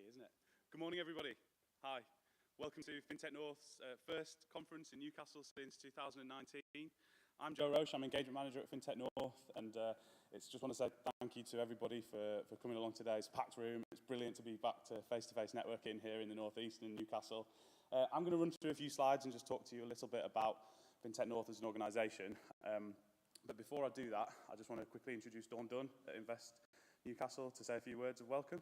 tricky, isn't it? Good morning, everybody. Hi. Welcome to FinTech North's first conference in Newcastle since 2019. I'm Joe Roche, I'm Engagement Manager at FinTech North, and just want to say thank you to everybody for coming along today. It's a packed room. It's brilliant to be back to face-to-face networking here in the North East in Newcastle. I'm going to run through a few slides and just talk to you a little bit about FinTech North as an organisation. But before I do that, I just want to quickly introduce Dawn Dunn at Invest Newcastle to say a few words of welcome.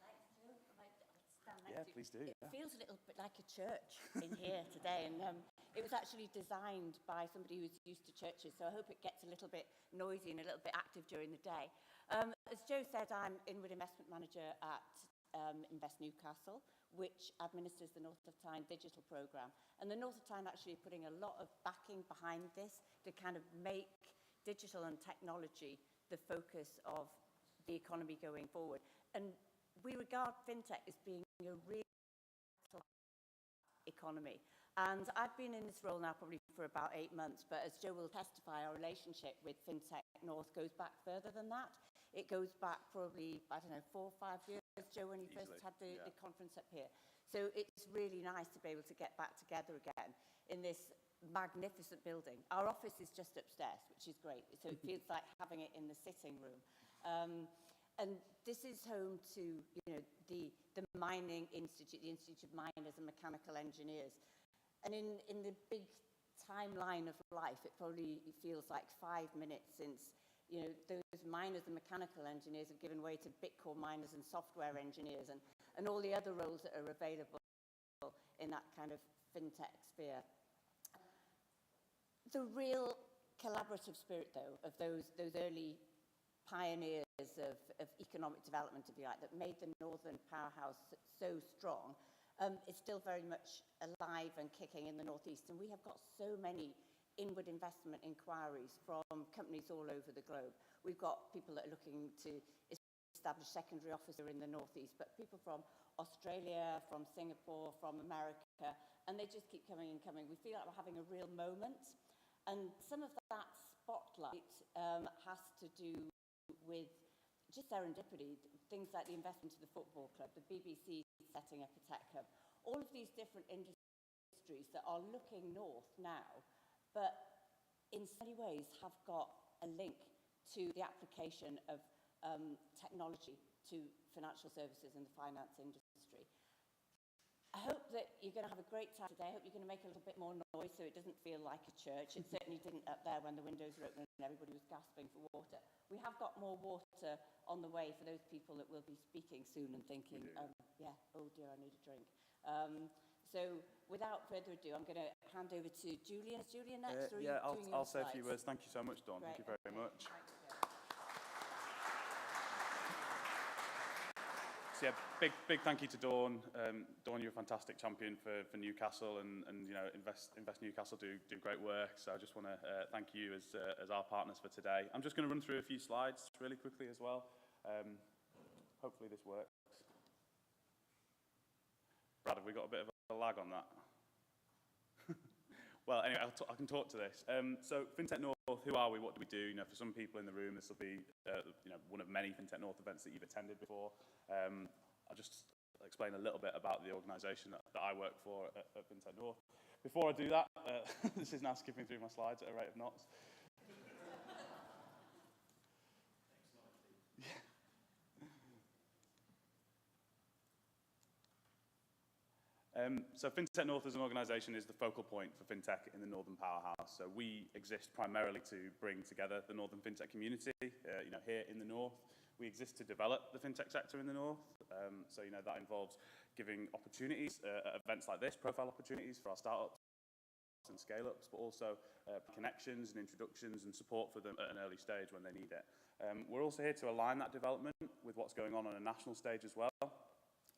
Thanks, Joe. I'll stand next Yeah, to you. please do. It feels a little bit like a church in here today, and it was actually designed by somebody who's used to churches, so I hope it gets a little bit noisy and a little bit active during the day. As Joe said, I'm Inward Investment Manager at Invest Newcastle, which administers the North of Tyne digital programme. And the North of Tyne actually putting a lot of backing behind this to kind of make digital and technology the focus of the economy going forward. And we regard FinTech as being a real economy. And I've been in this role now probably for about 8 months, but as Joe will testify, our relationship with FinTech North goes back further than that. It goes back probably, I don't know, 4 or 5 years, Joe, when you first had the conference up here. So it's really nice to be able to get back together again in this magnificent building. Our office is just upstairs, which is great. So it feels like having it in the sitting room. And this is home to, the Mining Institute, the Institute of Miners and Mechanical Engineers. And in the big timeline of life, it probably feels like 5 minutes since, those miners and mechanical engineers have given way to Bitcoin miners and software engineers and all the other roles that are available in that kind of FinTech sphere. The real collaborative spirit, though, of those early pioneers of economic development, if you like, that made the Northern powerhouse so strong, is still very much alive and kicking in the North East. And we have got so many inward investment inquiries from companies all over the globe. We've got people that are looking to establish secondary office in the North East, but people from Australia, from Singapore, from America, and they just keep coming and coming. We feel like we're having a real moment. And some of that spotlight has to do with just serendipity, things like the investment in the football club, the BBC setting up a tech hub, all of these different industries that are looking north now, but in so many ways have got a link to the application of technology to financial services and the finance industry. I hope that you're going to have a great time today. I hope you're going to make a little bit more noise so it doesn't feel like a church. It certainly didn't up there when the windows were open and everybody was gasping for water. We have got more water on the way for those people that will be speaking soon and thinking, oh dear, I need a drink. So without further ado, I'm going to hand over to Julian. Is Julian next? I'll say a few words. Thank you so much, Dawn. Great. Thank you very much. So big thank you to Dawn. Dawn, you're a fantastic champion for Newcastle, and Invest Newcastle do great work. So I just want to thank you as our partners for today. I'm just going to run through a few slides really quickly as well. Hopefully this works. Brad, have we got a bit of a lag on that? Well, anyway, I can talk to this. So FinTech North, who are we? What do we do? For some people in the room, this will be one of many FinTech North events that you've attended before. I'll just explain a little bit about the organisation that I work for at FinTech North. Before I do that, this is now skipping through my slides at a rate of knots. So FinTech North as an organisation is the focal point for FinTech in the Northern Powerhouse. So we exist primarily to bring together the Northern FinTech community, here in the North. We exist to develop the FinTech sector in the North. So that involves giving opportunities at events like this, profile opportunities for our startups and scale-ups, but also connections and introductions and support for them at an early stage when they need it. We're also here to align that development with what's going on a national stage as well.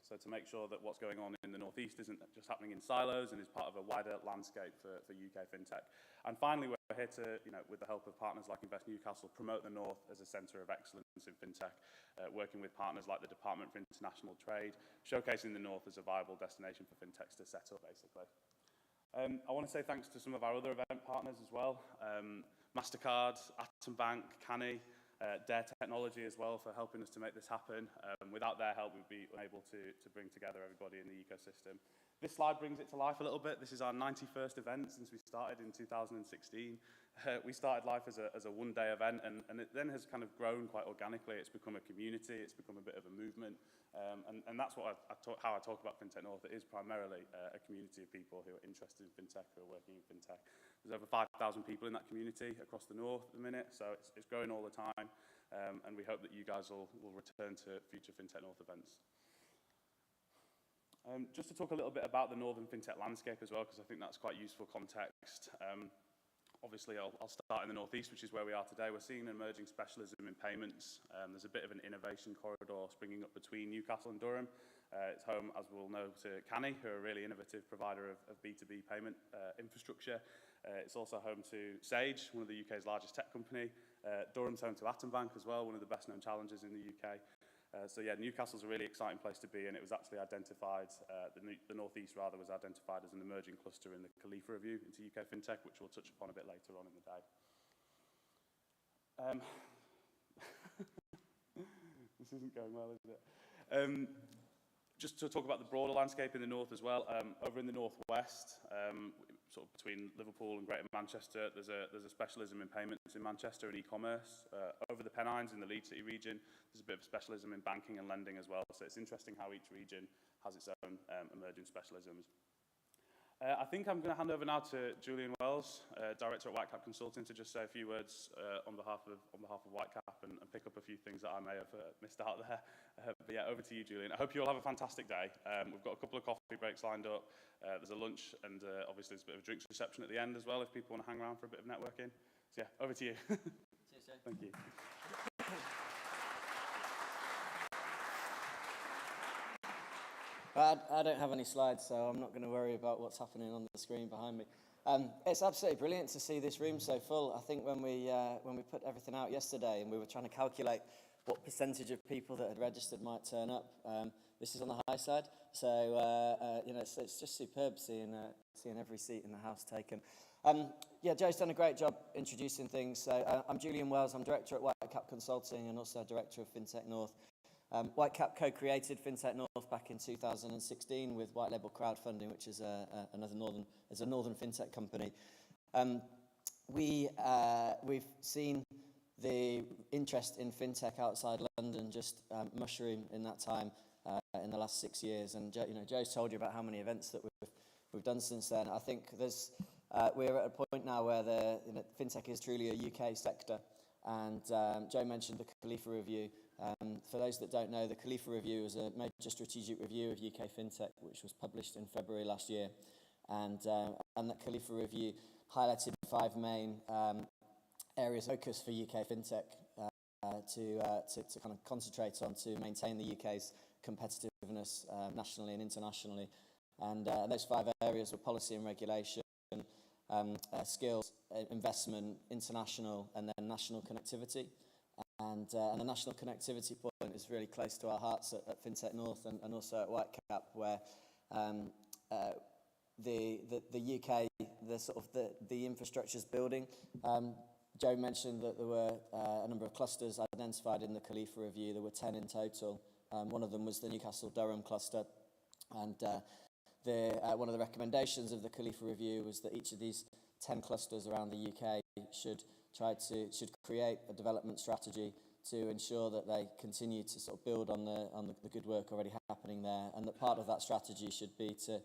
So to make sure that what's going on in the North East isn't just happening in silos and is part of a wider landscape for UK FinTech. And finally, we're here to, with the help of partners like Invest Newcastle, promote the North as a centre of excellence in FinTech, working with partners like the Department for International Trade, showcasing the North as a viable destination for FinTechs to set up, basically. I want to say thanks to some of our other event partners as well, MasterCard, Atom Bank, Canny, Dare Technology as well for helping us to make this happen. Without their help, we'd be unable to bring together everybody in the ecosystem. This slide brings it to life a little bit. This is our 91st event since we started in 2016. We started life as a one-day event, and it then has kind of grown quite organically. It's become a community. It's become a bit of a movement. And that's what how I talk about FinTech North. It is primarily a community of people who are interested in FinTech, who are working in FinTech. There's over 5,000 people in that community across the North at the minute, so it's growing all the time. And we hope that you guys will return to future FinTech North events. Just to talk a little bit about the Northern FinTech landscape as well, because I think that's quite useful context. Obviously, I'll start in the North East, which is where we are today. We're seeing an emerging specialism in payments. There's a bit of an innovation corridor springing up between Newcastle and Durham. It's home, as we'll know, to Canny, who are a really innovative provider of B2B payment infrastructure. It's also home to Sage, one of the UK's largest tech company. Durham's home to Atombank as well, one of the best known challengers in the UK. So yeah, Newcastle's a really exciting place to be, and it was actually identified, the North East rather, was identified as an emerging cluster in the Khalifa Review into UK FinTech, which we'll touch upon a bit later on in the day. This isn't going well, is it? Just to talk about the broader landscape in the North as well, over in the Northwest, sort of between Liverpool and Greater Manchester, there's a specialism in payments in Manchester and e-commerce. Over the Pennines in the Leeds City region, there's a bit of specialism in banking and lending as well. So it's interesting how each region has its own emerging specialisms. I think I'm going to hand over now to Julian Wells, Director at Whitecap Consulting, to just say a few words on behalf of Whitecap and pick up a few things that I may have missed out there. But yeah, over to you, Julian. I hope you all have a fantastic day. We've got a couple of coffee breaks lined up. There's a lunch, and obviously there's a bit of a drinks reception at the end as well if people want to hang around for a bit of networking. So yeah, over to you. Cheers, Joe. Thank you. I don't have any slides, so I'm not going to worry about what's happening on the screen behind me. It's absolutely brilliant to see this room so full. I think when we put everything out yesterday and we were trying to calculate what percentage of people that had registered might turn up, this is on the high side. So you know, it's just superb seeing every seat in the house taken. Yeah, Joe's done a great job introducing things. So I'm Julian Wells. I'm Director at Whitecap Consulting and also Director of FinTech North. Whitecap co-created FinTech North back in 2016 with White Label Crowdfunding, which is a northern FinTech company. We've seen the interest in FinTech outside London just mushroom in that time in the last 6 years. And Joe's told you about how many events that we've done since then. I think we're at a point now where FinTech is truly a UK sector. And Joe mentioned the Khalifa Review. For those that don't know, the Khalifa Review is a major strategic review of UK FinTech, which was published in February last year. And that Khalifa Review highlighted 5 main areas of focus for UK FinTech to kind of concentrate on to maintain the UK's competitiveness nationally and internationally. And those 5 areas were policy and regulation, skills, investment, international, and then national connectivity. And the national connectivity point is really close to our hearts at FinTech North and also at Whitecap, where the UK, the infrastructure's building. Joe mentioned that there were a number of clusters identified in the Khalifa Review. There were 10 in total. One of them was the Newcastle-Durham cluster. And one of the recommendations of the Khalifa Review was that each of these 10 clusters around the UK should create a development strategy to ensure that they continue to sort of build on the good work already happening there, and that part of that strategy should be to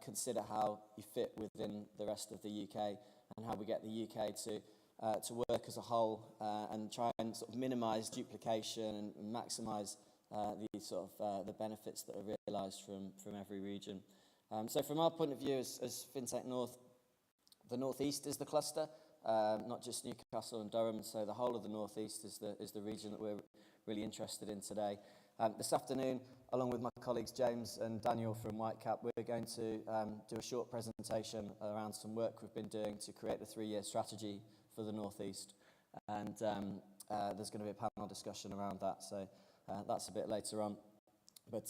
consider how you fit within the rest of the UK and how we get the UK to work as a whole and try and sort of minimise duplication and maximise the benefits that are realised from every region. So from our point of view as FinTech North, the North East is the cluster. Not just Newcastle and Durham, so the whole of the North East is the region that we're really interested in today. This afternoon, along with my colleagues James and Daniel from Whitecap, we're going to do a short presentation around some work we've been doing to create a 3-year strategy for the North East. And there's going to be a panel discussion around that, so that's a bit later on. But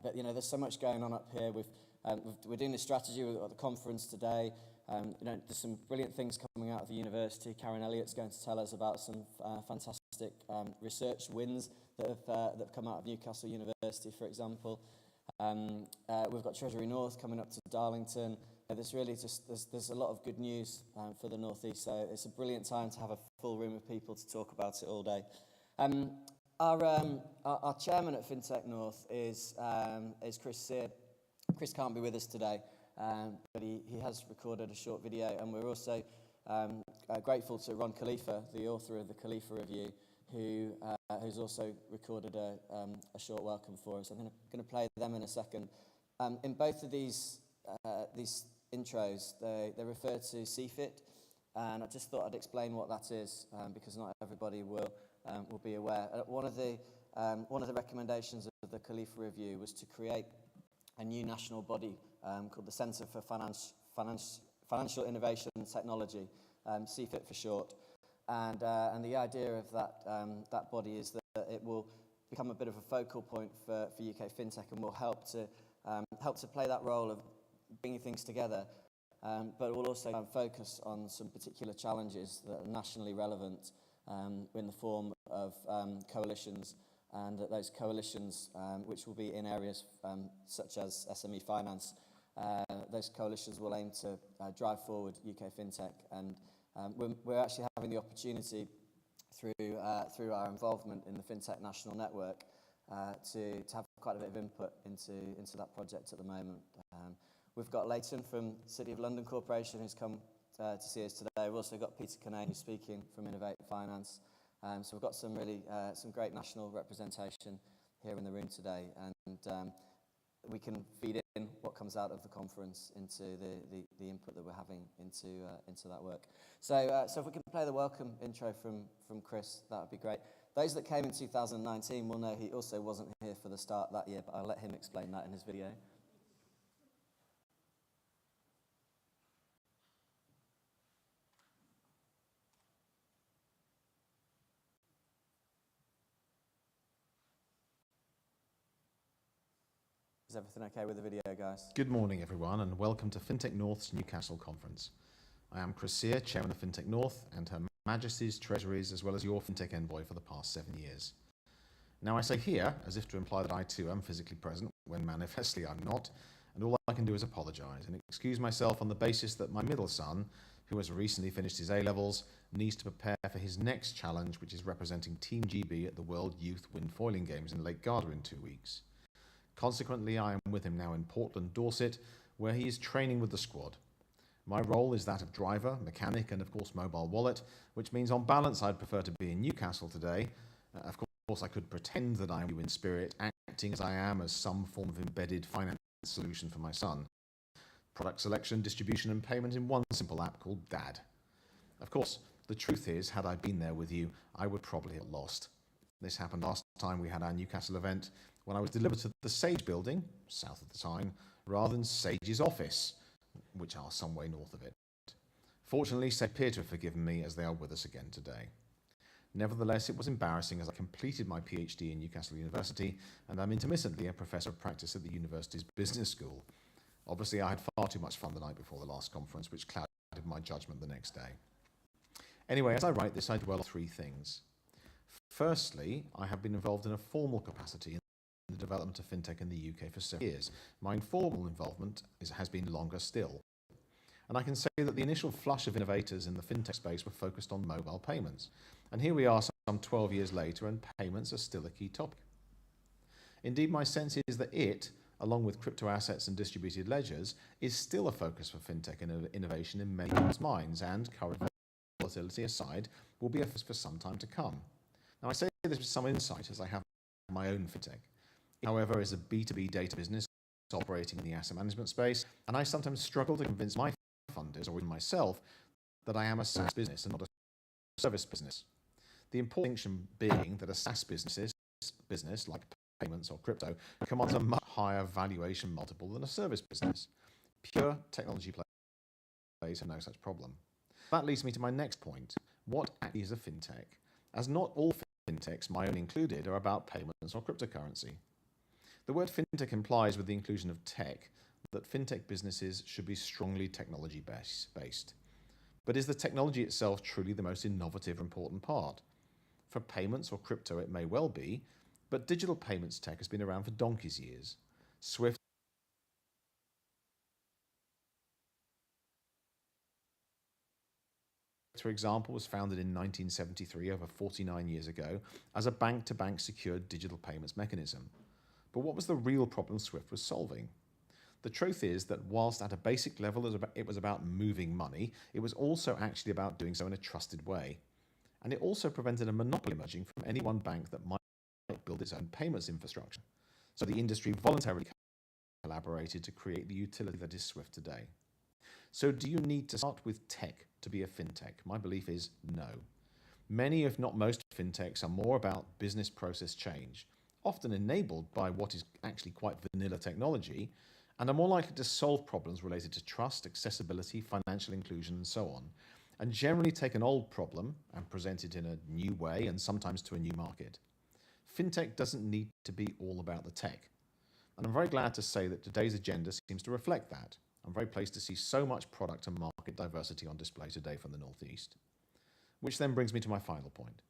there's so much going on up here. We're doing this strategy. We've got the conference today. There's some brilliant things coming out of the university. Karen Elliott's going to tell us about some fantastic research wins that have come out of Newcastle University, for example. We've got Treasury North coming up to Darlington. There's really there's a lot of good news for the North East, so it's a brilliant time to have a full room of people to talk about it all day. Our chairman at FinTech North is Chris Sear. Chris can't be with us today, but he has recorded a short video, and we're also grateful to Ron Khalifa, the author of the Khalifa Review, who's also recorded a short welcome for us. I'm going to play them in a second. In both of these intros, they refer to CFIT, and I just thought I'd explain what that is, because not everybody will be aware. One of the recommendations of the Khalifa Review was to create a new national body called the Centre for Financial Innovation and Technology, CFIT for short. And the idea of that body is that it will become a bit of a focal point for UK FinTech, and will help to play that role of bringing things together, but it will also focus on some particular challenges that are nationally relevant in the form of coalitions, and that those coalitions, which will be in areas such as SME finance, those coalitions will aim to drive forward UK FinTech. And we're actually having the opportunity through our involvement in the FinTech National Network to have quite a bit of input into that project at the moment. We've got Leighton from City of London Corporation, who's come to see us today. We've also got Peter Kinane, who's speaking from Innovate Finance. So we've got some great national representation here in the room today, and we can feed in what comes out of the conference into the input that we're having into that work. So if we can play the welcome intro from Chris, that would be great. Those that came in 2019 will know he also wasn't here for the start that year, but I'll let him explain that in his video. Is everything okay with the video, guys? Good morning, everyone, and welcome to FinTech North's Newcastle conference. I am Chris Sear, Chairman of FinTech North and Her Majesty's Treasuries, as well as your FinTech envoy for the past 7 years. Now, I say here, as if to imply that I too am physically present, when manifestly I'm not, and all I can do is apologise and excuse myself on the basis that my middle son, who has recently finished his A-levels, needs to prepare for his next challenge, which is representing Team GB at the World Youth Wind Foiling Games in Lake Garda in 2 weeks. Consequently, I am with him now in Portland, Dorset, where he is training with the squad. My role is that of driver, mechanic, and of course mobile wallet, which means on balance I'd prefer to be in Newcastle today. Of course, I could pretend that I am you in spirit, acting as I am as some form of embedded finance solution for my son. Product selection, distribution, and payment in one simple app called Dad. Of course, the truth is, had I been there with you, I would probably have lost. This happened last time we had our Newcastle event, when I was delivered to the Sage building, south of the Tyne, rather than Sage's office, which are some way north of it. Fortunately, Sage appear to have forgiven me, as they are with us again today. Nevertheless, it was embarrassing, as I completed my PhD in Newcastle University, and I'm intermittently a professor of practice at the university's business school. Obviously, I had far too much fun the night before the last conference, which clouded my judgment the next day. Anyway, as I write this, I dwell on 3 things. Firstly, I have been involved in a formal capacity in the development of FinTech in the UK for several years. My informal involvement has been longer still. And I can say that the initial flush of innovators in the FinTech space were focused on mobile payments. And here we are some 12 years later, and payments are still a key topic. Indeed, my sense is that it, along with crypto assets and distributed ledgers, is still a focus for FinTech innovation in many people's minds, and current volatility aside, will be a focus for some time to come. Now, I say this with some insight, as I have my own FinTech. However, is a B2B data business operating in the asset management space, and I sometimes struggle to convince my funders, or even myself, that I am a SaaS business and not a service business. The important distinction being that a SaaS business like payments or crypto commands a much higher valuation multiple than a service business. Pure technology plays have no such problem. That leads me to my next point. What actually is a FinTech? As not all FinTechs, my own included, are about payments or cryptocurrency. The word FinTech implies, with the inclusion of tech, that fintech businesses should be strongly technology based. But is the technology itself truly the most innovative or important part? For payments or crypto, it may well be, but digital payments tech has been around for donkey's years. Swift, for example, was founded in 1973, over 49 years ago, as a bank-to-bank secured digital payments mechanism. But what was the real problem Swift was solving? The truth is that whilst at a basic level it was about moving money, it was also actually about doing so in a trusted way. And it also prevented a monopoly emerging from any one bank that might build its own payments infrastructure. So the industry voluntarily collaborated to create the utility that is Swift today. So do you need to start with tech to be a fintech? My belief is no. Many, if not most, fintechs are more about business process change, often enabled by what is actually quite vanilla technology, and are more likely to solve problems related to trust, accessibility, financial inclusion, and so on, and generally take an old problem and present it in a new way and sometimes to a new market. Fintech doesn't need to be all about the tech. And I'm very glad to say that today's agenda seems to reflect that. I'm very pleased to see so much product and market diversity on display today from the North East. Which then brings me to my final point.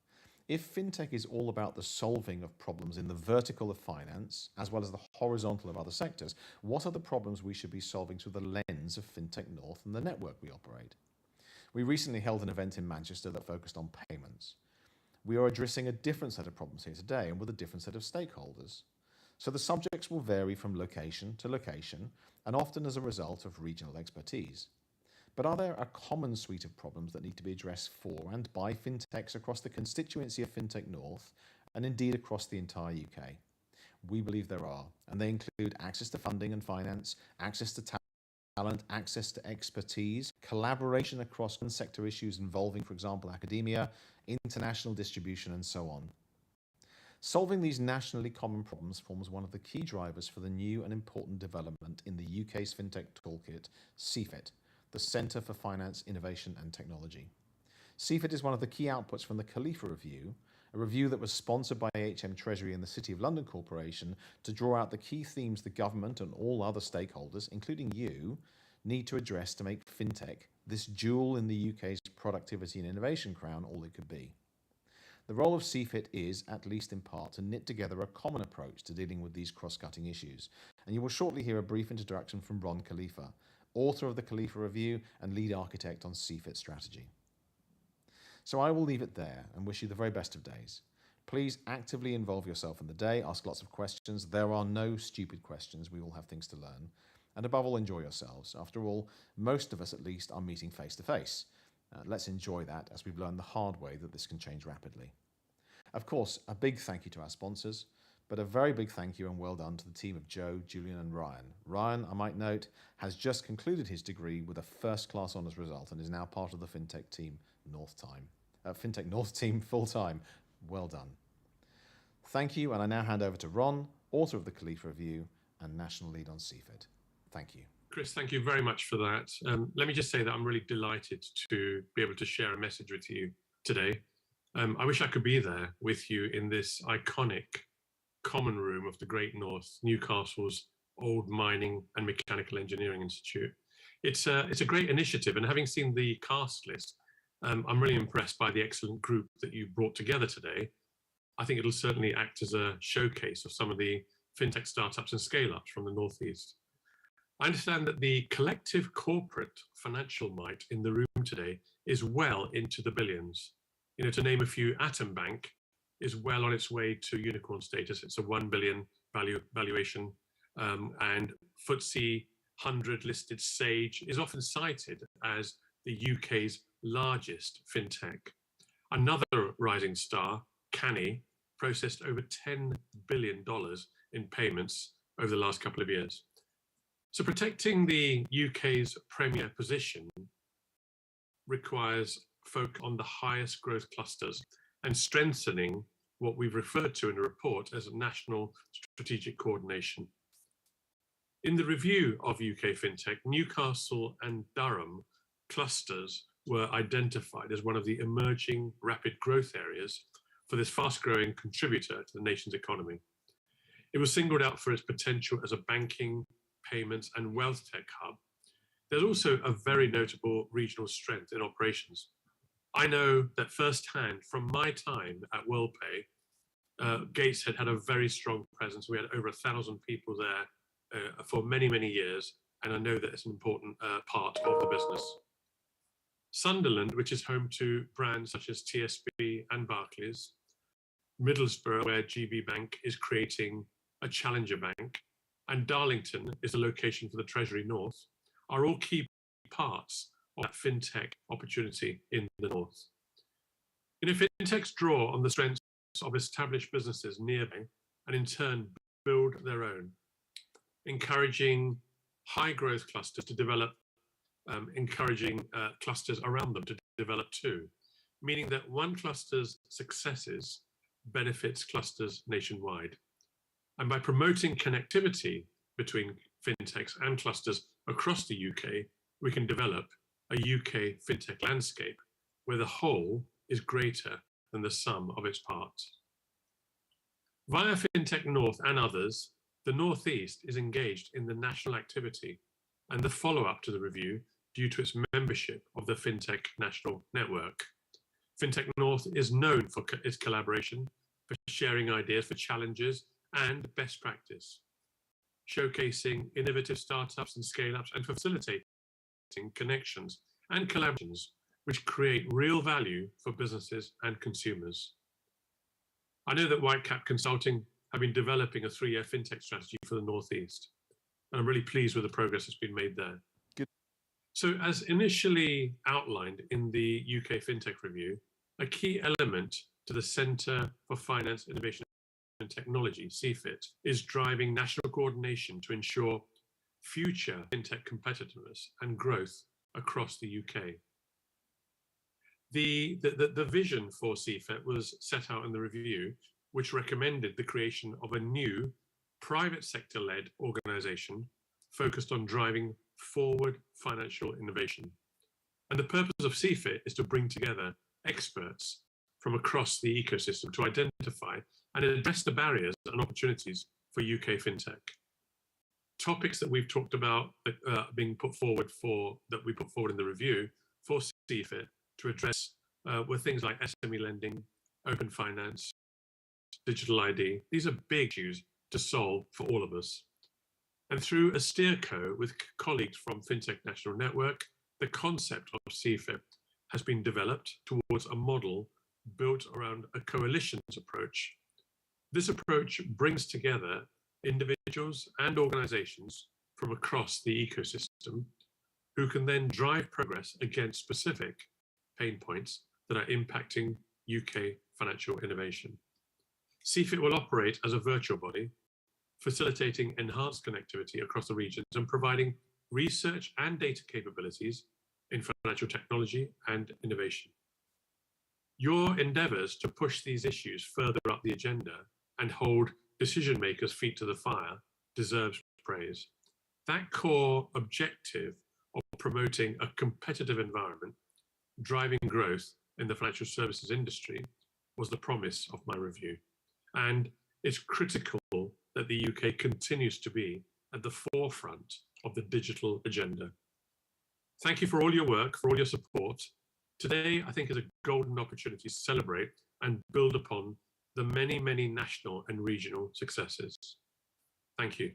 If fintech is all about the solving of problems in the vertical of finance, as well as the horizontal of other sectors, what are the problems we should be solving through the lens of FinTech North and the network we operate? We recently held an event in Manchester that focused on payments. We are addressing a different set of problems here today and with a different set of stakeholders. So the subjects will vary from location to location and often as a result of regional expertise. But are there a common suite of problems that need to be addressed for and by fintechs across the constituency of FinTech North and indeed across the entire UK? We believe there are, and they include access to funding and finance, access to talent, access to expertise, collaboration across sector issues involving, for example, academia, international distribution, and so on. Solving these nationally common problems forms one of the key drivers for the new and important development in the UK's FinTech toolkit, CFIT, the Centre for Finance, Innovation and Technology. CFIT is one of the key outputs from the Khalifa Review, a review that was sponsored by HM Treasury and the City of London Corporation to draw out the key themes the government and all other stakeholders, including you, need to address to make FinTech, this jewel in the UK's productivity and innovation crown, all it could be. The role of CFIT is, at least in part, to knit together a common approach to dealing with these cross-cutting issues. And you will shortly hear a brief introduction from Ron Khalifa, author of the Khalifa Review and lead architect on CFIT strategy. So I will leave it there and wish you the very best of days. Please actively involve yourself in the day, ask lots of questions. There are no stupid questions. We all have things to learn. And above all, enjoy yourselves. After all, most of us at least are meeting face to face. Let's enjoy that as we've learned the hard way that this can change rapidly. Of course, a big thank you to our sponsors, but a very big thank you and well done to the team of Joe, Julian and Ryan. Ryan, I might note, has just concluded his degree with a first-class honours result and is now part of the FinTech team FinTech North team full-time. Well done. Thank you, and I now hand over to Ron, author of the Khalifa Review and national lead on CFIT. Thank you. Chris, thank you very much for that. Let me just say that I'm really delighted to be able to share a message with you today. I wish I could be there with you in this iconic common room of the Great North, Newcastle's old mining and mechanical engineering institute. It's a great initiative, and having seen the cast list, I'm really impressed by the excellent group that you brought together today. I think it'll certainly act as a showcase of some of the fintech startups and scale-ups from the North East. I understand that the collective corporate financial might in the room today is well into the billions. You know, to name a few, Atom Bank is well on its way to unicorn status. It's a 1 billion valuation, and FTSE 100 listed Sage is often cited as the UK's largest fintech. Another rising star, Canny, processed over $10 billion in payments over the last couple of years. So protecting the UK's premier position requires focus on the highest growth clusters and strengthening what we've referred to in the report as national strategic coordination. In the review of UK FinTech, Newcastle and Durham clusters were identified as one of the emerging rapid growth areas for this fast-growing contributor to the nation's economy. It was singled out for its potential as a banking, payments, and wealth tech hub, there's also a very notable regional strength in operations. I know that firsthand from my time at WorldPay, Gateshead had a very strong presence. We had over 1,000 people there for many, many years, and I know that it's an important part of the business. Sunderland, which is home to brands such as TSB and Barclays, Middlesbrough, where GB Bank is creating a challenger bank, and Darlington is the location for the Treasury North, are all key parts of that fintech opportunity in the North. You know, fintechs draw on the strengths of established businesses nearby and in turn build their own, encouraging high growth clusters to develop, encouraging clusters around them to develop too, meaning that one cluster's successes benefits clusters nationwide. And by promoting connectivity between fintechs and clusters across the UK, we can develop a UK fintech landscape where the whole is greater than the sum of its parts. Via FinTech North and others, the North East is engaged in the national activity and the follow-up to the review due to its membership of the FinTech National Network. FinTech North is known for its collaboration, for sharing ideas, for challenges and best practice, showcasing innovative startups and scale-ups, and facilitating connections and collaborations which create real value for businesses and consumers. I know that Whitecap Consulting have been developing a 3-year fintech strategy for the North East, and I'm really pleased with the progress that's been made there. Good. So as initially outlined in the UK FinTech Review, a key element to the Centre for Finance, Innovation and Technology, CFIT, is driving national coordination to ensure future fintech competitiveness and growth across the UK. The vision for CFIT was set out in the review, which recommended the creation of a new private sector-led organisation focused on driving forward financial innovation. And the purpose of CFIT is to bring together experts from across the ecosystem to identify and address the barriers and opportunities for UK fintech. Topics that we've talked about that we put forward in the review for CFIT to address were things like SME lending, open finance, digital ID. These are big issues to solve for all of us. And through a steerco with colleagues from FinTech National Network, the concept of CFIT has been developed towards a model built around a coalitions approach. This approach brings together individuals and organizations from across the ecosystem who can then drive progress against specific pain points that are impacting UK financial innovation. CFIT will operate as a virtual body, facilitating enhanced connectivity across the regions and providing research and data capabilities in financial technology and innovation. Your endeavours to push these issues further up the agenda and hold decision makers' feet to the fire deserves praise. That core objective of promoting a competitive environment, driving growth in the financial services industry, was the promise of my review. And it's critical that the UK continues to be at the forefront of the digital agenda. Thank you for all your work, for all your support. Today, I think, is a golden opportunity to celebrate and build upon the many, many national and regional successes. Thank you.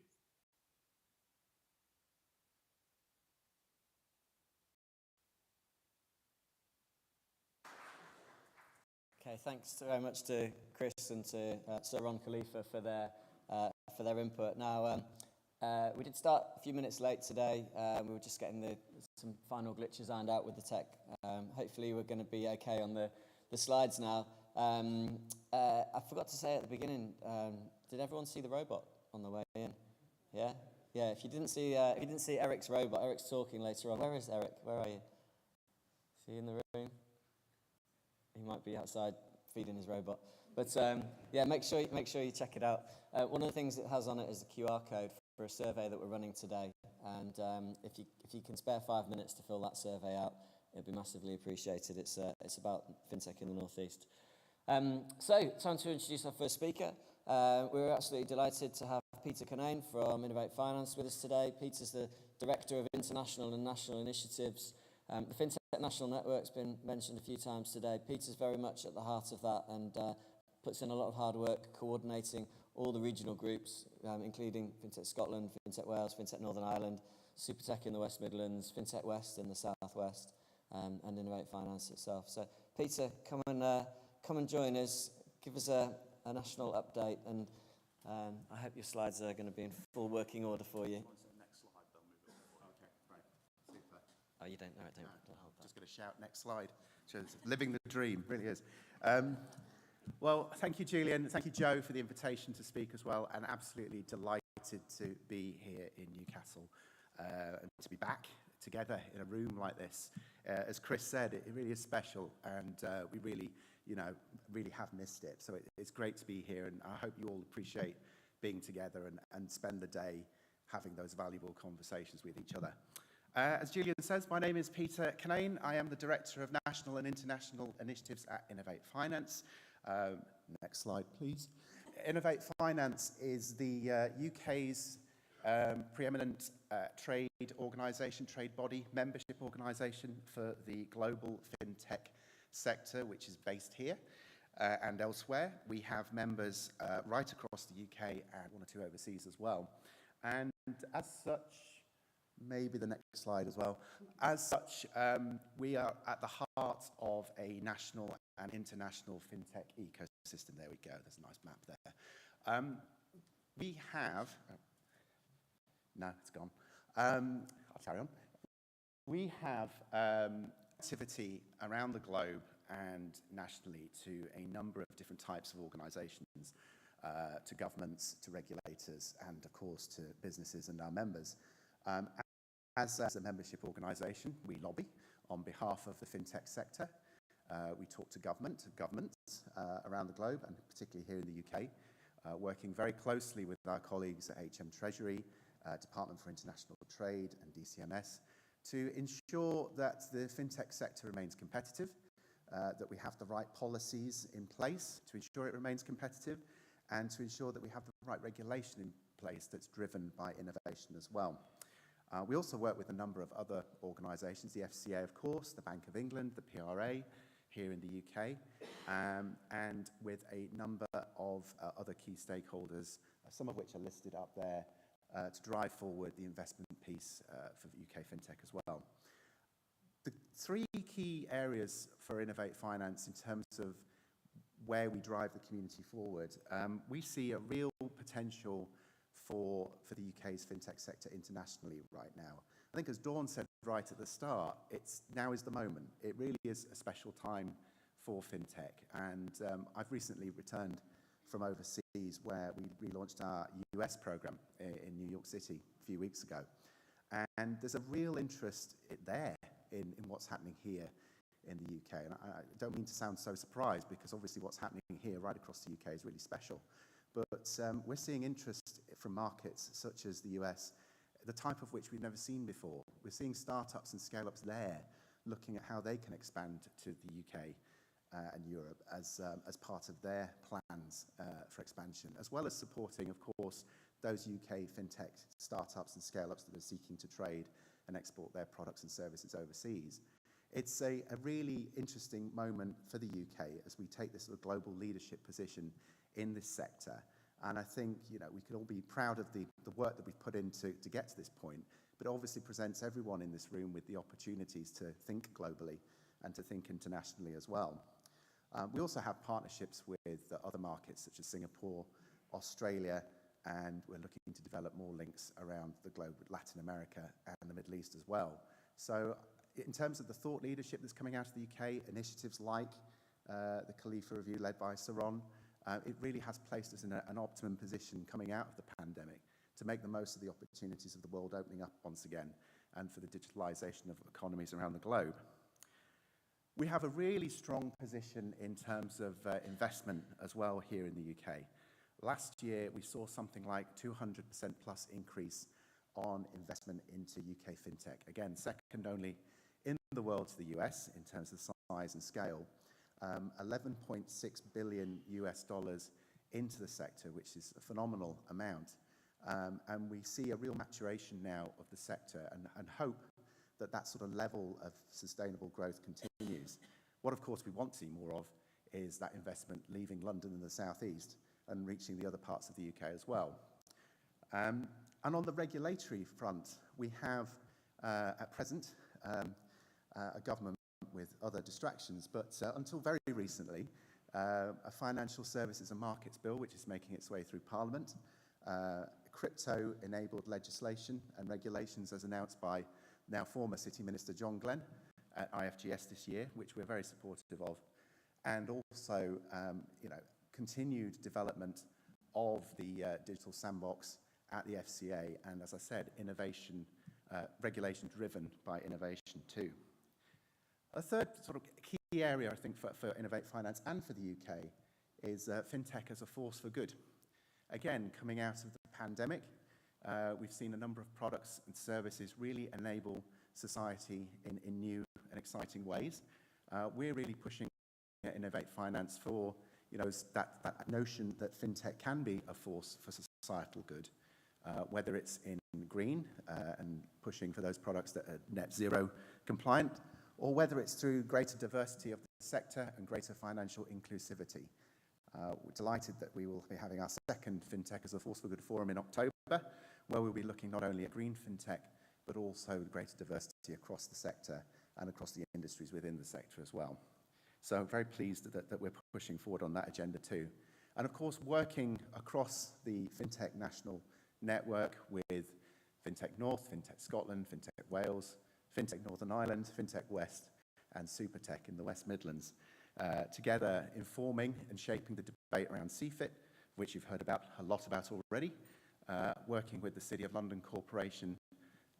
Okay, thanks very much to Chris and to Sir Ron Khalifa for their input. Now, we did start a few minutes late today. We were just getting some final glitches ironed out with the tech. Hopefully we're going to be okay on the slides now. I forgot to say at the beginning, did everyone see the robot on the way in? Yeah? Yeah, if you didn't see Eric's robot, Eric's talking later on. Where is Eric? Where are you? Is he in the room? He might be outside feeding his robot. But yeah, make sure you check it out. One of the things it has on it is a QR code for a survey that we're running today. And if you can spare 5 minutes to fill that survey out, it'd be massively appreciated. It's about fintech in the North East. So, time to introduce our first speaker. We're absolutely delighted to have Peter Canane from Innovate Finance with us today. Peter's the Director of International and National Initiatives. The FinTech National Network's been mentioned a few times today. Peter's very much at the heart of that and puts in a lot of hard work coordinating all the regional groups, including FinTech Scotland, FinTech Wales, FinTech Northern Ireland, Supertech in the West Midlands, FinTech West in the South West, and Innovate Finance itself. So, Peter, come and join us. Give us a national update, and I hope your slides are going to be in full working order for you. Next slide, they'll move it forward. Okay, right, super. Oh, you don't? All right, don't No, hold that. just going to shout next slide. Just living the dream, really is. Well, thank you, Julian. Thank you, Joe, for the invitation to speak as well, and absolutely delighted to be here in Newcastle and to be back together in a room like this. As Chris said, it really is special, and we really, really have missed it. So it's great to be here, and I hope you all appreciate being together and spend the day having those valuable conversations with each other. As Julian says, my name is Peter Canane. I am the Director of National and International Initiatives at Innovate Finance. Next slide, please. Innovate Finance is the UK's preeminent trade organisation, trade body, membership organisation for the global FinTech sector, which is based here and elsewhere. We have members right across the UK and one or two overseas as well. And as such, maybe the next slide as well. As such, we are at the heart of a national and international FinTech ecosystem. There we go, there's a nice map there. We have, no, it's gone. I'll carry on. We have activity around the globe and nationally to a number of different types of organisations, to governments, to regulators, and of course to businesses and our members. As a membership organisation, we lobby on behalf of the FinTech sector. We talk to governments around the globe, and particularly here in the UK, working very closely with our colleagues at HM Treasury, Department for International Trade and DCMS, to ensure that the FinTech sector remains competitive, that we have the right policies in place to ensure it remains competitive, and to ensure that we have the right regulation in place that's driven by innovation as well. We also work with a number of other organisations, the FCA, of course, the Bank of England, the PRA, here in the UK, and with a number of other key stakeholders, some of which are listed up there, to drive forward the investment piece for the UK FinTech as well. The three key areas for Innovate Finance in terms of where we drive the community forward, we see a real potential for the UK's FinTech sector internationally right now. I think as Dawn said right at the start, now is the moment. It really is a special time for FinTech, and I've recently returned from overseas where we relaunched our US program in New York City a few weeks ago. And there's a real interest there in what's happening here in the UK. And I don't mean to sound so surprised, because obviously what's happening here right across the UK is really special. But we're seeing interest from markets such as the US, the type of which we've never seen before. We're seeing startups and scale-ups there looking at how they can expand to the UK and Europe as part of their plans for expansion, as well as supporting, of course, those UK FinTech startups and scale-ups that are seeking to trade and export their products and services overseas. It's a really interesting moment for the UK as we take this sort of global leadership position in this sector. And I think, we could all be proud of the work that we've put in to get to this point, but it obviously presents everyone in this room with the opportunities to think globally and to think internationally as well. We also have partnerships with other markets such as Singapore, Australia, and we're looking to develop more links around the globe with Latin America and the Middle East as well. So in terms of the thought leadership that's coming out of the UK, initiatives like the Khalifa Review led by Saron, it really has placed us in an optimum position coming out of the pandemic to make the most of the opportunities of the world opening up once again, and for the digitalisation of economies around the globe. We have a really strong position in terms of investment as well here in the UK. Last year, we saw something like 200% plus increase on investment into UK FinTech. Again, second only in the world to the US in terms of size and scale. 11.6 billion US dollars into the sector, which is a phenomenal amount. And we see a real maturation now of the sector and hope that that sort of level of sustainable growth continues. What, of course, we want to see more of is that investment leaving London and the South East and reaching the other parts of the UK as well. And on the regulatory front, we have, at present, a government with other distractions, but until very recently, a Financial Services and Markets Bill, which is making its way through Parliament, crypto-enabled legislation and regulations as announced by now former City Minister John Glenn at IFGS this year, which we're very supportive of, and also continued development of the digital sandbox at the FCA, and as I said, innovation, regulation driven by innovation too. A third sort of key area, I think, for Innovate Finance and for the UK is FinTech as a force for good. Again, coming out of the pandemic, we've seen a number of products and services really enable society in new and exciting ways. We're really pushing Innovate Finance for that notion that FinTech can be a force for societal good, whether it's in green and pushing for those products that are net zero compliant, or whether it's through greater diversity of the sector and greater financial inclusivity. We're delighted that we will be having our second FinTech as a Force for Good forum in October, where we'll be looking not only at green FinTech, but also greater diversity across the sector and across the industries within the sector as well. So I'm very pleased that we're pushing forward on that agenda too. And of course, working across the FinTech national network with FinTech North, FinTech Scotland, FinTech Wales, FinTech Northern Ireland, FinTech West, and SuperTech in the West Midlands, together informing and shaping the debate around CFIT, which you've heard a lot about already, working with the City of London Corporation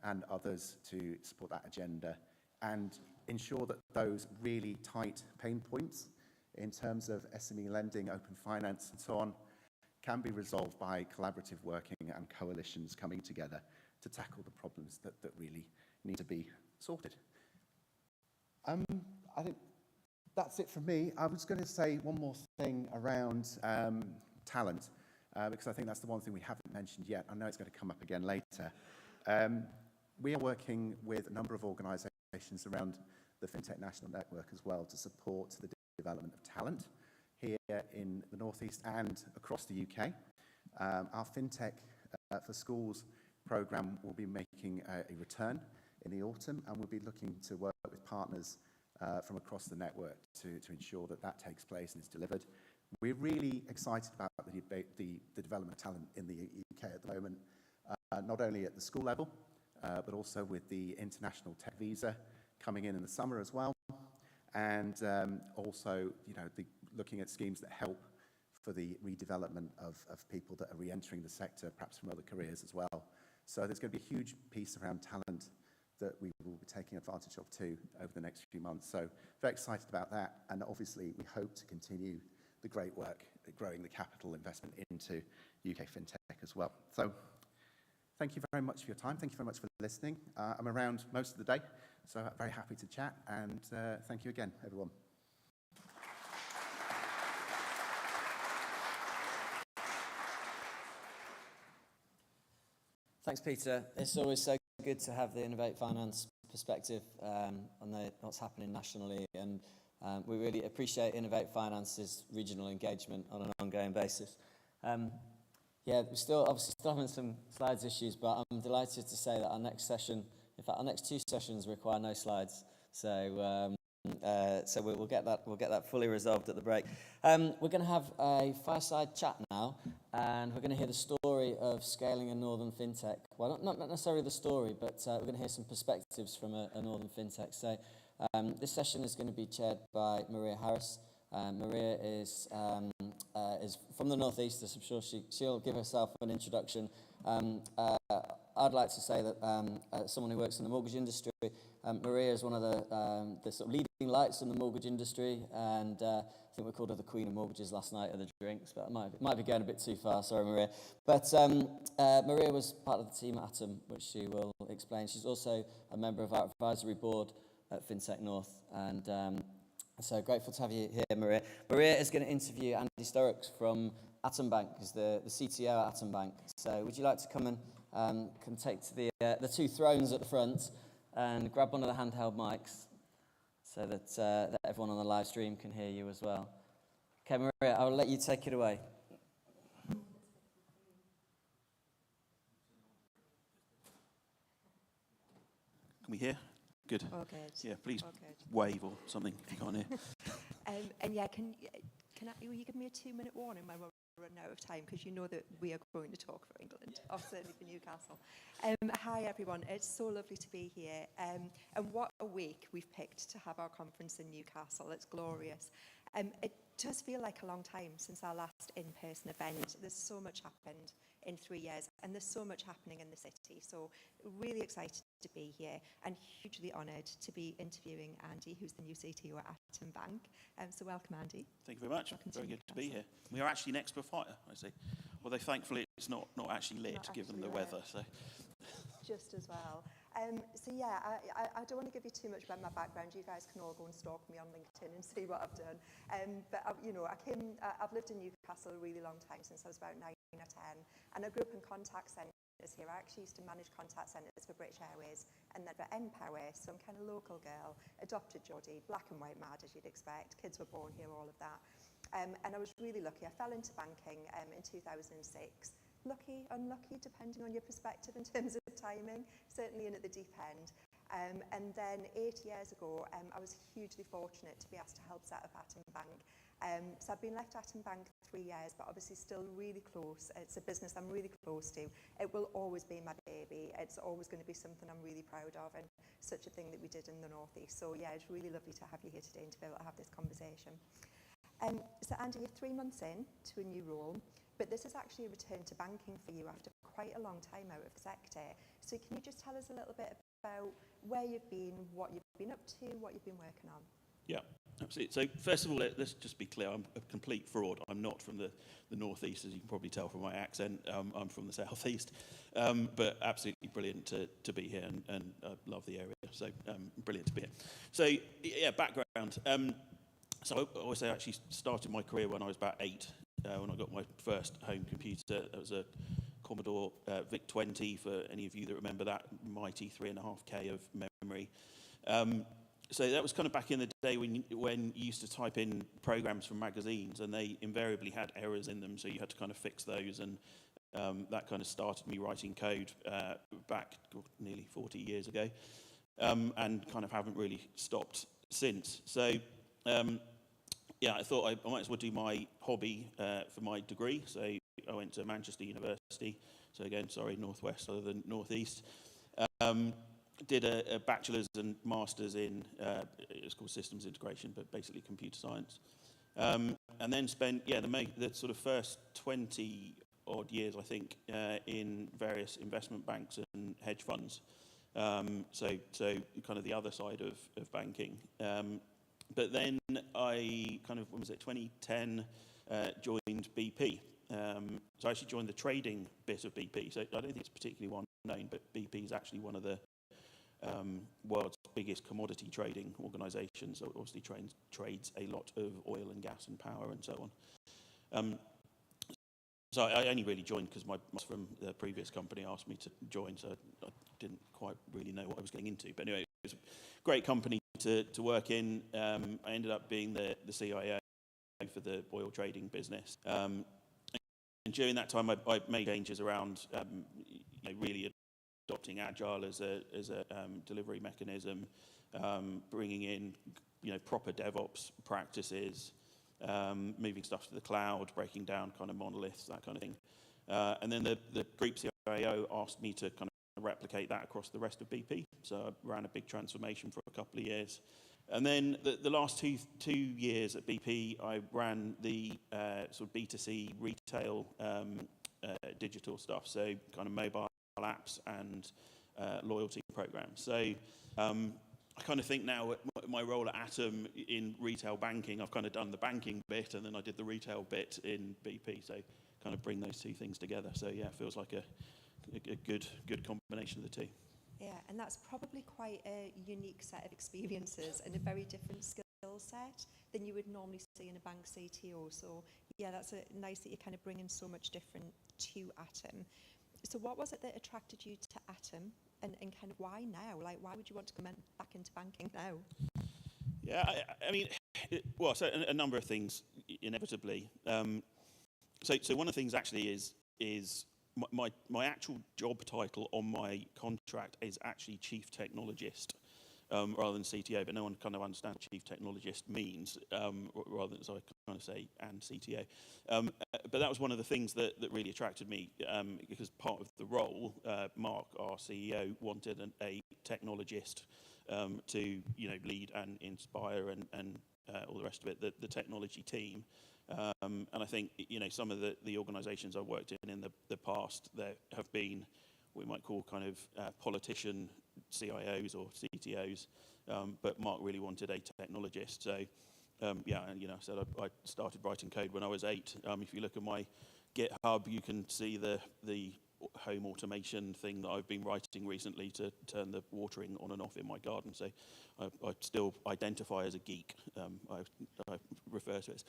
and others to support that agenda and ensure that those really tight pain points in terms of SME lending, open finance and so on can be resolved by collaborative working and coalitions coming together to tackle the problems that really need to be sorted. I think that's it from me. I was going to say one more thing around talent, because I think that's the one thing we haven't mentioned yet. I know it's going to come up again later. We are working with a number of organisations around the FinTech National Network as well to support the development of talent here in the North East and across the UK. Our FinTech for Schools programme will be making a return in the autumn, and we'll be looking to work with partners from across the network to ensure that that takes place and is delivered. We're really excited about the development of talent in the UK at the moment, not only at the school level, but also with the International Tech Visa coming in the summer as well, and also looking at schemes that help for the redevelopment of people that are re-entering the sector, perhaps from other careers as well. So there's going to be a huge piece around talent that we will be taking advantage of too over the next few months. So very excited about that, and obviously we hope to continue the great work at growing the capital investment into UK FinTech as well. So thank you very much for your time. Thank you very much for listening. I'm around most of the day, so I'm very happy to chat, and thank you again, everyone. Thanks, Peter. It's always so good to have the Innovate Finance perspective on what's happening nationally, and we really appreciate Innovate Finance's regional engagement on an ongoing basis. Yeah, we're still having some slides issues, but I'm delighted to say that our next session, in fact, our next two sessions require no slides. So we'll get that fully resolved at the break. We're going to have a fireside chat now, and we're going to hear the story of scaling a northern FinTech. Well, not necessarily the story, but we're going to hear some perspectives from a northern FinTech. So this session is going to be chaired by Maria Harris. Maria is from the North East, as I'm sure she'll give herself an introduction. I'd like to say that as someone who works in the mortgage industry, Maria is one of the sort of leading lights in the mortgage industry, and I think we called her the Queen of Mortgages last night at the drinks, but it might be going a bit too far, sorry Maria. But Maria was part of the team at Atom, which she will explain. She's also a member of our advisory board at FinTech North, and so grateful to have you here, Maria. Maria is going to interview Andy Sturrocks from Atom Bank is the CTO at Atom Bank. So would you like to come and can take to the two thrones at the front and grab one of the handheld mics so that everyone on the live stream can hear you as well. Okay, Maria, I'll let you take it away. Can we hear? Good. All good. Yeah, please All good. wave or something if you can't hear. And yeah, will you give me a 2-minute warning when we're running out of time, because you know that we are going to talk for England, or certainly for Newcastle. Hi everyone, it's so lovely to be here. And what a week we've picked to have our conference in Newcastle. It's glorious. It does feel like a long time since our last in-person event. There's so much happened in 3 years, and there's so much happening in the city. So really excited to be here, and hugely honoured to be interviewing Andy, who's the new CTO at Atom Bank. So welcome, Andy. Thank you very much. Welcome to Very good to be Newcastle. here. We are actually next to a fire, I see. Although thankfully it's not actually lit, Not given actually the lit. weather. So Just as well. So yeah, I don't want to give you too much about my background. You guys can all go and stalk me on LinkedIn and see what I've done. But I've lived in Newcastle a really long time, since I was about 9 or 10, and I grew up in contact centres here. I actually used to manage contact centres for British Airways and then for Empower, so I'm kind of local girl, adopted Geordie, black and white mad as you'd expect. Kids were born here, all of that. And I was really lucky. I fell into banking in 2006. Lucky, unlucky, depending on your perspective in terms of timing, certainly in at the deep end. And then 8 years ago, I was hugely fortunate to be asked to help set up Atom Bank. So I've been left Atom Bank 3 years, but obviously still really close. It's a business I'm really close to. It will always be my baby. It's always going to be something I'm really proud of, and such a thing that we did in the North East. So yeah, it's really lovely to have you here today and to be able to have this conversation. So Andy, you're 3 months in to a new role, but this is actually a return to banking for you after quite a long time out of the sector. So can you just tell us a little bit about where you've been, what you've been up to, what you've been working on? yeah, absolutely. So first of all, let's just be clear. I'm a complete fraud. I'm not from the North East, as you can probably tell from my accent. I'm from the South East, but absolutely brilliant to be here, and I love the area. So brilliant to be here. So yeah, background. So I actually started my career when I was about 8, when I got my first home computer. It was a Commodore VIC-20, for any of you that remember that mighty 3.5K of memory. So that was kind of back in the day when you used to type in programs from magazines, and they invariably had errors in them, so you had to kind of fix those, and that kind of started me writing code back nearly 40 years ago, and kind of haven't really stopped since. So yeah, I thought I might as well do my hobby for my degree. So I went to Manchester University. So again, sorry, Northwest other than Northeast. Did a bachelor's and master's in, it's called systems integration, but basically computer science. And then spent, yeah, the sort of first 20 odd years, I think, in various investment banks and hedge funds. So kind of the other side of banking. But then I kind of, when was it, 2010, joined BP. So I actually joined the trading bit of BP. So I don't think it's particularly well known, but BP is actually one of the world's biggest commodity trading organisations. So it obviously trades a lot of oil and gas and power and so on. So I only really joined because my boss from the previous company asked me to join, so I didn't quite really know what I was getting into. But anyway, it was a great company to work in. I ended up being the CIO for the oil trading business. And during that time, I made changes around really adopting Agile as a delivery mechanism, bringing in proper DevOps practices, moving stuff to the cloud, breaking down kind of monoliths, that kind of thing. And then the group CIO asked me to kind of replicate that across the rest of BP. So I ran a big transformation for a couple of years. And then the last two years at BP, I ran the sort of B2C retail digital stuff, so kind of mobile apps and loyalty programs. So I kind of think now my role at Atom in retail banking, I've kind of done the banking bit and then I did the retail bit in BP. So kind of bring those two things together. So yeah, it feels like a good combination of the two. Yeah, and that's probably quite a unique set of experiences and a very different skill set than you would normally see in a bank CTO. So yeah, that's nice that you're kind of bringing so much different to Atom. So what was it that attracted you to Atom, and kind of why now? Like, why would you want to come back into banking now? Yeah, I mean, so a number of things, inevitably. So one of the things actually is my actual job title on my contract is actually Chief Technologist, rather than CTO, but no one kind of understands what Chief Technologist means, rather than, so I kind of say, and CTO. But that was one of the things that really attracted me, because part of the role, Mark, our CEO, wanted a technologist to, lead and inspire and all the rest of it, the technology team. And I think, some of the organisations I've worked in the past, there have been what we might call kind of politician CIOs or CTOs, but Mark really wanted a technologist. So, I said I started writing code when I was 8. If you look at my GitHub, you can see the home automation thing that I've been writing recently to turn the watering on and off in my garden. So I still identify as a geek. I refer to it.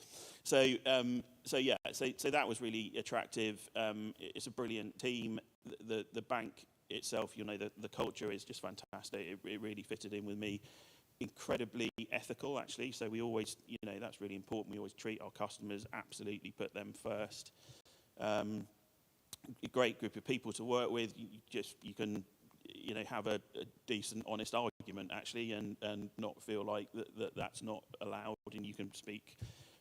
So that was really attractive. It's a brilliant team. The bank itself, the culture is just fantastic. It really fitted in with me. Incredibly ethical, actually. So we always, that's really important. We always treat our customers, absolutely put them first. A great group of people to work with. You can have a decent, honest argument, actually, and not feel like that's not allowed, and you can speak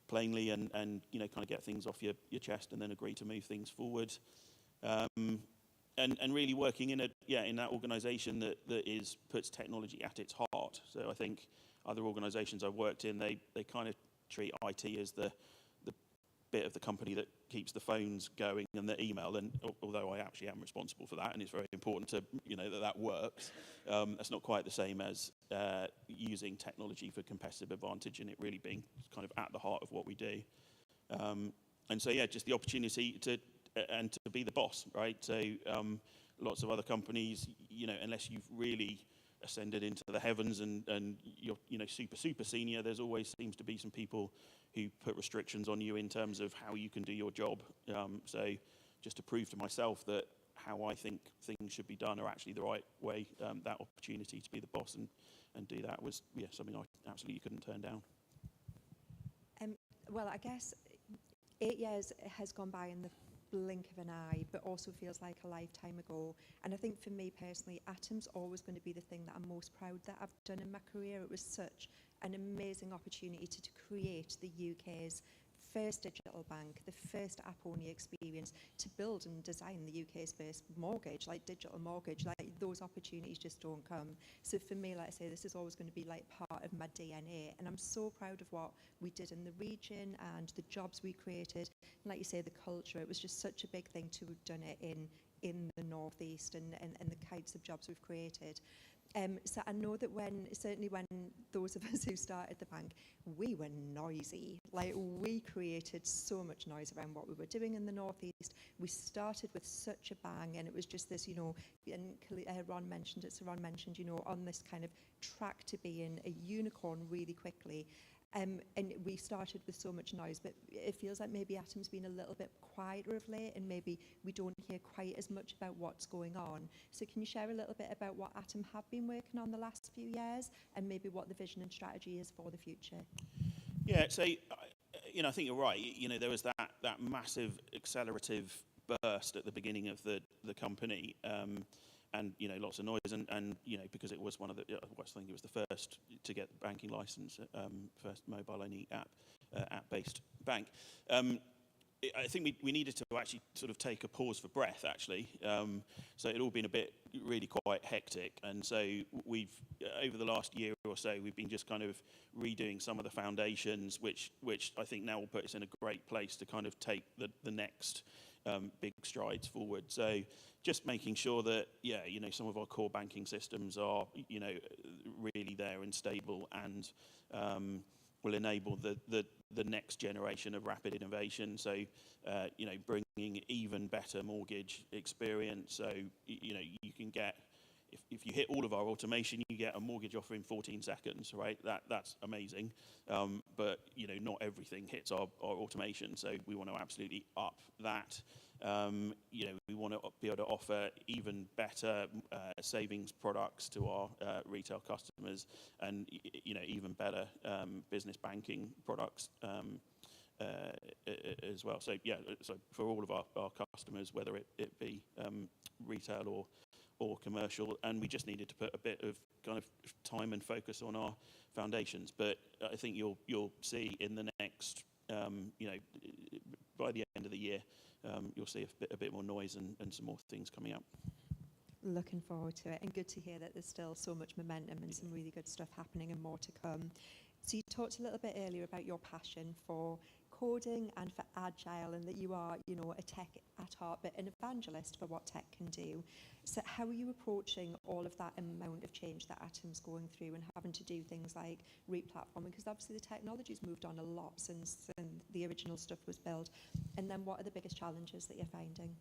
plainly and kind of get things off your chest and then agree to move things forward. And really working in that organisation that puts technology at its heart. So I think other organisations I've worked in, they kind of treat IT as the bit of the company that keeps the phones going and the email, and although I actually am responsible for that, and it's very important to that works, that's not quite the same as using technology for competitive advantage and it really being kind of at the heart of what we do. And so just the opportunity to be the boss, right? So lots of other companies, unless you've really ascended into the heavens and you're super senior, there's always seems to be some people who put restrictions on you in terms of how you can do your job. So just to prove to myself that how I think things should be done are actually the right way, that opportunity to be the boss and do that was something I absolutely couldn't turn down. Well, I guess 8 years has gone by in the blink of an eye, but also feels like a lifetime ago. And I think for me personally, Atom's always going to be the thing that I'm most proud that I've done in my career. It was such an amazing opportunity to create the UK's first digital bank, the first app-only experience, to build and design the UK's first mortgage, like digital mortgage. Like, those opportunities just don't come. So for me, like I say, this is always going to be like part of my DNA, and I'm so proud of what we did in the region and the jobs we created. And like you say, the culture, it was just such a big thing to have done it in the North East and the kinds of jobs we've created. So I know that certainly when those of us who started the bank, we were noisy. Like, we created so much noise around what we were doing in the North East. We started with such a bang, and it was just this, and Ron mentioned it, so Ron mentioned, on this kind of track to being a unicorn really quickly. And we started with so much noise, but it feels like maybe Atom's been a little bit quieter of late, and maybe we don't hear quite as much about what's going on. So can you share a little bit about what Atom have been working on the last few years, and maybe what the vision and strategy is for the future? Yeah, so I think you're right. There was that massive accelerative burst at the beginning of the company. And lots of noise, and because it was one of the, I think it was the first to get the banking license, first mobile-only app-based bank. I think we needed to actually sort of take a pause for breath, actually. So it all been a bit really quite hectic, and so we've over the last year or so we've been just kind of redoing some of the foundations, which I think now will put us in a great place to kind of take the next big strides forward. So just making sure that some of our core banking systems are really there and stable, and will enable the next generation of rapid innovation. So bringing even better mortgage experience. So you can get if you hit all of our automation, you get a mortgage offer in 14 seconds, right? That's amazing. But, you know, not everything hits our automation. So we want to absolutely up that. You know, we want to be able to offer even better savings products to our retail customers, and you know, even better business banking products as well. So yeah, so for all of our customers, whether it be retail or commercial, and we just needed to put a bit of kind of time and focus on our foundations. But I think you'll see in the next, you know, by the end of the year, you'll see a bit more noise and some more things coming out. Looking forward to it, and good to hear that there's still so much momentum and some really good stuff happening and more to come. So you talked a little bit earlier about your passion for coding and for agile, and that you are, you know, a tech at heart, but an evangelist for what tech can do. So how are you approaching all of that amount of change that Atom's going through and having to do things like re-platforming? Because obviously the technology's moved on a lot since the original stuff was built. And then what are the biggest challenges that you're finding?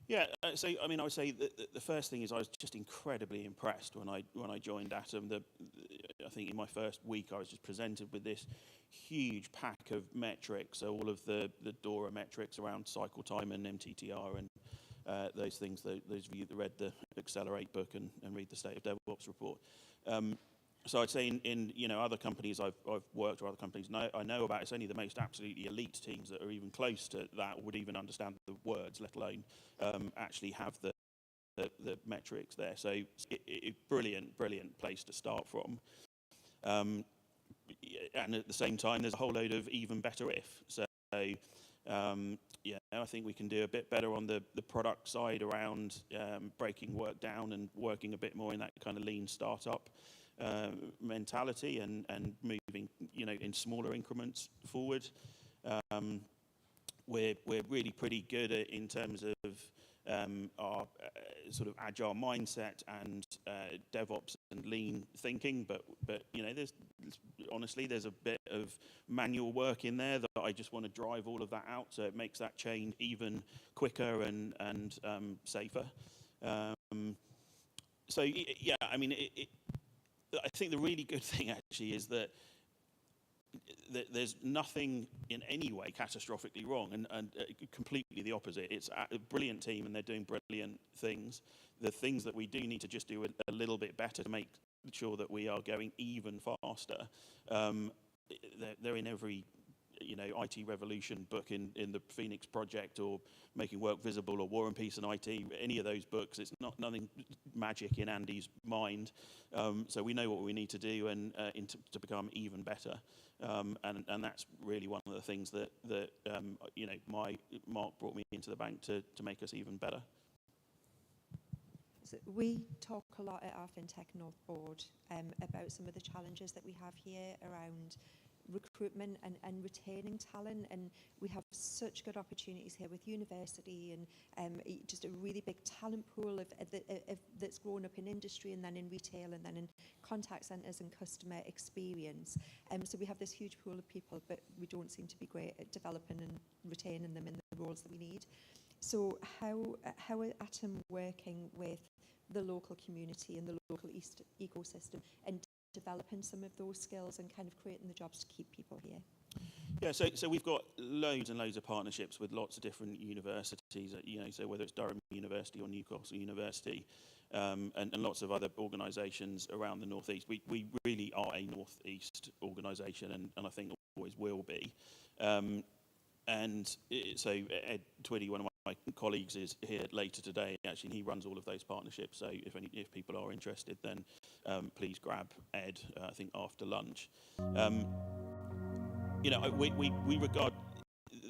Yeah, so I mean, I would say that the first thing is I was just incredibly impressed when I joined Atom. I think in my first week I was just presented with this huge pack of metrics, so all of the DORA metrics around cycle time and MTTR and those things. Those of you that read the Accelerate book and read the State of DevOps report. So I'd say in you know, other companies I've worked, or other companies I know about, it's only the most absolutely elite teams that are even close to that, would even understand the words, let alone actually have the metrics there. So brilliant place to start from. And at the same time, there's a whole load of even better if. So yeah, I think we can do a bit better on the product side around breaking work down and working a bit more in that kind of lean startup mentality and moving, you know, in smaller increments forward. We're really pretty good at, in terms of our sort of agile mindset and DevOps and lean thinking, but you know, honestly there's a bit of manual work in there that I just want to drive all of that out, so it makes that change even quicker and safer. So yeah, I mean, I think the really good thing actually is that there's nothing in any way catastrophically wrong, and completely the opposite. It's a brilliant team and they're doing brilliant things. The things that we do need to just do a little bit better to make sure that we are going even faster. They're in every, you know, IT revolution book in the Phoenix Project, or Making Work Visible, or War and Peace and IT, any of those books. It's nothing magic in Andy's mind. So we know what we need to do and to become even better. And that's really one of the things that you know, Mark brought me into the bank to make us even better. So we talk a lot at our FinTech North board about some of the challenges that we have here around recruitment and retaining talent, and we have such good opportunities here with university and just a really big talent pool of that's grown up in industry and then in retail and then in contact centres and customer experience. So we have this huge pool of people, but we don't seem to be great at developing and retaining them in the roles that we need. So how are Atom working with the local community and the local ecosystem and developing some of those skills and kind of creating the jobs to keep people here? Yeah, so we've got loads and loads of partnerships with lots of different universities, you know, so whether it's Durham University or Newcastle University, and lots of other organisations around the North East. We really are a North East organisation, and I think always will be. So Ed Twiddy, one of my colleagues, is here later today. Actually, he runs all of those partnerships. So if people are interested, then please grab Ed. I think after lunch. You know, we regard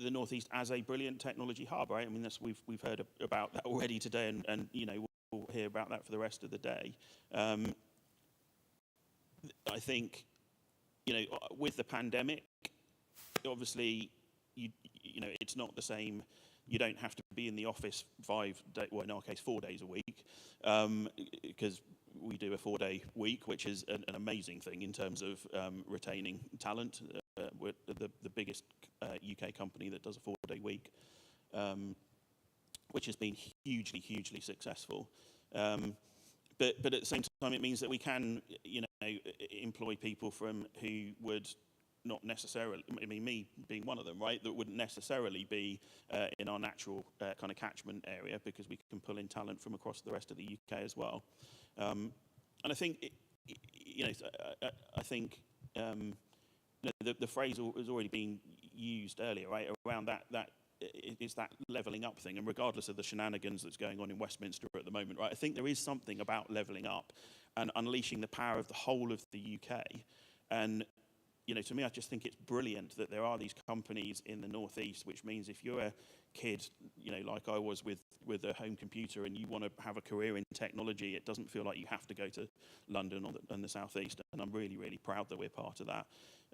the North East as a brilliant technology hub, right? I mean, we've heard about that already today, and you know, we'll hear about that for the rest of the day. I think, you know, with the pandemic, obviously, you know, it's not the same. You don't have to be in the office 5 days, well, in our case, 4 days a week, because we do a 4-day week, which is an amazing thing in terms of retaining talent. We're the biggest UK company that does a 4-day week, which has been hugely successful. but at the same time, it means that we can, employ people from who would not necessarily, I mean, me being one of them, right, that wouldn't necessarily be in our natural kind of catchment area, because we can pull in talent from across the rest of the UK as well. And I think, I think the phrase has already been used earlier, right, around that it's that levelling up thing, and regardless of the shenanigans that's going on in Westminster at the moment, right, I think there is something about levelling up and unleashing the power of the whole of the UK. And to me, I just think it's brilliant that there are these companies in the North East, which means if you're a kid, like I was with a home computer, and you want to have a career in technology, it doesn't feel like you have to go to London or the South East. And I'm really, really proud that we're part of that.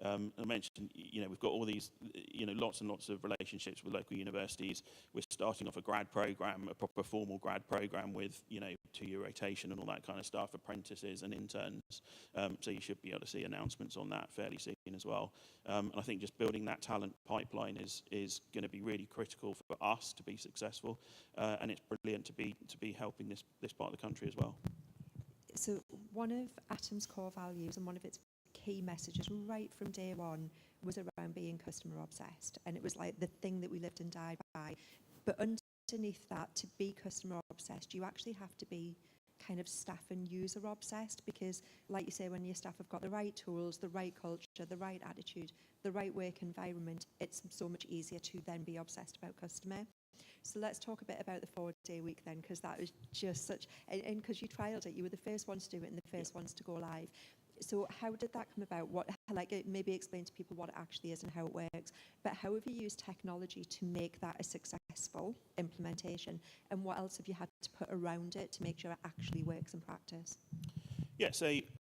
I mentioned, we've got all these, lots and lots of relationships with local universities. We're starting off a grad program, a proper formal grad program with, 2-year rotation and all that kind of stuff, apprentices and interns. So you should be able to see announcements on that fairly soon as well. And I think just building that talent pipeline is going to be really critical for us to be successful. And it's brilliant to be helping this part of the country as well. So one of Atom's core values and one of its key messages right from day one was around being customer obsessed, and it was like the thing that we lived and died by. But underneath that, to be customer obsessed, you actually have to be kind of staff and user obsessed, because like you say, when your staff have got the right tools, the right culture, the right attitude, the right work environment, it's so much easier to then be obsessed about customer. So let's talk a bit about the 4-day week then, because that was just such, and because you trialled it, you were the first ones to do it and the first ones to go live. So how did that come about? Maybe explain to people what it actually is and how it works, but how have you used technology to make that a successful implementation, and what else have you had to put around it to make sure it actually works in practice? Yeah, so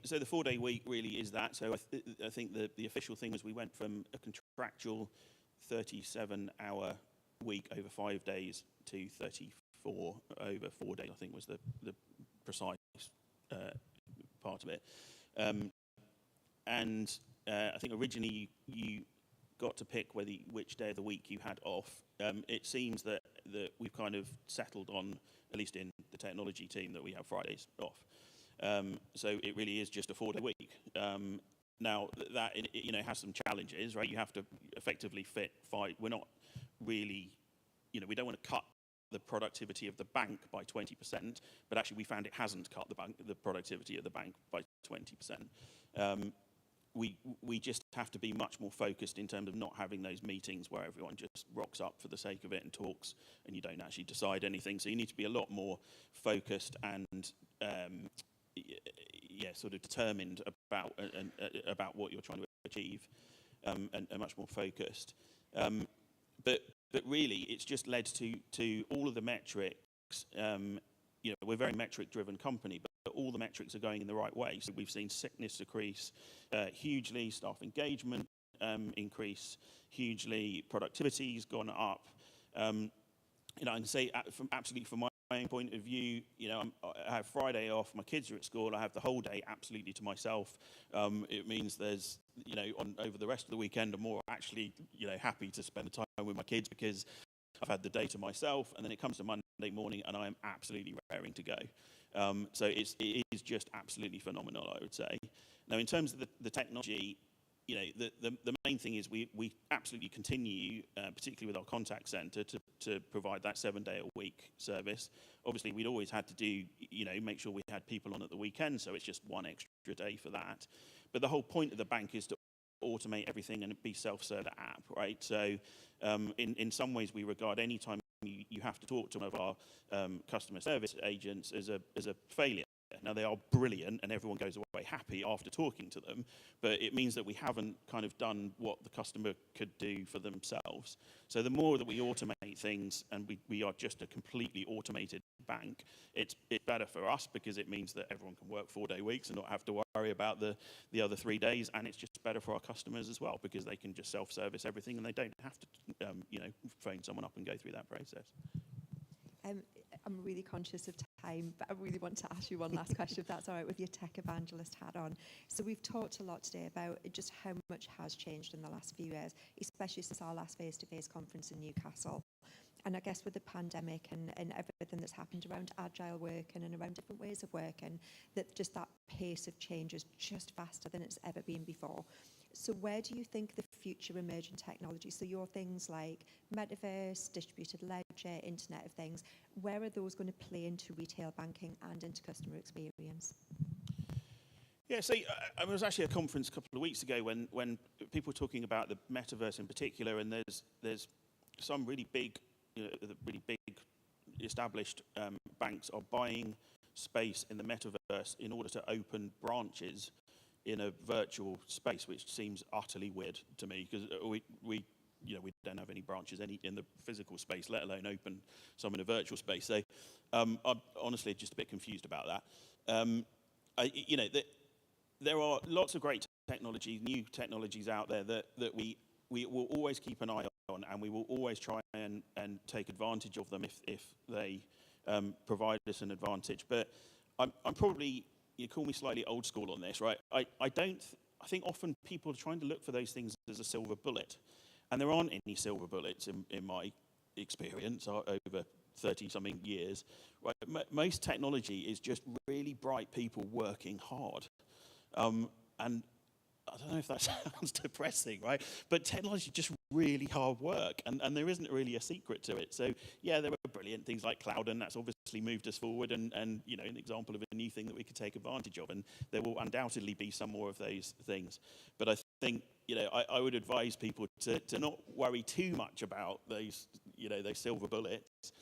the 4-day week really is that. So I think the official thing was we went from a contractual 37-hour week over 5 days to 34 over 4 days, I think was the precise part of it. And I think originally you got to pick which day of the week you had off. It seems that we've kind of settled on, at least in the technology team, that we have Fridays off. So it really is just a 4-day week. Now that has some challenges, right? You have to effectively fit 5. We're not really, we don't want to cut the productivity of the bank by 20%, but actually we found it hasn't cut the productivity of the bank by 20%. We just have to be much more focused in terms of not having those meetings where everyone just rocks up for the sake of it and talks, and you don't actually decide anything. So you need to be a lot more focused and sort of determined about what you're trying to achieve, and much more focused. But really, it's just led to all of the metrics. We're a very metric-driven company, but all the metrics are going in the right way. So we've seen sickness decrease hugely, staff engagement increase hugely, productivity's gone up. I can say from my own point of view, I have Friday off, my kids are at school, I have the whole day absolutely to myself. It means there's, over the rest of the weekend, I'm more actually, happy to spend the time with my kids because I've had the day to myself, and then it comes to Monday morning and I am absolutely raring to go. So it is just absolutely phenomenal, I would say. Now, in terms of the technology, the main thing is we absolutely continue, particularly with our contact centre, to provide that 7-day-a-week service. Obviously, we'd always had to do, make sure we had people on at the weekend, so it's just one extra day for that. But the whole point of the bank is to automate everything and be self-serve app, right? So in some ways, we regard any time you have to talk to one of our customer service agents as a failure. Now, they are brilliant and everyone goes away happy after talking to them, but it means that we haven't kind of done what the customer could do for themselves. So the more that we automate things, and we are just a completely automated bank, it's better for us because it means that everyone can work 4-day weeks and not have to worry about the other 3 days, and it's just better for our customers as well because they can just self-service everything and they don't have to phone someone up and go through that process. I'm really conscious of time, but I really want to ask you one last question, if that's all right, with your tech evangelist hat on. So we've talked a lot today about just how much has changed in the last few years, especially since our last face-to-face conference in Newcastle. And I guess with the pandemic and everything that's happened around agile working and around different ways of working, that just that pace of change is just faster than it's ever been before. So where do you think the future emerging technology, so your things like metaverse, distributed ledger, Internet of Things, where are those going to play into retail banking and into customer experience? Yeah, so I was actually at a conference a couple of weeks ago when people were talking about the metaverse in particular, and there's some really big, really big established banks are buying space in the metaverse in order to open branches in a virtual space, which seems utterly weird to me, because we don't have any branches in the physical space, let alone open some in a virtual space. So I'm honestly just a bit confused about that. There are lots of great technology, new technologies out there that we will always keep an eye on, and we will always try and take advantage of them if they provide us an advantage. But I'm probably, you call me slightly old school on this, right? I think often people are trying to look for those things as a silver bullet, and there aren't any silver bullets in my experience over 30-something years. Right? Most technology is just really bright people working hard. And I don't know if that sounds depressing, right? But technology is just really hard work, and there isn't really a secret to it. So yeah, there are brilliant things like cloud, and that's obviously moved us forward, and an example of a new thing that we could take advantage of, and there will undoubtedly be some more of those things. But I think I would advise people to not worry too much about those silver bullets.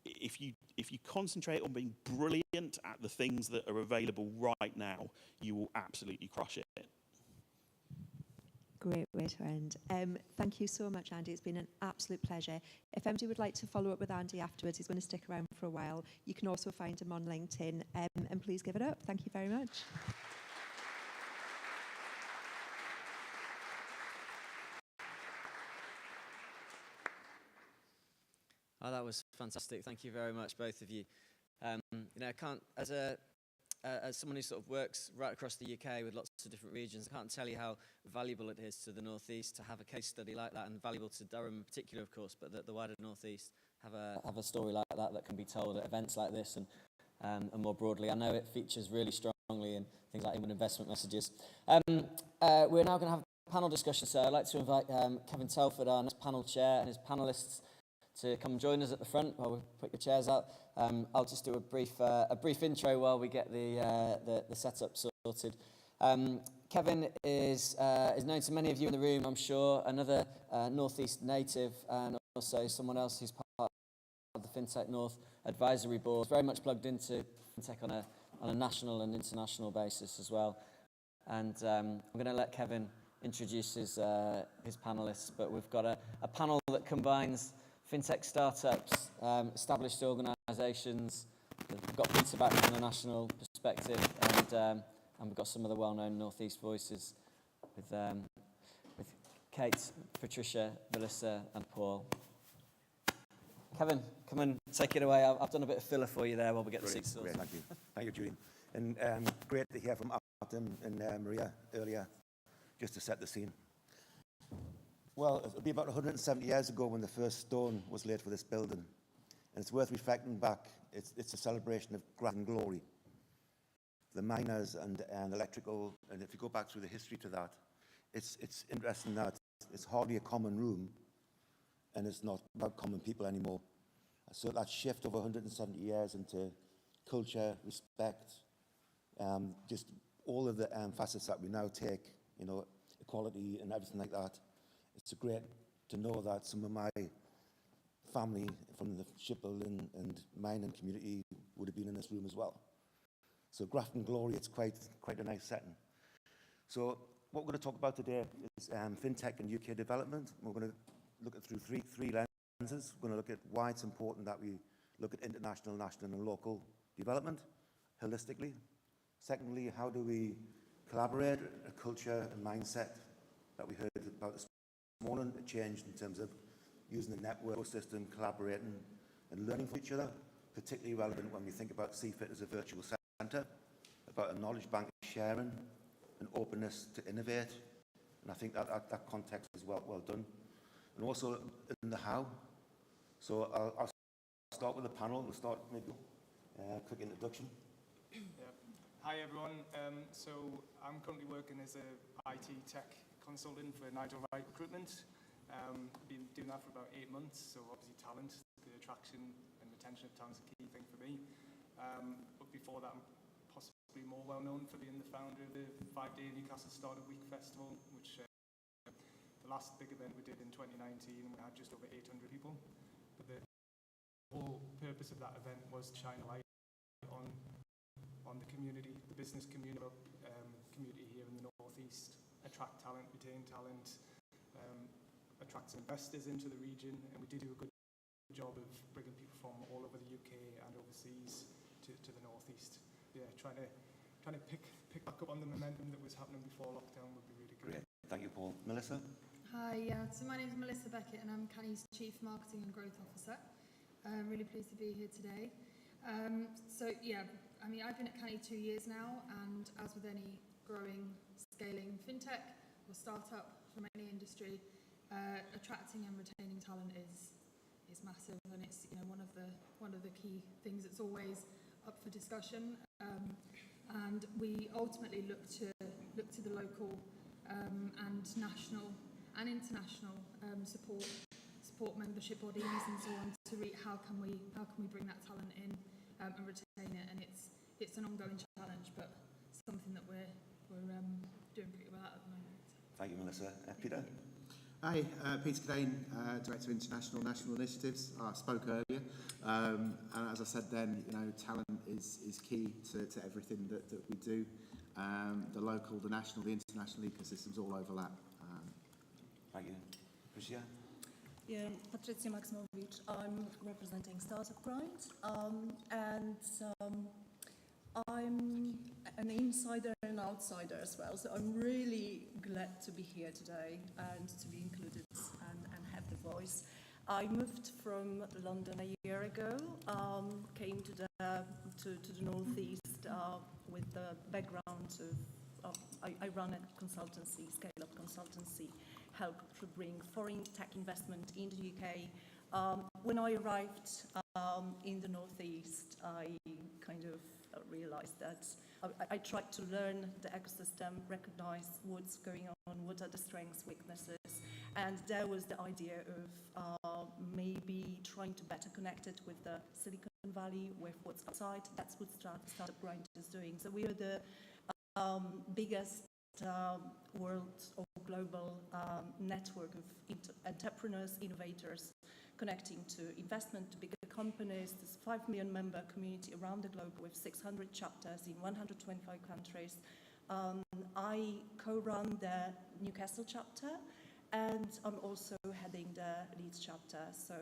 If you concentrate on being brilliant at the things that are available right now, you will absolutely crush it. Great way to end. Thank you so much, Andy. It's been an absolute pleasure. If anybody would like to follow up with Andy afterwards, he's going to stick around for a while. You can also find him on LinkedIn, and please give it up. Thank you very much. Oh, that was fantastic. Thank you very much, both of you. I can't, as someone who sort of works right across the UK with lots of different regions, I can't tell you how valuable it is to the North East to have a case study like that, and valuable to Durham in particular, of course, but the wider North East have a story like that can be told at events like this and more broadly. I know it features really strongly in things like inward investment messages. We're now going to have a panel discussion, so I'd like to invite Kevin Telford, our next panel chair, and his panellists to come join us at the front while we put your chairs out. I'll just do a brief intro while we get the setup sorted. Kevin is known to many of you in the room, I'm sure. Another North East native, and also someone else who's part of the FinTech North advisory board. Very much plugged into FinTech on a national and international basis as well. And I'm going to let Kevin introduce his panelists, but we've got a panel that combines FinTech startups, established organisations. We've got Peter back from a national perspective, and we've got some of the well-known North East voices with Kate, Patricia, Melissa, and Paul. Kevin, come and take it away. I've done a bit of filler for you there while we get the seats sorted. Thank you. Thank you, Julian. And great to hear from Artem and Maria earlier, just to set the scene. Well, it'll be about 170 years ago when the first stone was laid for this building. And it's worth reflecting back. It's a celebration of graft and glory. The miners and electrical, and if you go back through the history to that, it's interesting that it's hardly a common room, and it's not about common people anymore. So that shift over 170 years into culture, respect, just all of the facets that we now take, equality and everything like that. It's great to know that some of my family from the shipbuilding and mining community would have been in this room as well. So graft and glory, it's quite a nice setting. So what we're going to talk about today is FinTech and UK development. We're going to look at through three lenses. We're going to look at why it's important that we look at international, national and local development holistically. Secondly, how do we collaborate a culture and mindset that we heard about this morning, a change in terms of using the network system, collaborating and learning from each other. particularly relevant when we think about CFIT as a virtual centre, about a knowledge bank sharing, and openness to innovate. And I think that context is well done. And also in the how. So I'll start with the panel. We'll start maybe quick introduction. Yeah. Hi everyone. So I'm currently working as a IT tech consultant for Nigel Wright Recruitment. Been doing that for about 8 months. So obviously talent, the attraction and retention of talent is a key thing for me. But before that, I'm possibly more well known for being the founder of the 5-day Newcastle Startup Week Festival, which the last big event we did in 2019, we had just over 800 people. But the whole purpose of that event was to shine a light on the community, the business community here in the North East, attract talent, retain talent, attract investors into the region, and we did do a good job of bringing people from all over the UK and overseas to the North East. Yeah, trying to pick back up on the momentum that was happening before lockdown would be really great. Thank you, Paul. Melissa? Hi, so my name is Melissa Beckett and I'm Canny's Chief Marketing and Growth Officer. I'm really pleased to be here today. So yeah, I mean, I've been at Canny 2 years now, and as with any growing, scaling fintech or startup from any industry, attracting and retaining talent is massive, and it's one of the key things that's always up for discussion. And we ultimately look to the local and national and international support membership bodies and so on to read how can we bring that talent in and retain it. And it's an ongoing challenge, but something that we're doing pretty well at the moment. Thank you, Melissa. Peter? Hi, Peter Cadane, Director of International National Initiatives. I spoke earlier, and as I said then, talent is key to everything that we do. The local, the national, the international ecosystems all overlap. Thank you. Patricia? Yeah, Patricia Maksimovic. I'm representing Startup Grind, and I'm an insider and outsider as well, so I'm really glad to be here today and to be included and have the voice. I moved from London a year ago, came to the North East with the background of, I run a consultancy, scale-up consultancy, help to bring foreign tech investment in the UK. When I arrived in the North East, I kind of realized that I tried to learn the ecosystem, recognize what's going on, what are the strengths, weaknesses, and there was the idea of maybe trying to better connect it with the Silicon Valley, with what's outside. That's what Startup Grind is doing. So we are the biggest world or global network of entrepreneurs, innovators, connecting to investment, to bigger companies. There's a 5 million member community around the globe with 600 chapters in 125 countries. I co-run the Newcastle chapter, and I'm also heading the Leeds chapter, so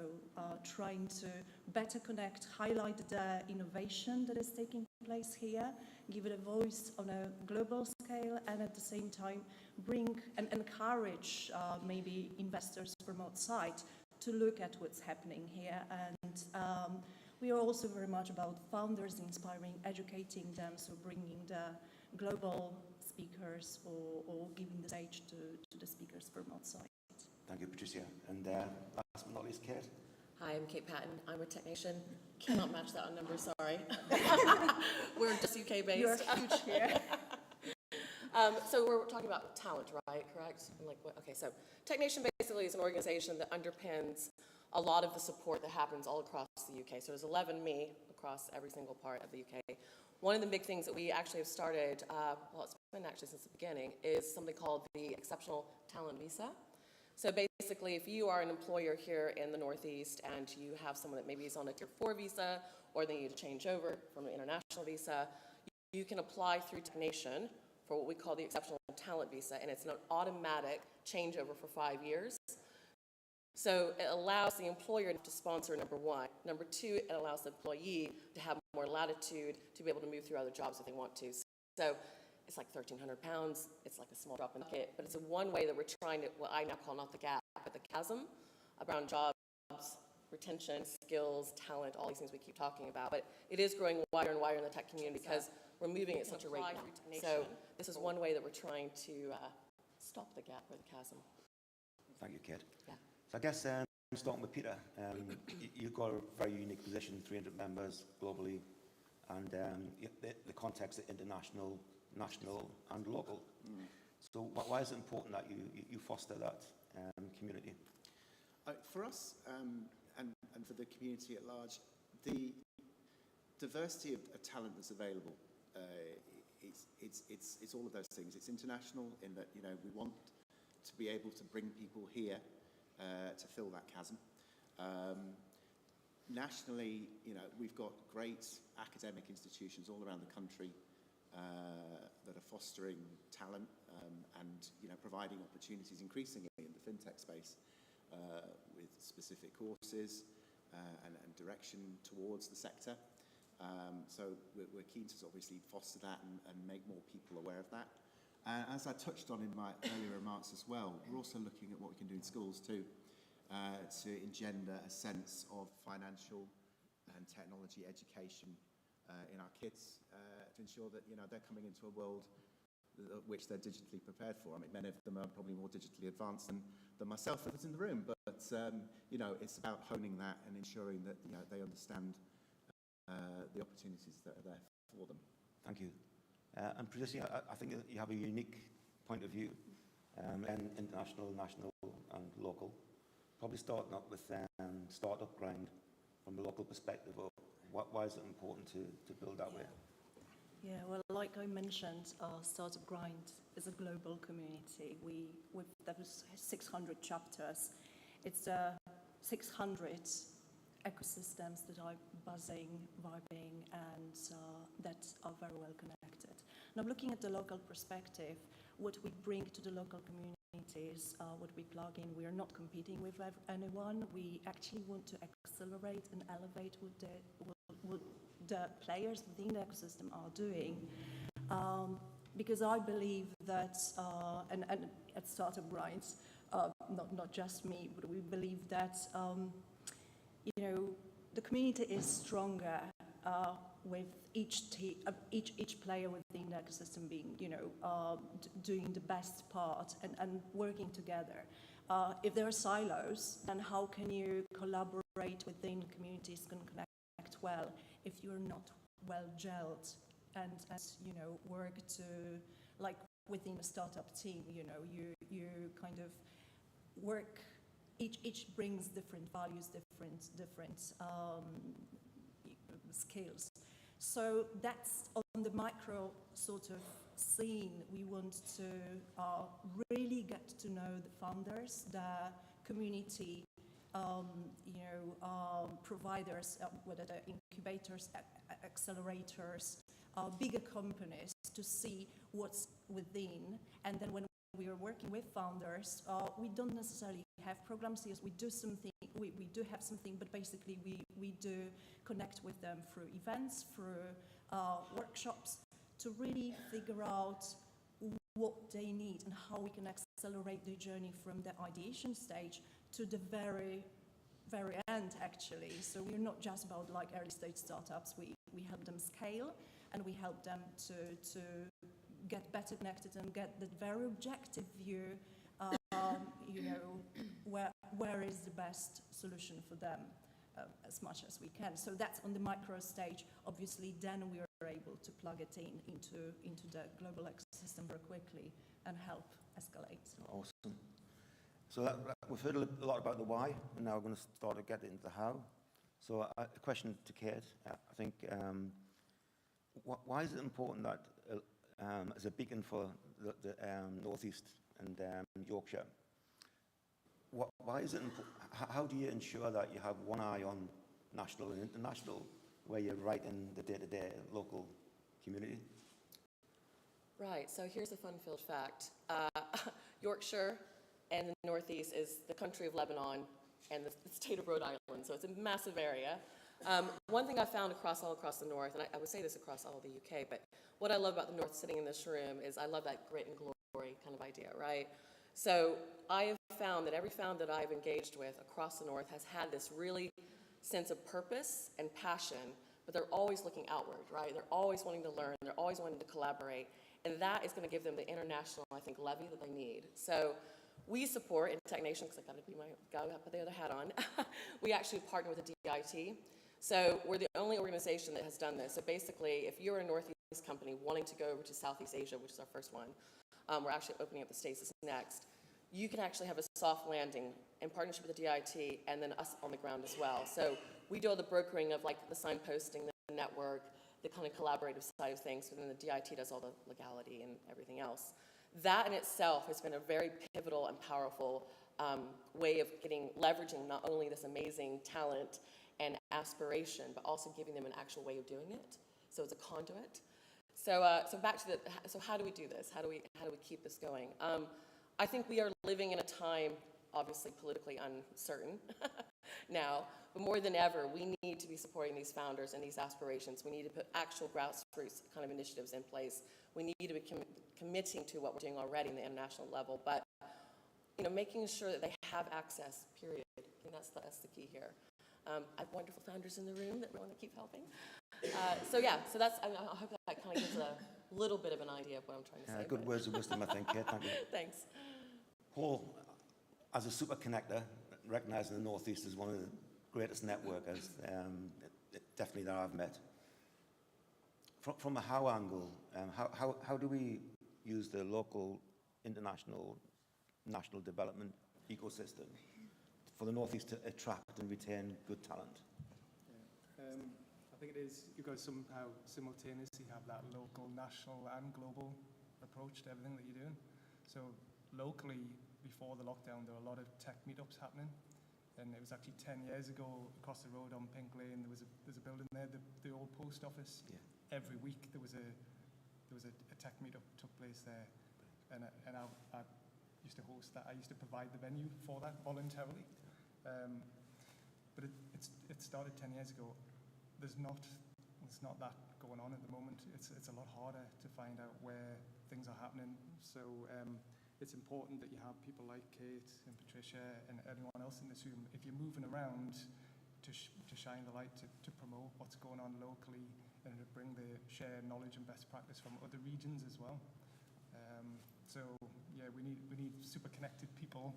trying to better connect, highlight the innovation that is taking place here, give it a voice on a global scale, and at the same time bring and encourage maybe investors from outside to look at what's happening here. And we are also very much about founders, inspiring, educating them, so bringing the global speakers or giving the stage to the speakers from outside. Thank you, Patricia. And last but not least, Kate. Hi, I'm Kate Patton. I'm with Technation. Cannot match that on numbers, sorry. We're just UK based. You're huge here. So we're talking about talent, right? Correct? And okay, so Technation basically is an organization that underpins a lot of the support that happens all across the UK. So there's 11 me across every single part of the UK. One of the big things that we actually have started, well, it's been actually since the beginning, is something called the Exceptional Talent Visa. So basically, if you are an employer here in the Northeast and you have someone that maybe is on a Tier 4 visa, or they need to change over from an international visa, you can apply through Technation for what we call the Exceptional Talent Visa, and it's an automatic changeover for 5 years. So it allows the employer to sponsor, number one. Number two, it allows the employee to have more latitude to be able to move through other jobs if they want to. So it's like £1,300. It's like a small drop in the bucket, but it's one way that we're trying to, what I now call not the gap, but the chasm around jobs, retention, skills, talent, all these things we keep talking about. But it is growing wider and wider in the tech community because we're moving at such a rate now. So this is one way that we're trying to stop the gap or the chasm. Thank you, Kate. Yeah. So I guess starting with Peter, you've got a very unique position, 300 members globally, and the context of international, national, and local. So why is it important that you foster that community? For us, and for the community at large, the diversity of talent that's available, it's all of those things. It's international in that, we want to be able to bring people here to fill that chasm. Nationally, we've got great academic institutions all around the country that are fostering talent and providing opportunities increasingly in the fintech space with specific courses and direction towards the sector. So we're keen to obviously foster that and make more people aware of that. As I touched on in my earlier remarks as well, we're also looking at what we can do in schools too, to engender a sense of financial and technology education in our kids, to ensure that they're coming into a world which they're digitally prepared for. I mean, many of them are probably more digitally advanced than myself that's in the room, but it's about honing that and ensuring that they understand the opportunities that are there for them. Thank you. And Patricia, I think you have a unique point of view, and international, national, and local. Probably starting up with startup grind from a local perspective. Of why is it important to build that way? Yeah, well, like I mentioned, Startup Grind is a global community. With those 600 chapters, it's 600 ecosystems that are buzzing, vibing, and that are very well connected. Now, looking at the local perspective, what we bring to the local communities, what we plug in, we are not competing with anyone. We actually want to accelerate and elevate what the players within the ecosystem are doing. Because I believe that, and at Startup Grinds, not just me, but we believe that the community is stronger with each player within the ecosystem being, doing the best part and working together. If there are silos, then how can you collaborate within communities and connect well if you're not well gelled and work to, like within a startup team, you kind of work. Each brings different values, different skills. So that's on the micro sort of scene. We want to really get to know the founders, the community, providers, whether they're incubators, accelerators, bigger companies, to see what's within. And then when we are working with founders, we don't necessarily have programs. Yes, we do something. We do have something, but basically we do connect with them through events, through workshops, to really figure out what they need and how we can accelerate the journey from the ideation stage to the very, very end, actually. So we're not just about like early stage startups. We help them scale, and we help them to get better connected and get the very objective view, where is the best solution for them, as much as we can. So that's on the micro stage. Obviously, then we are able to plug it into the global ecosystem very quickly and help escalate. Awesome. So we've heard a lot about the why, and now we're going to start to get into the how. So a question to Kate, I think, why is it important that as a beacon for the North East and Yorkshire, why is it how do you ensure that you have one eye on national and international, where you're right in the day-to-day local community? Right, so here's a fun-filled fact. Yorkshire and the Northeast is the country of Lebanon and the state of Rhode Island, so it's a massive area. One thing I found all across the North, and I would say this across all of the UK, but what I love about the North sitting in this room is I love that grit and glory kind of idea, right? So I have found that every founder that I've engaged with across the North has had this really sense of purpose and passion, but they're always looking outward, right? They're always wanting to learn, they're always wanting to collaborate, and that is going to give them the international, I think, levy that they need. So we support in Tech Nation, because gotta put the other hat on. We actually partner with the DIT. So we're the only organization that has done this. So basically, if you're a Northeast company wanting to go over to Southeast Asia, which is our first one, we're actually opening up the States this next, you can actually have a soft landing in partnership with the DIT and then us on the ground as well. So we do all the brokering of like the signposting, the network, the kind of collaborative side of things, and then the DIT does all the legality and everything else. That in itself has been a very pivotal and powerful way of leveraging not only this amazing talent and aspiration, but also giving them an actual way of doing it. So it's a conduit. So back to so how do we do this? How do we keep this going? I think we are living in a time, obviously politically uncertain now, but more than ever, we need to be supporting these founders and these aspirations. We need to put actual grassroots kind of initiatives in place. We need to be committing to what we're doing already in the international level, but making sure that they have access, period. I think that's the key here. I have wonderful founders in the room that we want to keep helping. So that's, I hope that kind of gives a little bit of an idea of what I'm trying to say. Good words of wisdom, I think. Yeah, thank you. Thanks. Paul, as a super connector, recognizing the Northeast as one of the greatest networkers, definitely that I've met. From a how angle, how do we use the local, international, national development ecosystem for the Northeast to attract and retain good talent? I think it is, you've got to somehow simultaneously have that local, national and global approach to everything that you're doing. So locally, before the lockdown, there were a lot of tech meetups happening. And it was actually 10 years ago, across the road on Pink Lane, there's a building there, the old post office. Yeah. Every week there was a tech meetup took place there. And I used to host that. I used to provide the venue for that voluntarily. But it started 10 years ago. There's not that going on at the moment. It's a lot harder to find out where things are happening. So it's important that you have people like Kate and Patricia and everyone else in this room. If you're moving around to shine the light, to promote what's going on locally and to bring the shared knowledge and best practice from other regions as well. We need super connected people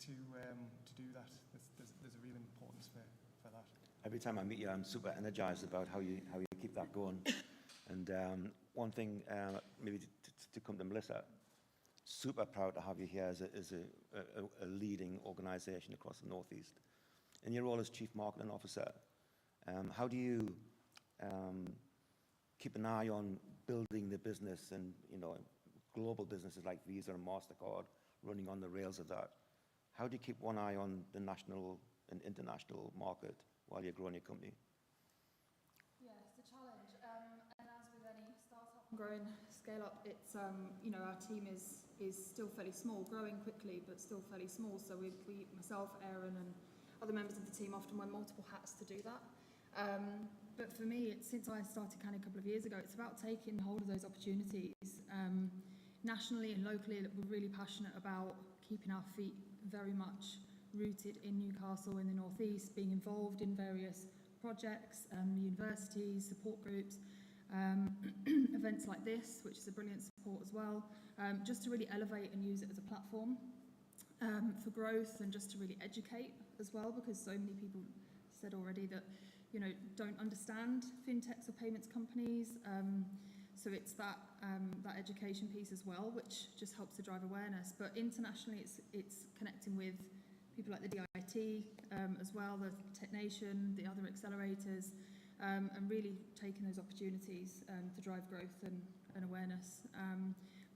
to do that. There's a real importance for that. Every time I meet you, I'm super energized about how you keep that going. And one thing, maybe to come to Melissa, super proud to have you here as a leading organization across the Northeast. In your role as Chief Marketing Officer, how do you keep an eye on building the business and, global businesses like Visa and MasterCard running on the rails of that? How do you keep one eye on the national and international market while you're growing your company? Yeah, it's a challenge. And as with any startup and growing scale up, it's, our team is still fairly small, growing quickly, but still fairly small. So we myself, Aaron, and other members of the team often wear multiple hats to do that. But for me, since I started Canny a couple of years ago, it's about taking hold of those opportunities. Nationally and locally, we're really passionate about keeping our feet very much rooted in Newcastle, in the North East, being involved in various projects, universities, support groups, events like this, which is a brilliant support as well, just to really elevate and use it as a platform for growth and just to really educate as well, because so many people said already that don't understand fintechs or payments companies. So it's that education piece as well, which just helps to drive awareness. But internationally, it's connecting with people like the DIT as well, the Tech Nation, the other accelerators, and really taking those opportunities to drive growth and awareness.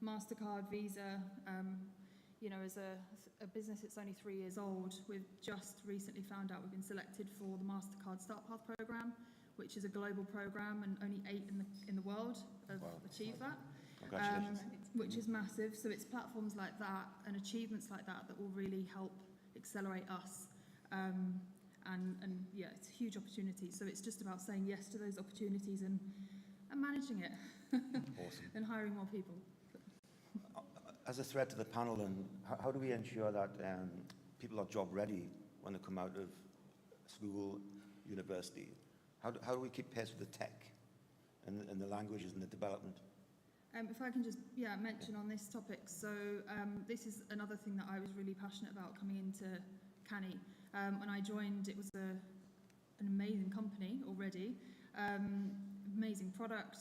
MasterCard, Visa, as a business that's only 3 years old, we've just recently found out we've been selected for the MasterCard Start Path program, which is a global program, and only 8 in the world have achieved that. Congratulations. Which is massive. So it's platforms like that and achievements like that that will really help accelerate us. And it's a huge opportunity. So it's just about saying yes to those opportunities and managing it. Awesome. And hiring more people. as a threat to the panel, and how do we ensure that people are job ready when they come out of school, university? How do we keep pace with the tech and the languages and the development? If I can just mention on this topic, so this is another thing that I was really passionate about coming into Canny. When I joined, it was an amazing company already, amazing product,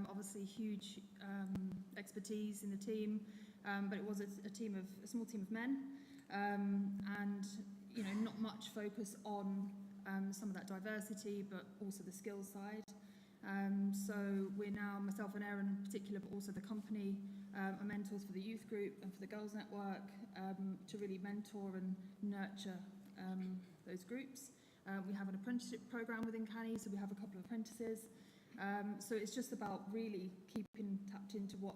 obviously huge expertise in the team, but it was a small team of men, and not much focus on some of that diversity, but also the skills side. So we're now, myself and Erin in particular, but also the company, are mentors for the youth group and for the Girls Network, to really mentor and nurture those groups. We have an apprenticeship program within Canny, so we have a couple of apprentices. So it's just about really keeping tapped into what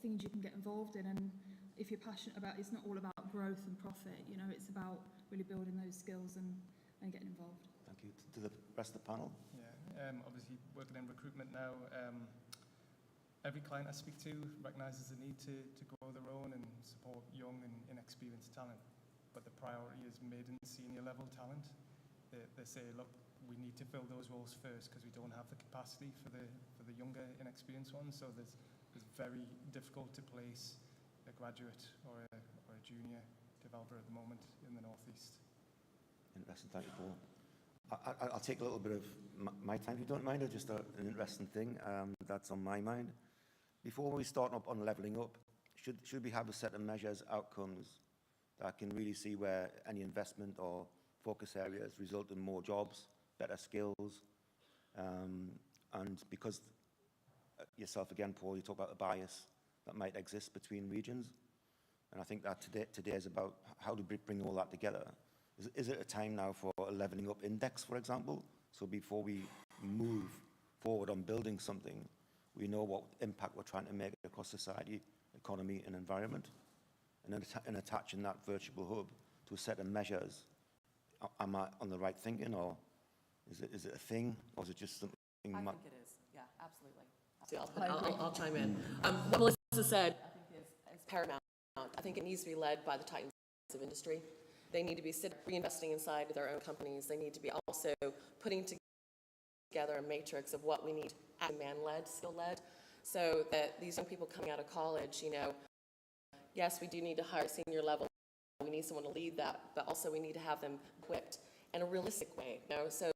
things you can get involved in, and if you're passionate about, it's not all about growth and profit, it's about really building those skills and getting involved. Thank you. To the rest of the panel? Obviously working in recruitment now, every client I speak to recognises the need to grow their own and support young and inexperienced talent. But the priority is mid and senior level talent. They say, look, we need to fill those roles first because we don't have the capacity for the younger, inexperienced ones. So it's very difficult to place a graduate or a junior developer at the moment in the North East. Interesting, thank you, Paul. I'll take a little bit of my time, if you don't mind, or just an interesting thing that's on my mind. Before we start up on levelling up, should we have a set of measures, outcomes, that can really see where any investment or focus areas result in more jobs, better skills, and because yourself again, Paul, you talk about the bias that might exist between regions, and I think that today is about how to bring all that together. Is it a time now for a levelling up index, for example? So before we move forward on building something, we know what impact we're trying to make across society, economy, and environment, and attaching that virtual hub to a set of measures. Am I on the right thinking, or is it a thing, or is it just something? I think it is. Yeah, absolutely. I'll chime in. What Melissa said, I think, is paramount. I think it needs to be led by the titans of industry. They need to be reinvesting inside their own companies. They need to be also putting together a matrix of what we need, man-led, skill-led, so that these young people coming out of college, yes, we do need to hire senior level. We need someone to lead that, but also we need to have them equipped in a realistic way. So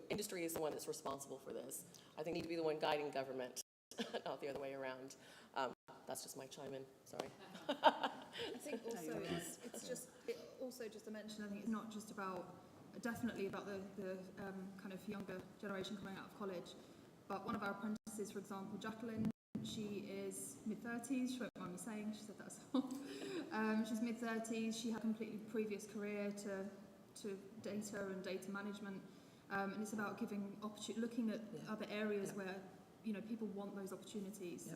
industry is the one that's responsible for this. I think we need to be the one guiding government, not the other way around. That's just my chime in. Sorry. I think also it's also just to mention, I think it's not just about, definitely about the kind of younger generation coming out of college, but one of our apprentices, for example, Jacqueline, she is mid-30s, she won't mind me saying, she said that herself. She's mid-30s, she had a completely previous career to data and data management, and it's about giving looking at other areas where people want those opportunities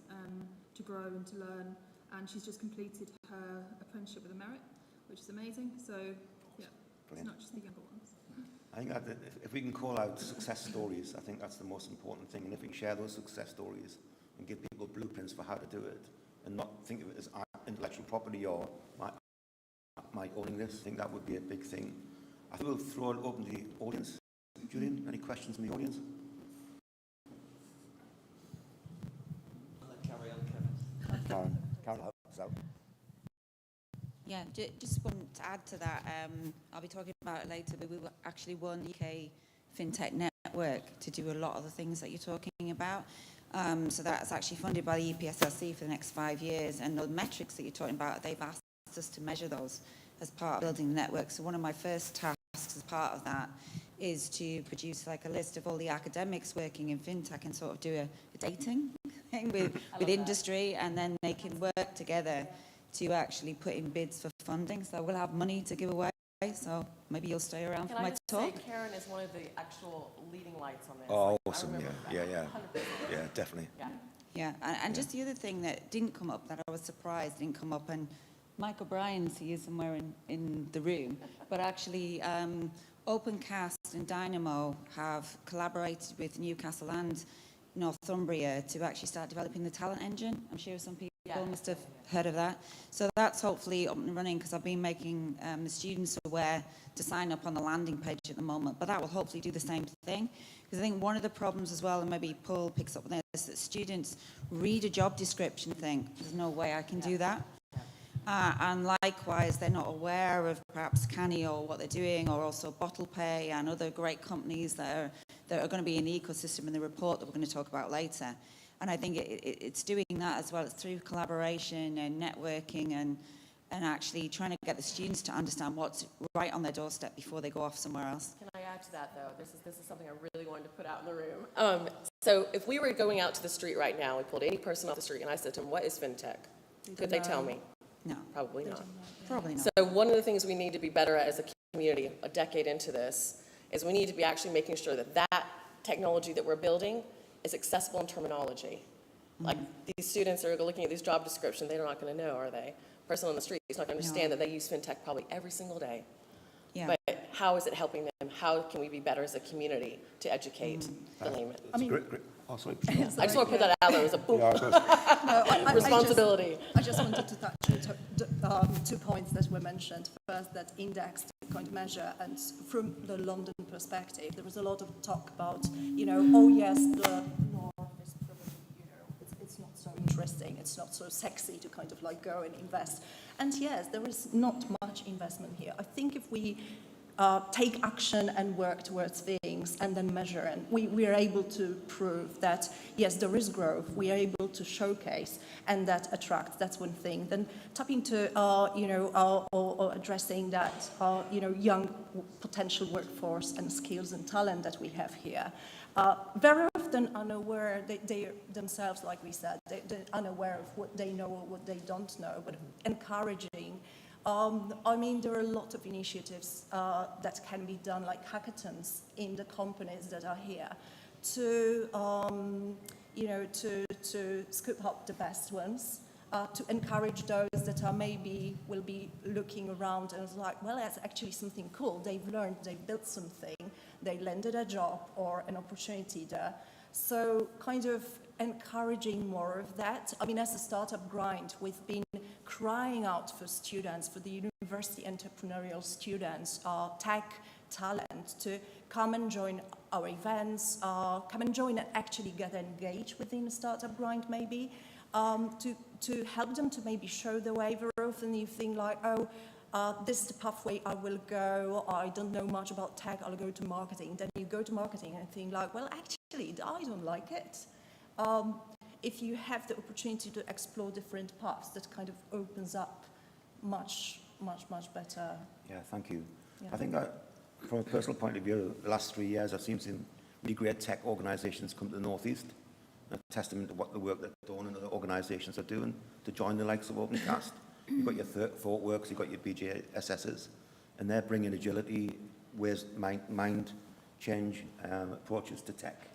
to grow and to learn, and she's just completed her apprenticeship with a merit, which is amazing. So yeah, it's not just the younger ones. I think that if we can call out success stories, I think that's the most important thing, and if we can share those success stories and give people blueprints for how to do it, and not think of it as intellectual property or my owning this, I think that would be a big thing. I think we'll throw it open to the audience. Julian, any questions from the audience? Karen, help us out. Yeah, just want to add to that. I'll be talking about it later, but we actually won UK FinTech Network to do a lot of the things that you're talking about. So that's actually funded by the EPSRC for the next 5 years, and the metrics that you're talking about, they've asked us to measure those as part of building the network. So one of my first tasks as part of that is to produce like a list of all the academics working in FinTech and sort of do a dating thing with industry, and then they can work together to actually put in bids for funding. So we'll have money to give away, so maybe you'll stay around for my talk. Can I just say Karen is one of the actual leading lights on this. Oh, awesome, yeah, definitely. Yeah, and just the other thing that didn't come up, that I was surprised didn't come up, and Mike O'Brien's here somewhere in the room, but actually Opencast and Dynamo have collaborated with Newcastle and Northumbria to actually start developing the talent engine. I'm sure some people People must have heard of that. So that's hopefully up and running, because I've been making the students aware to sign up on the landing page at the moment, but that will hopefully do the same thing. Because I think one of the problems as well, and maybe Paul picks up on this, is that students read a job description and think, there's no way I can do that. And likewise, they're not aware of perhaps Canny or what they're doing, or also Bottle Pay and other great companies that are going to be in the ecosystem in the report that we're going to talk about later. And I think it's doing that as well. It's through collaboration and networking and actually trying to get the students to understand what's right on their doorstep before they go off somewhere else. Can I add to that, though? This is something I really wanted to put out in the room. So if we were going out to the street right now, we pulled any person off the street and I said to them, what is FinTech? Could they tell me? No. Probably not. Probably not. So one of the things we need to be better at as a community, a decade into this, is we need to be actually making sure that that technology that we're building is accessible in terminology. Like, these students are looking at these job descriptions, they're not going to know, are they? Person on the street is not going to understand that they use FinTech probably every single day. Yeah. But how is it helping them? How can we be better as a community to educate the layman? I mean, great. Oh, sorry. I just want to put that out there as a boom. Responsibility. I just wanted to touch 2 points that were mentioned. First, that index to kind of measure, and from the London perspective, there was a lot of talk about, oh yes, the North is probably, it's not so interesting, it's not so sexy to kind of like go and invest. And yes, there is not much investment here. I think if we take action and work towards things and then measure, and we are able to prove that, yes, there is growth, we are able to showcase, and that attracts, that's one thing. Then tapping to, or addressing that, young potential workforce and skills and talent that we have here. Very often unaware, they themselves, like we said, they're unaware of what they know or what they don't know, but encouraging. I mean, there are a lot of initiatives that can be done, like hackathons in the companies that are here, to scoop up the best ones, to encourage those that are maybe will be looking around and like, well, that's actually something cool. They've learned, they've built something, they landed a job or an opportunity there. So kind of encouraging more of that. I mean, as a startup grind, we've been crying out for students, for the university entrepreneurial students, tech talent, to come and join our events, come and join and actually get engaged within a startup grind maybe, to help them to maybe show the way. Very often you think like, oh, this is the pathway I will go, I don't know much about tech, I'll go to marketing. Then you go to marketing and think like, well, actually, I don't like it. If you have the opportunity to explore different paths, that kind of opens up much better. Yeah, thank you. Yeah. I think from a personal point of view, the last 3 years I've seen some really great tech organisations come to the North East, a testament to what the work that Dawn and other organisations are doing to join the likes of OpenCast. You've got your ThoughtWorks, you've got your BJSSs, and they're bringing agility, ways, mind change approaches to tech.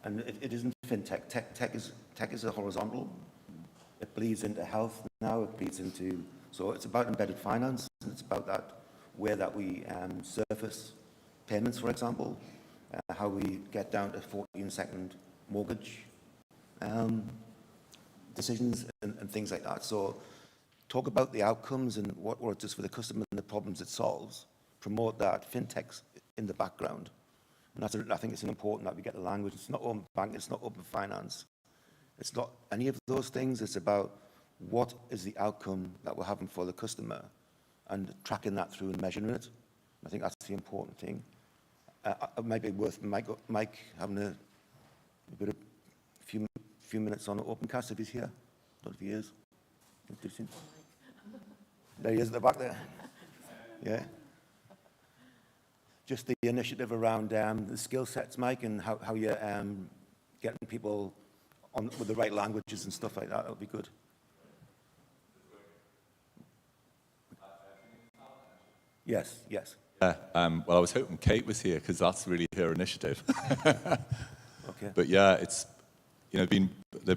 And it isn't FinTech. Tech is a horizontal. It bleeds into health now. It bleeds into, so it's about embedded finance. And it's about that where that we surface payments, for example, how we get down to 14-second mortgage decisions and things like that. So talk about the outcomes and what it does for the customer and the problems it solves. Promote that. FinTech's in the background. And I think it's important that we get the language. It's not open bank, it's not open finance. It's not any of those things. It's about what is the outcome that we're having for the customer and tracking that through and measuring it. I think that's the important thing. It might be worth Mike having a few minutes on OpenCast if he's here. I don't know if he is. There he is at the back there. Yeah. Just the initiative around the skill sets, Mike, and how you're getting people on with the right languages and stuff like that. That would be good. Yes. Yeah, well, I was hoping Kate was here because that's really her initiative. Okay. But yeah, it's they've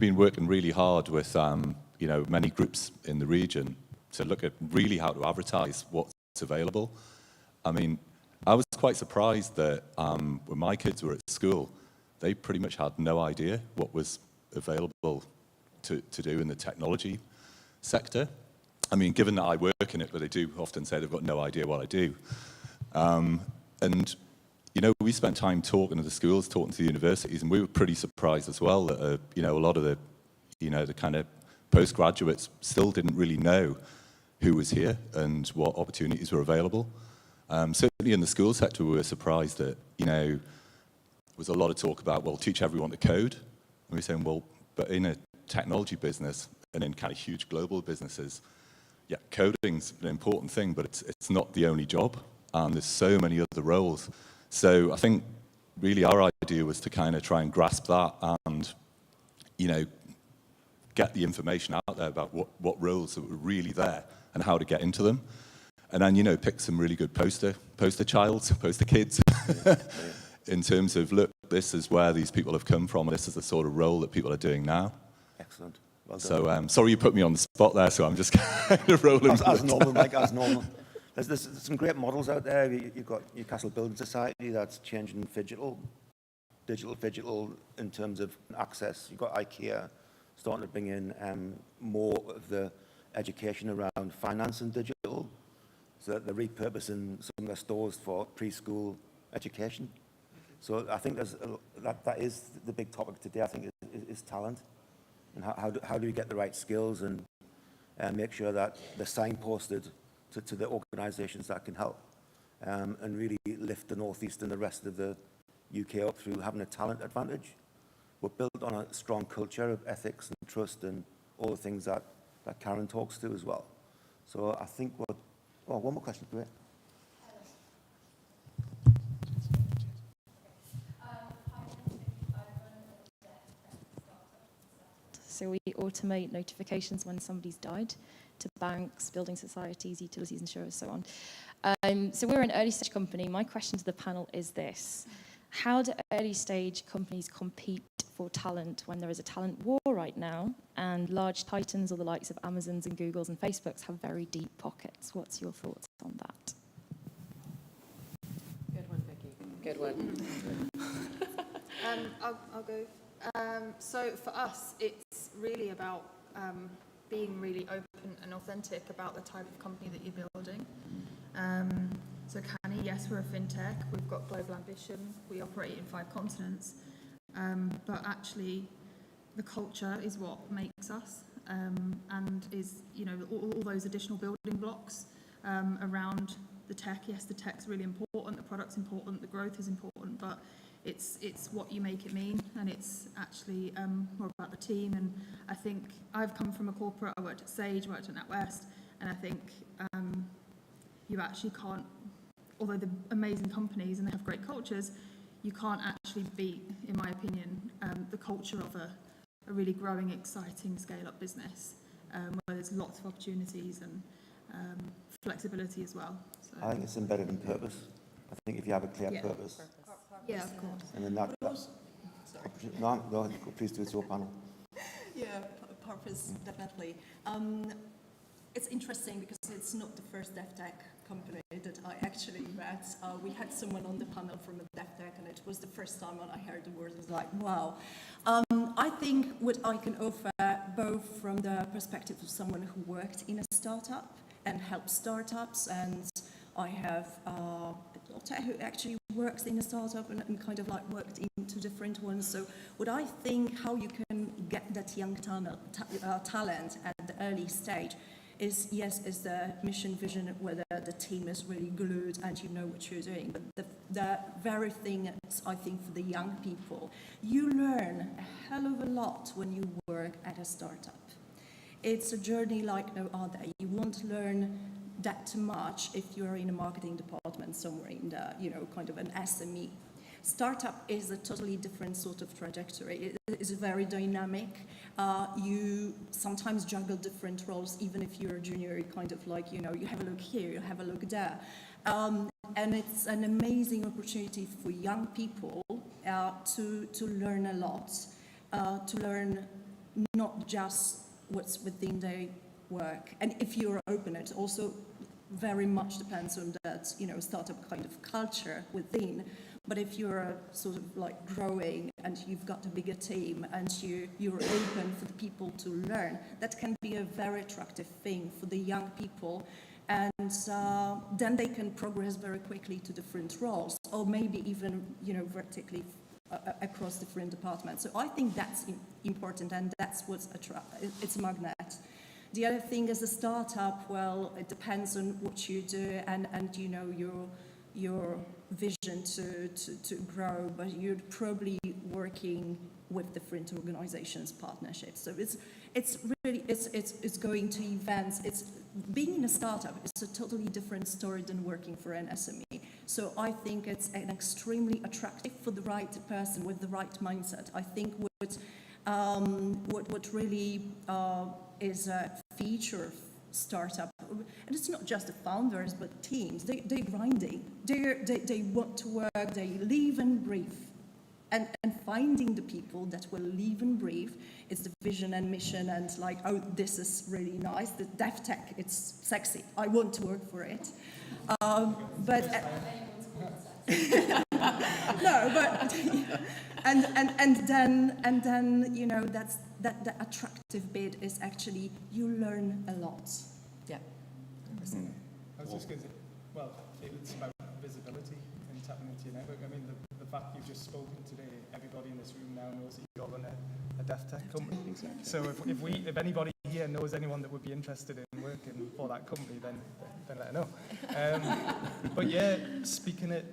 been working really hard with many groups in the region to look at really how to advertise what's available. I mean, I was quite surprised that when my kids were at school, they pretty much had no idea what was available to do in the technology sector. I mean, given that I work in it, but they do often say they've got no idea what I do. And, you know, we spent time talking to the schools, talking to the universities, and we were pretty surprised as well that, you know, a lot of the, you know, the kind of postgraduates still didn't really know who was here and what opportunities were available. Certainly in the school sector, we were surprised that, you know, there was a lot of talk about, well, teach everyone to code. And we're saying, well, but in a technology business and in kind of huge global businesses, yeah, coding's an important thing, but it's not the only job. And there's so many other roles. So I think really our idea was to kind of try and grasp that and, you know, get the information out there about what roles that were really there and how to get into them. And then, you know, pick some really good poster kids in terms of, look, this is where these people have come from, and this is the sort of role that people are doing now. Excellent. Well So, done. sorry you put me on the spot there, so I'm just kind of rolling. As normal, Mike, as normal. There's some great models out there. You've got Newcastle Building Society that's changing digital in terms of access. You've got IKEA starting to bring in more of the education around finance and digital, so that they're repurposing some of their stores for preschool education. So I think that is the big topic today, I think, is talent. And how do we get the right skills and make sure that they're signposted to the organisations that can help and really lift the North East and the rest of the UK up through having a talent advantage. We're built on a strong culture of ethics and trust and all the things that Karen talks to as well. So I think one more question, great. So we automate notifications when somebody's died to banks, building societies, utilities, insurers, so on. So we're an early stage company. My question to the panel is this. How do early stage companies compete for talent when there is a talent war right now and large titans or the likes of Amazons and Googles and Facebooks have very deep pockets? What's your thoughts on that? Good one, Vicky. Good one. I'll go. So for us, it's really about being really open and authentic about the type of company that you're building. So Canny, yes, we're a fintech. We've got global ambition. We operate in 5 continents. But actually, the culture is what makes us and is, you know, all those additional building blocks around the tech. Yes, the tech's really important. The product's important. The growth is important. But it's what you make it mean, and it's actually more about the team. And I think I've come from a corporate. I worked at Sage, worked at NatWest, and I think you actually can't, although they're amazing companies and they have great cultures, you can't actually beat, in my opinion, the culture of a really growing, exciting scale-up business where there's lots of opportunities and flexibility as well. So, I think it's embedded in purpose. I think if you have a clear purpose. Yeah, of course. And then no, please do it to your panel. Yeah, purpose, definitely. It's interesting because it's not the first DevTech company that I actually met. We had someone on the panel from a DevTech, and it was the first time when I heard the word. It was like, wow. I think what I can offer, both from the perspective of someone who worked in a startup and helped startups, and I have a daughter who actually works in a startup and kind of like worked into different ones. So what I think how you can get that young talent at the early stage is, yes, is the mission vision, whether the team is really glued and you know what you're doing. But the very thing, I think, for the young people, you learn a hell of a lot when you work at a startup. It's a journey like no other. You won't learn that much if you're in a marketing department somewhere in the, you know, kind of an SME. Startup is a totally different sort of trajectory. It is very dynamic. You sometimes juggle different roles, even if you're a junior, kind of like, you know, you have a look here, you have a look there. And it's an amazing opportunity for young people to learn a lot, to learn not just what's within their work. And if you're open, it also very much depends on that, you know, startup kind of culture within. But if you're sort of like growing and you've got a bigger team and you're open for the people to learn, that can be a very attractive thing for the young people. And then they can progress very quickly to different roles, or maybe even, vertically across different departments. So I think that's important, and that's what's it's a magnet. The other thing is a startup, well, it depends on what you do and your vision to grow, but you're probably working with different organizations, partnerships. So it's really going to events. It's being in a startup is a totally different story than working for an SME. So I think it's an extremely attractive for the right person with the right mindset. I think what really is a feature of startup, and it's not just the founders but teams. They're grinding. They want to work. They live and breathe. And finding the people that will live and breathe is the vision and mission, and like, oh, this is really nice. The dev tech, it's sexy. I want to work for it. No, but and then that's the attractive bit is actually you learn a lot. Yeah. I was just going to say, well, it's about visibility and tapping into your network. I mean, the fact you've just spoken today, everybody in this room now knows that you're on a dev tech company. Exactly. So if anybody here knows anyone that would be interested in working for that company, then let her know. But yeah, speaking at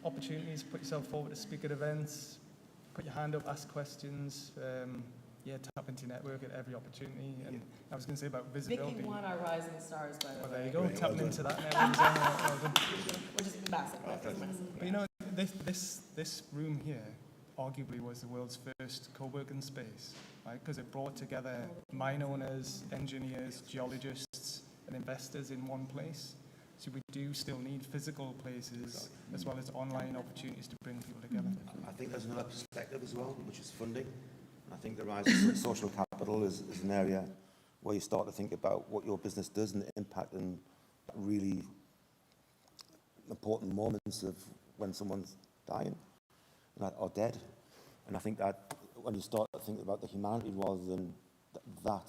opportunities, put yourself forward to speak at events, put your hand up, ask questions. Tap into your network at every opportunity. And I was going to say about visibility. Making one our rising stars, by the way. Well, there you go, tapping into that network. Which is massive. But this room here arguably was the world's first co-working space, right? Because it brought together mine owners, engineers, geologists, and investors in one place. So we do still need physical places as well as online opportunities to bring people together. I think there's another perspective as well, which is funding. I think the rise of social capital is an area where you start to think about what your business does and the impact and really important moments of when someone's dying or dead. And I think that when you start to think about the humanity rather than that,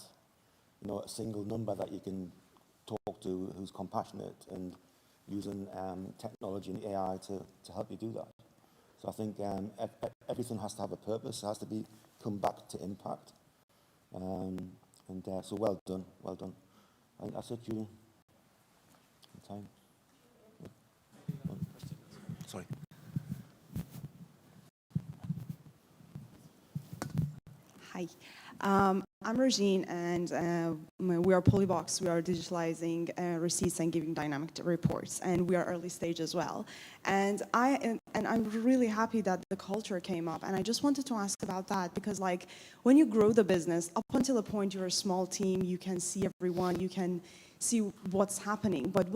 a single number that you can talk to who's compassionate and using technology and AI to help you do that. So I think everything has to have a purpose. It has to come back to impact. So well done. I think that's it, Julian. Time. Sorry. Hi, I'm Regine, and we are Polybox. We are digitalizing receipts and giving dynamic reports, and we are early stage as well. And I'm really happy that the culture came up, and I just wanted to ask about that because, like, when you grow the business, up until a point you're a small team, you can see everyone, you can see what's happening. But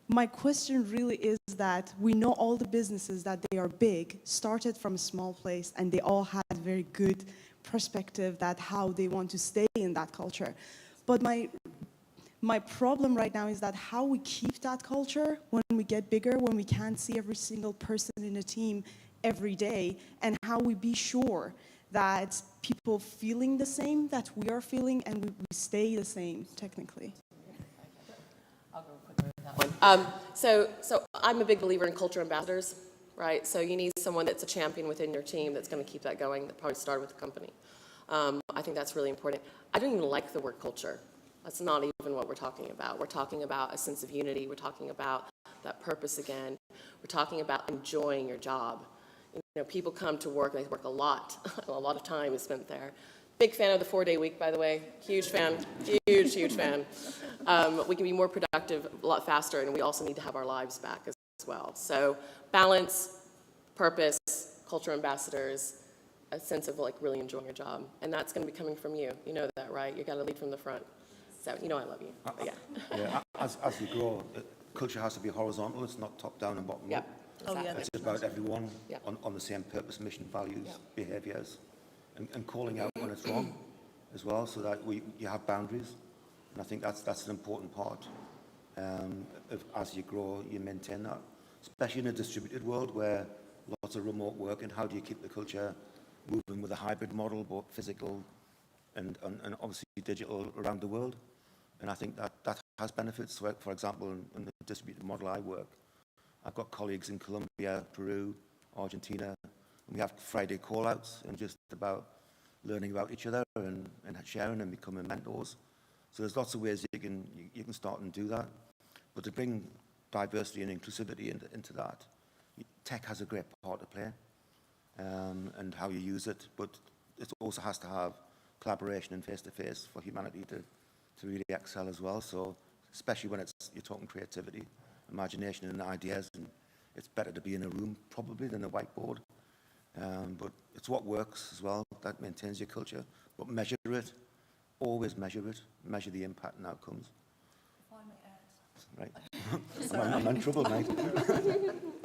my question really is that we know all the businesses that they are big started from a small place, and they all had very good perspective that how they want to stay in that culture. But my problem right now is that how we keep that culture when we get bigger, when we can't see every single person in a team every day, and how we be sure that people feeling the same that we are feeling and we stay the same technically. I'll go quickly with that one. So I'm a big believer in culture ambassadors. Right, so you need someone that's a champion within your team that's going to keep that going, that probably started with the company. I think that's really important. I don't even like the word culture. That's not even what we're talking about. We're talking about a sense of unity. We're talking about that purpose again. We're talking about enjoying your job. People come to work, and they work a lot. A lot of time is spent there. Big fan of the 4-day week, by the way. Huge fan. Huge fan. We can be more productive a lot faster, and we also need to have our lives back as well. So balance, purpose, culture ambassadors, a sense of like really enjoying your job. And that's going to be coming from you. You know that, right? You got to lead from the front. So I love you. But yeah. As you grow, culture has to be horizontal. It's not top down and bottom up. Exactly. It's about everyone on the same purpose, mission, values, behaviours, and calling out when it's wrong as well, so that you have boundaries. And I think that's an important part. As you grow, you maintain that, especially in a distributed world where lots of remote work, and how do you keep the culture moving with a hybrid model, both physical and obviously digital around the world. And I think that has benefits. For example, in the distributed model I work, I've got colleagues in Colombia, Peru, Argentina, and we have Friday call-outs and just about learning about each other and sharing and becoming mentors. So there's lots of ways you can start and do that. But to bring diversity and inclusivity into that, tech has a great part to play, and how you use it. But it also has to have collaboration and face-to-face for humanity to really excel as well. So especially when you're talking creativity, imagination and ideas, and it's better to be in a room probably than a whiteboard. But it's what works as well, that maintains your culture. But measure it, always measure it, measure the impact and outcomes. If I may add. Right. I'm in trouble, mate. I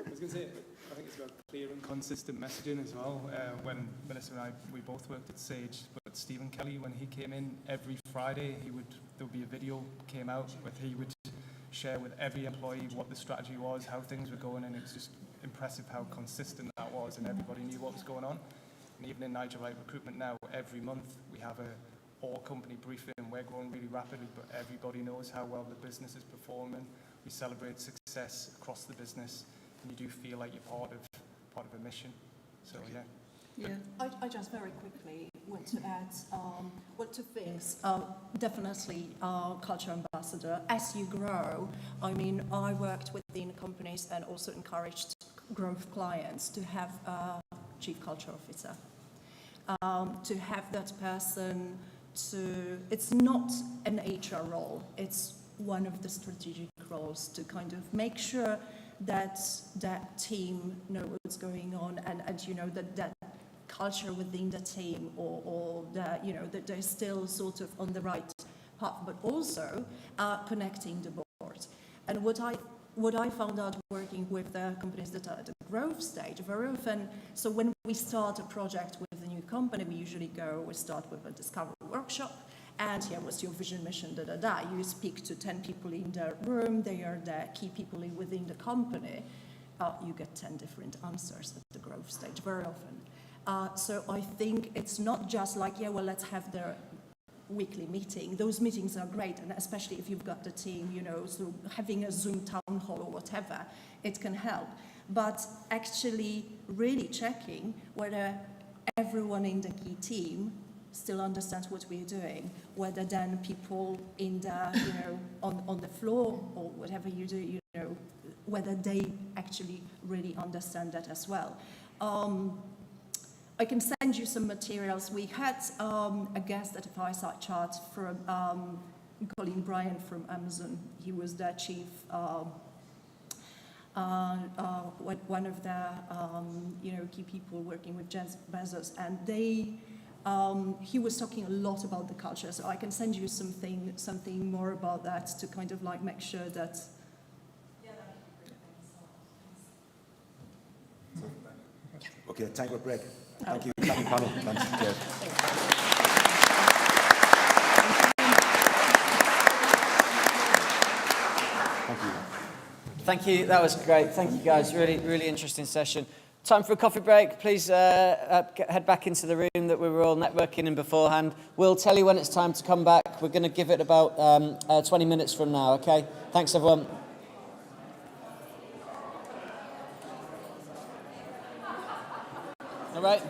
was going to say, I think it's about clear and consistent messaging as well. When Melissa and we both worked at Sage, but Stephen Kelly, when he came in every Friday, there would be a video came out where he would share with every employee what the strategy was, how things were going, and it was just impressive how consistent that was, and everybody knew what was going on. And even in Nigel Wright Recruitment now, every month we have a all-company briefing, and we're growing really rapidly, but everybody knows how well the business is performing. We celebrate success across the business, and you do feel like you're part of a mission. So yeah. Yeah, I just very quickly want to add two things. Definitely culture ambassador. As you grow, I mean, I worked within companies and also encouraged growth clients to have a chief culture officer. To have that person it's not an HR role, it's one of the strategic roles to kind of make sure that that team know what's going on, and you know that culture within the team, or that, you know, that they're still sort of on the right path, but also connecting the board. And what I found out working with the companies that are at the growth stage, very often, so when we start a project with a new company, we start with a discovery workshop, and here was your vision, mission, You speak to 10 people in the room, they are the key people within the company. You get 10 different answers at the growth stage, very often. So I think it's not just like, yeah, well, let's have the weekly meeting. Those meetings are great, and especially if you've got the team, you know, so having a Zoom town hall or whatever, it can help. But actually really checking whether everyone in the key team still understands what we're doing, whether then people in the, you know, on the floor or whatever you do, you know, whether they actually really understand that as well. I can send you some materials. We had a guest at a fireside chat from Colin Bryant from Amazon. He was the chief, one of the you know, key people working with Jeff Bezos, and he was talking a lot about the culture. So I can send you something more about that to kind of like make sure that. Okay, time for a break. Thank you. Thank you, panel. Thanks. Cheers. Thank you. Thank you. That was great. Thank you, guys. Really, really interesting session. Time for a coffee break. Please head back into the room that we were all networking in beforehand. We'll tell you when it's time to come back. We're going to give it about 20 minutes from now, okay? Thanks, everyone. All right.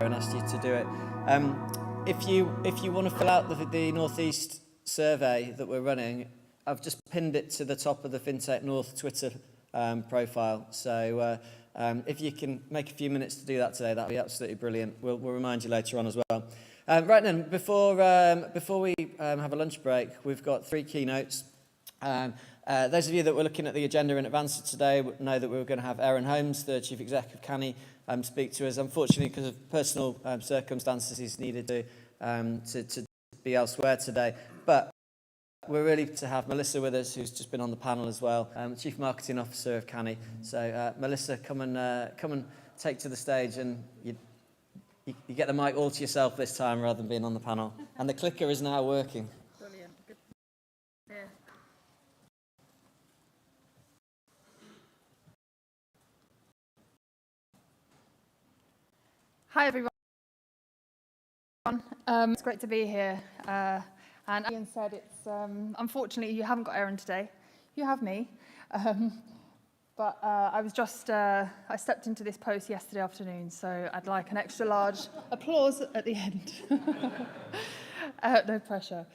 and asked you to do it. If you want to fill out the North East survey that we're running, I've just pinned it to the top of the FinTech North Twitter profile. So if you can make a few minutes to do that today, that'd be absolutely brilliant. We'll remind you later on as well. Right then, before we have a lunch break, we've got 3 keynotes. Those of you that were looking at the agenda in advance of today know that we were going to have Aaron Holmes, the Chief Executive of Canny, speak to us. Unfortunately, because of personal circumstances, he's needed to be elsewhere today. But we're really to have Melissa with us, who's just been on the panel as well, Chief Marketing Officer of Canny. So Melissa, come and take to the stage, and you get the mic all to yourself this time rather than being on the panel. And the clicker is now working. Brilliant. Good. Yeah. Hi, everyone. It's great to be here. And Ian said it's, unfortunately, you haven't got Aaron today. You have me. But I stepped into this post yesterday afternoon, so I'd like an extra large applause at the end. No pressure.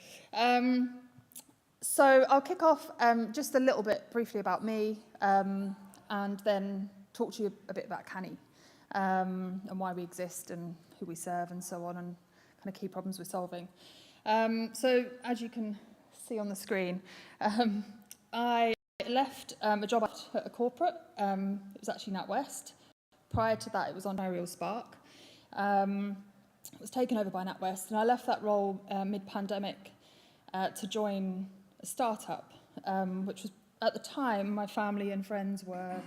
So I'll kick off just a little bit briefly about me, and then talk to you a bit about Canny, and why we exist and who we serve and so on, and kind of key problems we're solving. So as you can see on the screen, I left a job at a corporate. It was actually NatWest. Prior to that, it was Ontario Spark. It was taken over by NatWest, and I left that role mid-pandemic to join a startup, which was, at the time, my family and friends were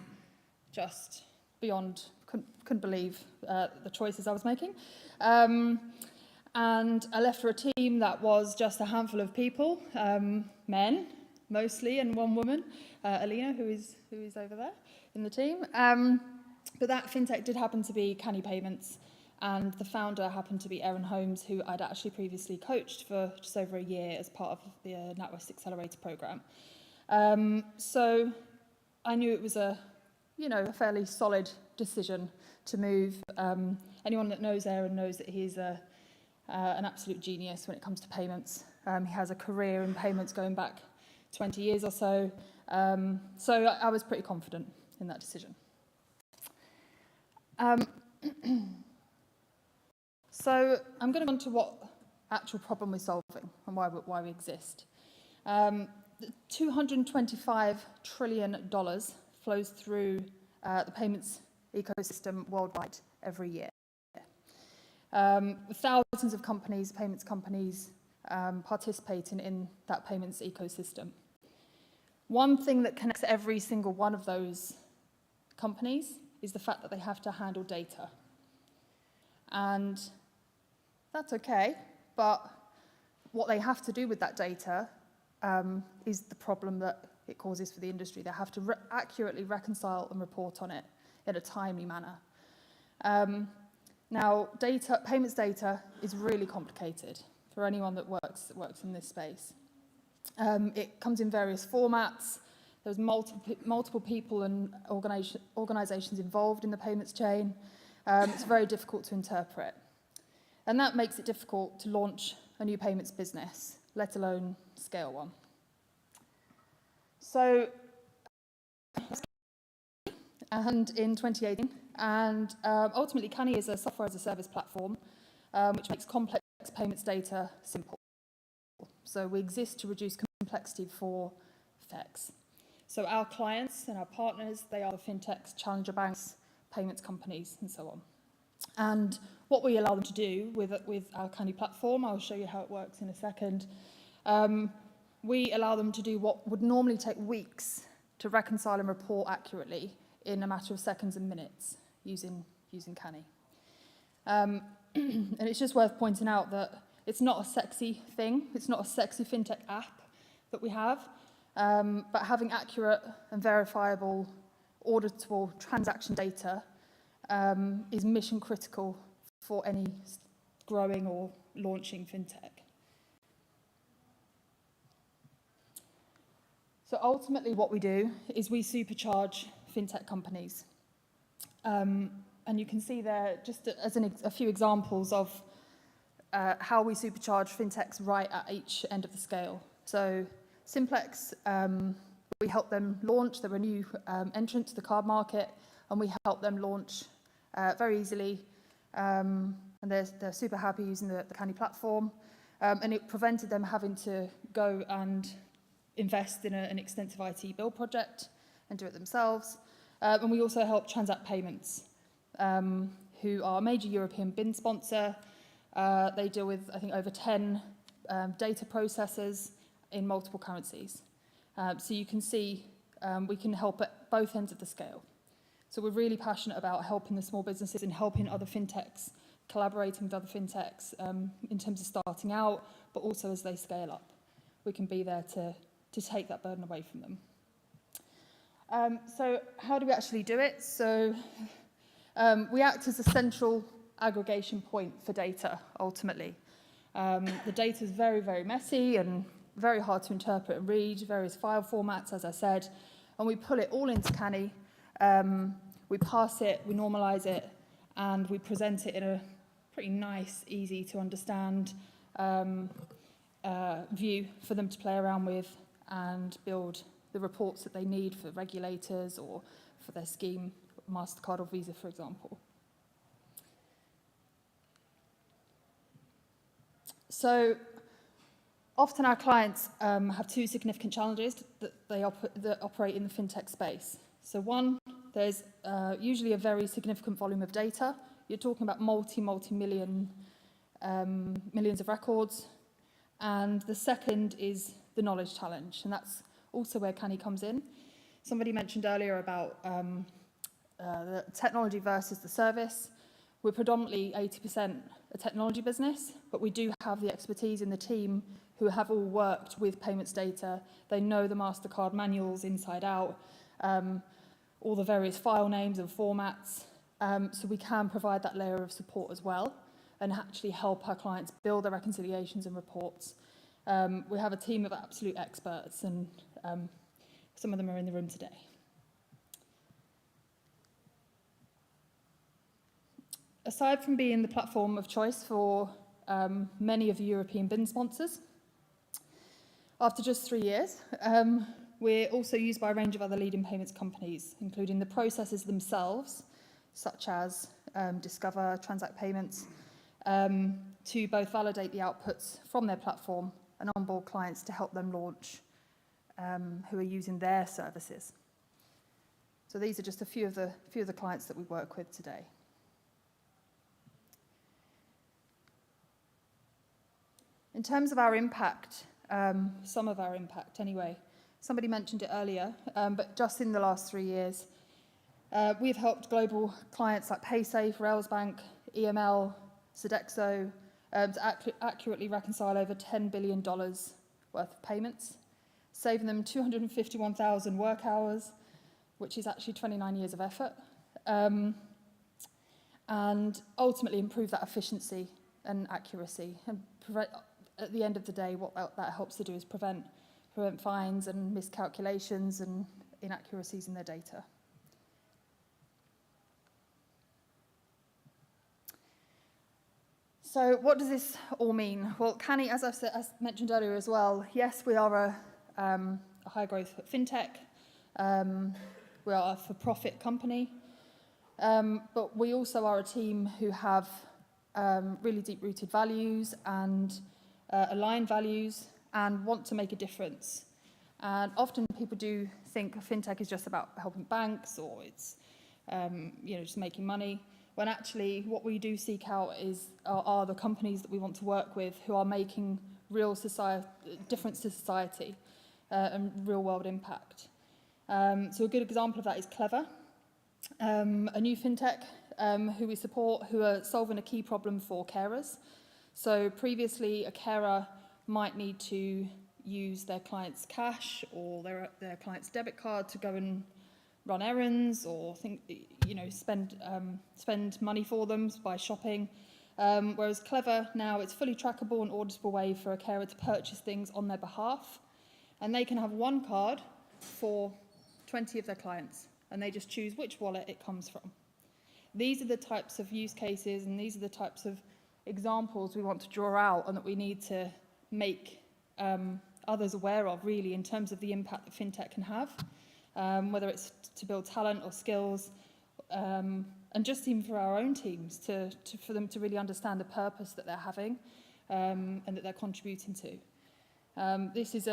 just beyond, couldn't believe the choices I was making. And I left for a team that was just a handful of people, men mostly, and one woman, Alina, who is over there in the team. But that fintech did happen to be Canny Payments, and the founder happened to be Aaron Holmes, who I'd actually previously coached for just over a year as part of the NatWest Accelerator program. So I knew it was a fairly solid decision to move. Anyone that knows Aaron knows that he's an absolute genius when it comes to payments. He has a career in payments going back 20 years or so. So I was pretty confident in that decision. So I'm going to go on to what actual problem we're solving and why we exist. $225 trillion flows through the payments ecosystem worldwide every year. Thousands of companies, payments companies, participating in that payments ecosystem. One thing that connects every single one of those companies is the fact that they have to handle data. And that's okay, but what they have to do with that data is the problem that it causes for the industry. They have to accurately reconcile and report on it in a timely manner. Now, payments data is really complicated for anyone that works in this space. It comes in various formats. There's multiple people and organizations involved in the payments chain. It's very difficult to interpret. And that makes it difficult to launch a new payments business, let alone scale one. So, and in 2018, and ultimately Canny is a software as a service platform which makes complex payments data simple. So we exist to reduce complexity for fintechs. So our clients and our partners, they are the fintechs, challenger banks, payments companies, and so on. And what we allow them to do with our Canny platform, I'll show you how it works in a second, we allow them to do what would normally take weeks to reconcile and report accurately in a matter of seconds and minutes using Canny. And it's just worth pointing out that it's not a sexy thing, it's not a sexy fintech app that we have, but having accurate and verifiable, auditable transaction data is mission critical for any growing or launching fintech. So ultimately what we do is we supercharge fintech companies. And you can see there, just as a few examples of how we supercharge fintechs right at each end of the scale. So Simplex, we help them launch. They're a new entrant to the card market, and we help them launch very easily. And they're super happy using the Canny platform. And it prevented them having to go and invest in an extensive IT build project and do it themselves. And we also help Transact Payments, who are a major European BIN sponsor. They deal with, I think, over 10 data processors in multiple currencies. So you can see we can help at both ends of the scale. So we're really passionate about helping the small businesses and helping other fintechs, collaborating with other fintechs in terms of starting out, but also as they scale up. We can be there to take that burden away from them. So how do we actually do it? So we act as a central aggregation point for data, ultimately. The data is very, very messy and very hard to interpret and read, various file formats, as I said, and we pull it all into Canny. We parse it, we normalize it, and we present it in a pretty nice, easy to understand view for them to play around with and build the reports that they need for regulators or for their scheme, MasterCard or Visa, for example. So often our clients have two significant challenges that that operate in the fintech space. So one, there's usually a very significant volume of data. You're talking about multi-million millions of records. And the second is the knowledge challenge, and that's also where Canny comes in. Somebody mentioned earlier about the technology versus the service. We're predominantly 80% a technology business, but we do have the expertise in the team who have all worked with payments data. They know the MasterCard manuals inside out, all the various file names and formats, so we can provide that layer of support as well and actually help our clients build their reconciliations and reports. We have a team of absolute experts, and some of them are in the room today. Aside from being the platform of choice for many of the European BIN sponsors, after just 3 years, we're also used by a range of other leading payments companies, including the processors themselves, such as Discover, Transact Payments, to both validate the outputs from their platform and onboard clients to help them launch who are using their services. So these are just a few of the clients that we work with today. In terms of our impact, some of our impact anyway, somebody mentioned it earlier, but just in the last 3 years, we've helped global clients like PaySafe, Railsbank, EML, Sodexo to accurately reconcile over $10 billion worth of payments, saving them 251,000 work hours, which is actually 29 years of effort, and ultimately improve that efficiency and accuracy. And at the end of the day, what that helps to do is prevent fines and miscalculations and inaccuracies in their data. So what does this all mean? Well, Canny, as I mentioned earlier as well, yes, we are a high-growth fintech. We are a for-profit company. But we also are a team who have really deep-rooted values and aligned values and want to make a difference. And often people do think fintech is just about helping banks or it's just making money, when actually what we do seek out are the companies that we want to work with who are making real difference to society and real-world impact. So a good example of that is Clever, a new fintech who we support, who are solving a key problem for carers. So previously, a carer might need to use their client's cash or their client's debit card to go and run errands or spend money for them by shopping. Whereas Clever now, it's fully trackable and auditable way for a carer to purchase things on their behalf, and they can have one card for 20 of their clients, and they just choose which wallet it comes from. these are the types of use cases and these are the types of examples we want to draw out and that we need to make others aware of, really, in terms of the impact that FinTech can have, whether it's to build talent or skills, and just even for our own teams, for them to really understand the purpose that they're having and that they're contributing to. This is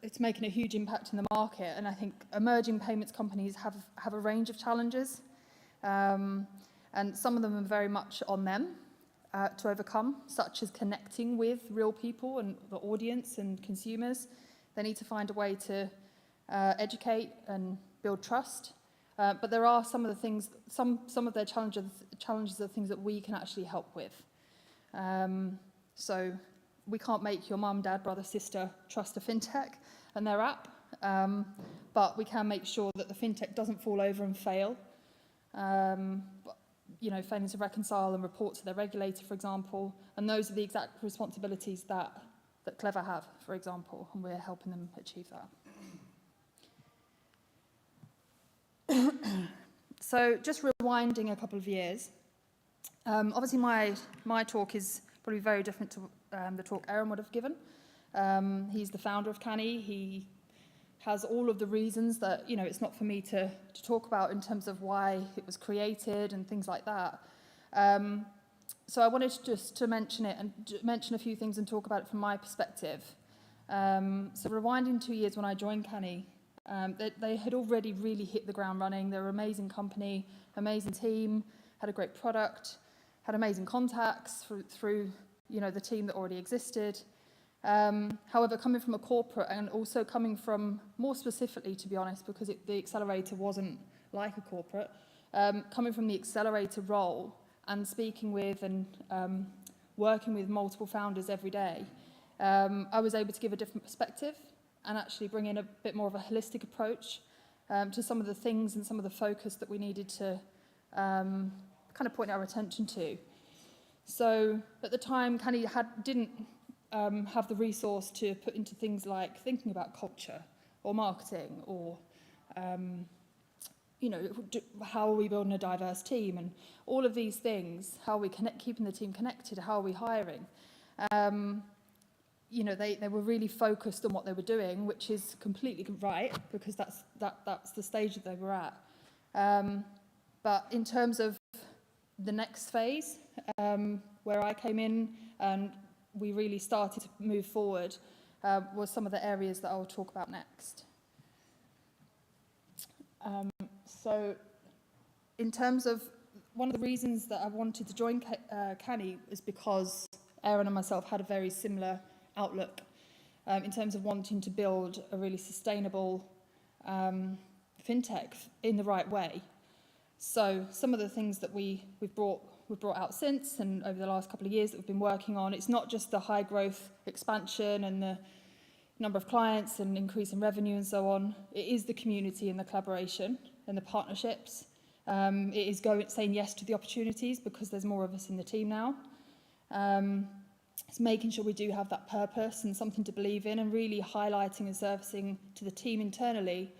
it's making a huge impact in the market, and I think emerging payments companies have a range of challenges, and some of them are very much on them to overcome, such as connecting with real people and the audience and consumers. They need to find a way to educate and build trust. But there are some of the things, some of their challenges are things that we can actually help with. So we can't make your mum, dad, brother, sister trust a FinTech and their app, but we can make sure that the FinTech doesn't fall over and fail. Failing to reconcile and report to their regulator, for example, and those are the exact responsibilities that Clever have, for example, and we're helping them achieve that. So just rewinding a couple of years, obviously my talk is probably very different to the talk Aaron would have given. He's the founder of Canny. He has all of the reasons that, it's not for me to talk about in terms of why it was created and things like that. So I wanted to mention it and mention a few things and talk about it from my perspective. So rewinding 2 years when I joined Canny, they had already really hit the ground running. They're an amazing company, amazing team, had a great product, had amazing contacts through the team that already existed. However, coming from a corporate and also coming from, more specifically, to be honest, because the accelerator wasn't like a corporate, coming from the accelerator role and speaking with and working with multiple founders every day, I was able to give a different perspective and actually bring in a bit more of a holistic approach to some of the things and some of the focus that we needed to kind of point our attention to. So at the time, Canny didn't have the resource to put into things like thinking about culture or marketing or, how are we building a diverse team and all of these things, how are we keeping the team connected, how are we hiring. They were really focused on what they were doing, which is completely right because that's the stage that they were at. But in terms of the next phase, where I came in and we really started to move forward, was some of the areas that I'll talk about next. So in terms of one of the reasons that I wanted to join Canny is because Aaron and myself had a very similar outlook in terms of wanting to build a really sustainable FinTech in the right way. So some of the things that we've brought out since and over the last couple of years that we've been working on, it's not just the high growth expansion and the number of clients and increase in revenue and so on. It is the community and the collaboration and the partnerships. It is saying yes to the opportunities because there's more of us in the team now. It's making sure we do have that purpose and something to believe in and really highlighting and surfacing to the team internally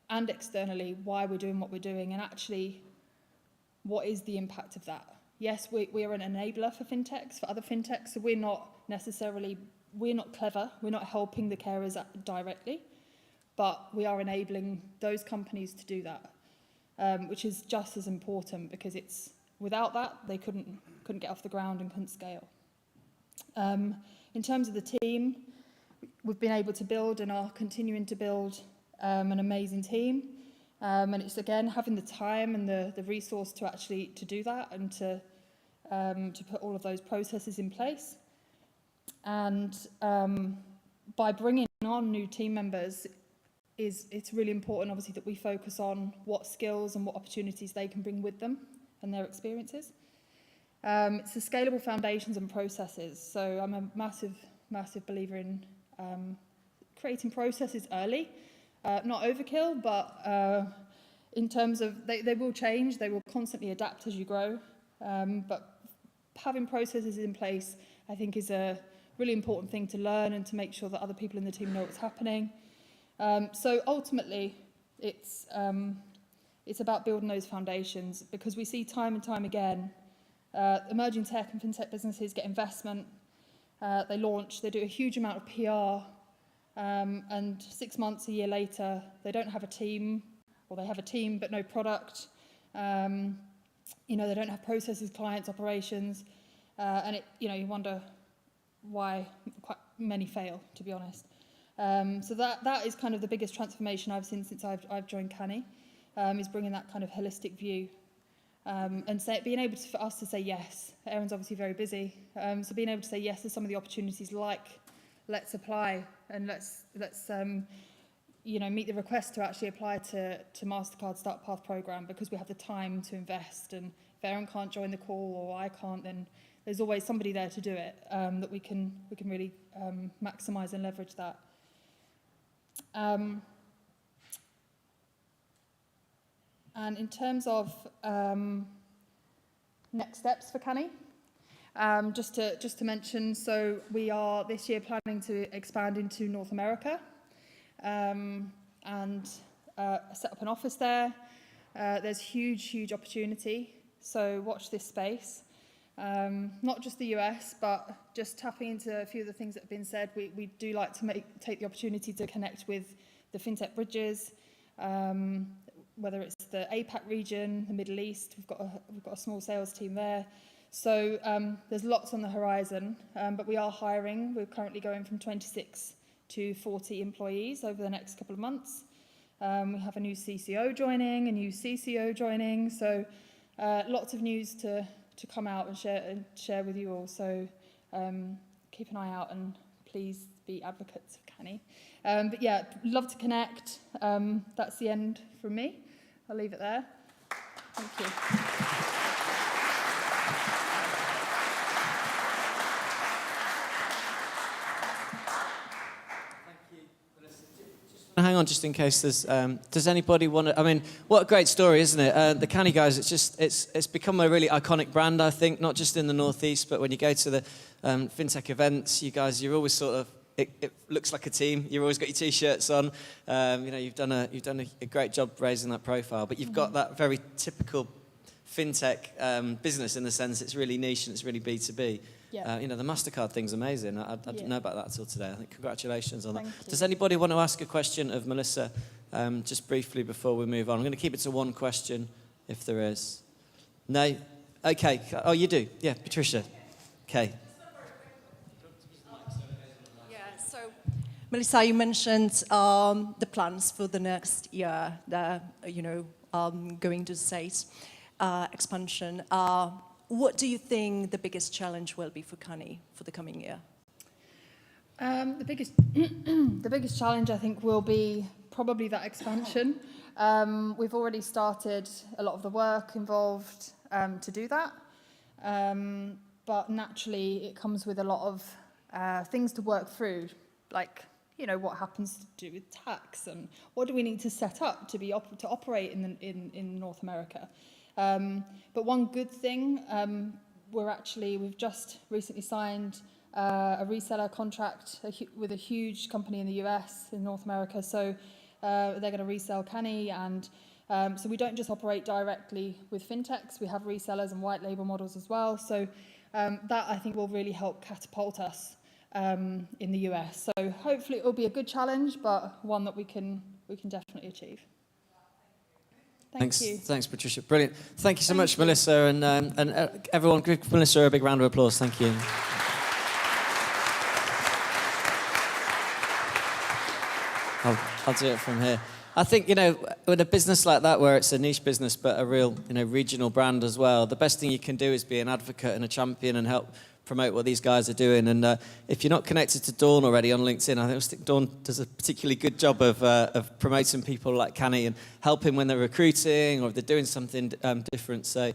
and externally why we're doing what we're doing and actually what is the impact of that. Yes, we are an enabler for FinTechs, for other FinTechs, so we're not clever, we're not helping the carers directly, but we are enabling those companies to do that, which is just as important because without that, they couldn't get off the ground and couldn't scale. In terms of the team, we've been able to build and are continuing to build an amazing team. And it's, again, having the time and the resource to do that and to put all of those processes in place. And by bringing on new team members, it's really important, obviously, that we focus on what skills and what opportunities they can bring with them and their experiences. It's the scalable foundations and processes. So I'm a massive, massive believer in creating processes early. Not overkill, but in terms of, they will change, they will constantly adapt as you grow. But having processes in place, I think, is a really important thing to learn and to make sure that other people in the team know what's happening. So ultimately, it's It's about building those foundations, because we see time and time again, emerging tech and fintech businesses get investment, they launch, they do a huge amount of PR, and 6 months, a year later, they don't have a team, or they have a team but no product. You know, they don't have processes, clients, operations, and it, you know, you wonder why quite many fail, to be honest. So that is kind of the biggest transformation I've seen since I've joined Canny, is bringing that kind of holistic view, and being able for us to say yes. Aaron's obviously very busy, so being able to say yes to some of the opportunities, like let's apply and let's you know, meet the request to actually apply to MasterCard Start Path program, because we have the time to invest, and if Aaron can't join the call or I can't, then there's always somebody there to do it, that we can really maximise and leverage that. And in terms of next steps for Canny, just to mention, so we are this year planning to expand into North America, and set up an office there. There's huge opportunity, so watch this space. Not just the US, but just tapping into a few of the things that have been said. We do like to take the opportunity to connect with the FinTech bridges, whether it's the APAC region, the Middle East. We've got a small sales team there. So there's lots on the horizon, but we are hiring. We're currently going from 26 to 40 employees over the next couple of months. We have a new CCO joining, a new CCO joining, so lots of news to come out and share with you all. So keep an eye out, and please be advocates of Canny. But yeah, love to connect. That's the end from me. I'll leave it there. Thank you. Hang on, just in case there's. Does anybody want to? I mean, what a great story, isn't it? The Canny guys. It's become a really iconic brand, I think, not just in the North East, but when you go to the FinTech events, you guys, you're always sort of. It looks like a team. You've always got your T-shirts on. You know, you've done a great job raising that profile, but you've got that very typical FinTech business in the sense it's really niche and it's really B2B. Yeah. You know, the MasterCard thing's amazing. I didn't know about that until today. I think congratulations on that. Does anybody want to ask a question of Melissa, just briefly before we move on? I'm going to keep it to one question, if there is. No? Okay. Oh, you do? Yeah, Patricia. Okay. Yeah, so Melissa, you mentioned the plans for the next year, you know, going to the States, expansion. What do you think the biggest challenge will be for Canny for the coming year? The biggest challenge, I think, will be probably that expansion. We've already started a lot of the work involved to do that, but naturally it comes with a lot of things to work through, like, you know, what happens to do with tax, and what do we need to set up to operate in North America. But one good thing, we've just recently signed a reseller contract with a huge company in the US, in North America. So they're going to resell Canny, and so we don't just operate directly with fintechs. We have resellers and white label models as well. So that, I think, will really help catapult us in the US. So hopefully it will be a good challenge, but one that we can definitely achieve. Thank you. Thanks, Patricia. Brilliant. Thank you so much, Melissa, and everyone. Give Melissa a big round of applause. Thank you. I'll do it from here. I think, you know, with a business like that, where it's a niche business but a real, you know, regional brand as well, the best thing you can do is be an advocate and a champion and help promote what these guys are doing. And if you're not connected to Dawn already on LinkedIn, I think Dawn does a particularly good job of promoting people like Canny and helping when they're recruiting or if they're doing something different. So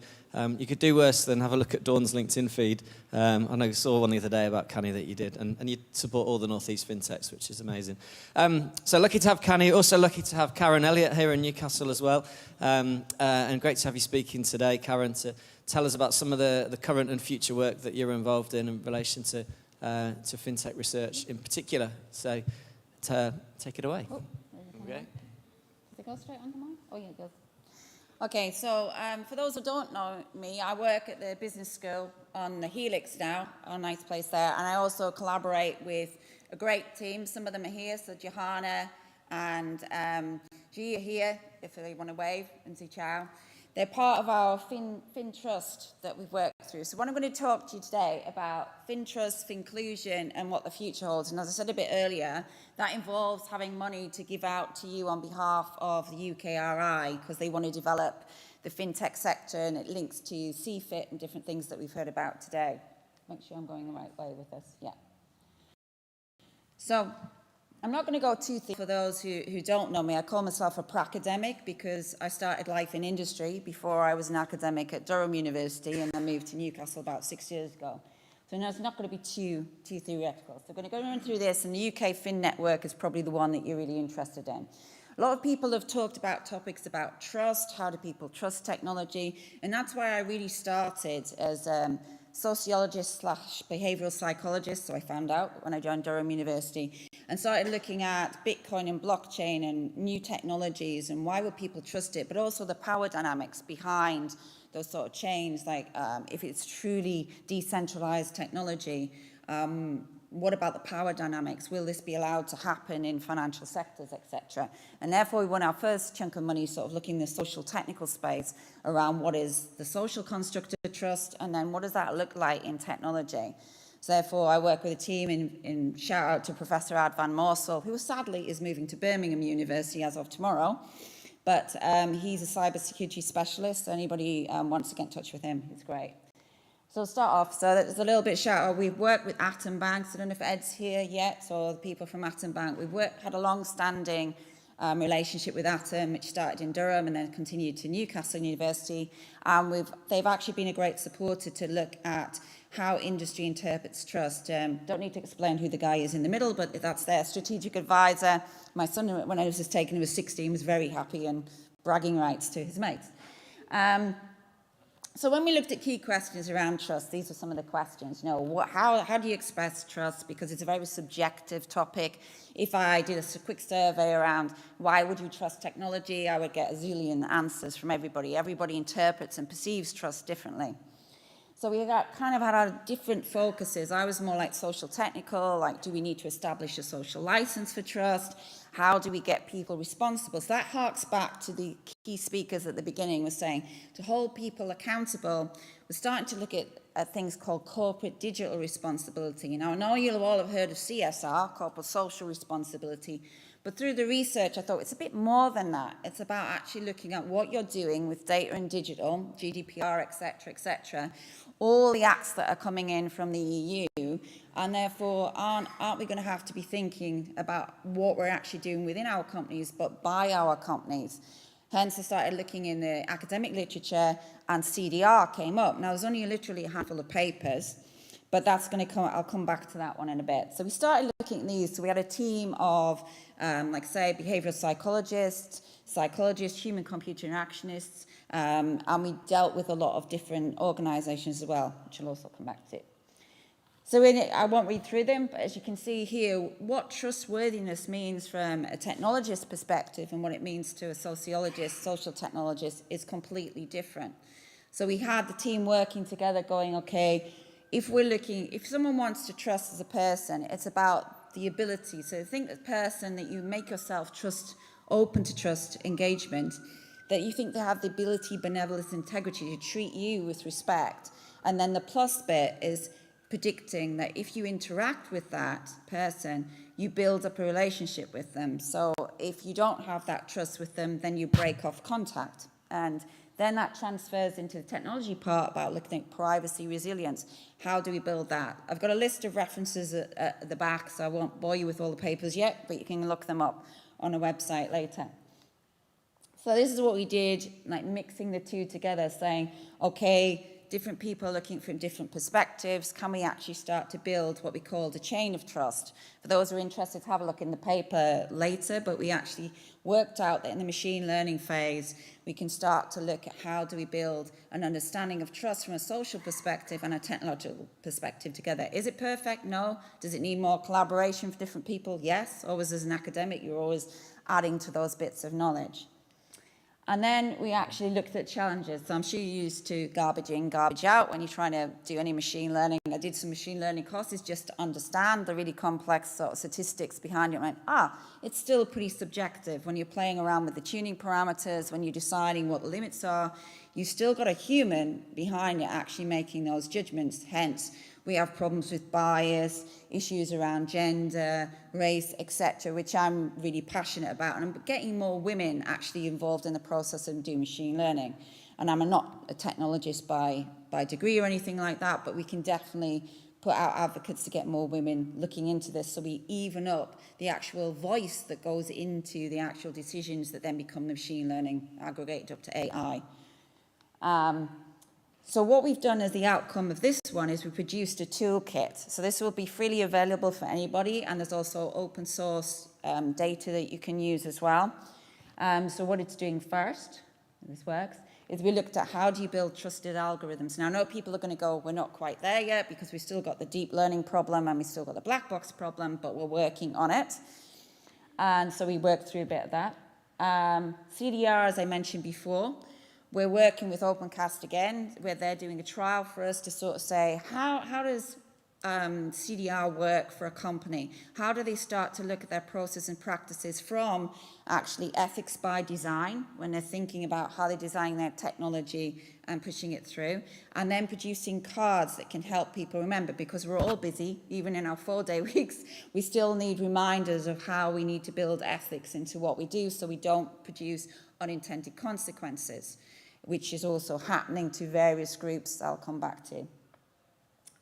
you could do worse than have a look at Dawn's LinkedIn feed. I know I saw one the other day about Canny that you did, and you support all the North East FinTechs, which is amazing. So lucky to have Canny, also lucky to have Karen Elliott here in Newcastle as well. And great to have you speaking today, Karen, to tell us about some of the current and future work that you're involved in relation to FinTech research in particular. So take it away. Oh, there we go. Does it go straight onto mine? Oh, yeah, it goes. Okay, so for those who don't know me, I work at the business school on the Helix now, a nice place there, and I also collaborate with a great team. Some of them are here, so Johanna and G are here, if they want to wave and say ciao. They're part of our FinTrust that we've worked through. So what I'm going to talk to you today about FinTrust, FinClusion, and what the future holds. And as I said a bit earlier, that involves having money to give out to you on behalf of the UKRI, because they want to develop the fintech sector, and it links to CFIT and different things that we've heard about today. Make sure I'm going the right way with this. Yeah. So I'm not going to go too thick for those who don't know me. I call myself a pra-academic because I started life in industry before I was an academic at Durham University, and I moved to Newcastle about 6 years ago. So no, it's not going to be too theoretical. So I'm going to go run through this, and the UK Fin Network is probably the one that you're really interested in. A lot of people have talked about topics about trust, how do people trust technology, and that's why I really started as sociologist / behavioural psychologist, so I found out when I joined Durham University, and started looking at Bitcoin and blockchain and new technologies and why would people trust it, but also the power dynamics behind those sort of chains, like if it's truly decentralized technology, what about the power dynamics? Will this be allowed to happen in financial sectors, etc.? And therefore, we won our first chunk of money sort of looking in the social technical space around what is the social construct of trust, and then what does that look like in technology? So therefore, I work with a team in shout out to Professor Ad van Moorsel, who sadly is moving to Birmingham University as of tomorrow. But he's a cybersecurity specialist. Anybody wants to get in touch with him, he's great. So I'll start off. So there's a little bit of shout out. We've worked with Atom Banks. I don't know if Ed's here yet, or the people from Atom Bank. We've had a long-standing relationship with Atom, which started in Durham and then continued to Newcastle University. And they've actually been a great supporter to look at how industry interprets trust. Don't need to explain who the guy is in the middle, but that's their strategic advisor. My son, when I was just taken, he was 16, was very happy and bragging rights to his mates. So when we looked at key questions around trust, these are some of the questions. You know, how do you express trust? Because it's a very subjective topic. If I did a quick survey around why would you trust technology, I would get a zillion answers from everybody. Everybody interprets and perceives trust differently. So we kind of had our different focuses. I was more like social technical, like do we need to establish a social license for trust? How do we get people responsible? So that harks back to the key speakers at the beginning was saying to hold people accountable. We're starting to look at things called corporate digital responsibility. Now, I know you'll all have heard of CSR, corporate social responsibility, but through the research, I thought it's a bit more than that. It's about actually looking at what you're doing with data and digital, GDPR, etc., all the acts that are coming in from the EU, and therefore aren't we going to have to be thinking about what we're actually doing within our companies, but by our companies. Hence, I started looking in the academic literature, and CDR came up. Now, there's only literally a handful of papers, but that's going to come. I'll come back to that one in a bit. So we started looking at these. So we had a team of, like say, behavioral psychologists, human-computer interactionists, and we dealt with a lot of different organisations as well, which I'll also come back to. So I won't read through them, but as you can see here, what trustworthiness means from a technologist perspective and what it means to a sociologist, social technologist, is completely different. So we had the team working together going, okay, if someone wants to trust as a person, it's about the ability. So think the person that you make yourself trust, open to trust engagement, that you think they have the ability, benevolence, integrity to treat you with respect. And then the plus bit is predicting that if you interact with that person, you build up a relationship with them. So if you don't have that trust with them, then you break off contact. And then that transfers into the technology part about looking at privacy, resilience. How do we build that? I've got a list of references at the back, so I won't bore you with all the papers yet, but you can look them up on a website later. So this is what we did, like mixing the two together, saying, okay, different people looking from different perspectives. Can we actually start to build what we call the chain of trust? For those who are interested, have a look in the paper later, but we actually worked out that in the machine learning phase, we can start to look at how do we build an understanding of trust from a social perspective and a technological perspective together. Is it perfect? No. Does it need more collaboration for different people? Yes. Always as an academic, you're always adding to those bits of knowledge. And then we actually looked at challenges. So I'm sure you're used to garbage in, garbage out when you're trying to do any machine learning. I did some machine learning courses just to understand the really complex sort of statistics behind it. I went, it's still pretty subjective. When you're playing around with the tuning parameters, when you're deciding what the limits are, you've still got a human behind it actually making those judgments. Hence, we have problems with bias, issues around gender, race, etc., which I'm really passionate about. And I'm getting more women actually involved in the process of doing machine learning. And I'm not a technologist by degree or anything like that, but we can definitely put out advocates to get more women looking into this so we even up the actual voice that goes into the actual decisions that then become the machine learning aggregated up to AI. So what we've done as the outcome of this one is we produced a toolkit. So this will be freely available for anybody, and there's also open source data that you can use as well. So what it's doing first, and this works, is we looked at how do you build trusted algorithms. Now I know people are going to go, we're not quite there yet because we've still got the deep learning problem and we've still got the black box problem, but we're working on it. And so we worked through a bit of that. CDR, as I mentioned before, we're working with OpenCast again, where they're doing a trial for us to sort of say, how does CDR work for a company? How do they start to look at their process and practices from actually ethics by design, when they're thinking about how they design their technology and pushing it through, and then producing cards that can help people remember, because we're all busy, even in our 4-day weeks, we still need reminders of how we need to build ethics into what we do so we don't produce unintended consequences, which is also happening to various groups I'll come back to.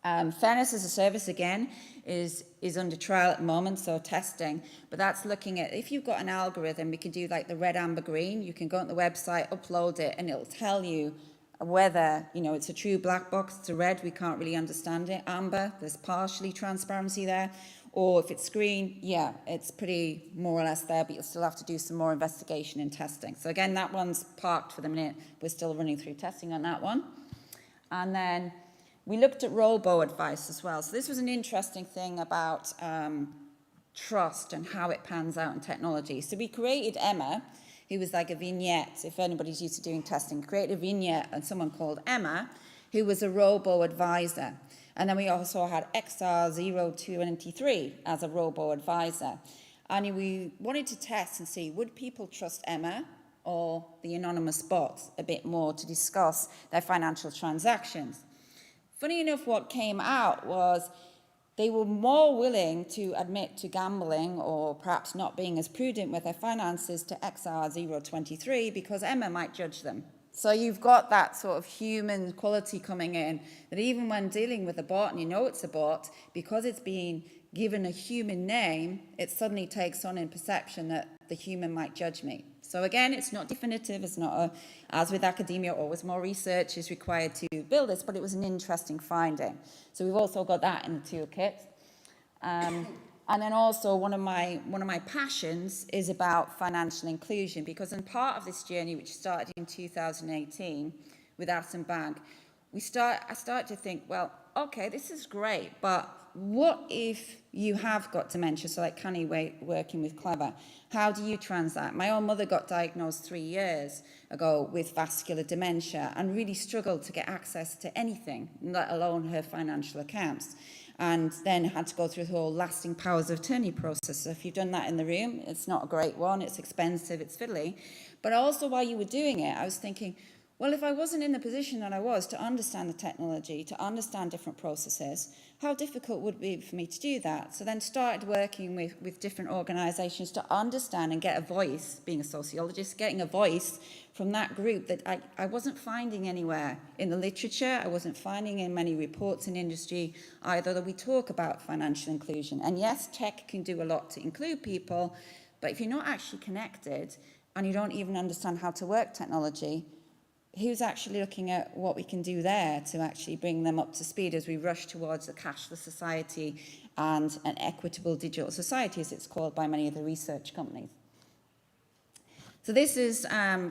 Fairness as a service, again, is under trial at the moment, so testing. But that's looking at, if you've got an algorithm, we can do like the red, amber, green. You can go on the website, upload it, and it'll tell you whether, it's a true black box. It's a red, we can't really understand it. Amber, there's partially transparency there. Or if it's green, yeah, it's pretty more or less there, but you'll still have to do some more investigation and testing. So again, that one's parked for the minute. We're still running through testing on that one. And then we looked at robo-advice as well. So this was an interesting thing about trust and how it pans out in technology. So we created Emma, who was like a vignette, if anybody's used to doing testing, created a vignette and someone called Emma, who was a robo-advisor. And then we also had XR023 as a robo-advisor. And we wanted to test and see, would people trust Emma or the anonymous bots a bit more to discuss their financial transactions? Funny enough, what came out was they were more willing to admit to gambling or perhaps not being as prudent with their finances to XR023 because Emma might judge them. So you've got that sort of human quality coming in, that even when dealing with a bot, and you know it's a bot, because it's being given a human name, it suddenly takes on in perception that the human might judge me. So again, it's not definitive, it's not as with academia, always more research is required to build this, but it was an interesting finding. So we've also got that in the toolkit. And then also one of my passions is about financial inclusion, because in part of this journey, which started in 2018 with Atom Bank, I started to think, well, okay, this is great, but what if you have got dementia? So like Canny working with Clever, how do you transact? My own mother got diagnosed 3 years ago with vascular dementia and really struggled to get access to anything, let alone her financial accounts. And then had to go through the whole lasting powers of attorney process. So if you've done that in the room, it's not a great one, it's expensive, it's fiddly. But also while you were doing it, I was thinking, well, if I wasn't in the position that I was to understand the technology, to understand different processes, how difficult would it be for me to do that? So then started working with different organisations to understand and get a voice, being a sociologist, getting a voice from that group that I wasn't finding anywhere in the literature, I wasn't finding in many reports in industry either, that we talk about financial inclusion. And yes, tech can do a lot to include people, but if you're not actually connected and you don't even understand how to work technology, who's actually looking at what we can do there to actually bring them up to speed as we rush towards a cashless society and an equitable digital society, as it's called by many of the research companies. So this is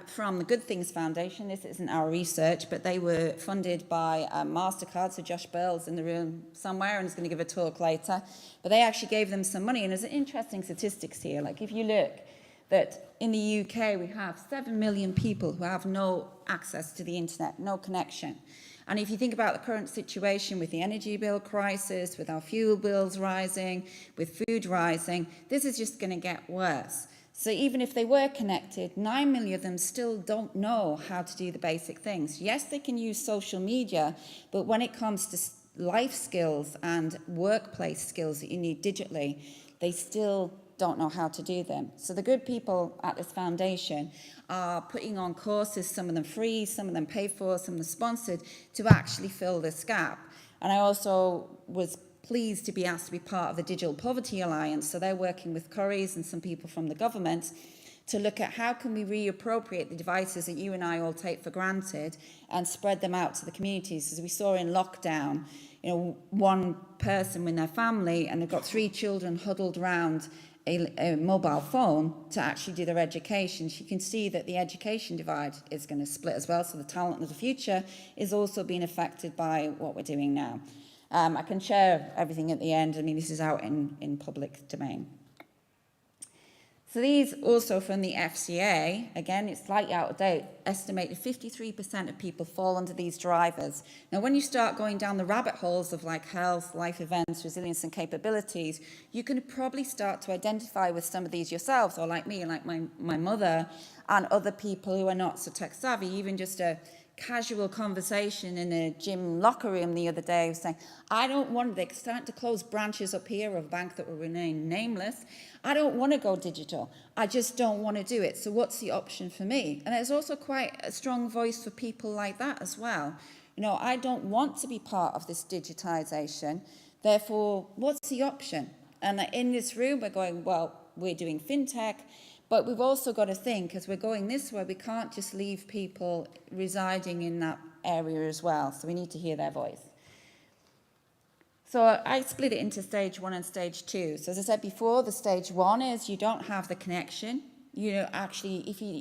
from the Good Things Foundation. This isn't our research, but they were funded by MasterCard, so Josh Bell's in the room somewhere and is going to give a talk later. But they actually gave them some money, and there's interesting statistics here. Like if you look, that in the UK we have 7 million people who have no access to the internet, no connection. And if you think about the current situation with the energy bill crisis, with our fuel bills rising, with food rising, this is just going to get worse. So even if they were connected, 9 million of them still don't know how to do the basic things. Yes, they can use social media, but when it comes to life skills and workplace skills that you need digitally, they still don't know how to do them. So the good people at this foundation are putting on courses, some of them free, some of them paid for, some of them sponsored, to actually fill this gap. And I also was pleased to be asked to be part of the Digital Poverty Alliance. So they're working with Currys and some people from the government to look at how can we reappropriate the devices that you and I all take for granted and spread them out to the communities. As we saw in lockdown, you know, one person with their family and they've got 3 children huddled around a mobile phone to actually do their education. You can see that the education divide is going to split as well. So the talent of the future is also being affected by what we're doing now. I can share everything at the end. I mean, this is out in public domain. So these also from the FCA, again, it's slightly out of date, estimated 53% of people fall under these drivers. Now, when you start going down the rabbit holes of like health, life events, resilience and capabilities, you can probably start to identify with some of these yourselves, or like me, like my mother, and other people who are not so tech savvy. Even just a casual conversation in a gym locker room the other day saying, I don't want, they're starting to close branches up here of a bank that will remain nameless. I don't want to go digital. I just don't want to do it. So what's the option for me? And there's also quite a strong voice for people like that as well. You know, I don't want to be part of this digitization. Therefore, what's the option? And in this room, we're going, well, we're doing FinTech, but we've also got to think, as we're going this way, we can't just leave people residing in that area as well. So we need to hear their voice. So I split it into stage 1 and stage 2. So as I said before, the stage 1 is you don't have the connection. You know, actually,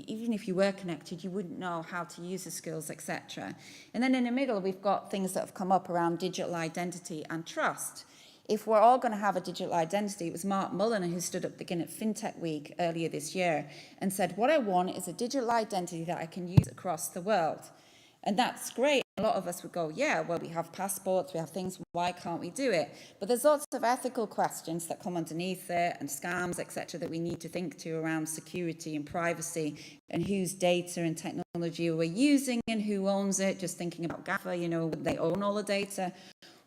even if you were connected, you wouldn't know how to use the skills, etc. And then in the middle, we've got things that have come up around digital identity and trust. If we're all going to have a digital identity, it was Mark Mullen who stood up again at FinTech Week earlier this year and said, what I want is a digital identity that I can use across the world. And that's great. A lot of us would go, yeah, well, we have passports, we have things, why can't we do it? But there's lots of ethical questions that come underneath it and scams, etc., that we need to think to around security and privacy and whose data and technology we're using and who owns it. Just thinking about GAFA, you know, would they own all the data?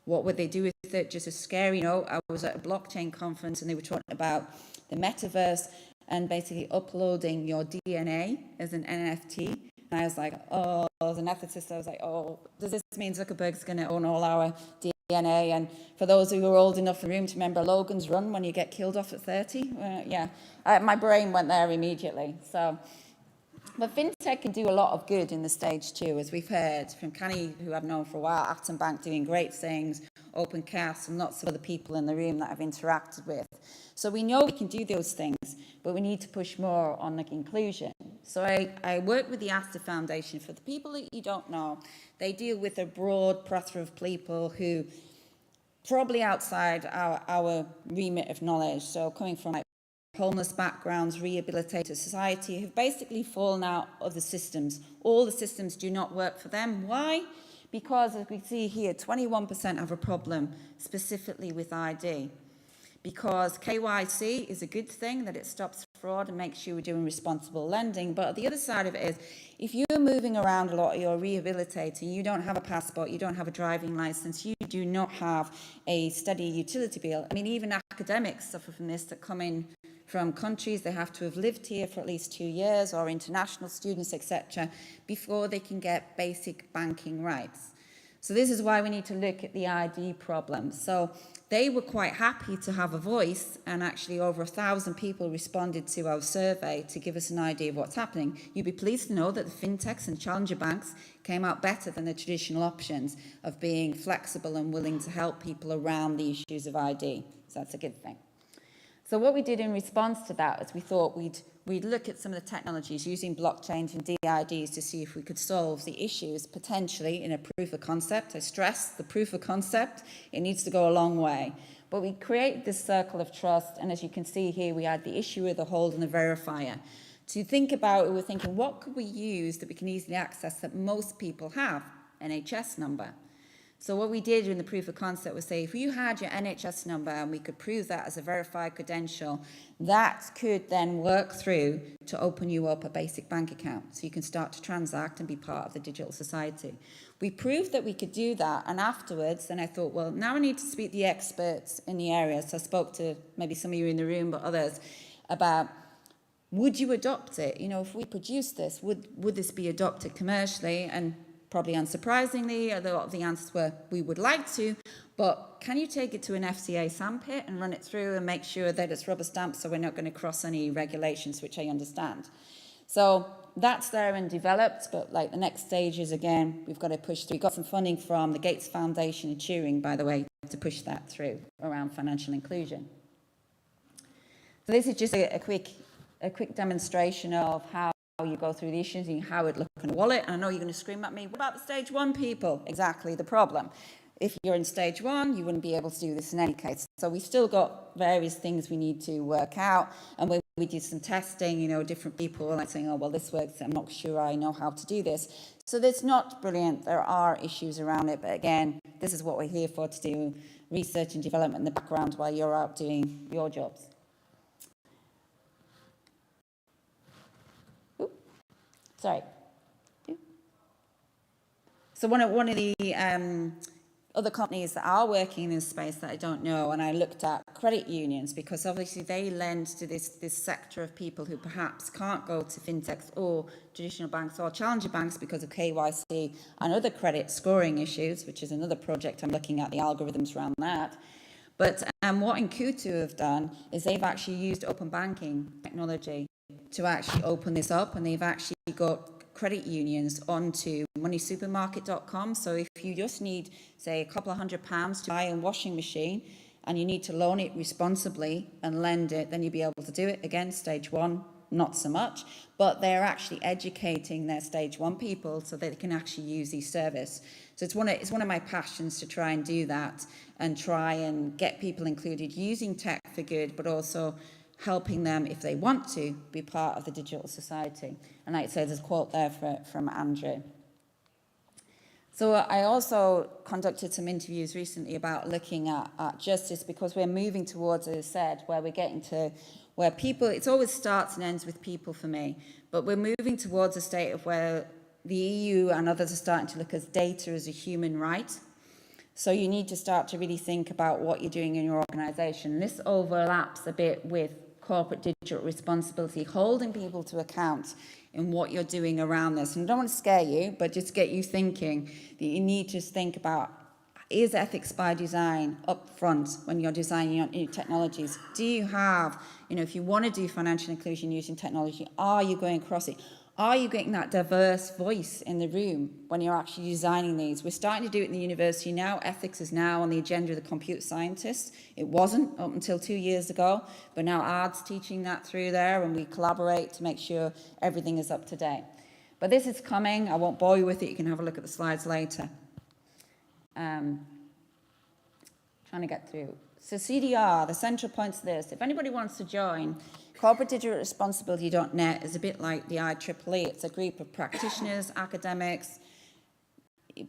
What would they do with it? Just as scary, you know, I was at a blockchain conference and they were talking about the metaverse and basically uploading your DNA as an NFT. And I was like, oh, as an ethicist, I was like, oh, does this mean Zuckerberg's going to own all our DNA? And for those who are old enough in the room to remember Logan's Run when you get killed off at 30, yeah, my brain went there immediately. So, but FinTech can do a lot of good in the stage 2, as we've heard from Canny, who I've known for a while, Atom Bank doing great things, OpenCast, and lots of other people in the room that I've interacted with. So we know we can do those things, but we need to push more on the inclusion. So I work with the Astor Foundation. For the people that you don't know, they deal with a broad plethora of people who probably outside our remit of knowledge. So coming from like homeless backgrounds, rehabilitated society, have basically fallen out of the systems. All the systems do not work for them. Why? Because, as we see here, 21% have a problem specifically with ID. Because KYC is a good thing, that it stops fraud and makes sure we're doing responsible lending. But the other side of it is, if you're moving around a lot, you're rehabilitating, you don't have a passport, you don't have a driving license, you do not have a steady utility bill. I mean, even academics suffer from this that come in from countries, they have to have lived here for at least 2 years, or international students, etc., before they can get basic banking rights. So this is why we need to look at the ID problem. So they were quite happy to have a voice, and actually over 1,000 people responded to our survey to give us an idea of what's happening. You'd be pleased to know that the fintechs and challenger banks came out better than the traditional options of being flexible and willing to help people around the issues of ID. So that's a good thing. So what we did in response to that is we thought we'd look at some of the technologies using blockchains and DIDs to see if we could solve the issues potentially in a proof of concept. I stress the proof of concept, it needs to go a long way. But we create this circle of trust, and as you can see here, we had the issuer, the holder, and the verifier. To think about it, we're thinking, what could we use that we can easily access that most people have? NHS number. So what we did in the proof of concept was say, if you had your NHS number and we could prove that as a verified credential, that could then work through to open you up a basic bank account. So you can start to transact and be part of the digital society. We proved that we could do that, and afterwards, then I thought, well, now I need to speak to the experts in the area. So I spoke to maybe some of you in the room, but others, about, would you adopt it? You know, if we produce this, would this be adopted commercially? And probably unsurprisingly, a lot of the answers were, we would like to, but can you take it to an FCA sandpit and run it through and make sure that it's rubber stamped so we're not going to cross any regulations, which I understand. So that's there and developed, but like the next stage is, again, we've got to push through. We've got some funding from the Gates Foundation in Turing, by the way, to push that through around financial inclusion. So this is just a quick demonstration of how you go through the issues and how it looks in a wallet. And I know you're going to scream at me, what about the stage 1 people? Exactly the problem. If you're in stage 1, you wouldn't be able to do this in any case. So we've still got various things we need to work out. And when we did some testing, you know, different people like saying, oh, well, this works, I'm not sure I know how to do this. So it's not brilliant. There are issues around it. But again, this is what we're here for, to do research and development in the background while you're out doing your jobs. Sorry. So one of the other companies that are working in this space that I don't know, and I looked at credit unions, because obviously they lend to this sector of people who perhaps can't go to fintechs or traditional banks or challenger banks because of KYC and other credit scoring issues, which is another project I'm looking at, the algorithms around that. But what Inkutu have done is they've actually used open banking technology to actually open this up, and they've actually got credit unions onto moneysupermarket.com. So if you just need, say, a couple of £100 to buy a washing machine and you need to loan it responsibly and lend it, then you'll be able to do it. Again, stage 1, not so much, but they're actually educating their stage 1 people so that they can actually use these service. So it's one of my passions to try and do that and try and get people included using tech for good, but also helping them, if they want to, be part of the digital society. And like I said, there's a quote there from Andrew. So I also conducted some interviews recently about looking at justice, because we're moving towards, as I said, where we're getting to where people, it always starts and ends with people for me, but we're moving towards a state of where the EU and others are starting to look at data as a human right. So you need to start to really think about what you're doing in your organisation. This overlaps a bit with corporate digital responsibility, holding people to account in what you're doing around this. And I don't want to scare you, but just get you thinking that you need to think about, is ethics by design up front when you're designing your new technologies? Do you have, if you want to do financial inclusion using technology, are you going across it? Are you getting that diverse voice in the room when you're actually designing these? We're starting to do it in the university now. Ethics is now on the agenda of the computer scientists. It wasn't up until 2 years ago, but now ARD's teaching that through there, and we collaborate to make sure everything is up to date. But this is coming. I won't bore you with it. You can have a look at the slides later. Trying to get through. So CDR, the central points of this. If anybody wants to join, corporatedigitalresponsibility.net is a bit like the IEEE. It's a group of practitioners, academics,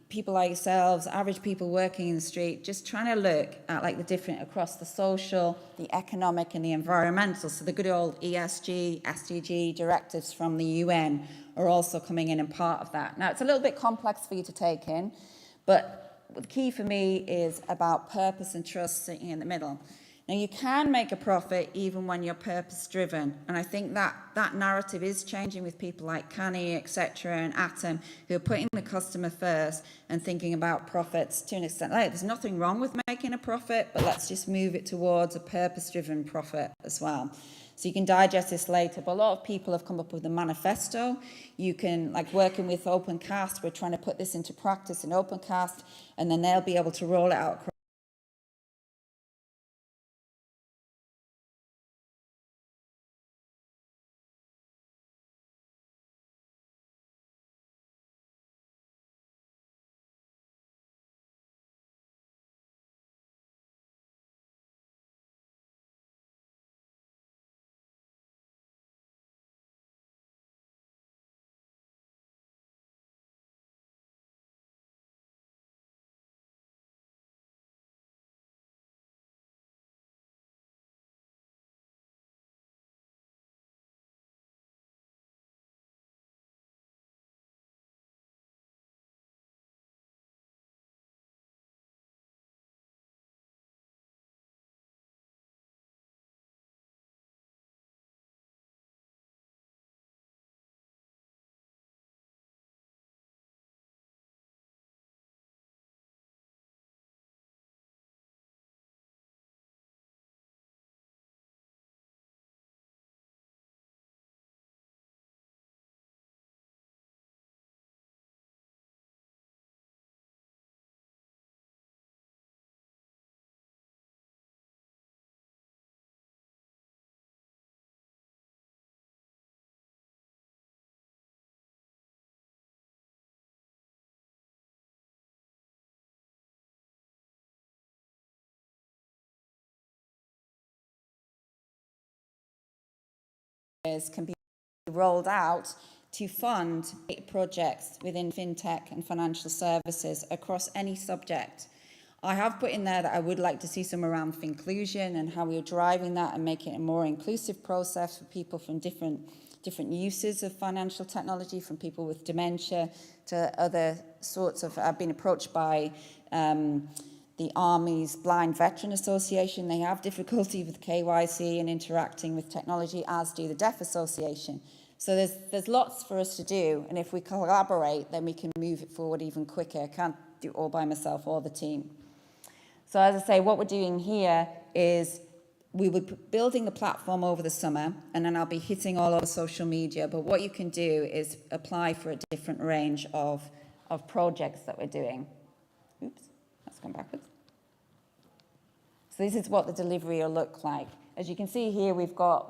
people like yourselves, average people working in the street, just trying to look at like the different across the social, the economic and the environmental. So the good old ESG, SDG directives from the UN are also coming in and part of that. Now it's a little bit complex for you to take in, but the key for me is about purpose and trust sitting in the middle. Now, you can make a profit even when you're purpose-driven, and I think that narrative is changing with people like Canny, etc., and Atom, who are putting the customer first and thinking about profits to an extent. Like, there's nothing wrong with making a profit, but let's just move it towards a purpose-driven profit as well. So you can digest this later, but a lot of people have come up with a manifesto. You can, like working with Opencast, we're trying to put this into practice in Opencast, and then they'll be able to roll it out across can be rolled out to fund projects within fintech and financial services across any subject. I have put in there that I would like to see some around inclusion and how we are driving that and making it a more inclusive process for people from different uses of financial technology, from people with dementia to other sorts of... I've been approached by the Army's Blind Veteran Association. They have difficulty with KYC and interacting with technology, as do the Deaf Association. So there's lots for us to do, and if we collaborate, then we can move it forward even quicker. I can't do it all by myself or the team. So as I say, what we're doing here is we were building the platform over the summer, and then I'll be hitting all over social media. But what you can do is apply for a different range of projects that we're doing. Oops, that's gone backwards. So this is what the delivery will look like. As you can see here, we've got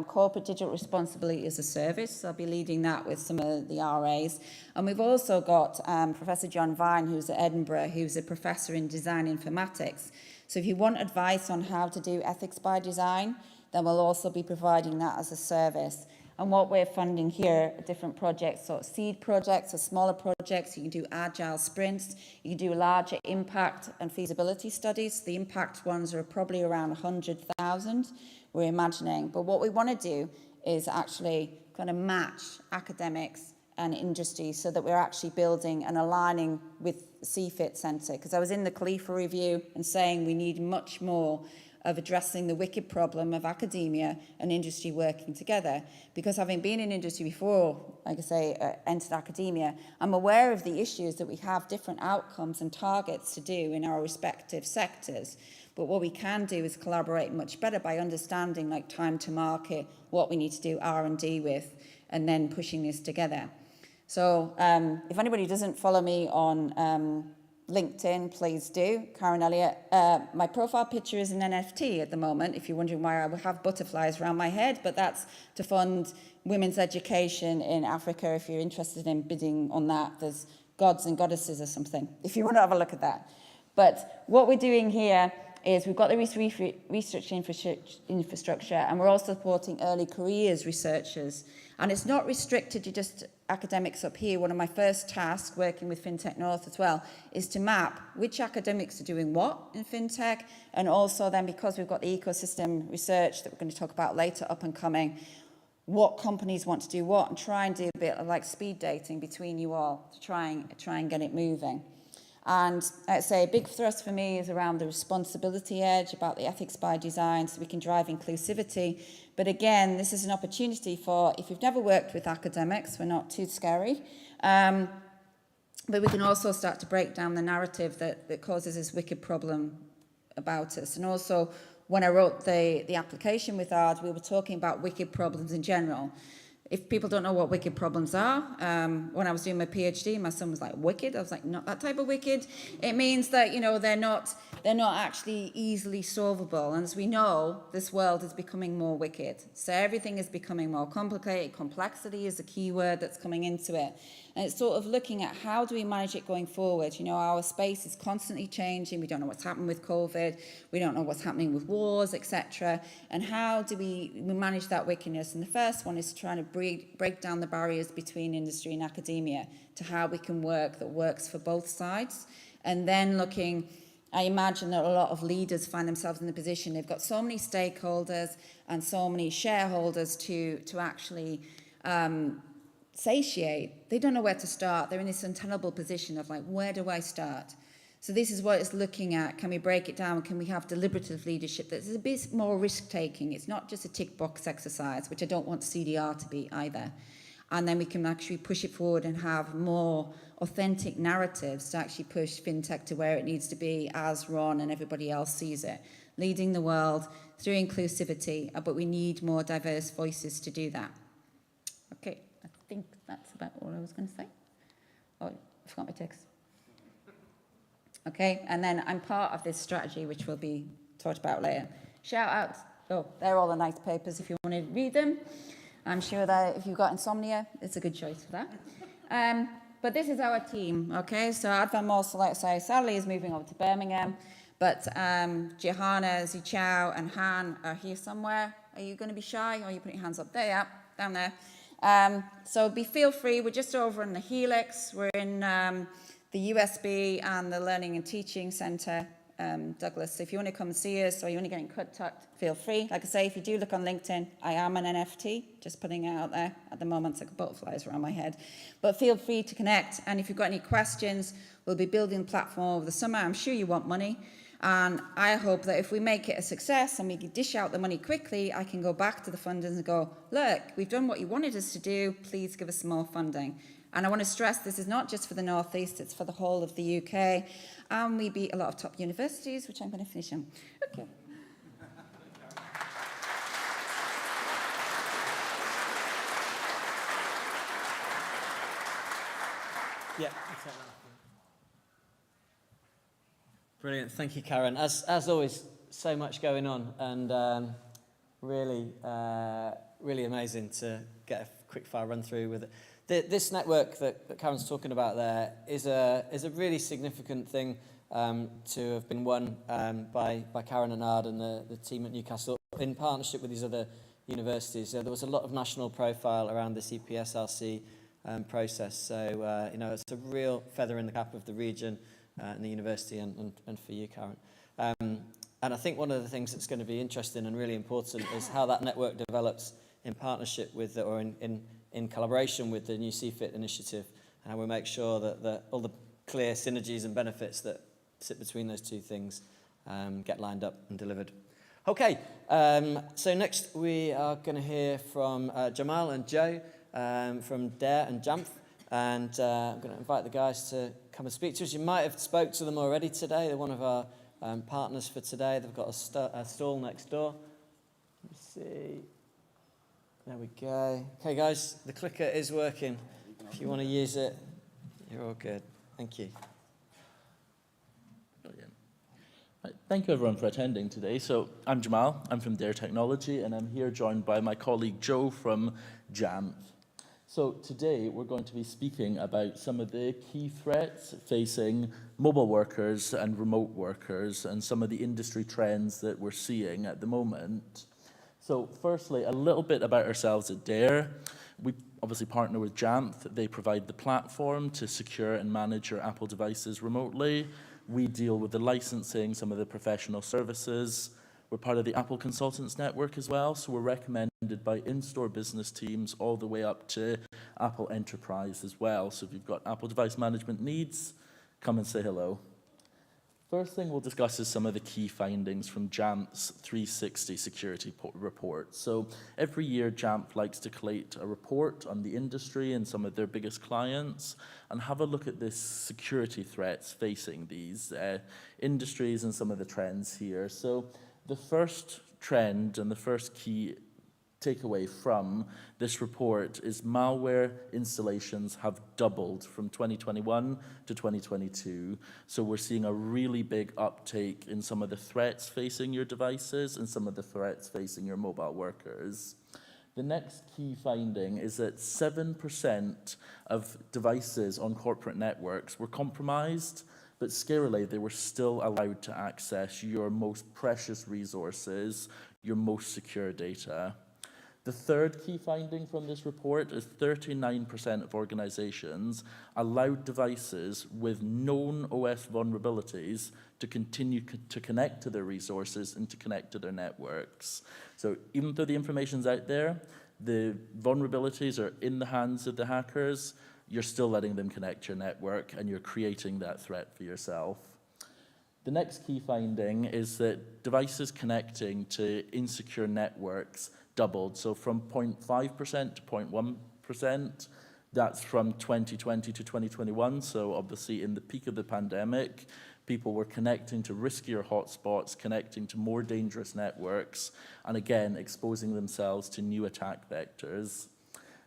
corporate digital responsibility as a service. So I'll be leading that with some of the RAs. And we've also got Professor John Vine, who's at Edinburgh, who's a professor in design informatics. So if you want advice on how to do ethics by design, then we'll also be providing that as a service. And what we're funding here are different projects, so seed projects or smaller projects. You can do agile sprints. You can do larger impact and feasibility studies. The impact ones are probably around 100,000, we're imagining. But what we want to do is actually kind of match academics and industry so that we're actually building and aligning with CFIT Centre. Because I was in the Khalifa review and saying we need much more of addressing the wicked problem of academia and industry working together. Because having been in industry before, like I say, entered academia, I'm aware of the issues that we have different outcomes and targets to do in our respective sectors. But what we can do is collaborate much better by understanding like time to market, what we need to do R&D with, and then pushing this together. So if anybody doesn't follow me on LinkedIn, please do. Karen Elliott. My profile picture is an NFT at the moment, if you're wondering why I have butterflies around my head, but that's to fund women's education in Africa. If you're interested in bidding on that, there's gods and goddesses or something, if you want to have a look at that. But what we're doing here is we've got the research infrastructure, and we're also supporting early careers researchers. And it's not restricted to just academics up here. One of my first tasks, working with FinTech North as well, is to map which academics are doing what in FinTech, and also then, because we've got the ecosystem research that we're going to talk about later up and coming, what companies want to do what, and try and do a bit of like speed dating between you all to try and get it moving. And I'd say a big thrust for me is around the responsibility edge, about the ethics by design, so we can drive inclusivity. But again, this is an opportunity for, if you've never worked with academics, we're not too scary. But we can also start to break down the narrative that causes this wicked problem about us. And also, when I wrote the application with ARD, we were talking about wicked problems in general. If people don't know what wicked problems are, when I was doing my PhD, my son was like, wicked? I was like, not that type of wicked. It means that, you know, they're not actually easily solvable. And as we know, this world is becoming more wicked. So everything is becoming more complicated. Complexity is a key word that's coming into it. And it's sort of looking at how do we manage it going forward. You know, our space is constantly changing. We don't know what's happening with COVID. We don't know what's happening with wars, etc. And how do we manage that wickedness? And the first one is trying to break down the barriers between industry and academia to how we can work that works for both sides. And then looking, I imagine that a lot of leaders find themselves in the position, they've got so many stakeholders and so many shareholders to actually satiate. They don't know where to start. They're in this untenable position of like, where do I start? So this is what it's looking at. Can we break it down? Can we have deliberative leadership that's a bit more risk-taking? It's not just a tick box exercise, which I don't want CDR to be either. And then we can actually push it forward and have more authentic narratives to actually push FinTech to where it needs to be as Ron and everybody else sees it. Leading the world through inclusivity, but we need more diverse voices to do that. Okay, I think that's about all I was going to say. Oh, I forgot my text. Okay, and then I'm part of this strategy, which will be talked about later. Shout out. Oh, they're all the nice papers if you want to read them. I'm sure that if you've got insomnia, it's a good choice for that. But this is our team, okay? So Advan Morsel, like I say, sadly is moving over to Birmingham, but Johanna, Zichao, and Han are here somewhere. Are you going to be shy? Or are you putting your hands up? There you are, down there. So feel free. We're just over in the Helix. We're in the USB and the Learning and Teaching Centre, Douglas. So if you want to come and see us or you want to get in contact, feel free. Like I say, if you do look on LinkedIn, I am an NFT, just putting it out there. At the moment, it's like butterflies around my head. But feel free to connect. And if you've got any questions, we'll be building a platform over the summer. I'm sure you want money. And I hope that if we make it a success and we dish out the money quickly, I can go back to the funders and go, look, we've done what you wanted us to do. Please give us some more funding. And I want to stress this is not just for the North East, it's for the whole of the UK. And we beat a lot of top universities, which I'm going to finish on. Okay. Yeah, exactly. Brilliant, thank you, Karen. As always, so much going on, and really amazing to get a quick fire run through with it. This network that Karen's talking about there is a really significant thing to have been won by Karen and Ard and the team at Newcastle in partnership with these other universities. There was a lot of national profile around this EPSRC process, so it's a real feather in the cap of the region. And the university and for you, Karen. And I think one of the things that's going to be interesting and really important is how that network develops in partnership with, or in collaboration with the new CFIT initiative, and how we make sure that all the clear synergies and benefits that sit between those two things get lined up and delivered. Okay, so next we are going to hear from Jamal and Joe from DARE and JAMF. And I'm going to invite the guys to come and speak to us. You might have spoke to them already today. They're one of our partners for today. They've got a stall next door. Let me see. There we go. Okay, guys, the clicker is working. If you want to use it, you're all good. Thank you. Brilliant. Right, thank you, everyone, for attending today. So I'm Jamal. I'm from DARE Technology, and I'm here joined by my colleague Joe from JAMF. So today we're going to be speaking about some of the key threats facing mobile workers and remote workers and some of the industry trends that we're seeing at the moment. So firstly, a little bit about ourselves at DARE. We obviously partner with JAMF. They provide the platform to secure and manage your Apple devices remotely. We deal with the licensing, some of the professional services. We're part of the Apple Consultants Network as well, so we're recommended by in-store business teams all the way up to Apple Enterprise as well. So if you've got Apple device management needs, come and say hello. First thing we'll discuss is some of the key findings from JAMF's 360 security report. So every year JAMF likes to collate a report on the industry and some of their biggest clients and have a look at the security threats facing these industries and some of the trends here. So the first trend and the first key takeaway from this report is malware installations have doubled from 2021 to 2022. So we're seeing a really big uptake in some of the threats facing your devices and some of the threats facing your mobile workers. The next key finding is that 7% of devices on corporate networks were compromised, but scarily, they were still allowed to access your most precious resources, your most secure data. The third key finding from this report is 39% of organizations allowed devices with known OS vulnerabilities to continue to connect to their resources and to connect to their networks. So even though the information's out there, the vulnerabilities are in the hands of the hackers, you're still letting them connect your network and you're creating that threat for yourself. The next key finding is that devices connecting to insecure networks doubled. So from 0.5% to 0.1%, that's from 2020 to 2021. So obviously in the peak of the pandemic, people were connecting to riskier hotspots, connecting to more dangerous networks, and again, exposing themselves to new attack vectors.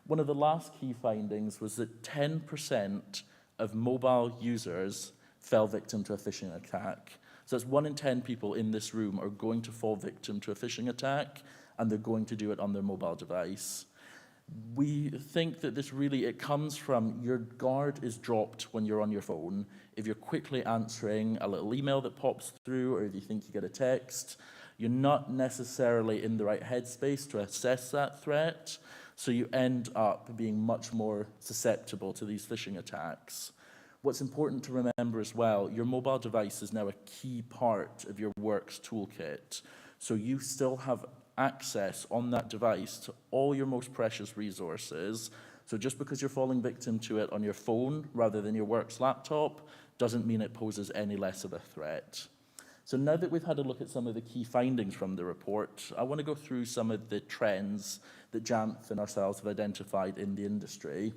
One of the last key findings was that 10% of mobile users fell victim to a phishing attack. So that's 1 in 10 people in this room are going to fall victim to a phishing attack, and they're going to do it on their mobile device. We think that this really, it comes from your guard is dropped when you're on your phone. If you're quickly answering a little email that pops through, or if you think you get a text, You're not necessarily in the right headspace to assess that threat, so you end up being much more susceptible to these phishing attacks. What's important to remember as well, your mobile device is now a key part of your work's toolkit. So you still have access on that device to all your most precious resources. So just because you're falling victim to it on your phone rather than your work's laptop doesn't mean it poses any less of a threat. So now that we've had a look at some of the key findings from the report, I want to go through some of the trends that JAMF and ourselves have identified in the industry.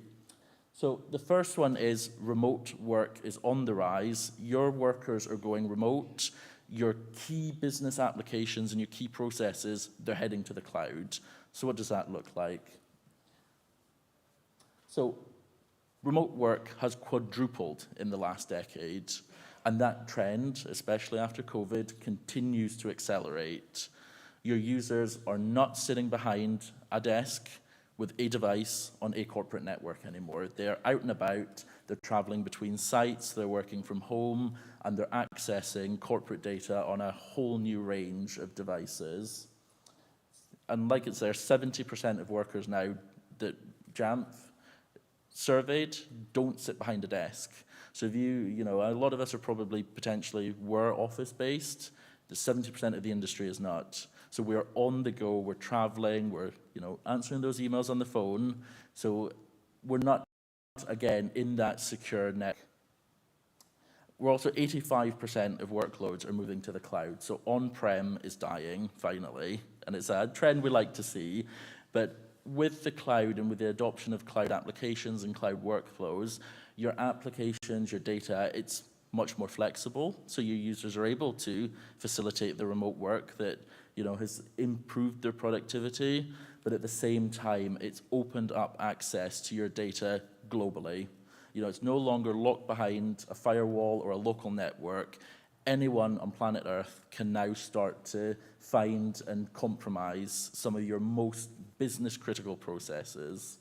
So the first one is remote work is on the rise. Your workers are going remote. Your key business applications and your key processes, they're heading to the cloud. So what does that look like? So remote work has quadrupled in the last decade. And that trend, especially after COVID, continues to accelerate. Your users are not sitting behind a desk with a device on a corporate network anymore. They're out and about, they're traveling between sites, they're working from home, and they're accessing corporate data on a whole new range of devices. And like it's there, 70% of workers now that JAMF surveyed don't sit behind a desk. So if you know, a lot of us are probably potentially were office-based, the 70% of the industry is not. So we're on the go, we're traveling, we're answering those emails on the phone. So we're not, again, in that secure net. We're also 85% of workloads are moving to the cloud. So on-prem is dying, finally, and it's a trend we like to see. But with the cloud and with the adoption of cloud applications and cloud workflows, your applications, your data, it's much more flexible. So your users are able to facilitate the remote work that has improved their productivity, but at the same time, it's opened up access to your data globally. It's no longer locked behind a firewall or a local network. Anyone on planet Earth can now start to find and compromise some of your most business-critical processes.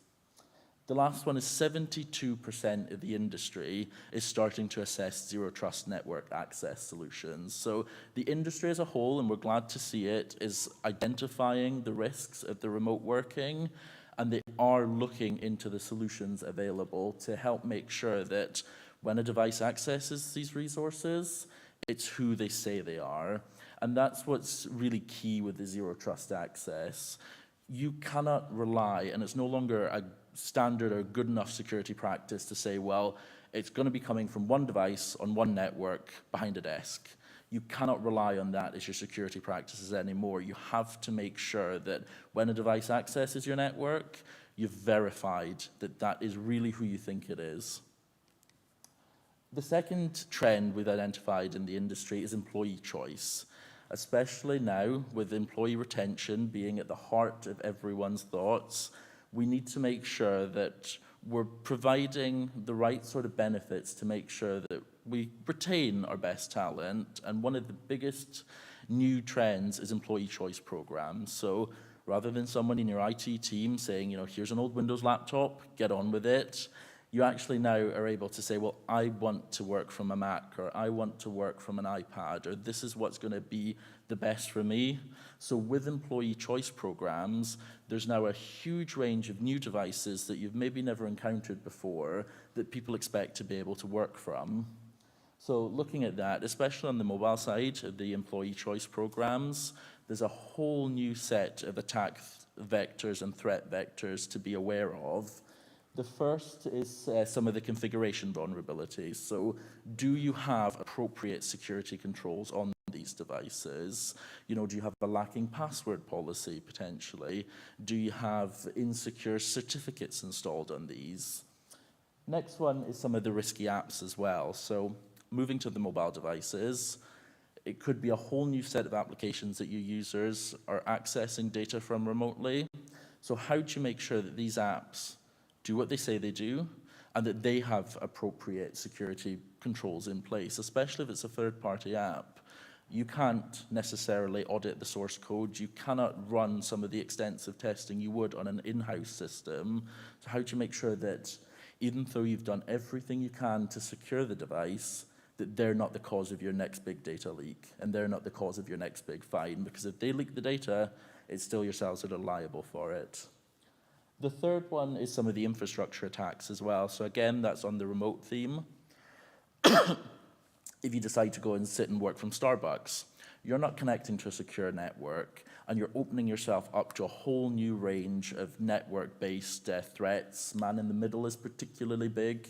The last one is 72% of the industry is starting to assess zero-trust network access solutions. So the industry as a whole, and we're glad to see it, is identifying the risks of the remote working, and they are looking into the solutions available to help make sure that when a device accesses these resources, it's who they say they are. And that's what's really key with the zero-trust access. You cannot rely, and it's no longer a standard or good enough security practice to say, well, it's going to be coming from one device on one network behind a desk. You cannot rely on that as your security practices anymore. You have to make sure that when a device accesses your network, you've verified that that is really who you think it is. The second trend we've identified in the industry is employee choice, especially now with employee retention being at the heart of everyone's thoughts. We need to make sure that we're providing the right sort of benefits to make sure that we retain our best talent. And one of the biggest new trends is employee choice programs. So rather than someone in your IT team saying, here's an old Windows laptop, get on with it, you actually now are able to say, well, I want to work from a Mac, or I want to work from an iPad, or this is what's going to be the best for me. So with employee choice programs, there's now a huge range of new devices that you've maybe never encountered before that people expect to be able to work from. So looking at that, especially on the mobile side of the employee choice programs, there's a whole new set of attack vectors and threat vectors to be aware of. The first is some of the configuration vulnerabilities. So do you have appropriate security controls on these devices? Do you have a lacking password policy potentially? Do you have insecure certificates installed on these? Next one is some of the risky apps as well. So moving to the mobile devices, it could be a whole new set of applications that your users are accessing data from remotely. So how do you make sure that these apps do what they say they do, and that they have appropriate security controls in place, especially if it's a third-party app? You can't necessarily audit the source code. You cannot run some of the extensive testing you would on an in-house system. So how do you make sure that even though you've done everything you can to secure the device, that they're not the cause of your next big data leak, and they're not the cause of your next big fine, because if they leak the data, it's still yourselves that are liable for it. The third one is some of the infrastructure attacks as well. So again, that's on the remote theme. If you decide to go and sit and work from Starbucks, you're not connecting to a secure network, and you're opening yourself up to a whole new range of network-based threats. Man in the middle is particularly big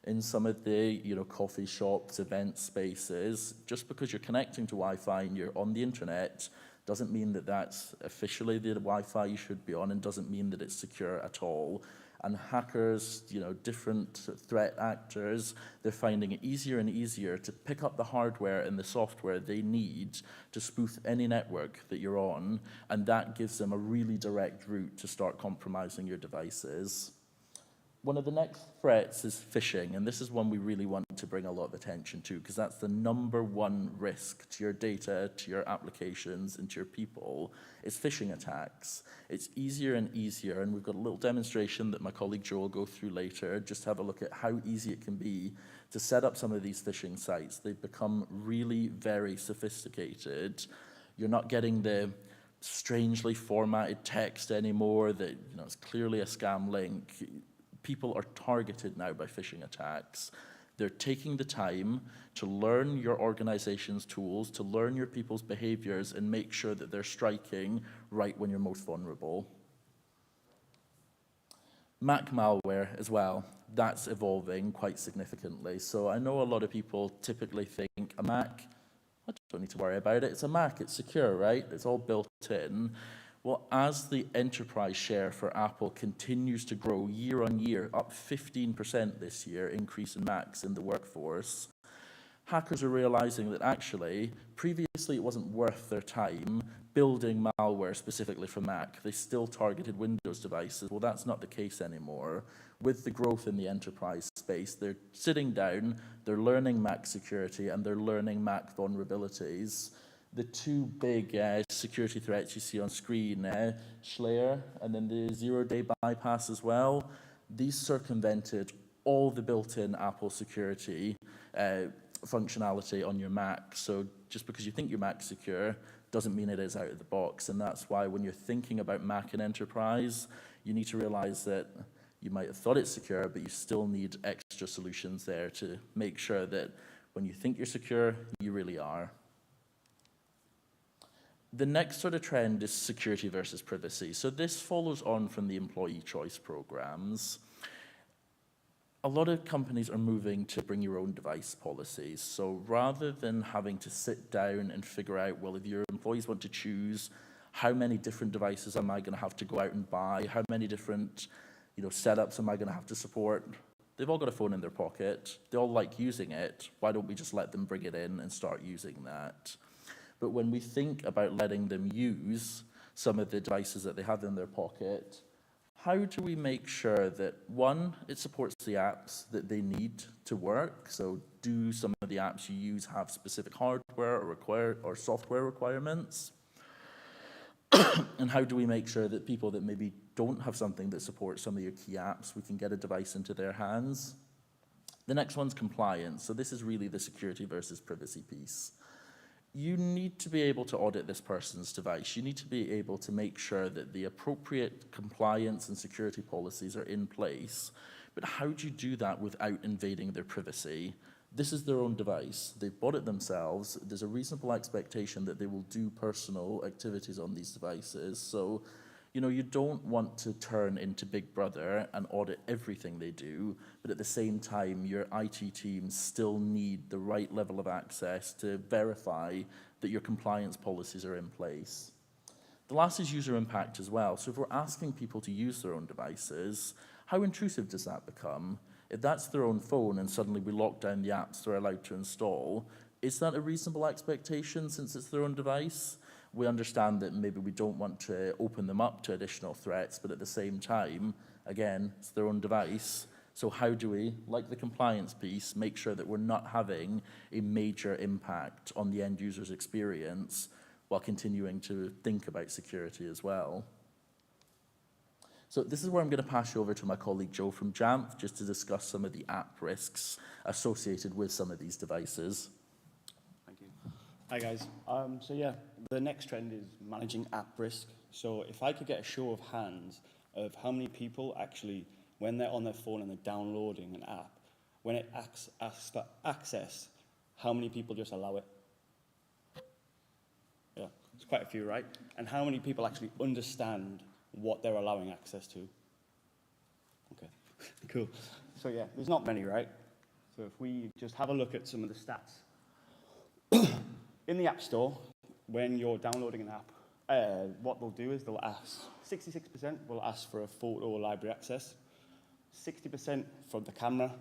in some of the coffee shops, event spaces. Just because you're connecting to Wi-Fi and you're on the internet doesn't mean that that's officially the Wi-Fi you should be on, and doesn't mean that it's secure at all. And hackers, different threat actors, they're finding it easier and easier to pick up the hardware and the software they need to spoof any network that you're on, and that gives them a really direct route to start compromising your devices. One of the next threats is phishing, and this is one we really want to bring a lot of attention to, because that's the #1 risk to your data, to your applications, and to your people, is phishing attacks. It's easier and easier, and we've got a little demonstration that my colleague Joe will go through later. Just have a look at how easy it can be to set up some of these phishing sites. They've become really very sophisticated. You're not getting the strangely formatted text anymore that it's clearly a scam link. People are targeted now by phishing attacks. They're taking the time to learn your organization's tools, to learn your people's behaviors, and make sure that they're striking right when you're most vulnerable. Mac malware as well, that's evolving quite significantly. So I know a lot of people typically think a Mac, I don't need to worry about it. It's a Mac, it's secure, right? It's all built in. Well, as the enterprise share for Apple continues to grow year on year, up 15% this year, increase in Macs in the workforce, hackers are realizing that actually, previously it wasn't worth their time building malware specifically for Mac. They still targeted Windows devices. Well, that's not the case anymore. With the growth in the enterprise space, they're sitting down, they're learning Mac security, and they're learning Mac vulnerabilities. The two big security threats you see on screen, Schlayer and then the zero-day bypass as well, these circumvented all the built-in Apple security functionality on your Mac. So just because you think your Mac's secure doesn't mean it is out of the box. And that's why when you're thinking about Mac and enterprise, you need to realize that you might have thought it's secure, but you still need extra solutions there to make sure that when you think you're secure, you really are. The next sort of trend is security versus privacy. So this follows on from the employee choice programs. A lot of companies are moving to bring your own device policies. So rather than having to sit down and figure out, well, if your employees want to choose how many different devices am I going to have to go out and buy, how many different setups am I going to have to support, they've all got a phone in their pocket. They all like using it. Why don't we just let them bring it in and start using that? But when we think about letting them use some of the devices that they have in their pocket, how do we make sure that, one, it supports the apps that they need to work? So do some of the apps you use have specific hardware or software requirements? And how do we make sure that people that maybe don't have something that supports some of your key apps, we can get a device into their hands? The next one's compliance. So this is really the security versus privacy piece. You need to be able to audit this person's device. You need to be able to make sure that the appropriate compliance and security policies are in place. But how do you do that without invading their privacy? This is their own device. They've bought it themselves. There's a reasonable expectation that they will do personal activities on these devices. So, you don't want to turn into Big Brother and audit everything they do, but at the same time, your IT teams still need the right level of access to verify that your compliance policies are in place. The last is user impact as well. So if we're asking people to use their own devices, how intrusive does that become? If that's their own phone and suddenly we lock down the apps they're allowed to install, is that a reasonable expectation since it's their own device? We understand that maybe we don't want to open them up to additional threats, but at the same time, again, it's their own device. So how do we, like the compliance piece, make sure that we're not having a major impact on the end user's experience while continuing to think about security as well? So this is where I'm going to pass you over to my colleague Joe from Jamf just to discuss some of the app risks associated with some of these devices. Thank you. Hi guys. So yeah, the next trend is managing app risk. So if I could get a show of hands of how many people actually, when they're on their phone and they're downloading an app, when it asks for access, how many people just allow it? Yeah, it's quite a few, right? And how many people actually understand what they're allowing access to? Okay, cool. So yeah, there's not many, right? So if we just have a look at some of the stats. In the App Store, when you're downloading an app, what they'll do is they'll ask, 66% will ask for a photo library access, 60% from the camera,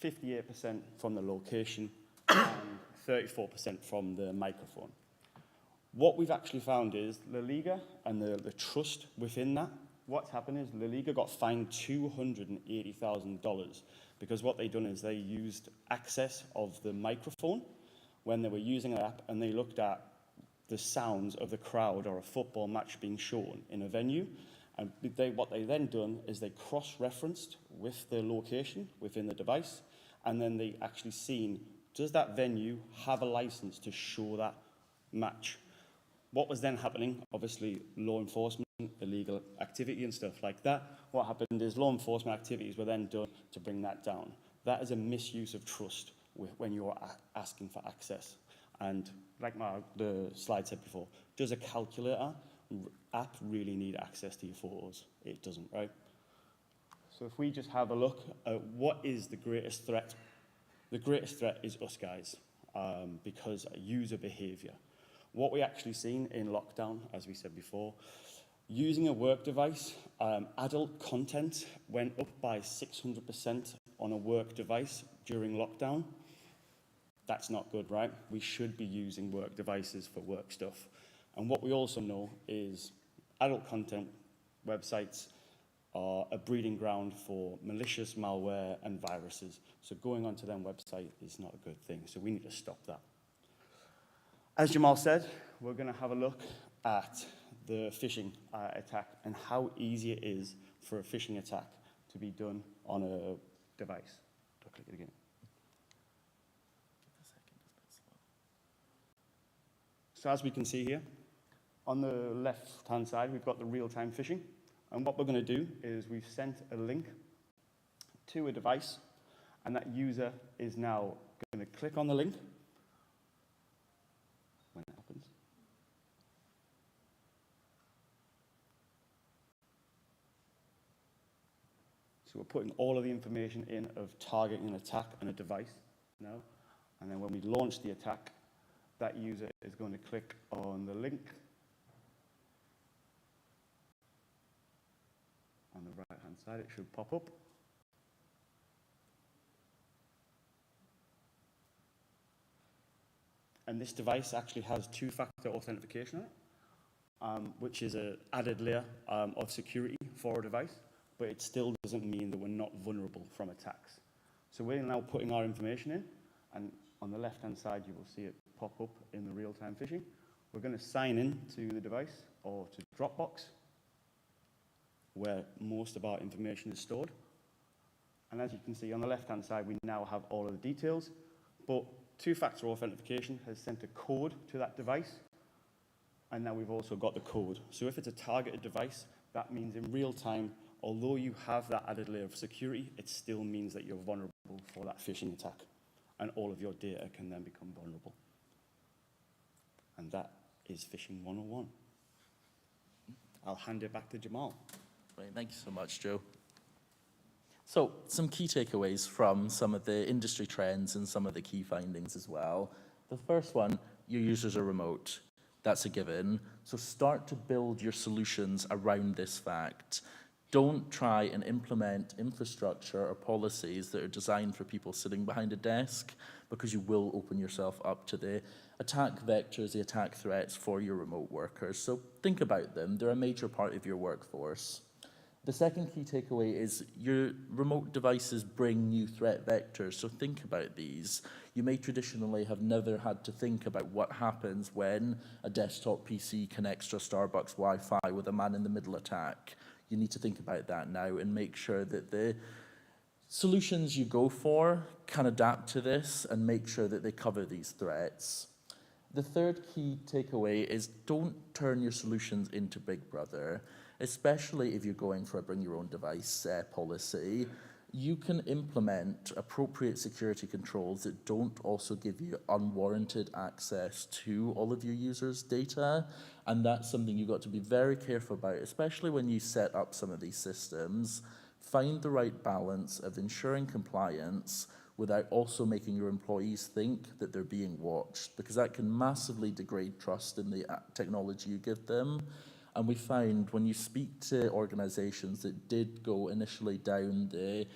58% from the location, and 34% from the microphone. What we've actually found is La Liga and the trust within that, what's happened is La Liga got fined $280,000 because what they done is they used access of the microphone when they were using an app, and they looked at the sounds of the crowd or a football match being shown in a venue. And what they then done is they cross-referenced with the location within the device, and then they actually seen, does that venue have a license to show that match? What was then happening, obviously law enforcement, illegal activity and stuff like that, what happened is law enforcement activities were then done to bring that down. That is a misuse of trust when you're asking for access. And like the slide said before, does a calculator app really need access to your photos? It doesn't, right? So if we just have a look at what is the greatest threat, the greatest threat is us guys, because user behavior. What we actually seen in lockdown, as we said before, using a work device, adult content went up by 600% on a work device during lockdown. That's not good, right? We should be using work devices for work stuff. And what we also know is adult content websites are a breeding ground for malicious malware and viruses. So going onto their website is not a good thing. So we need to stop that. As Jamal said, we're going to have a look at the phishing attack and how easy it is for a phishing attack to be done on a device. I'll click it again. So as we can see here, on the left-hand side, we've got the real-time phishing. And what we're going to do is we've sent a link to a device, and that user is now going to click on the link when it happens. So we're putting all of the information in of targeting an attack on a device now. And then when we launch the attack, that user is going to click on the link on the right-hand side. It should pop up. And this device actually has two-factor authentication on it, which is an added layer of security for a device, but it still doesn't mean that we're not vulnerable from attacks. So we're now putting our information in, and on the left-hand side, you will see it pop up in the real-time phishing. We're going to sign in to the device or to Dropbox, where most of our information is stored. And as you can see on the left-hand side, we now have all of the details, but two-factor authentication has sent a code to that device, and now we've also got the code. So if it's a targeted device, that means in real time, although you have that added layer of security, it still means that you're vulnerable for that phishing attack, and all of your data can then become vulnerable. And that is phishing 101. I'll hand it back to Jamal. Right, thank you so much, Joe. So, some key takeaways from some of the industry trends and some of the key findings as well. The first one, your users are remote. That's a given. So start to build your solutions around this fact. Don't try and implement infrastructure or policies that are designed for people sitting behind a desk, because you will open yourself up to the attack vectors, the attack threats for your remote workers. So think about them. They're a major part of your workforce. The second key takeaway is your remote devices bring new threat vectors, so think about these. You may traditionally have never had to think about what happens when a desktop PC connects to a Starbucks Wi-Fi with a man-in-the-middle attack. you need to think about that now and make sure that the solutions you go for can adapt to this and make sure that they cover these threats. The third key takeaway is don't turn your solutions into Big Brother, especially if you're going for a bring your own device policy. You can implement appropriate security controls that don't also give you unwarranted access to all of your users' data. And that's something you've got to be very careful about, especially when you set up some of these systems. Find the right balance of ensuring compliance without also making your employees think that they're being watched, because that can massively degrade trust in the technology you give them. And we found when you speak to organizations that did go initially down the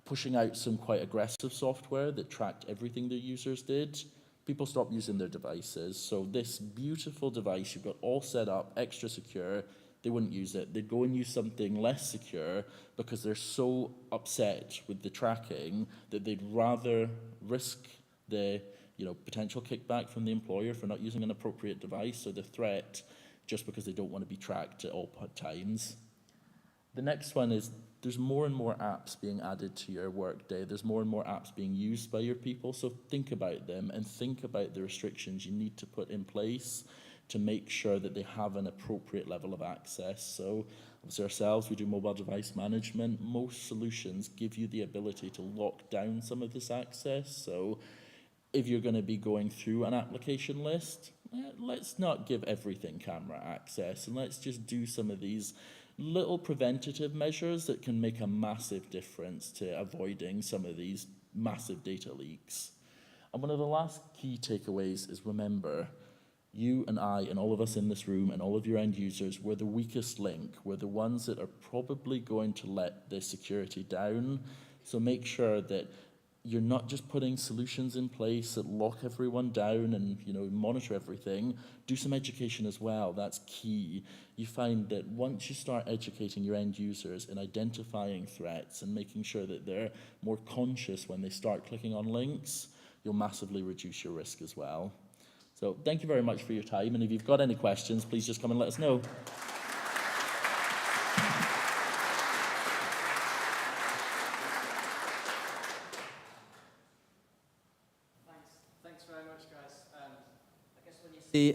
pushing out some quite aggressive software that tracked everything their users did, people stopped using their devices. So this beautiful device you've got all set up, extra secure, they wouldn't use it. They'd go and use something less secure because they're so upset with the tracking that they'd rather risk the potential kickback from the employer for not using an appropriate device or the threat just because they don't want to be tracked at all times. The next one is there's more and more apps being added to your workday. There's more and more apps being used by your people. So think about them and think about the restrictions you need to put in place to make sure that they have an appropriate level of access. So obviously ourselves, we do mobile device management. Most solutions give you the ability to lock down some of this access. So if you're going to be going through an application list, let's not give everything camera access, and let's just do some of these little preventative measures that can make a massive difference to avoiding some of these massive data leaks. And one of the last key takeaways is remember, you and I and all of us in this room and all of your end users, we're the weakest link. We're the ones that are probably going to let the security down. So make sure that you're not just putting solutions in place that lock everyone down and monitor everything. Do some education as well. That's key. You find that once you start educating your end users in identifying threats and making sure that they're more conscious when they start clicking on links, you'll massively reduce your risk as well. So thank you very much for your time. And if you've got any questions, please just come and let us know. Thanks very much, guys. I guess when you see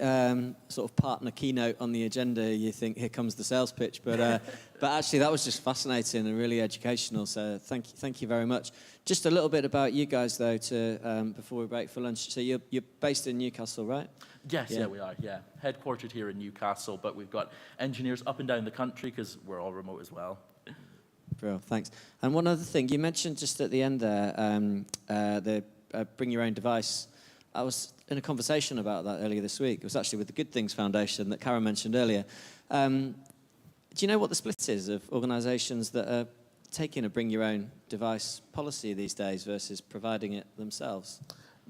sort of partner keynote on the agenda, you think, here comes the sales pitch. But actually, that was just fascinating and really educational. So thank you very much. Just a little bit about you guys, though, before we break for lunch. So you're based in Newcastle, right? Yes, yeah, we are, yeah. Headquartered here in Newcastle, but we've got engineers up and down the country because we're all remote as well. Brilliant, thanks. And one other thing, you mentioned just at the end there, the bring your own device. I was in a conversation about that earlier this week. It was actually with the Good Things Foundation that Karen mentioned earlier. Do you know what the split is of organisations that are taking a bring your own device policy these days versus providing it themselves?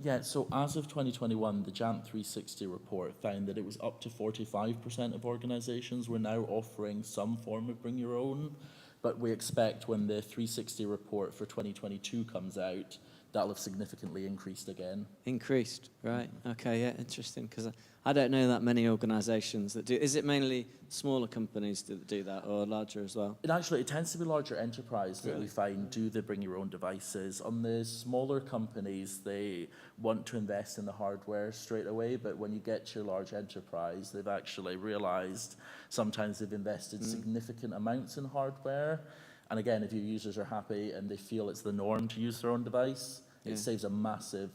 Yeah, so as of 2021, the JAMP 360 report found that it was up to 45% of organisations were now offering some form of bring your own. But we expect when the 360 report for 2022 comes out, that'll have significantly increased again. Increased, right. Okay, yeah, interesting, because I don't know that many organisations that do. Is it mainly smaller companies that do that, or larger as well? It tends to be larger enterprise that we find do the bring your own devices. On the smaller companies, they want to invest in the hardware straight away, but when you get to your large enterprise, they've actually realised sometimes they've invested significant amounts in hardware. And again, if your users are happy and they feel it's the norm to use their own device, it saves a massive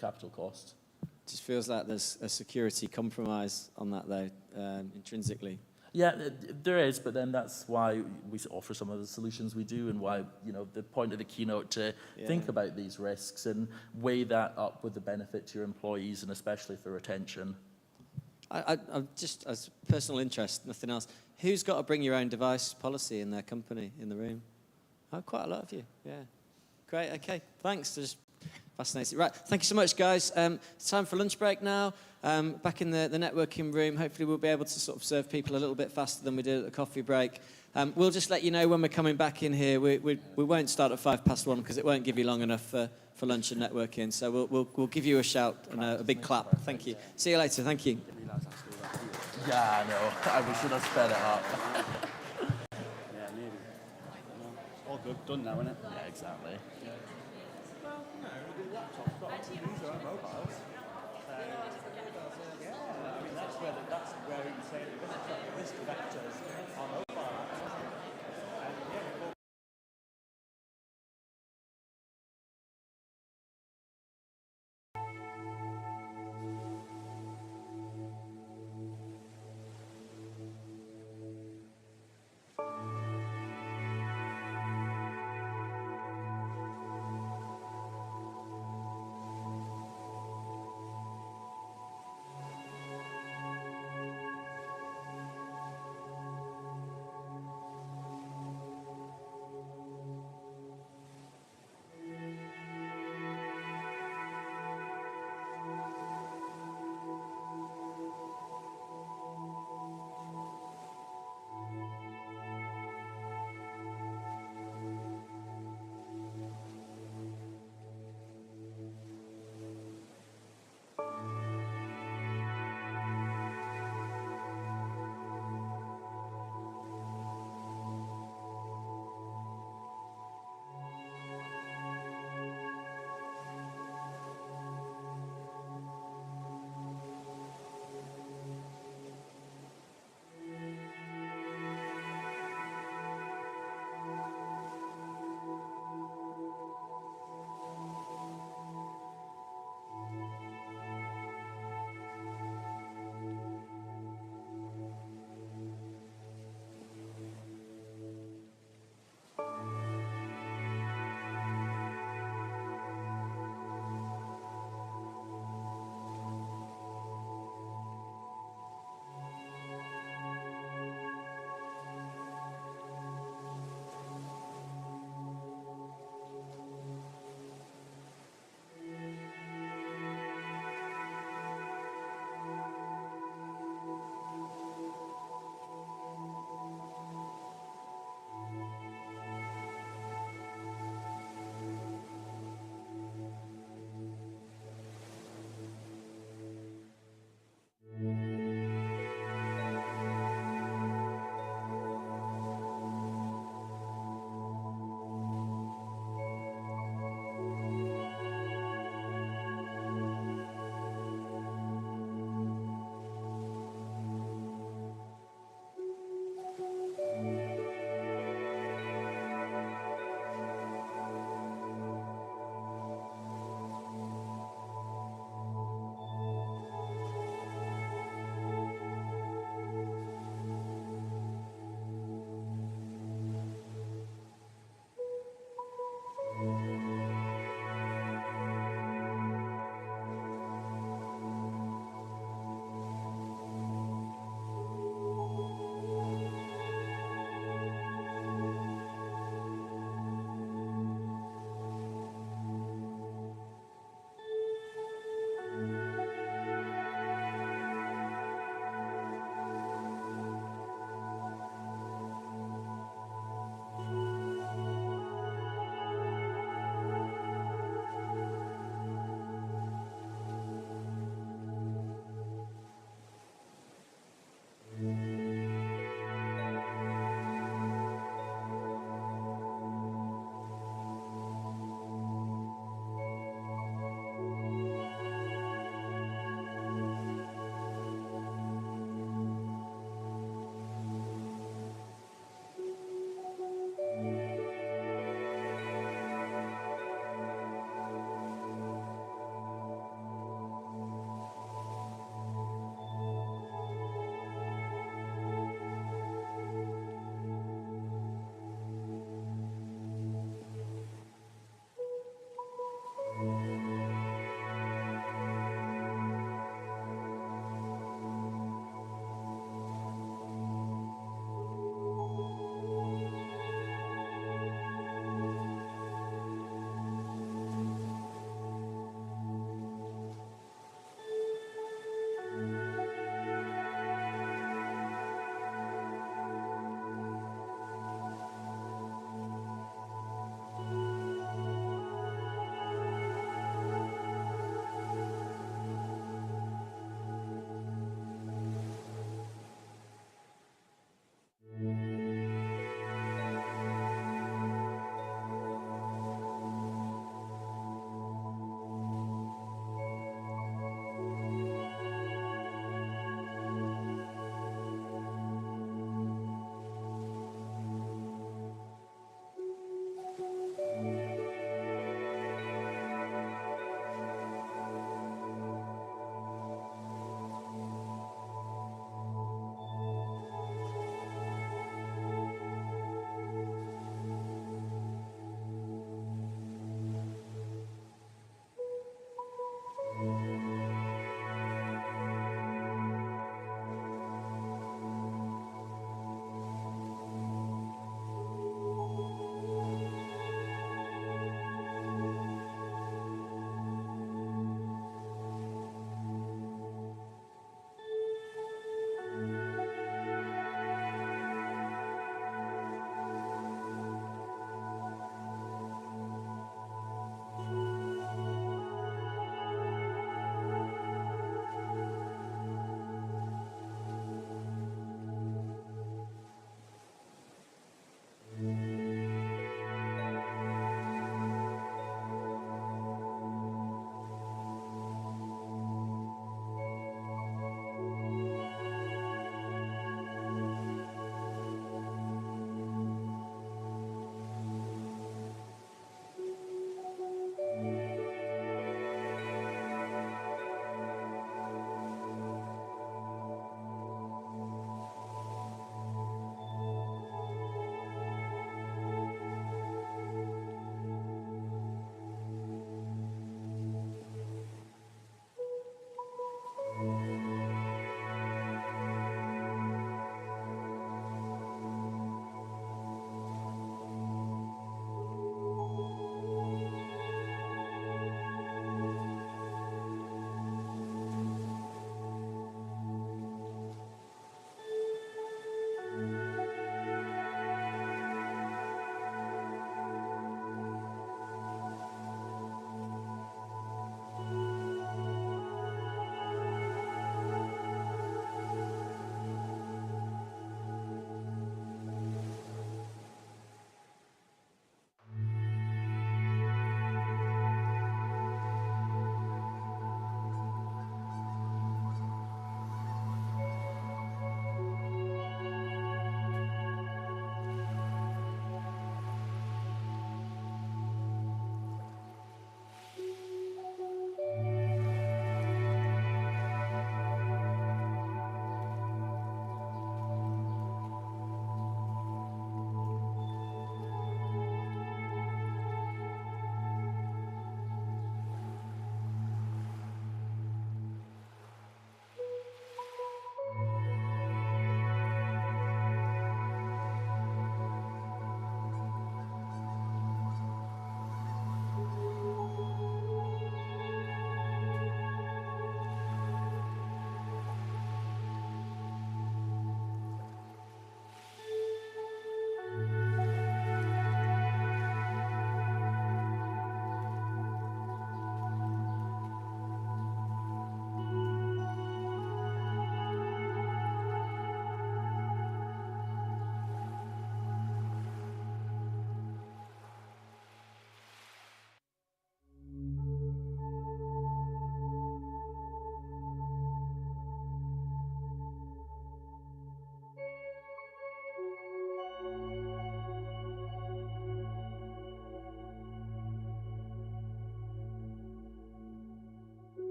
capital cost. It just feels like there's a security compromise on that, though, intrinsically. Yeah, there is, but then that's why we offer some of the solutions we do, and why, the point of the keynote to think about these risks and weigh that up with the benefit to your employees, and especially for retention. I'm just, as personal interest, nothing else. Who's got a bring your own device policy in their company in the room? Oh, quite a lot of you, yeah. Great, okay, thanks. Just fascinating. Right, thank you so much, guys. It's time for lunch break now. Back in the networking room, hopefully we'll be able to sort of serve people a little bit faster than we did at the coffee break. We'll just let you know when we're coming back in here. We won't start at 1:05 because it won't give you long enough for lunch and networking. So we'll give you a shout and a big clap. Thank you. See you later. Thank you. Yeah, I know. We should have sped it up. good done now, isn't it? Yeah, exactly. Well, no, the laptops, but these are our mobiles. Yeah, I mean, that's where you can say the risk vectors are mobile apps. And yeah, we've all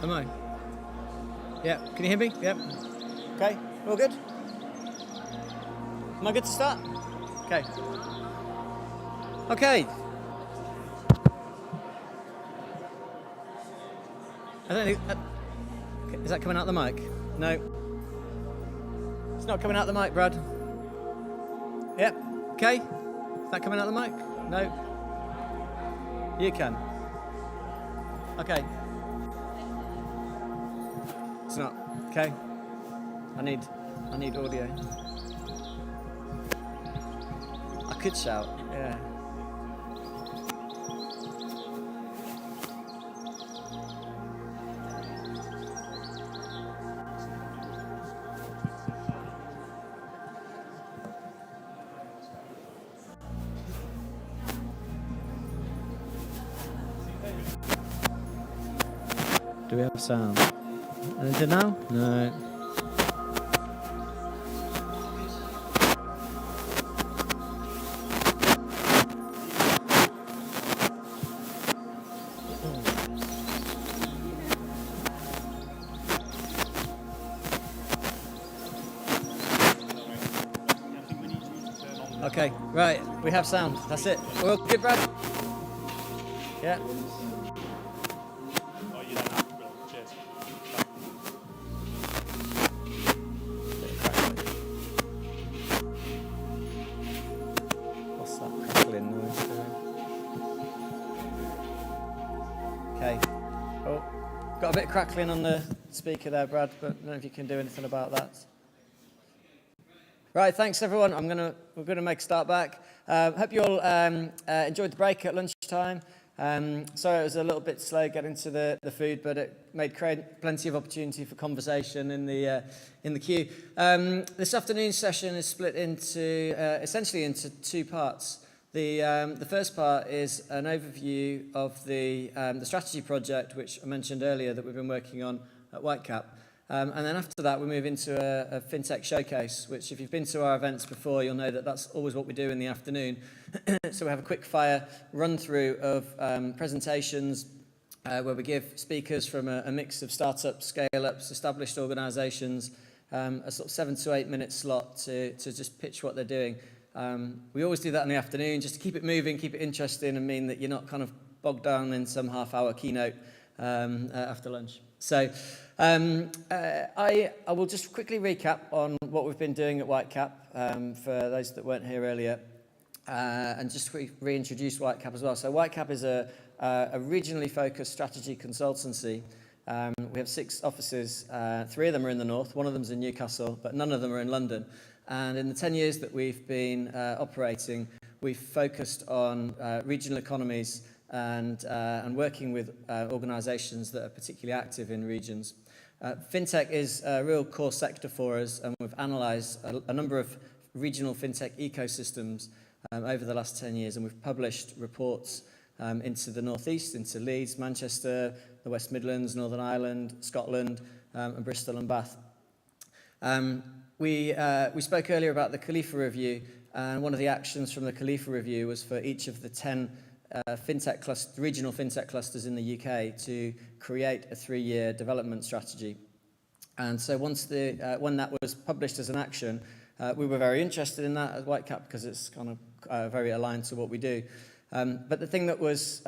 Am I? Yeah, can you hear me? Yep. Okay, all good? Am I good to start? Okay. Okay. I don't think... is that coming out the mic? No. It's not coming out the mic, Brad. Yep. Okay. Is that coming out the mic? No. You can. Okay. It's not. Okay. I need audio. I could shout. Yeah. Do we have sound? Anything now? No. Okay, right, we have sound. That's it. We're all good, Brad? Yeah. Oh, you don't have to, Bill. Cheers. What's that crackling noise doing? Okay. Oh, got a bit of crackling on the speaker there, Brad, but I don't know if you can do anything about that. Right, thanks everyone. We're gonna make a start back. Hope you all enjoyed the break at lunchtime. Sorry it was a little bit slow getting to the food, but it made plenty of opportunity for conversation in the queue. This afternoon's session is split into essentially into two parts. The first part is an overview of the strategy project, which I mentioned earlier that we've been working on at Whitecap. And then after that, we move into a FinTech showcase, which if you've been to our events before, you'll know that that's always what we do in the afternoon. So we have a quick fire run through of presentations where we give speakers from a mix of startups, scale-ups, established organisations, a sort of 7 to 8 minute slot to just pitch what they're doing. We always do that in the afternoon just to keep it moving, keep it interesting, and mean that you're not kind of bogged down in some half-hour keynote after lunch. So I will just quickly recap on what we've been doing at Whitecap for those that weren't here earlier, and just reintroduce Whitecap as well. So Whitecap is a regionally focused strategy consultancy. We have 6 offices. 3 of them are in the north, 1 of them's in Newcastle, but none of them are in London. And in the 10 years that we've been operating, we've focused on regional economies and working with organisations that are particularly active in regions. FinTech is a real core sector for us, and we've analysed a number of regional FinTech ecosystems over the last 10 years, and we've published reports into the North East, into Leeds, Manchester, the West Midlands, Northern Ireland, Scotland, and Bristol and Bath. We spoke earlier about the Khalifa Review, and one of the actions from the Khalifa Review was for each of the 10 regional FinTech clusters in the UK to create a 3-year development strategy. And so when that was published as an action, we were very interested in that at Whitecap because it's kind of very aligned to what we do. But the thing that was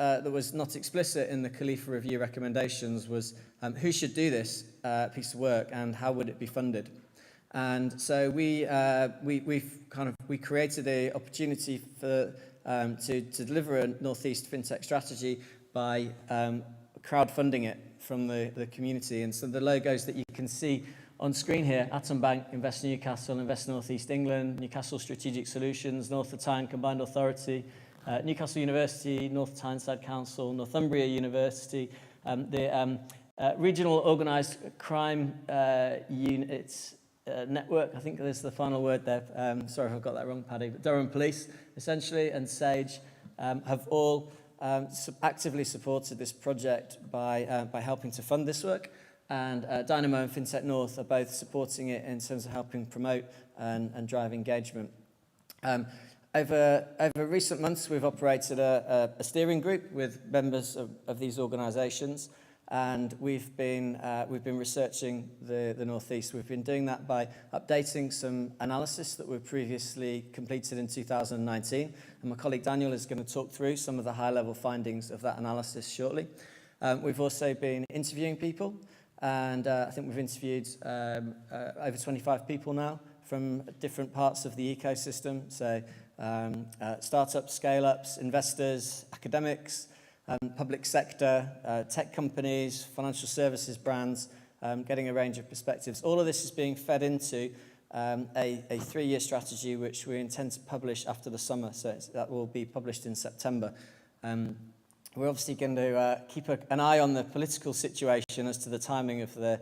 not explicit in the Khalifa Review recommendations was who should do this piece of work and how would it be funded. And so we created an opportunity for to deliver a North East FinTech strategy by crowdfunding it from the community. And so the logos that you can see on screen here, Atom Bank, Invest Newcastle, Invest North East England, Newcastle Strategic Solutions, North Tyne Combined Authority, Newcastle University, North Tyneside Council, Northumbria University, the Regional Organised Crime Units Network, I think there's the final word there, sorry if I've got that wrong, Paddy, but Durham Police, essentially, and Sage have all actively supported this project by helping to fund this work. And Dynamo and FinTech North are both supporting it in terms of helping promote and drive engagement. Over recent months, we've operated a steering group with members of these organisations. and we've been researching the North East. We've been doing that by updating some analysis that were previously completed in 2019, and my colleague Daniel is going to talk through some of the high-level findings of that analysis shortly. We've also been interviewing people, and I think we've interviewed over 25 people now from different parts of the ecosystem, so startups, scale-ups, investors, academics, public sector, tech companies, financial services brands, getting a range of perspectives. All of this is being fed into a 3-year strategy which we intend to publish after the summer, so that will be published in September. We're obviously going to keep an eye on the political situation as to the timing of the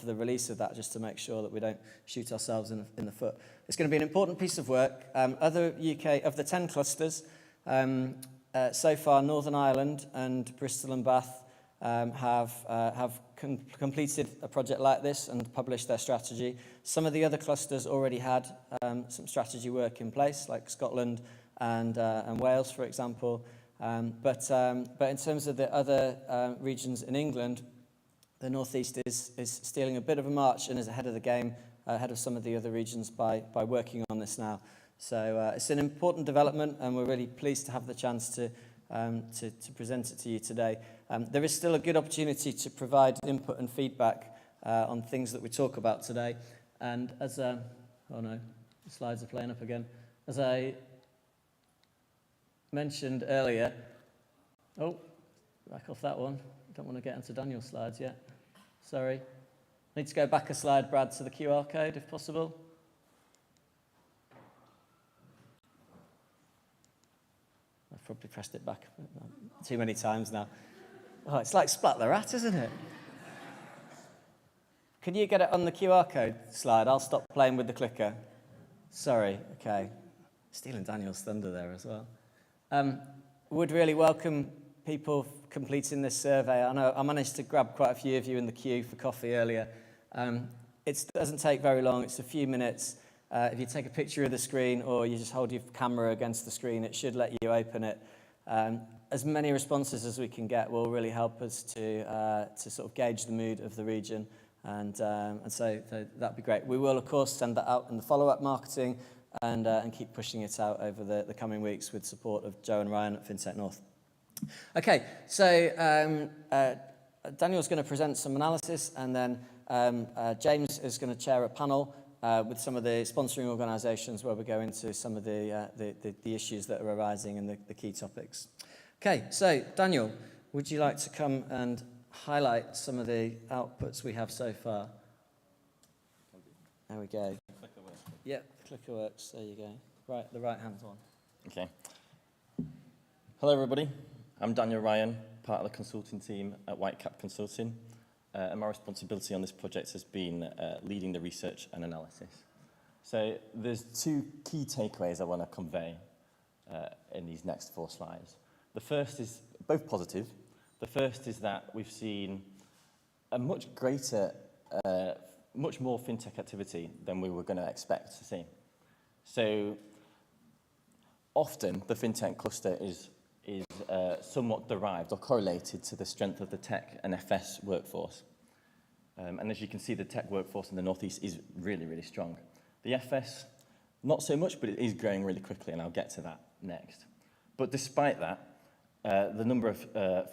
release of that, just to make sure that we don't shoot ourselves in the foot. It's going to be an important piece of work. Other UK, of the 10 clusters, so far Northern Ireland and Bristol and Bath have completed a project like this and published their strategy. Some of the other clusters already had some strategy work in place, like Scotland and Wales, for example. But in terms of the other regions in England, the North East is stealing a bit of a march and is ahead of the game, ahead of some of the other regions by working on this now. So it's an important development, and we're really pleased to have the chance to present it to you today. There is still a good opportunity to provide input and feedback on things that we talk about today. And as oh no, the slides are playing up again. As I mentioned earlier, oh, back off that one. Don't want to get into Daniel's slides yet. Sorry. Need to go back a slide, Brad, to the QR code, if possible. I've probably pressed it back too many times now. Oh, it's like Splat the Rat, isn't it? Can you get it on the QR code slide? I'll stop playing with the clicker. Sorry, okay. Stealing Daniel's thunder there as well. Would really welcome people completing this survey. I know I managed to grab quite a few of you in the queue for coffee earlier. It doesn't take very long. It's a few minutes. If you take a picture of the screen or you just hold your camera against the screen, it should let you open it. As many responses as we can get will really help us to sort of gauge the mood of the region, and so that'd be great. We will, of course, send that out in the follow-up marketing and keep pushing it out over the coming weeks with support of Joe and Ryan at FinTech North. Okay, so Daniel's going to present some analysis, and then James is going to chair a panel with some of the sponsoring organisations where we go into some of the issues that are arising and the key topics. Okay, so Daniel, would you like to come and highlight some of the outputs we have so far? There we go. Clicker works. Yep, clicker works. There you go. Right, the right-hand one. Okay. Hello, everybody. I'm Daniel Ryan, part of the consulting team at Whitecap Consulting. And my responsibility on this project has been leading the research and analysis. So there's 2 key takeaways I want to convey in these next 4 slides. The first is both positive. The first is that we've seen a much greater, much more fintech activity than we were going to expect to see. So often the fintech cluster is somewhat derived or correlated to the strength of the tech and FS workforce. And as you can see, the tech workforce in the North East is really, really strong. The FS, not so much, but it is growing really quickly, and I'll get to that next. But despite that, the number of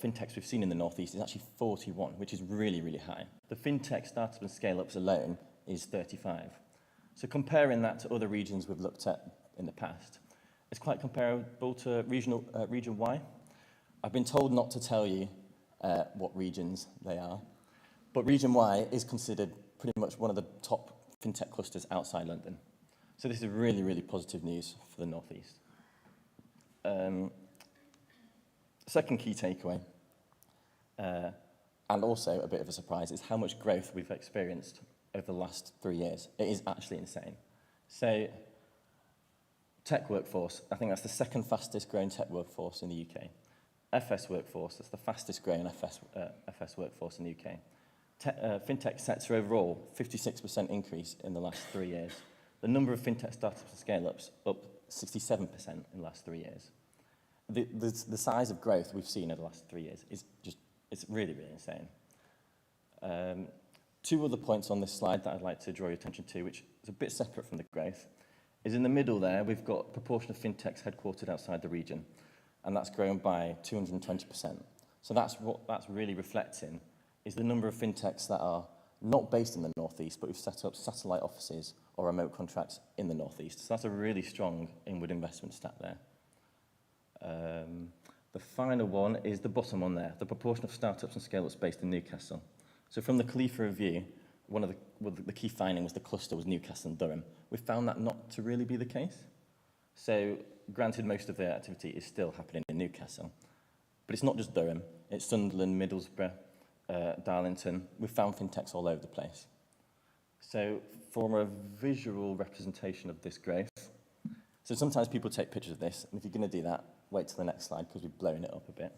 fintechs we've seen in the North East is actually 41, which is really, really high. The fintech startups and scale-ups alone is 35. So comparing that to other regions we've looked at in the past, it's quite comparable to Region Y. I've been told not to tell you what regions they are, but Region Y is considered pretty much one of the top fintech clusters outside London. So this is really, really positive news for the North East. Second key takeaway, and also a bit of a surprise, is how much growth we've experienced over the last 3 years. It is actually insane. So tech workforce, I think that's the second fastest growing tech workforce in the UK. FS workforce, that's the fastest growing FS workforce in the UK. Fintech sector overall, 56% increase in the last 3 years. The number of fintech startups and scale-ups up 67% in the last 3 years. The size of growth we've seen in the last 3 years is just It's really, really insane. Two other points on this slide that I'd like to draw your attention to, which is a bit separate from the growth, is in the middle there, we've got a proportion of fintechs headquartered outside the region, and that's grown by 220%. So that's what that's really reflecting, is the number of fintechs that are not based in the North East, but who've set up satellite offices or remote contracts in the North East. So that's a really strong inward investment stat there. The final one is the bottom one there, the proportion of startups and scale-ups based in Newcastle. So from the Khalifa review, one of the key finding was the cluster was Newcastle and Durham. We found that not to really be the case. So granted, most of the activity is still happening in Newcastle, but it's not just Durham, it's Sunderland, Middlesbrough, Darlington. We've found fintechs all over the place. So for a visual representation of this growth, so sometimes people take pictures of this, and if you're going to do that, wait till the next slide because we've blown it up a bit.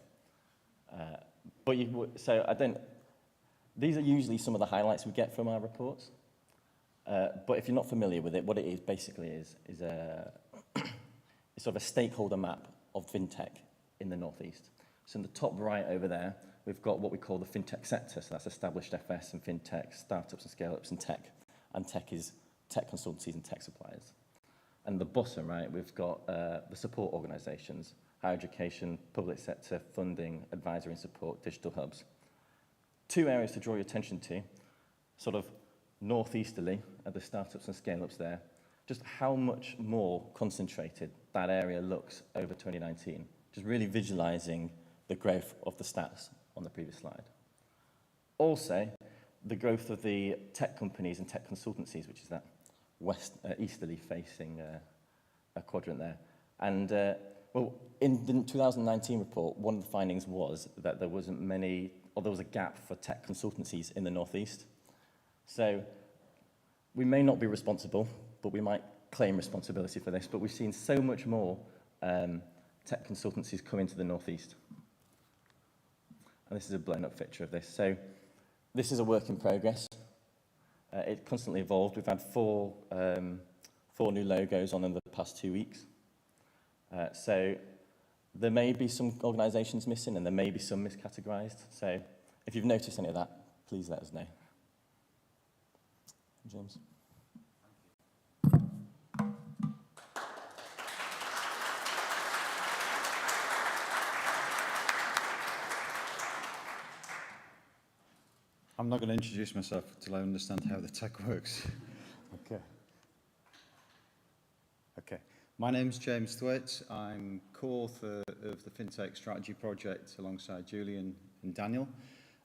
These are usually some of the highlights we get from our reports. But if you're not familiar with it, what it is basically is it's sort of a stakeholder map of fintech in the North East. So in the top right over there, we've got what we call the fintech sector. So that's established FS and fintech, startups and scale-ups and tech. And tech is tech consultancies and tech suppliers. And the bottom right, we've got the support organisations, higher education, public sector, funding, advisory and support, digital hubs. Two areas to draw your attention to, sort of northeasterly at the startups and scale-ups there, just how much more concentrated that area looks over 2019, just really visualising the growth of the stats on the previous slide. Also, the growth of the tech companies and tech consultancies, which is that easterly facing a quadrant there. And well, in the 2019 report, one of the findings was that there wasn't many, or there was a gap for tech consultancies in the North East. So we may not be responsible, but we might claim responsibility for this, but we've seen so much more tech consultancies come into the North East. And this is a blown up picture of this. So this is a work in progress. It constantly evolved. We've had four new logos on in the past 2 weeks. So there may be some organisations missing and there may be some miscategorised. So if you've noticed any of that, please let us know. James. I'm not going to introduce myself till I understand how the tech works. Okay. My name's James Thwaites. I'm co-author of the FinTech Strategy Project alongside Julian and Daniel.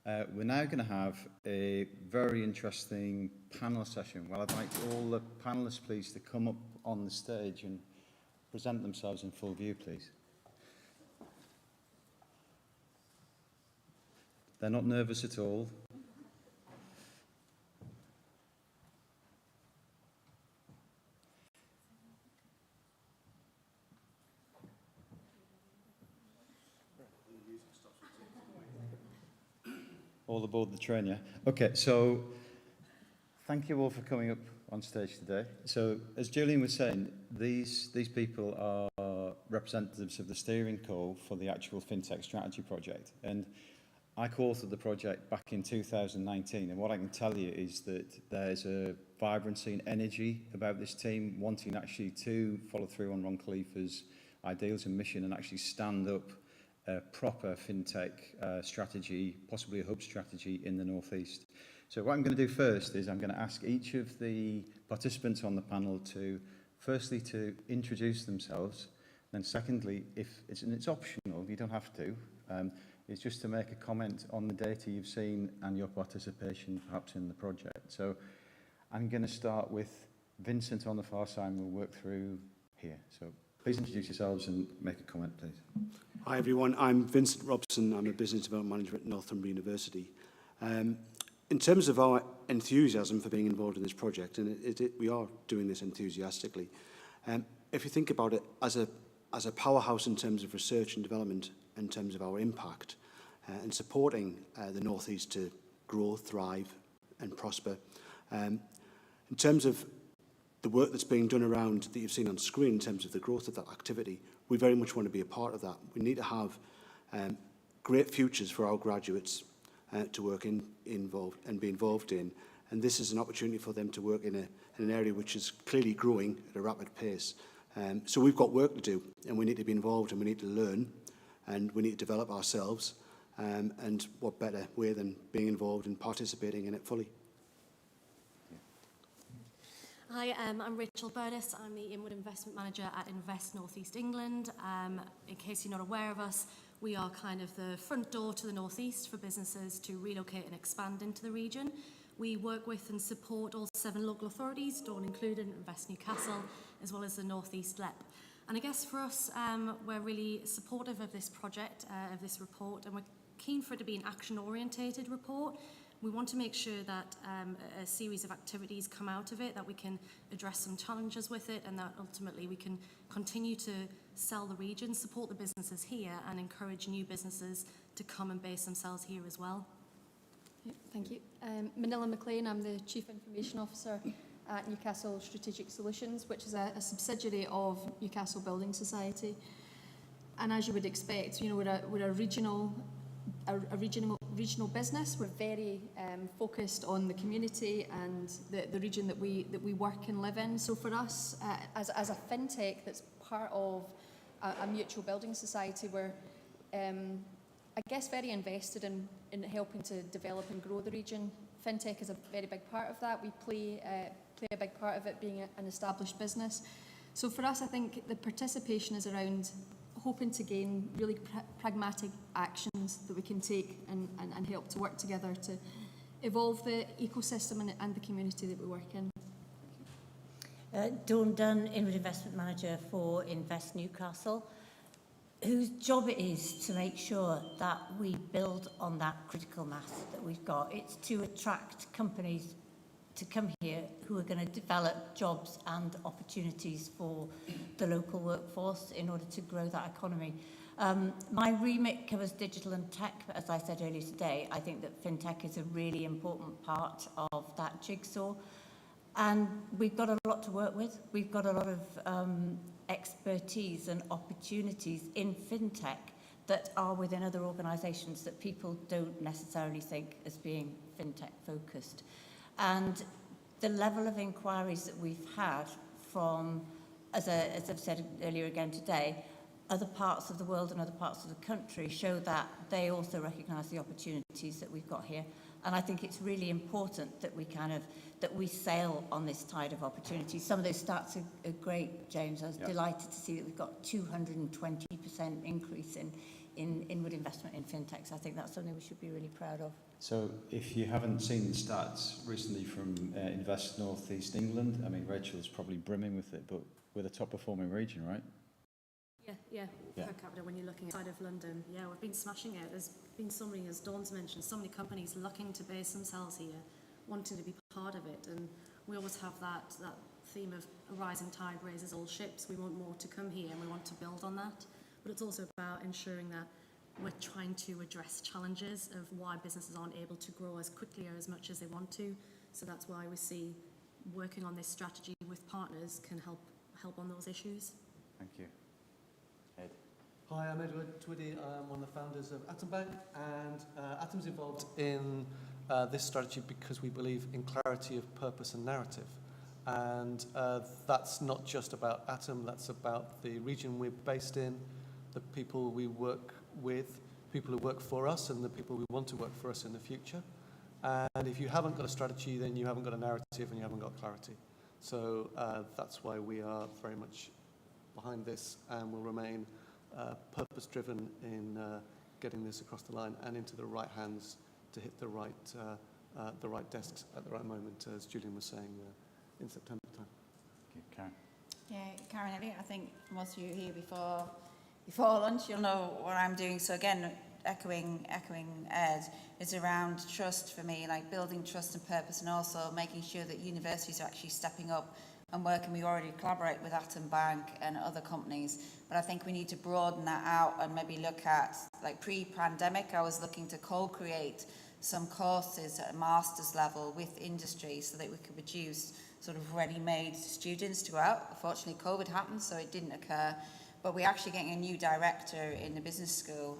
We're now going to have a very interesting panel session. Well, I'd like all the panellists, please, to come up on the stage and present themselves in full view, please. They're not nervous at all. All aboard the train, yeah? Okay, so thank you all for coming up on stage today. So as Julian was saying, these people are representatives of the steering co for the actual FinTech Strategy Project. And I co-authored the project back in 2019. And what I can tell you is that there's a vibrancy and energy about this team wanting actually to follow through on Ron Khalifa's ideals and mission and actually stand up a proper FinTech strategy, possibly a hub strategy in the North East. So what I'm going to do first is I'm going to ask each of the participants on the panel to, firstly, to introduce themselves, then secondly, if it's optional, you don't have to, is just to make a comment on the data you've seen and your participation perhaps in the project. So I'm going to start with Vincent on the far side and we'll work through here. So please introduce yourselves and make a comment, please. Hi everyone, I'm Vincent Robson. I'm a business development manager at Northumbria University. In terms of our enthusiasm for being involved in this project, and we are doing this enthusiastically, if you think about it as a powerhouse in terms of research and development, in terms of our impact, and supporting the North East to grow, thrive and prosper. In terms of the work that's being done around that you've seen on screen in terms of the growth of that activity, we very much want to be a part of that. We need to have great futures for our graduates to work involved and be involved in. And this is an opportunity for them to work in an area which is clearly growing at a rapid pace. So we've got work to do, and we need to be involved, and we need to learn, and we need to develop ourselves. And what better way than being involved and participating in it fully. Hi, I'm Rachel Burtis. I'm the Inward Investment Manager at Invest North East England. In case you're not aware of us, we are kind of the front door to the North East for businesses to relocate and expand into the region. We work with and support all 7 local authorities, Dawn included, Invest Newcastle, as well as the North East LEP. And I guess for us, we're really supportive of this project, of this report, and we're keen for it to be an action-orientated report. We want to make sure that a series of activities come out of it, that we can address some challenges with it, and that ultimately we can continue to sell the region, support the businesses here, and encourage new businesses to come and base themselves here as well. Thank you. Manila McLean, I'm the Chief Information Officer at Newcastle Strategic Solutions, which is a subsidiary of Newcastle Building Society. And as you would expect, you know, we're a regional business. We're very focused on the community and the region that we work and live in. So for us, as a FinTech that's part of a mutual building society, we're I guess very invested in helping to develop and grow the region. FinTech is a very big part of that. We play a big part of it being an established business. So for us, I think the participation is around hoping to gain really pragmatic actions that we can take and help to work together to evolve the ecosystem and the community that we work in. Dawn Dunn, Inward Investment Manager for Invest Newcastle, whose job it is to make sure that we build on that critical mass that we've got. It's to attract companies to come here who are going to develop jobs and opportunities for the local workforce in order to grow that economy. My remit covers digital and tech, but as I said earlier today, I think that FinTech is a really important part of that jigsaw. And we've got a lot to work with. We've got a lot of expertise and opportunities in FinTech that are within other organisations that people don't necessarily think as being FinTech focused. And the level of inquiries that we've had from, as I've said earlier again today, other parts of the world and other parts of the country show that they also recognise the opportunities that we've got here. And I think it's really important that we sail on this tide of opportunities. Some of those stats are great, James. I was delighted to see that we've got 220% increase in inward investment in FinTechs. I think that's something we should be really proud of. So if you haven't seen the stats recently from Invest North East England, I mean, Rachel's probably brimming with it, but we're the top performing region, right? Yeah. Per capita, when you're looking outside of London, we've been smashing it. There's been so many, as Dawn's mentioned, so many companies looking to base themselves here, wanting to be part of it, and we always have that theme of a rising tide raises all ships. We want more to come here, and we want to build on that. But it's also about ensuring that we're trying to address challenges of why businesses aren't able to grow as quickly or as much as they want to. So that's why we see working on this strategy with partners can help on those issues. Thank you. Ed. Hi, I'm Edward Twiddy. I'm one of the founders of Atom Bank, and Atom's involved in this strategy because we believe in clarity of purpose and narrative. And that's not just about Atom, that's about the region we're based in, the people we work with, people who work for us, and the people who want to work for us in the future. And if you haven't got a strategy, then you haven't got a narrative and you haven't got clarity. So that's why we are very much behind this and will remain purpose-driven in getting this across the line and into the right hands to hit the right desks at the right moment, as Julian was saying in September time. Karen. Yeah, Karen, I think most of you here before lunch, you'll know what I'm doing. So again, echoing Ed, is around trust for me, like building trust and purpose, and also making sure that universities are actually stepping up and working. We already collaborate with Atom Bank and other companies, but I think we need to broaden that out and maybe look at, like pre-pandemic, I was looking to co-create some courses at a master's level with industry so that we could produce sort of ready-made students to go out. Unfortunately, COVID happened, so it didn't occur. But we're actually getting a new director in the business school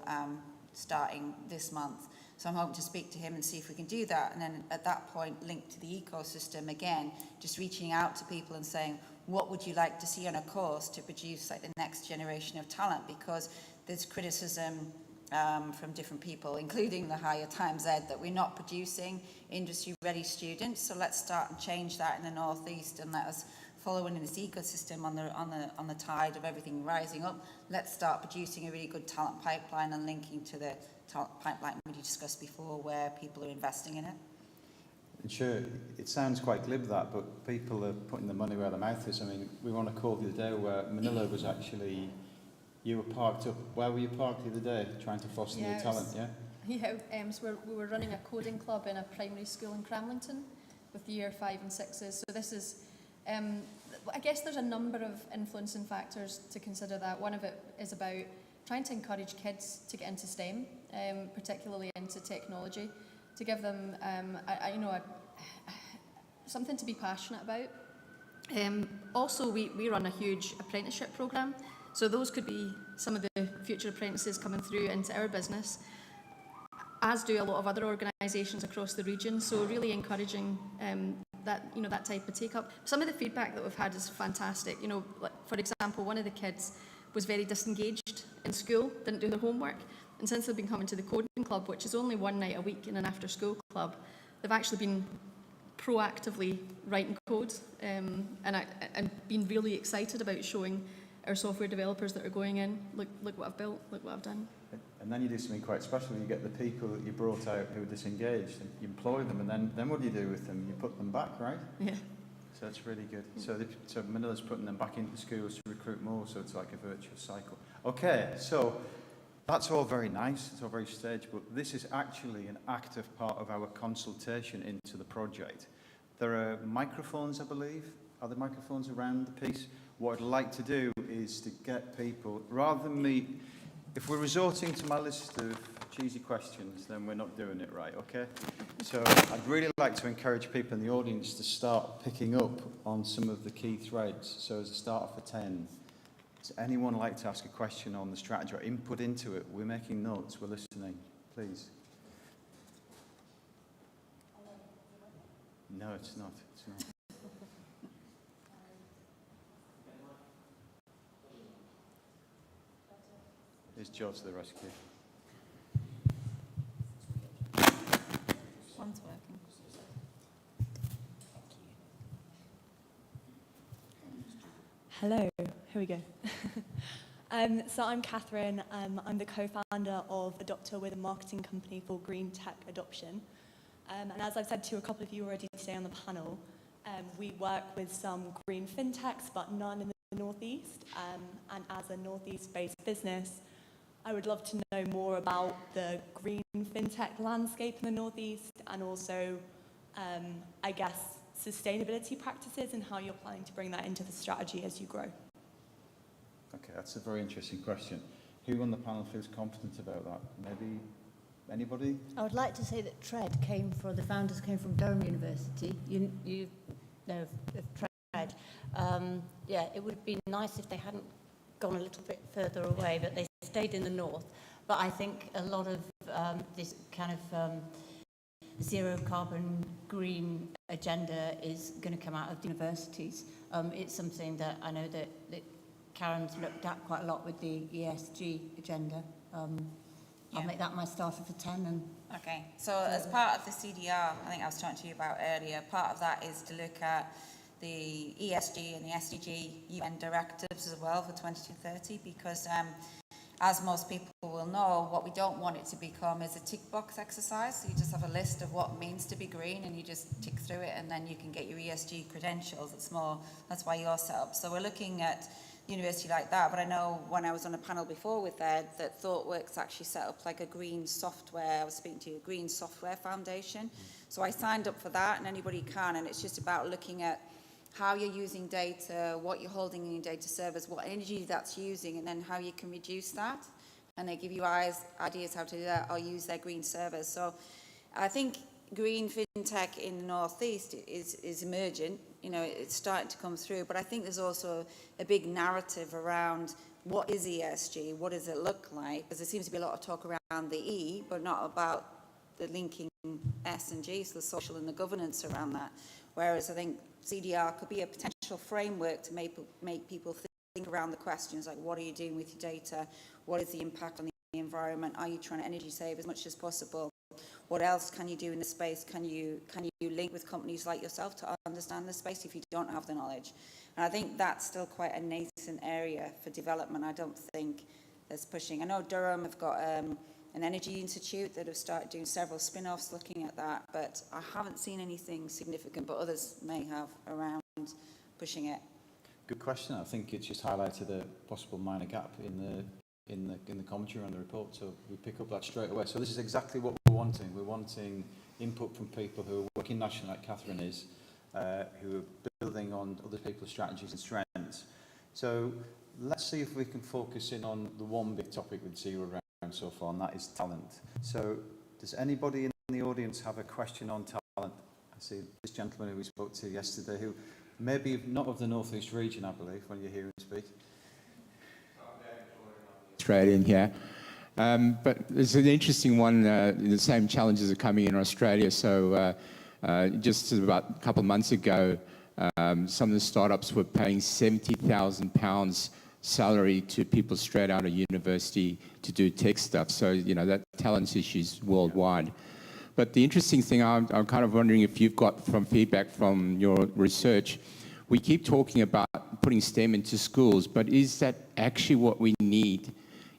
starting this month. So I'm hoping to speak to him and see if we can do that. And then at that point, link to the ecosystem again, just reaching out to people and saying, what would you like to see on a course to produce like the next generation of talent? Because there's criticism from different people, including the Higher Times Ed, that we're not producing industry-ready students. So let's start and change that in the North East and let us follow in this ecosystem on the tide of everything rising up. Let's start producing a really good talent pipeline and linking to the talent pipeline we discussed before, where people are investing in it. And sure, it sounds quite glib that, but people are putting the money where their mouth is. I mean, we were on a call the other day where Manila was actually, you were parked up. Where were you parked the other day, trying to foster new talent? So we were running a coding club in a primary school in Cramlington with year 5 and 6s. So this is, I guess there's a number of influencing factors to consider that. One of it is about trying to encourage kids to get into STEM, particularly into technology, to give them something to be passionate about. Also, we run a huge apprenticeship programme, so those could be some of the future apprentices coming through into our business, as do a lot of other organisations across the region. So really encouraging that type of take-up. Some of the feedback that we've had is fantastic. Like, for example, one of the kids was very disengaged in school, didn't do their homework, and since they've been coming to the coding club, which is only one night a week in an after-school club, they've actually been proactively writing code and been really excited about showing our software developers that are going in, look what I've built, look what I've done. And then you do something quite special. You get the people that you brought out who are disengaged, and you employ them, and then what do you do with them? You put them back, right? Yeah. So that's really good. So Manila's putting them back into schools to recruit more, so it's like a virtuous cycle. Okay, so that's all very nice, it's all very staged, but this is actually an active part of our consultation into the project. There are microphones, I believe. Are there microphones around the piece? What I'd like to do is to get people, rather than me, if we're resorting to my list of cheesy questions, then we're not doing it right, okay? So I'd really like to encourage people in the audience to start picking up on some of the key threads. So as a starter for 10, does anyone like to ask a question on the strategy or input into it? We're making notes, we're listening, please. No, it's not. It's not. Here's Joe to the rescue. One's working. Hello, here we go. So I'm Catherine. I'm the co-founder of Adopter. We're the marketing company for green tech adoption. And as I've said to a couple of you already today on the panel, we work with some green fintechs, but none in the Northeast. And as a Northeast-based business, I would love to know more about the green fintech landscape in the Northeast, and also, I guess, sustainability practices and how you're planning to bring that into the strategy as you grow. Okay, that's a very interesting question. Who on the panel feels confident about that? Maybe anybody? I would like to say that the founders came from Durham University. You know of TRED. It would be nice if they hadn't gone a little bit further away, but they stayed in the north. But I think a lot of this kind of zero carbon green agenda is going to come out of the universities. It's something that I know that Karen's looked at quite a lot with the ESG agenda. I'll make that my starter for 10. Okay, so as part of the CDR, I think I was talking to you about earlier, part of that is to look at the ESG and the SDG UN directives as well for 2030, because as most people will know, what we don't want it to become is a tick box exercise. So you just have a list of what it means to be green and you just tick through it and then you can get your ESG credentials. That's why you're set up. So we're looking at university like that, but I know when I was on a panel before with Ed, that ThoughtWorks actually set up like a green software, I was speaking to you, a green software foundation. So I signed up for that, and anybody can, and it's just about looking at how you're using data, what you're holding in your data servers, what energy that's using, and then how you can reduce that. And they give you ideas how to do that or use their green servers. So I think green fintech in the Northeast is emergent. You know, it's starting to come through, but I think there's also a big narrative around what is ESG? What does it look like? Because there seems to be a lot of talk around the E, but not about the linking S and G, so the social and the governance around that. Whereas I think CDR could be a potential framework to make people think around the questions like, what are you doing with your data? What is the impact on the environment? Are you trying to energy save as much as possible? What else can you do in the space? Can you link with companies like yourself to understand the space if you don't have the knowledge? And I think that's still quite a nascent area for development. I don't think there's pushing. I know Durham have got an energy institute that have started doing several spin-offs looking at that, but I haven't seen anything significant, but others may have around pushing it. Good question. I think it's just highlighted a possible minor gap in the commentary on the report, so we pick up that straight away. So this is exactly what we're wanting. We're wanting input from people who are working nationally, like Catherine is, who are building on other people's strategies and strengths. So let's see if we can focus in on the one big topic with zero round so far, and that is talent. So does anybody in the audience have a question on talent? I see this gentleman who we spoke to yesterday, who maybe not of the North East region, I believe, when you hear him speak. Australian here. But there's an interesting one, the same challenges are coming in Australia. So just about a couple of months ago, some of the startups were paying £70,000 salary to people straight out of university to do tech stuff. So, you know, that talent issue is worldwide. But the interesting thing, I'm kind of wondering if you've got from feedback from your research, we keep talking about putting STEM into schools, but is that actually what we need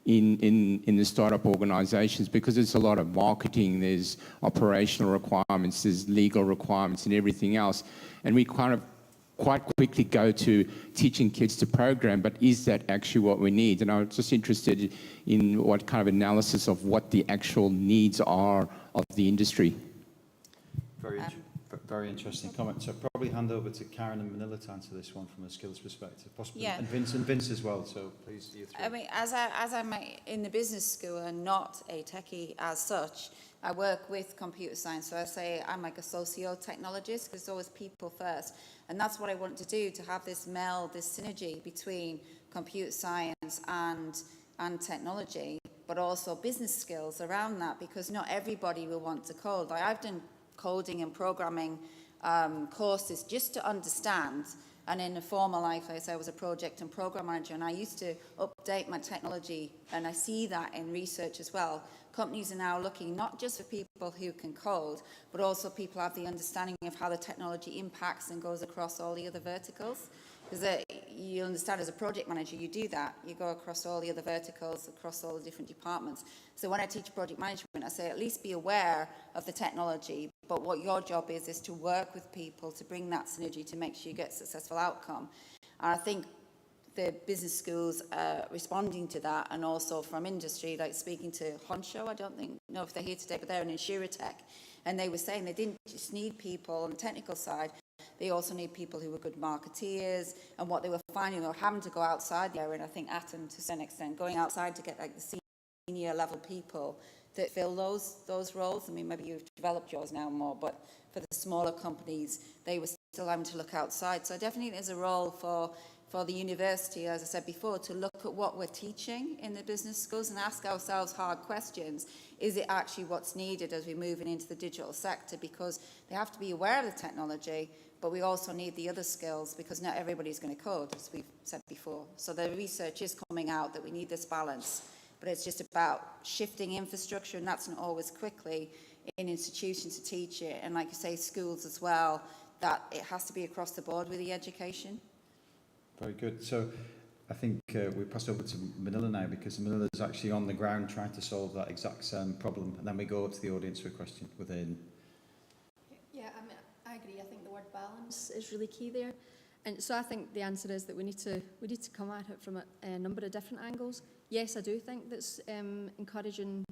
in the startup organizations? Because there's a lot of marketing, there's operational requirements, there's legal requirements and everything else. And we kind of quite quickly go to teaching kids to program, but is that actually what we need? And I'm just interested in what kind of analysis of what the actual needs are of the industry. Very interesting comment. So probably hand over to Karen and Manila to answer this one from a skills perspective, possibly. Yeah. And Vince as well. So please, you three. I mean, as I'm in the business school and not a techie as such, I work with computer science. So I say I'm like a socio-technologist, because it's always people first. And that's what I want to do, to have this meld, this synergy between computer science and technology, but also business skills around that, because not everybody will want to code. Like, I've done coding and programming courses just to understand. And in a former life, like I said, I was a project and program manager, and I used to update my technology, and I see that in research as well. Companies are now looking not just for people who can code, but also people have the understanding of how the technology impacts and goes across all the other verticals. Because you understand, as a project manager, you do that. You go across all the other verticals, across all the different departments. So when I teach project management, I say at least be aware of the technology, but what your job is to work with people to bring that synergy to make sure you get a successful outcome. And I think the business schools are responding to that, and also from industry, like speaking to Honsho, I don't know if they're here today, but they're an insurtech, and they were saying they didn't just need people on the technical side, they also need people who were good marketeers, and what they were finding, they were having to go outside the area, and I think Atom, to some extent, going outside to get like the senior level people that fill those roles. I mean, maybe you've developed yours now more, but for the smaller companies, they were still having to look outside. So definitely there's a role for the university, as I said before, to look at what we're teaching in the business schools and ask ourselves hard questions. Is it actually what's needed as we're moving into the digital sector? Because they have to be aware of the technology, but we also need the other skills, because not everybody's going to code, as we've said before. So the research is coming out that we need this balance, but it's just about shifting infrastructure, and that's not always quickly in institutions to teach it. And like you say, schools as well, that it has to be across the board with the education. Very good. So I think we pass over to Manila now, because Manila is actually on the ground trying to solve that exact same problem. And then we go up to the audience for a question within. Yeah, I agree. I think the word balance is really key there. And so I think the answer is that we need to come at it from a number of different angles. Yes, I do think that encouraging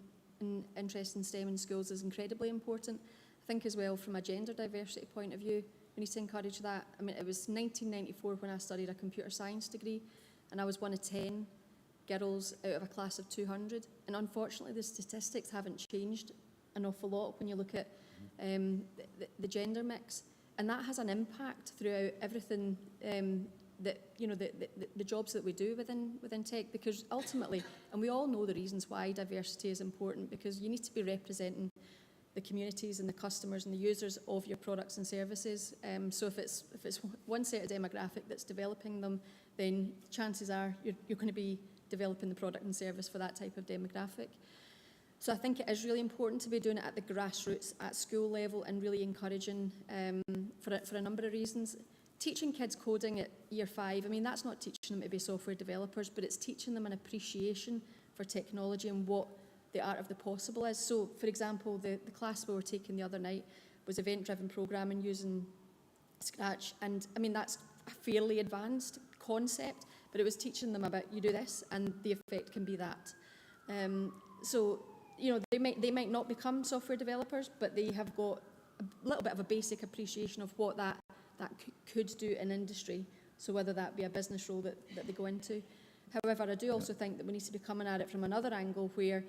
interest in STEM in schools is incredibly important. I think as well, from a gender diversity point of view, we need to encourage that. I mean, it was 1994 when I studied a computer science degree, and I was one of 10 girls out of a class of 200. And unfortunately, the statistics haven't changed an awful lot when you look at the gender mix. And that has an impact throughout everything the jobs that we do within tech, because ultimately, and we all know the reasons why diversity is important, because you need to be representing the communities and the customers and the users of your products and services. So if it's one set of demographic that's developing them, then chances are you're going to be developing the product and service for that type of demographic. So I think it is really important to be doing it at the grassroots, at school level, and really encouraging for a number of reasons. Teaching kids coding at year 5, I mean, that's not teaching them to be software developers, but it's teaching them an appreciation for technology and what the art of the possible is. So, for example, the class we were taking the other night was event-driven programming using Scratch, and I mean, that's a fairly advanced concept, but it was teaching them about, you do this, and the effect can be that. So, you know, they might not become software developers, but they have got a little bit of a basic appreciation of what that could do in industry, so whether that be a business role that they go into. However, I do also think that we need to be coming at it from another angle where,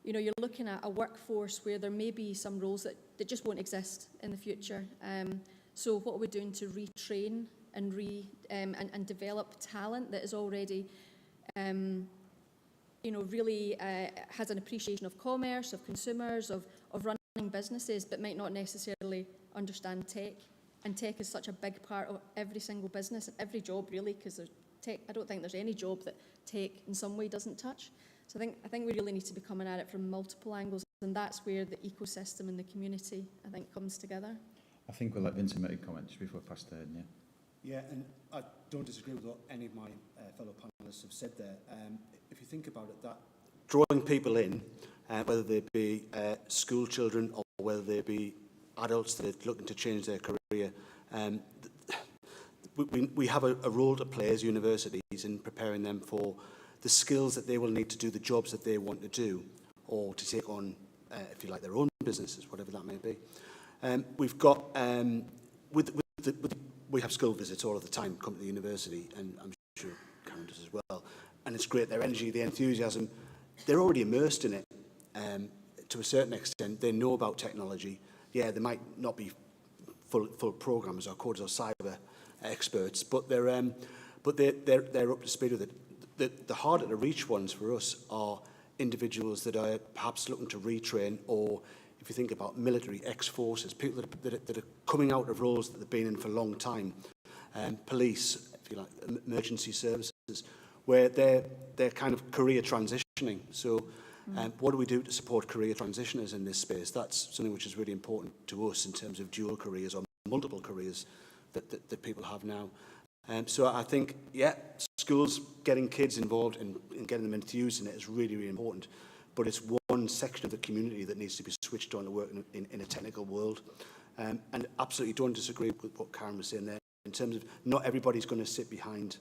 you know, you're looking at a workforce where there may be some roles that just won't exist in the future. So what are we doing to retrain and and develop talent that is already, you know, really has an appreciation of commerce, of consumers, of running businesses, but might not necessarily understand tech. And tech is such a big part of every single business and every job, really, because tech, I don't think there's any job that tech in some way doesn't touch. So I think we really need to be coming at it from multiple angles, and that's where the ecosystem and the community, I think, comes together. I think we'll let Vincent make a comment just before I pass to Aidan, Yeah, and I don't disagree with what any of my fellow panellists have said there. If you think about it, that drawing people in, whether they be school children or whether they be adults that are looking to change their career, we have a role to play as universities in preparing them for the skills that they will need to do the jobs that they want to do, or to take on, if you like, their own businesses, whatever that may be. We've got, we have school visits all of the time, come to the university, and I'm sure Karen does as well. And it's great, their energy, their enthusiasm, they're already immersed in it. To a certain extent, they know about technology. Yeah, they might not be full programmers or coders or cyber experts, but they're up to speed with it. The harder to reach ones for us are individuals that are perhaps looking to retrain, or if you think about military ex-forces, people that are coming out of roles that they've been in for a long time, police, if you like, emergency services, where they're kind of career transitioning. So what do we do to support career transitioners in this space? That's something which is really important to us in terms of dual careers or multiple careers that people have now. So I think, yeah, schools getting kids involved and getting them enthused in it is really, really important. But it's one section of the community that needs to be switched on to work in a technical world. And absolutely don't disagree with what Karen was saying there, in terms of not everybody's going to sit behind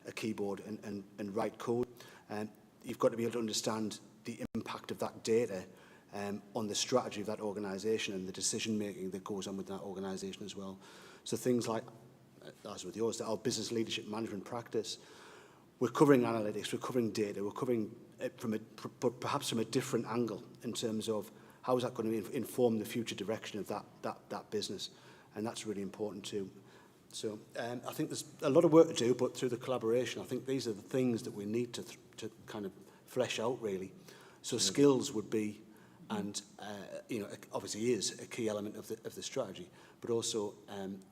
a keyboard and write code. You've got to be able to understand the impact of that data on the strategy of that organisation and the decision-making that goes on with that organisation as well. So things like, as with yours, our business leadership management practice, we're covering analytics, we're covering data, we're covering it perhaps from a different angle in terms of how is that going to inform the future direction of that business. And that's really important too. So I think there's a lot of work to do, but through the collaboration, I think these are the things that we need to kind of flesh out, really. So skills would be, and you know, obviously is a key element of the strategy, but also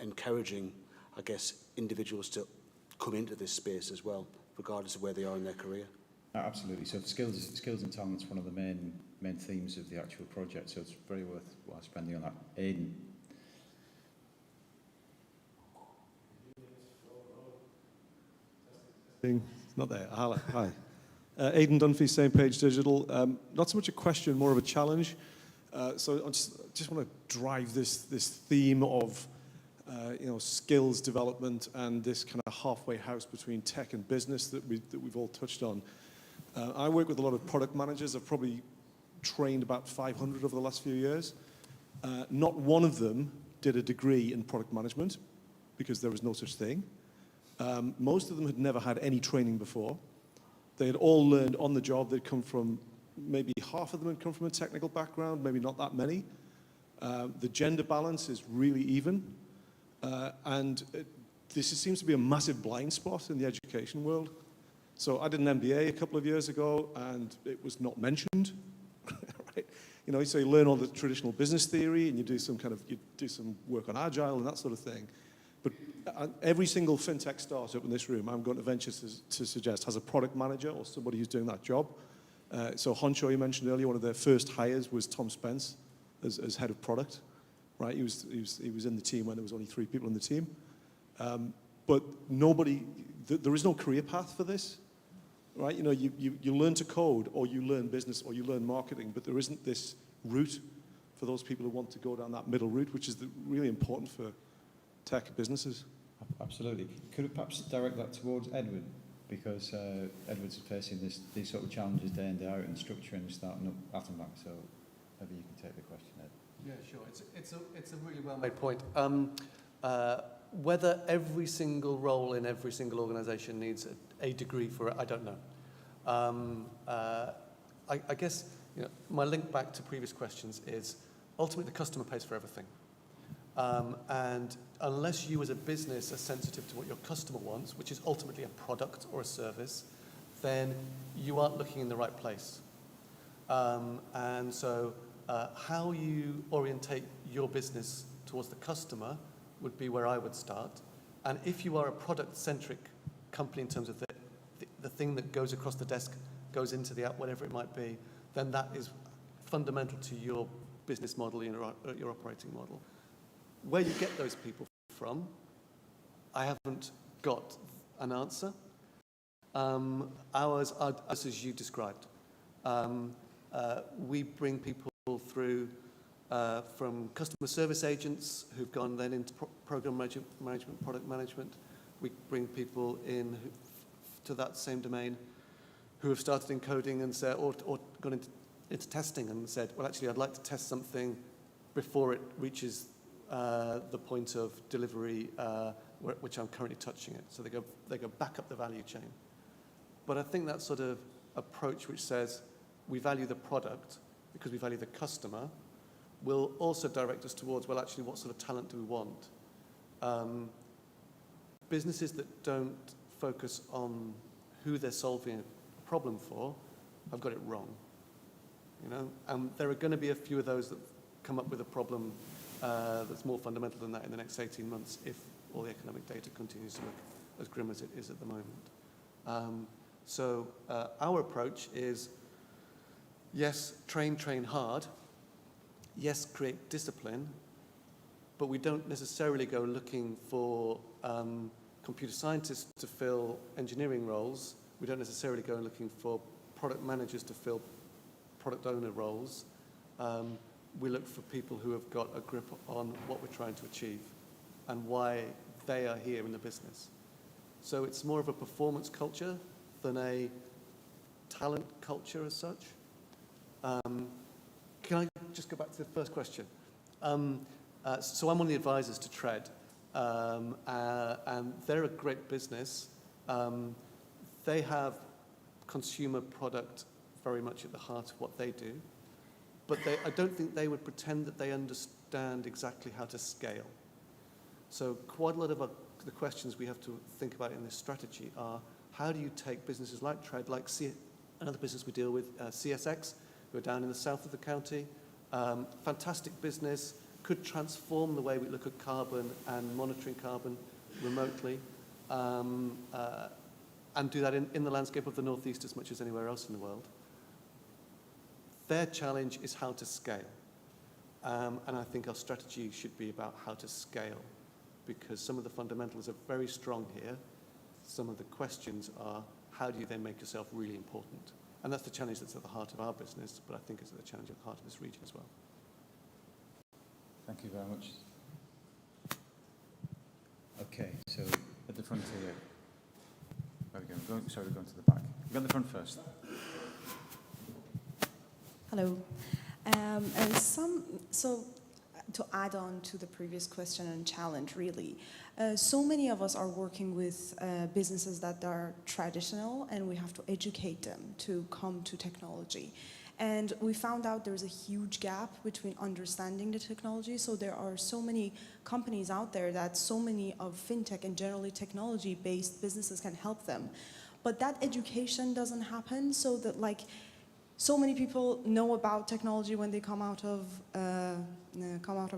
encouraging, I guess, individuals to come into this space as well, regardless of where they are in their career. Absolutely. So skills and talent's one of the main themes of the actual project. So it's very worthwhile spending on that. Aidan. Not there. Hi. Aidan Dunphy, Same Page Digital. Not so much a question, more of a challenge. So I just want to drive this theme of you know, skills development and this kind of halfway house between tech and business that we've all touched on. I work with a lot of product managers. I've probably trained about 500 over the last few years. Not one of them did a degree in product management because there was no such thing. Most of them had never had any training before. They had all learned on the job. They'd come from, maybe half of them had come from a technical background, maybe not that many. The gender balance is really even. And seems to be a massive blind spot in the education world. So I did an MBA a couple of years ago, and it was not mentioned, right? You know, so you learn all the traditional business theory, and you do some work on agile and that sort of thing. But every single fintech startup in this room, I'm going to venture to suggest, has a product manager or somebody who's doing that job. So Honcho, you mentioned earlier, one of their first hires was Tom Spence as head of product, right? He was in the team when there was only 3 people in the team. But there is no career path for this, right? You know, you learn to code, or you learn business, or you learn marketing, but there isn't this route for those people who want to go down that middle route, which is really important for tech businesses. Absolutely. Could we perhaps direct that towards Edward? Because Edward's facing these sort of challenges day in, day out, and structuring and starting up Atom Bank, so maybe you can take the question, Ed. Yeah, sure. It's a really well-made point. Whether every single role in every single organisation needs a degree for it, I don't know. I guess, you know, my link back to previous questions is ultimately the customer pays for everything. And unless you as a business are sensitive to what your customer wants, which is ultimately a product or a service, then you aren't looking in the right place. And so how you orientate your business towards the customer would be where I would start. And if you are a product-centric company in terms of the thing that goes across the desk, goes into the app, whatever it might be, then that is fundamental to your business model, your operating model. Where you get those people from, I haven't got an answer. Ours are as you described. We bring people through from customer service agents who've gone then into program management, product management. We bring people in to that same domain who have started in coding and said, or gone into testing and said, well, actually, I'd like to test something before it reaches the point of delivery, which I'm currently touching it. So they go back up the value chain. But I think that sort of approach which says we value the product because we value the customer will also direct us towards, well, actually, what sort of talent do we want? Businesses that don't focus on who they're solving a problem for have got it wrong. You know, and there are going to be a few of those that come up with a problem that's more fundamental than that in the next 18 months if all the economic data continues to look as grim as it is at the moment. So our approach is, yes, train hard. Yes, create discipline. But we don't necessarily go looking for computer scientists to fill engineering roles. We don't necessarily go looking for product managers to fill product owner roles. We look for people who have got a grip on what we're trying to achieve and why they are here in the business. So it's more of a performance culture than a talent culture as such. Can I just go back to the first question? So I'm one of the advisors to Tread, and they're a great business. They have consumer product very much at the heart of what they do. But I don't think they would pretend that they understand exactly how to scale. So quite a lot of the questions we have to think about in this strategy are, how do you take businesses like Tread, like another business we deal with, CSX, who are down in the south of the county, fantastic business, could transform the way we look at carbon and monitoring carbon remotely, and do that in the landscape of the North East as much as anywhere else in the world. Their challenge is how to scale. And I think our strategy should be about how to scale, because some of the fundamentals are very strong here. Some of the questions are, how do you then make yourself really important? And that's the challenge that's at the heart of our business, but I think it's the challenge at the heart of this region as well. Thank you very much. Okay, so at the front here. Where are we going? Sorry, we're going to the back. We're going to the front first. Hello. So to add on to the previous question and challenge, really, so many of us are working with businesses that are traditional, and we have to educate them to come to technology. And we found out there's a huge gap between understanding the technology. So there are so many companies out there that so many of fintech and generally technology-based businesses can help them. But that education doesn't happen, so that like so many people know about technology when they come out of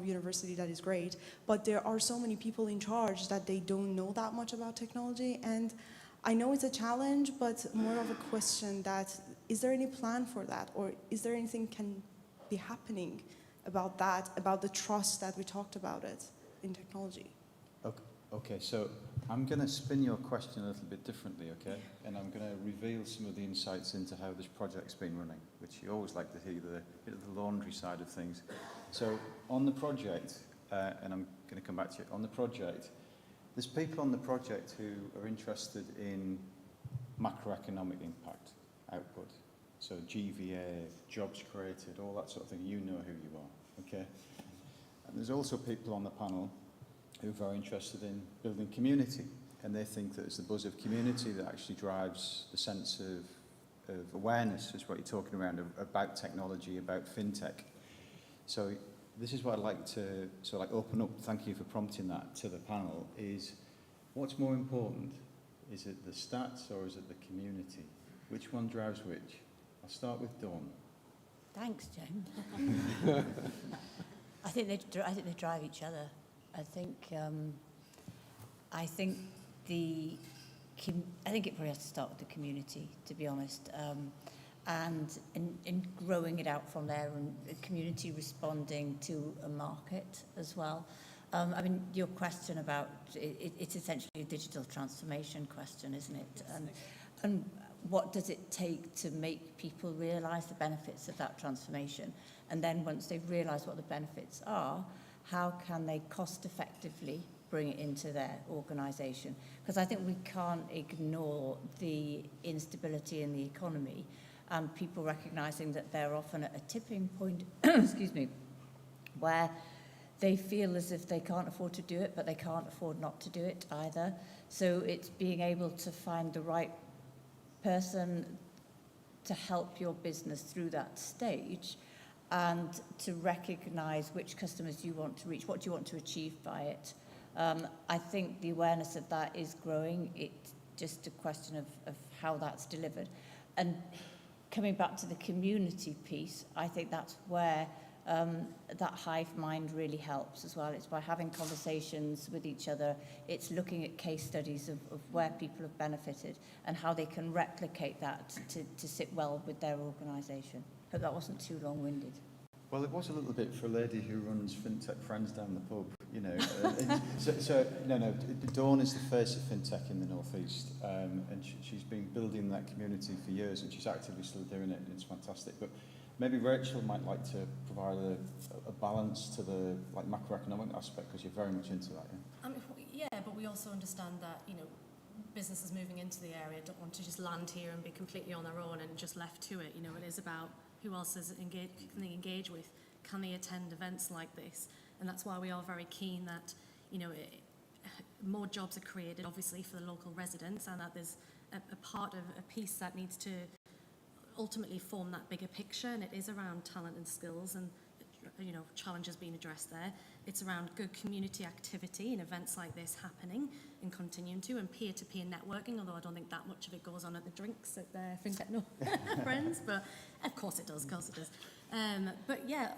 university. That is great, but there are so many people in charge that they don't know that much about technology. And I know it's a challenge, but more of a question that, is there any plan for that? Or is there anything can be happening about that, about the trust that we talked about it in technology? Okay, so I'm going to spin your question a little bit differently, okay? And I'm going to reveal some of the insights into how this project's been running, which you always like to hear the bit of the laundry side of things. So on the project, and I'm going to come back to you, on the project, there's people on the project who are interested in macroeconomic impact, output. So GVA, jobs created, all that sort of thing. You know who you are, okay? And there's also people on the panel who are very interested in building community, and they think that it's the buzz of community that actually drives the sense of awareness, is what you're talking around, about technology, about fintech. So this is what I'd like to open up, thank you for prompting that to the panel, is what's more important? Is it the stats or is it the community? Which one drives which? I'll start with Dawn. Thanks, James. I think they drive each other. I think it probably has to start with the community, to be honest, and in growing it out from there, and the community responding to a market as well. I mean, your question about it's essentially a digital transformation question, isn't it? And what does it take to make people realise the benefits of that transformation? And then once they've realised what the benefits are, how can they cost effectively bring it into their organisation? Because I think we can't ignore the instability in the economy and people recognising that they're often at a tipping point, excuse me, where they feel as if they can't afford to do it, but they can't afford not to do it either. So it's being able to find the right person to help your business through that stage, and to recognise which customers you want to reach, what do you want to achieve by it. I think the awareness of that is growing. It's just a question of how that's delivered. And coming back to the community piece, I think that's where that hive mind really helps as well. It's by having conversations with each other. It's looking at case studies of where people have benefited and how they can replicate that to sit well with their organisation. Hope that wasn't too long-winded. Well, it was a little bit for a lady who runs FinTech Friends down the pub, you know. No, Dawn is the face of FinTech in the North East, and she's been building that community for years, and she's actively still doing it, and it's fantastic. But maybe Rachel might like to provide a balance to the macroeconomic aspect, because you're very much into that. Yeah, but we also understand that, you know, businesses moving into the area don't want to just land here and be completely on their own and just left to it. You know, it is about who else can they engage with? Can they attend events like this? And that's why we are very keen that, you know, more jobs are created, obviously, for the local residents, and that there's a part of a piece that needs to ultimately form that bigger picture, and it is around talent and skills and, you know, challenges being addressed there. It's around good community activity and events like this happening and continuing to, and peer-to-peer networking, although I don't think that much of it goes on at the drinks at the FinTech North friends, but of course it does, but yeah,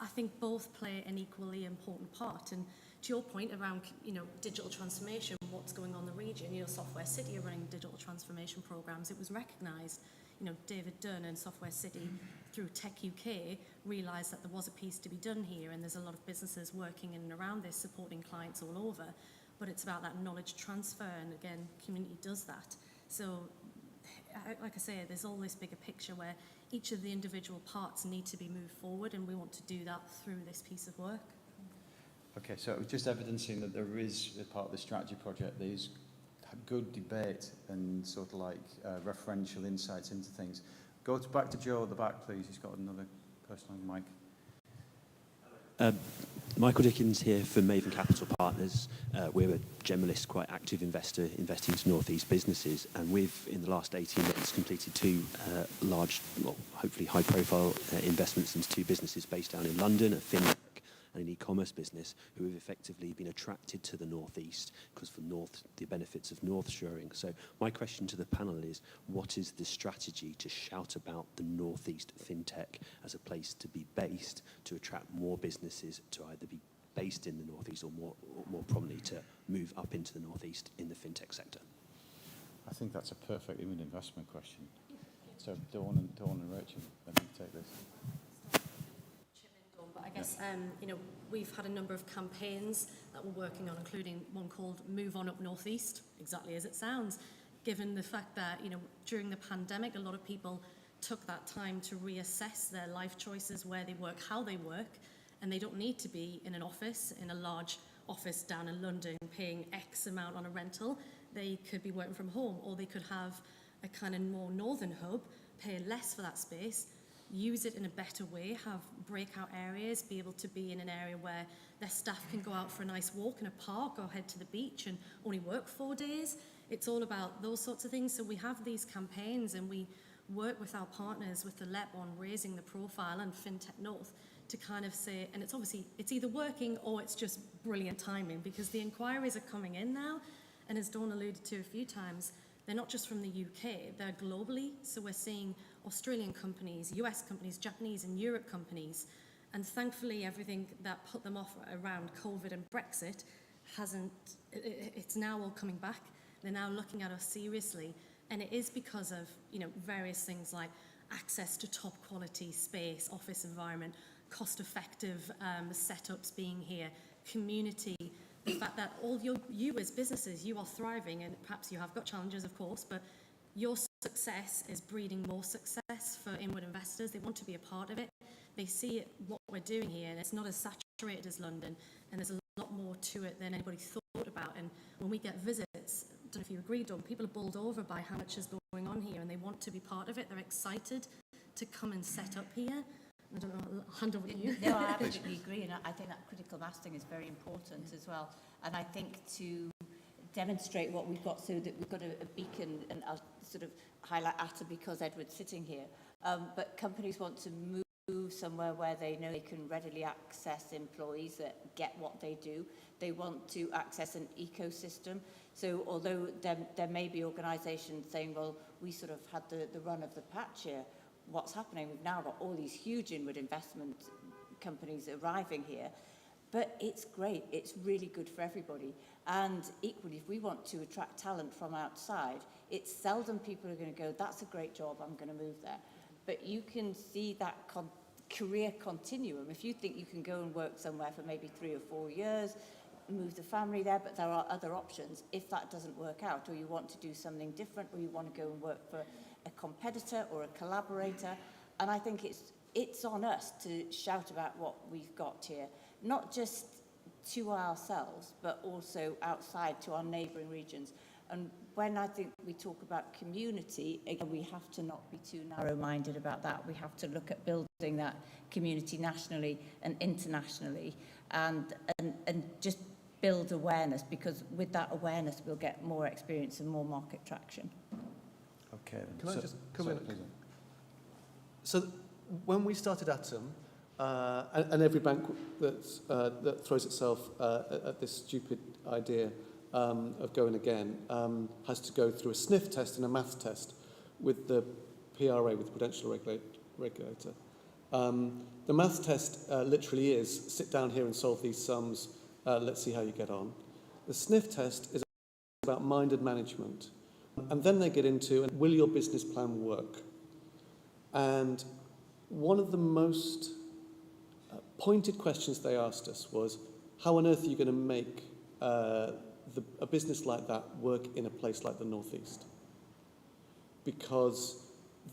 I think both play an equally important part. And to your point around, you know, digital transformation, what's going on in the region, you know, Software City are running digital transformation programs. It was recognised. You know, David Dunn and Software City through Tech UK realised that there was a piece to be done here, and there's a lot of businesses working in and around this, supporting clients all over. But it's about that knowledge transfer, and again, community does that. So, like I say, there's all this bigger picture where each of the individual parts need to be moved forward, and we want to do that through this piece of work. Okay, so it was just evidencing that there is, as part of the strategy project, there's good debate and sort of referential insights into things. Back to Joe at the back, please. He's got another person on the mic. Michael Dickens here for Maven Capital Partners. We're a generalist, quite active investor investing into North East businesses, and we've, in the last 18 months, completed two large, well, hopefully high-profile investments into two businesses based down in London, a FinTech and an e-commerce business, who have effectively been attracted to the North East because for the benefits of North Shoring. So my question to the panel is, what is the strategy to shout about the North East FinTech as a place to be based, to attract more businesses to either be based in the North East or more prominently to move up into the North East in the FinTech sector? I think that's a perfect inward investment question. So Dawn and Rachel, let me take this. But I guess, you know, we've had a number of campaigns that we're working on, including one called Move On Up North East, exactly as it sounds, given the fact that, you know, during the pandemic, a lot of people took that time to reassess their life choices, where they work, how they work, and they don't need to be in an office, in a large office down in London, paying X amount on a rental. They could be working from home, or they could have a kind of more northern hub, pay less for that space, use it in a better way, have breakout areas, be able to be in an area where their staff can go out for a nice walk in a park or head to the beach and only work 4 days. It's all about those sorts of things. So we have these campaigns and we work with our partners, with the LEP, on raising the profile, and FinTech North, to kind of say, and it's obviously, it's either working or it's just brilliant timing, because the inquiries are coming in now, and as Dawn alluded to a few times, they're not just from the UK, they're globally. So we're seeing Australian companies, US companies, Japanese and Europe companies. And thankfully, everything that put them off around COVID and Brexit it's now all coming back. They're now looking at us seriously. And it is because of, you know, various things like access to top quality space, office environment, cost effective setups being here, community, the fact that all you as businesses, you are thriving, and perhaps you have got challenges, of course, but your success is breeding more success for inward investors. They want to be a part of it. They see what we're doing here, and it's not as saturated as London, and there's a lot more to it than anybody thought about. And when we get visits, I don't know if you agree, Dawn, people are bowled over by how much is going on here, and they want to be part of it. They're excited to come and set up here. I don't know, I'll hand over to you. No, I absolutely agree, and I think that critical mass thing is very important as well. And I think to demonstrate what we've got, so that we've got a beacon, and I'll sort of highlight ATA because Edward's sitting here, but companies want to move somewhere where they know they can readily access employees that get what they do. They want to access an ecosystem. So although there may be organisations saying, well, we sort of had the run of the patch here, what's happening, we've now got all these huge inward investment companies arriving here, but it's great, it's really good for everybody. And equally, if we want to attract talent from outside, it's seldom people are going to go, that's a great job, I'm going to move there. But you can see that career continuum. If you think you can go and work somewhere for maybe 3 or 4 years, move the family there, but there are other options. If that doesn't work out, or you want to do something different, or you want to go and work for a competitor or a collaborator, and I think it's on us to shout about what we've got here, not just to ourselves, but also outside to our neighbouring regions. And when I think we talk about community, again, we have to not be too narrow-minded about that. We have to look at building that community nationally and internationally, and just build awareness, because with that awareness, we'll get more experience and more market traction. Okay. Can I just come in? So when we started Atom, and every bank that throws itself at this stupid idea of going again has to go through a sniff test and a math test with the PRA, with the Prudential Regulator. The math test literally is sit down here and solve these sums, let's see how you get on. The sniff test is about minded management. And then they get into, will your business plan work? And one of the most pointed questions they asked us was, how on earth are you going to make a business like that work in a place like the North East? Because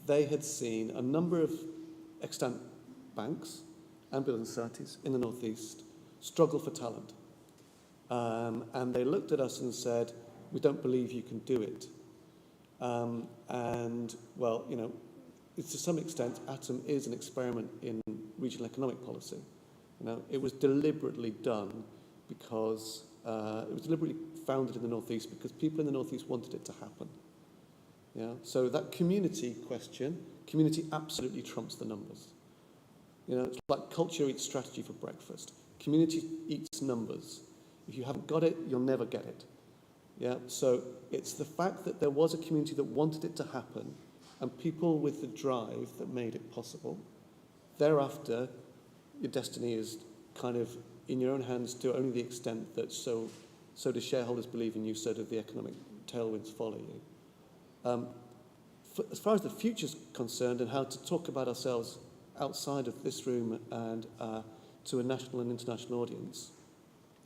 they had seen a number of extant banks and building societies in the North East struggle for talent. And they looked at us and said, we don't believe you can do it. And, well, you know, to some extent, Atom is an experiment in regional economic policy. You know, it was deliberately done because it was deliberately founded in the North East because people in the North East wanted it to happen. Yeah? So that community question, community absolutely trumps the numbers. You know, it's like culture eats strategy for breakfast. Community eats numbers. If you haven't got it, you'll never get it. Yeah? So it's the fact that there was a community that wanted it to happen and people with the drive that made it possible. Thereafter, your destiny is kind of in your own hands to only the extent that so do shareholders believe in you, so do the economic tailwinds follow you. As far as the future's concerned and how to talk about ourselves outside of this room and to a national and international audience,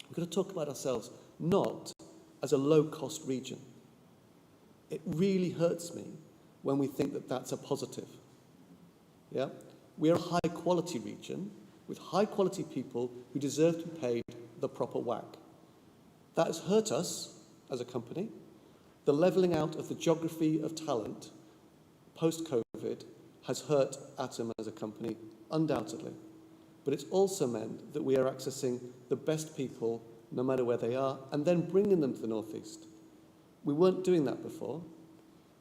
we've got to talk about ourselves not as a low-cost region. It really hurts me when we think that that's a positive. Yeah? We're a high-quality region with high-quality people who deserve to be paid the proper whack. That has hurt us as a company. The levelling out of the geography of talent post-COVID has hurt Atom as a company, undoubtedly. But it's also meant that we are accessing the best people, no matter where they are, and then bringing them to the North East. We weren't doing that before.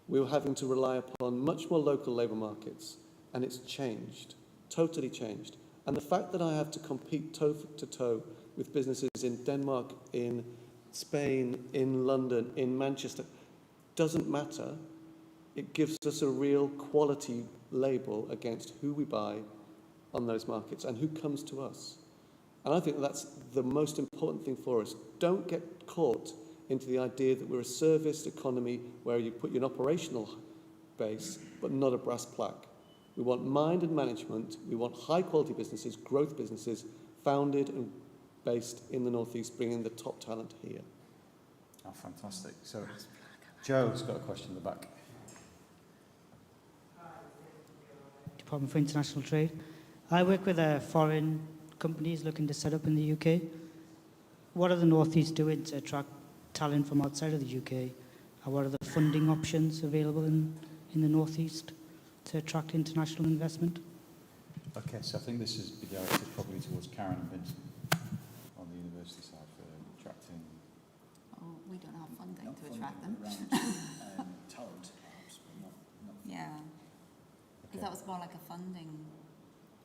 We were having to rely upon much more local labour markets, and it's changed, totally changed. And the fact that I have to compete toe-to-toe with businesses in Denmark, in Spain, in London, in Manchester, doesn't matter. It gives us a real quality label against who we buy on those markets and who comes to us. And I think that's the most important thing for us. Don't get caught into the idea that we're a service economy where you put your operational base, but not a brass plaque. We want mind and management. We want high-quality businesses, growth businesses, founded and based in the North East, bringing the top talent here. Oh, fantastic. So, Joe's got a question in the back. Department for International Trade. I work with foreign companies looking to set up in the UK. What are the North East doing to attract talent from outside of the UK? And what are the funding options available in the North East to attract international investment? Okay, so I think this is directed probably towards Karen and Vincent on the university side for attracting. Oh, we don't have funding to attract them. Talent, perhaps, but not yeah, because that was more like a funding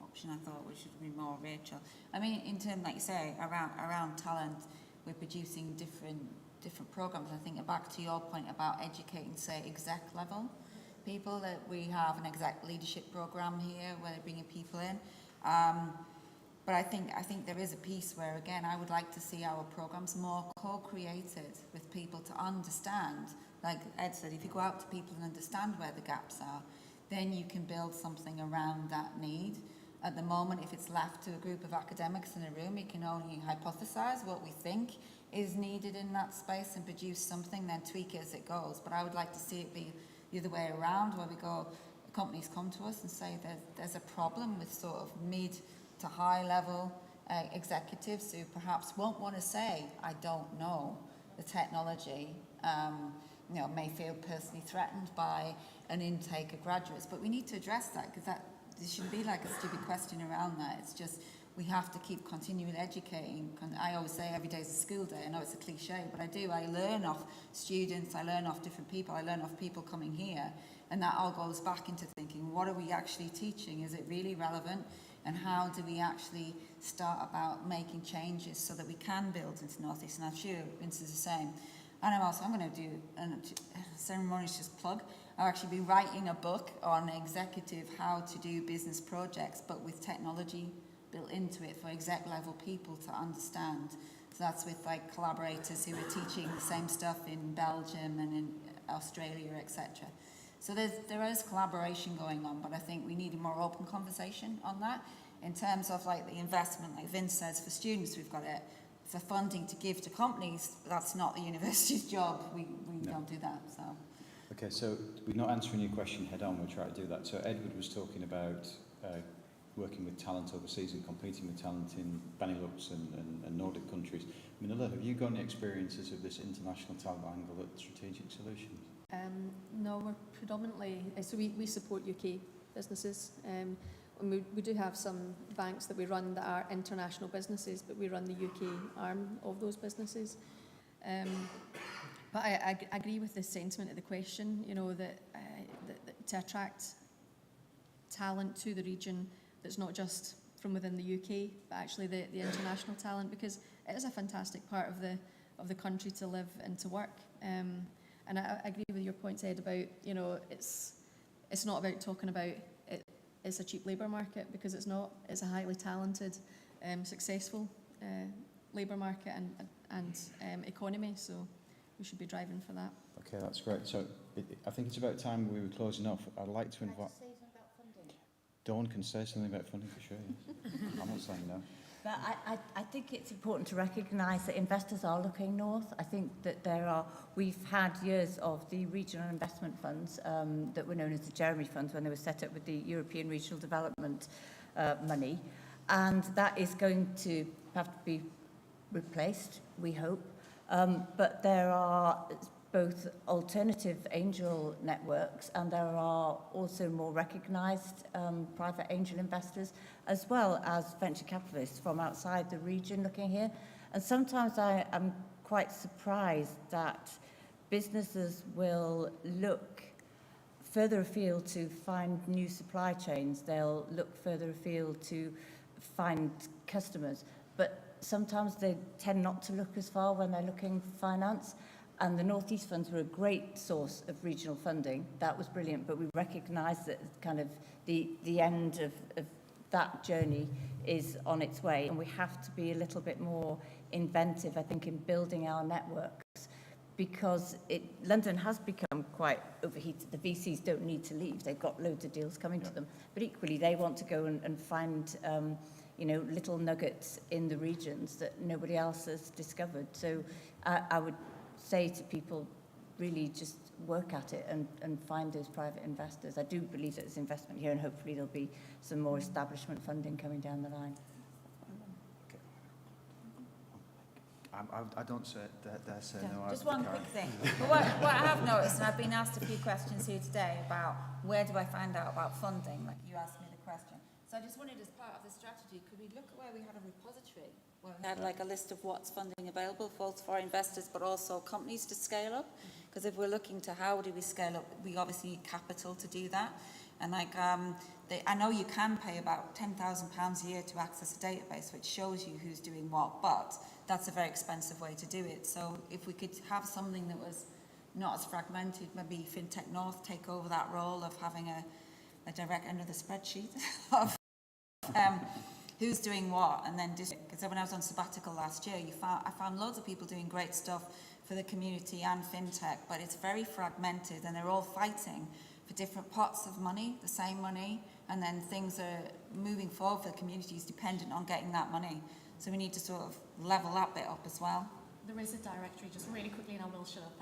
option. I thought we should be more Rachel. I mean, in terms, like you say, around talent, we're producing different programs. I think back to your point about educating, say, exec level people, that we have an exec leadership program here where they're bringing people in. But I think there is a piece where, again, I would like to see our programs more co-created with people to understand. Like Ed said, if you go out to people and understand where the gaps are, then you can build something around that need. At the moment, if it's left to a group of academics in a room, we can only hypothesize what we think is needed in that space and produce something, then tweak it as it goes. But I would like to see it be the other way around, where we go, companies come to us and say there's a problem with sort of mid to high level executives who perhaps won't want to say, I don't know the technology, may feel personally threatened by an intake of graduates. But we need to address that, because there shouldn't be like a stupid question around that. It's just, we have to keep continually educating. I always say every day is a school day. I know it's a cliche, but I do. I learn off students, I learn off different people, I learn off people coming here. And that all goes back into thinking, what are we actually teaching? Is it really relevant? And how do we actually start about making changes so that we can build into North East? And I'm sure Vince is the same. And I'm going to do a ceremonious plug. I'll actually be writing a book on executive how to do business projects, but with technology built into it for exec level people to understand. So that's with like collaborators who are teaching the same stuff in Belgium and in Australia, etc. So there is collaboration going on, but I think we need a more open conversation on that. In terms of like the investment, like Vince says, for students, we've got it. For funding to give to companies, that's not the university's job. We don't do that. So. Okay, so we're not answering your question head on. We'll try to do that. So Edward was talking about working with talent overseas and competing with talent in Benelux and Nordic countries. Manila, have you got any experiences of this international talent angle at Strategic Solutions? No, we're predominantly, so we support UK businesses. and we do have some banks that we run that are international businesses, but we run the UK arm of those businesses. But I agree with the sentiment of the question, you know, that to attract talent to the region that's not just from within the UK, but actually the international talent, because it is a fantastic part of the country to live and to work. And I agree with your points, Ed, about, you know, it's not about talking about it's a cheap labour market, because it's not. It's a highly talented, successful labour market and economy, so we should be driving for that. Okay, that's great. So I think it's about time we were closing off. I'd like to invite... Dawn can say something about funding for sure, yes. I'm not saying no. But I think it's important to recognise that investors are looking north. I think that we've had years of the regional investment funds that were known as the Jeremy funds when they were set up with the European Regional Development money. And that is going to have to be replaced, we hope. But there are both alternative angel networks, and there are also more recognised private angel investors, as well as venture capitalists from outside the region looking here. And sometimes I am quite surprised that businesses will look further afield to find new supply chains. They'll look further afield to find customers. But sometimes they tend not to look as far when they're looking for finance. And the North East funds were a great source of regional funding. That was brilliant, but we recognise that kind of the end of that journey is on its way, and we have to be a little bit more inventive, I think, in building our networks, because London has become quite overheated. The VCs don't need to leave. They've got loads of deals coming to them, but equally they want to go and find you know, little nuggets in the regions that nobody else has discovered. So I would say to people, really just work at it and find those private investors. I do believe that there's investment here, and hopefully there'll be some more establishment funding coming down the line. I don't dare say no. Just one quick thing. But what I have noticed, and I've been asked a few questions here today about where do I find out about funding, like you asked me the question. So I just wondered, as part of the strategy, could we look at where we had a repository, where we had like a list of what's funding available, both for investors but also companies to scale up? Because if we're looking to how do we scale up, we obviously need capital to do that. And like, I know you can pay about £10,000 a year to access a database which shows you who's doing what, but that's a very expensive way to do it. So if we could have something that was not as fragmented, maybe FinTech North take over that role of having a direct under the spreadsheet of who's doing what, and then because when I was on sabbatical last year, I found loads of people doing great stuff for the community and FinTech, but it's very fragmented, and they're all fighting for different pots of money, the same money, and then things are moving forward for the communities dependent on getting that money. So we need to sort of level that bit up as well. There is a directory, just really quickly, and I will shut up.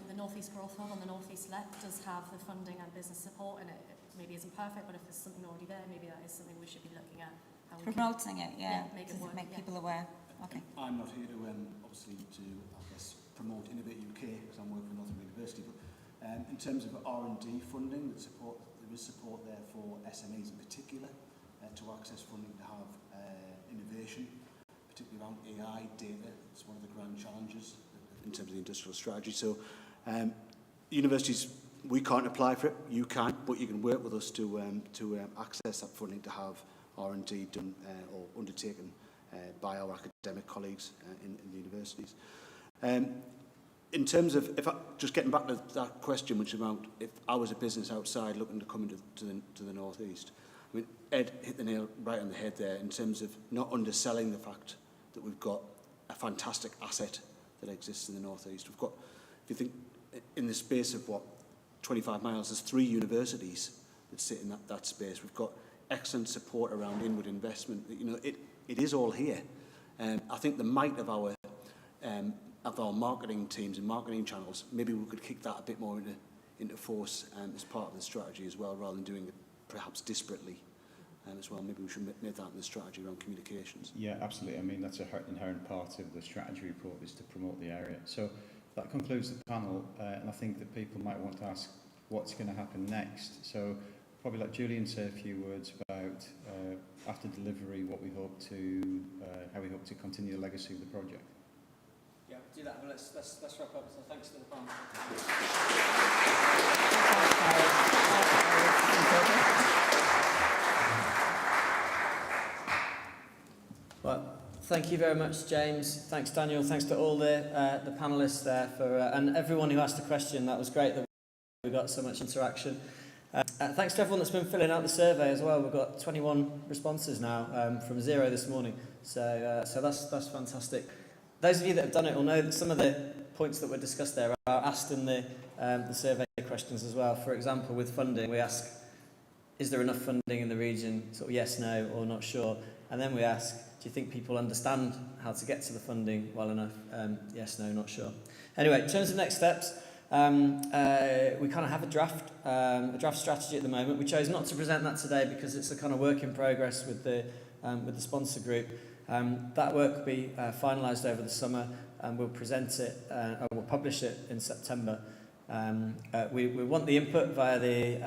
The North East Growth Hub on the North East left does have the funding and business support, and it maybe isn't perfect, but if there's something already there, maybe that is something we should be looking at. How we promoting it, yeah, make to it work, make people aware. Okay. I'm not here to obviously I guess promote Innovate UK because I'm working for Northern University, but in terms of R&D funding, there is support there for SMEs in particular to access funding to have innovation, particularly around AI data. It's one of the grand challenges in terms of the industrial strategy. So universities, we can't apply for it, you can, but you can work with us to access that funding to have R&D done or undertaken by our academic colleagues in the universities. In terms of, just getting back to that question, which is about if I was a business outside looking to come into to the North East, I mean, Ed hit the nail right on the head there in terms of not underselling the fact that we've got a fantastic asset that exists in the North East. We've got, if you think, in the space of, 25 miles, there's 3 universities that sit in that space. We've got excellent support around inward investment. You know, it is all here. I think the might of our marketing teams and marketing channels, maybe we could kick that a bit more into force as part of the strategy as well, rather than doing it perhaps disparately as well. Maybe we should make that in the strategy around communications. Yeah, absolutely. I mean, that's an inherent part of the strategy report, is to promote the area. So that concludes the panel, and I think that people might want to ask what's going to happen next. So probably let Julian say a few words about about after delivery what we hope to, how we hope to continue the legacy of the project. Yeah, do that. Well, let's wrap up. So thanks to the panel. Well, thank you very much, James. Thanks, Daniel. Thanks to all the panellists there for and everyone who asked a question. That was great that we got so much interaction. Thanks to everyone that's been filling out the survey as well. We've got 21 responses now from 0 this morning. So that's fantastic. Those of you that have done it will know that some of the points that were discussed there are asked in the survey questions as well. For example, with funding, we ask, is there enough funding in the region? Sort of yes, no, or not sure. And then we ask, do you think people understand how to get to the funding well enough? Yes, no, not sure. Anyway, in terms of next steps, we kind of have a draft strategy at the moment. We chose not to present that today because it's a kind of work in progress with the sponsor group. That work will be finalised over the summer, and we'll present it, or we'll publish it in September. We want the input via the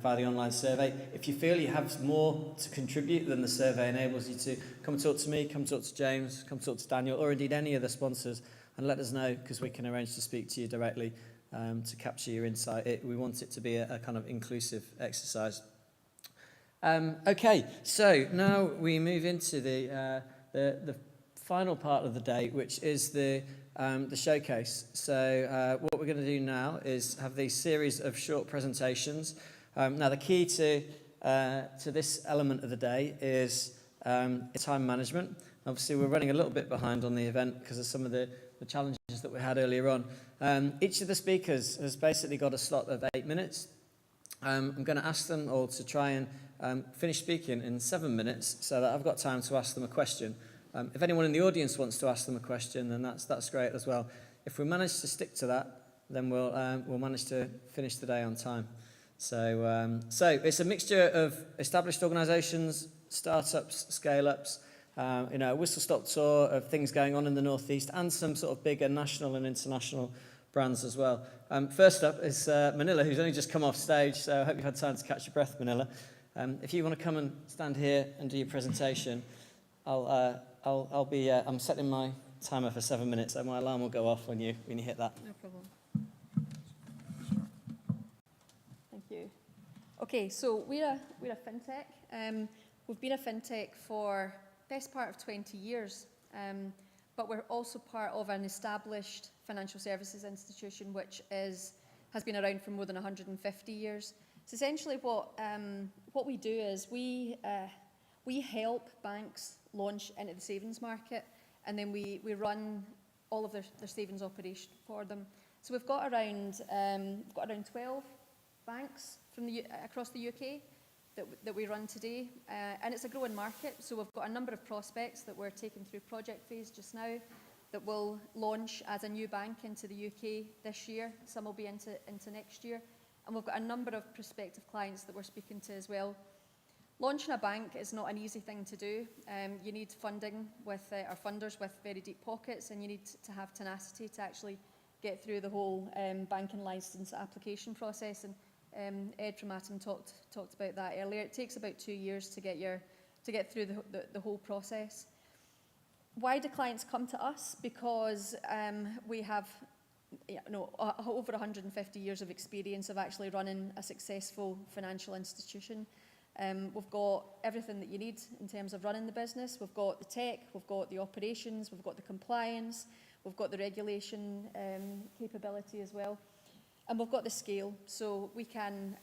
online survey. If you feel you have more to contribute than the survey enables you to, come talk to me, come talk to James, come talk to Daniel, or indeed any of the sponsors, and let us know, because we can arrange to speak to you directly to capture your insight. We want it to be a kind of inclusive exercise. Okay, so now we move into the final part of the day, which is the showcase. So what we're going to do now is have these series of short presentations. Now the key to this element of the day is time management. Obviously we're running a little bit behind on the event because of some of the challenges that we had earlier on. Each of the speakers has basically got a slot of 8 minutes. I'm going to ask them all to try and finish speaking in 7 minutes so that I've got time to ask them a question. If anyone in the audience wants to ask them a question, then that's great as well. If we manage to stick to that, then we'll manage to finish the day on time. So it's a mixture of established organisations, startups, scale-ups, a whistle-stop tour of things going on in the North East, and some sort of bigger national and international brands as well. First up is Manila, who's only just come off stage, so I hope you've had time to catch your breath, Manila. If you want to come and stand here and do your presentation, I'm setting my timer for 7 minutes, so my alarm will go off when you hit that. No problem. Thank you. Okay, so we're a fintech. We've been a fintech for best part of 20 years, but we're also part of an established financial services institution which has been around for more than 150 years. So essentially what we do is we help banks launch into the savings market, and then we run all of their savings operation for them. So we've got around 12 banks from across the UK that we run today, and it's a growing market. So we've got a number of prospects that we're taking through project phase just now that will launch as a new bank into the UK this year. Some will be into next year, and we've got a number of prospective clients that we're speaking to as well. Launching a bank is not an easy thing to do. You need funding with our funders with very deep pockets, and you need to have tenacity to actually get through the whole banking licence application process. And Ed from Atom talked about that earlier. It takes about 2 years to get through the whole process. Why do clients come to us? Because we have over 150 years of experience of actually running a successful financial institution. We've got everything that you need in terms of running the business. We've got the tech, we've got the operations, we've got the compliance, we've got the regulation capability as well, and we've got the scale. So we can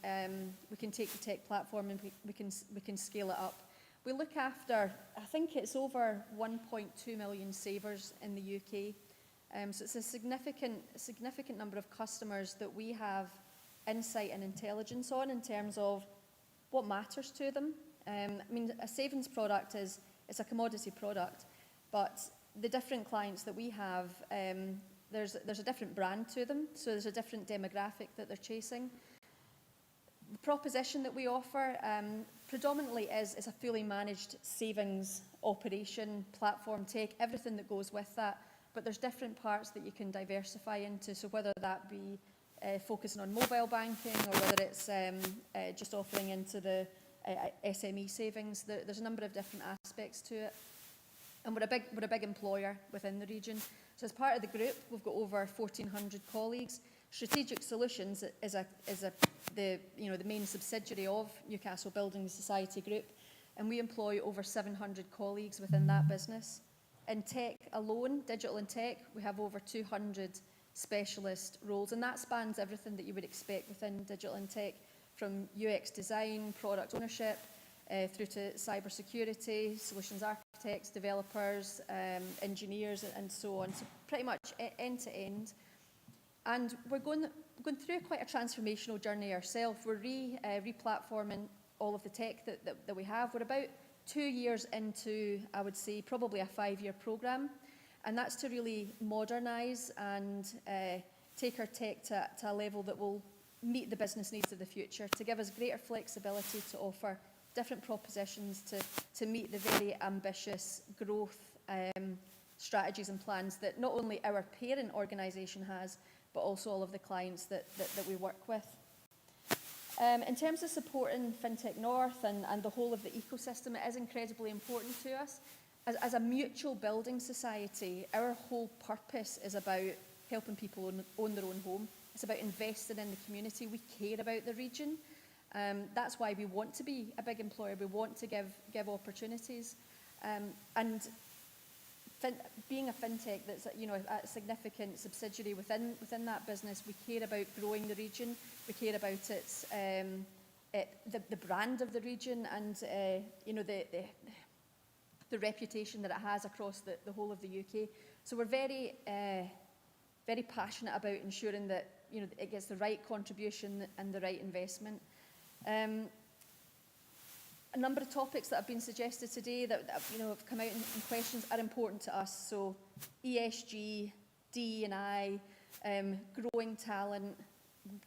take the tech platform and we can scale it up. We look after, I think it's over 1.2 million savers in the UK. So it's a significant number of customers that we have insight and intelligence on in terms of what matters to them. I mean, a savings product it's a commodity product, but the different clients that we have, there's a different brand to them, so there's a different demographic that they're chasing. The proposition that we offer predominantly is a fully managed savings operation, platform, tech, everything that goes with that, but there's different parts that you can diversify into, so whether that be focusing on mobile banking, or whether it's just offering into the SME savings. There's a number of different aspects to it. And we're a big employer within the region. So as part of the group, we've got over 1,400 colleagues. Strategic Solutions is the main subsidiary of Newcastle Building Society Group, and we employ over 700 colleagues within that business. In tech alone, digital and tech, we have over 200 specialist roles, and that spans everything that you would expect within digital and tech, from UX design, product ownership, through to cybersecurity, solutions architects, developers, engineers, and so on. So pretty much end to end. And we're going through quite a transformational journey ourselves. We're re-platforming all of the tech that we have. We're about 2 years into, I would say, probably a 5-year program. And that's to really modernise and take our tech to a level that will meet the business needs of the future, to give us greater flexibility to offer different propositions to meet the very ambitious growth strategies and plans that not only our parent organisation has, but also all of the clients that we work with. In terms of supporting FinTech North and the whole of the ecosystem, it is incredibly important to us. As a mutual building society, our whole purpose is about helping people own their own home. It's about investing in the community. We care about the region. That's why we want to be a big employer. We want to give opportunities. And being a fintech that's a significant subsidiary within that business, we care about growing the region. We care about its the brand of the region and the reputation that it has across the whole of the UK. So we're very very passionate about ensuring that it gets the right contribution and the right investment. A number of topics that have been suggested today that have come out in questions are important to us. So ESG, DE&I, growing talent,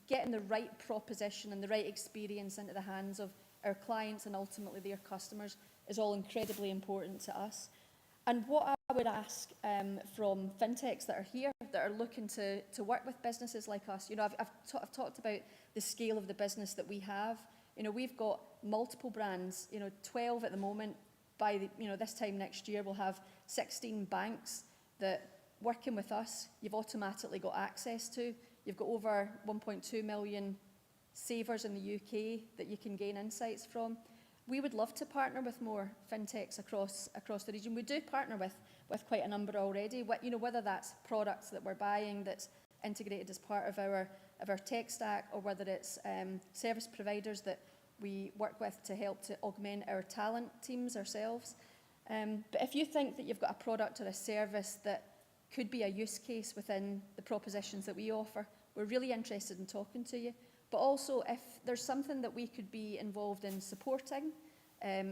getting the right proposition and the right experience into the hands of our clients and ultimately their customers is all incredibly important to us. And what I would ask from fintechs that are here, that are looking to work with businesses like us, I've talked about the scale of the business that we have. We've got multiple brands, 12 at the moment. By this time next year, we'll have 16 banks that, working with us, you've automatically got access to. You've got over 1.2 million savers in the UK that you can gain insights from. We would love to partner with more fintechs across the region. We do partner with quite a number already. Whether that's products that we're buying that's integrated as part of our tech stack, or whether it's service providers that we work with to help to augment our talent teams ourselves. But if you think that you've got a product or a service that could be a use case within the propositions that we offer, we're really interested in talking to you. But also, if there's something that we could be involved in supporting,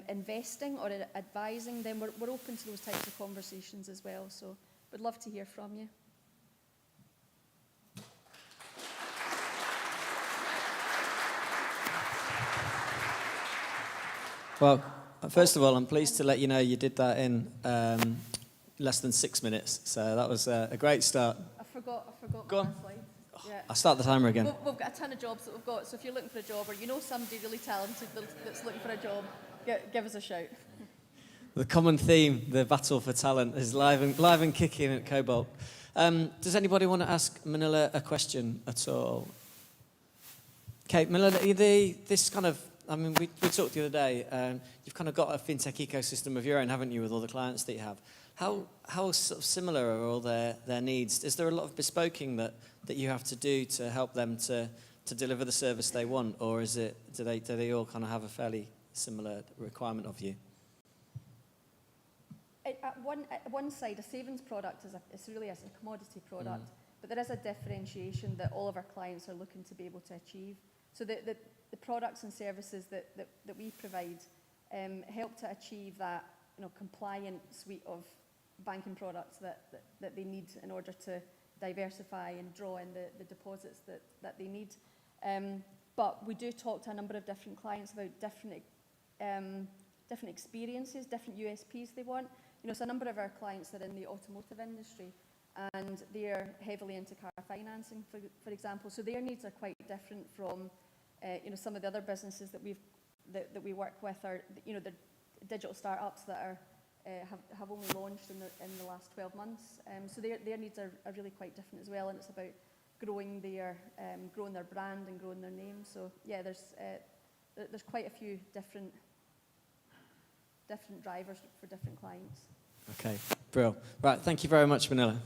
investing or advising, then we're open to those types of conversations as well. So we'd love to hear from you. Well, first of all, I'm pleased to let you know you did that in less than 6 minutes. So that was a great start. I forgot Go my on. last slide. Yeah. I'll start the timer again. We've got a ton of jobs that we've got, so if you're looking for a job or somebody really talented that's looking for a job, give us a shout. The common theme, the battle for talent, is live and kicking at Cobalt. Does anybody want to ask Manila a question at all? Okay, Manila, this kind of, we talked the other day, you've kind of got a fintech ecosystem of your own, haven't you, with all the clients that you have? How sort of similar are all their needs? Is there a lot of bespoking that you have to do to help them to deliver the service they want, or do they all kind of have a fairly similar requirement of you? At one side, a savings product is really a commodity product, but there is a differentiation that all of our clients are looking to be able to achieve. So the products and services that we provide help to achieve that compliant suite of banking products that they need in order to diversify and draw in the deposits that they need. But we do talk to a number of different clients about different experiences, different USPs they want. So a number of our clients are in the automotive industry, and they're heavily into car financing, for example. So their needs are quite different from some of the other businesses that we've that we work with are, you know, the digital startups that are have only launched in the last 12 months. So their needs are really quite different as well, and it's about growing their brand and growing their name. So yeah, there's quite a few different drivers for different clients. Okay, brilliant. Right, thank you very much, Manila.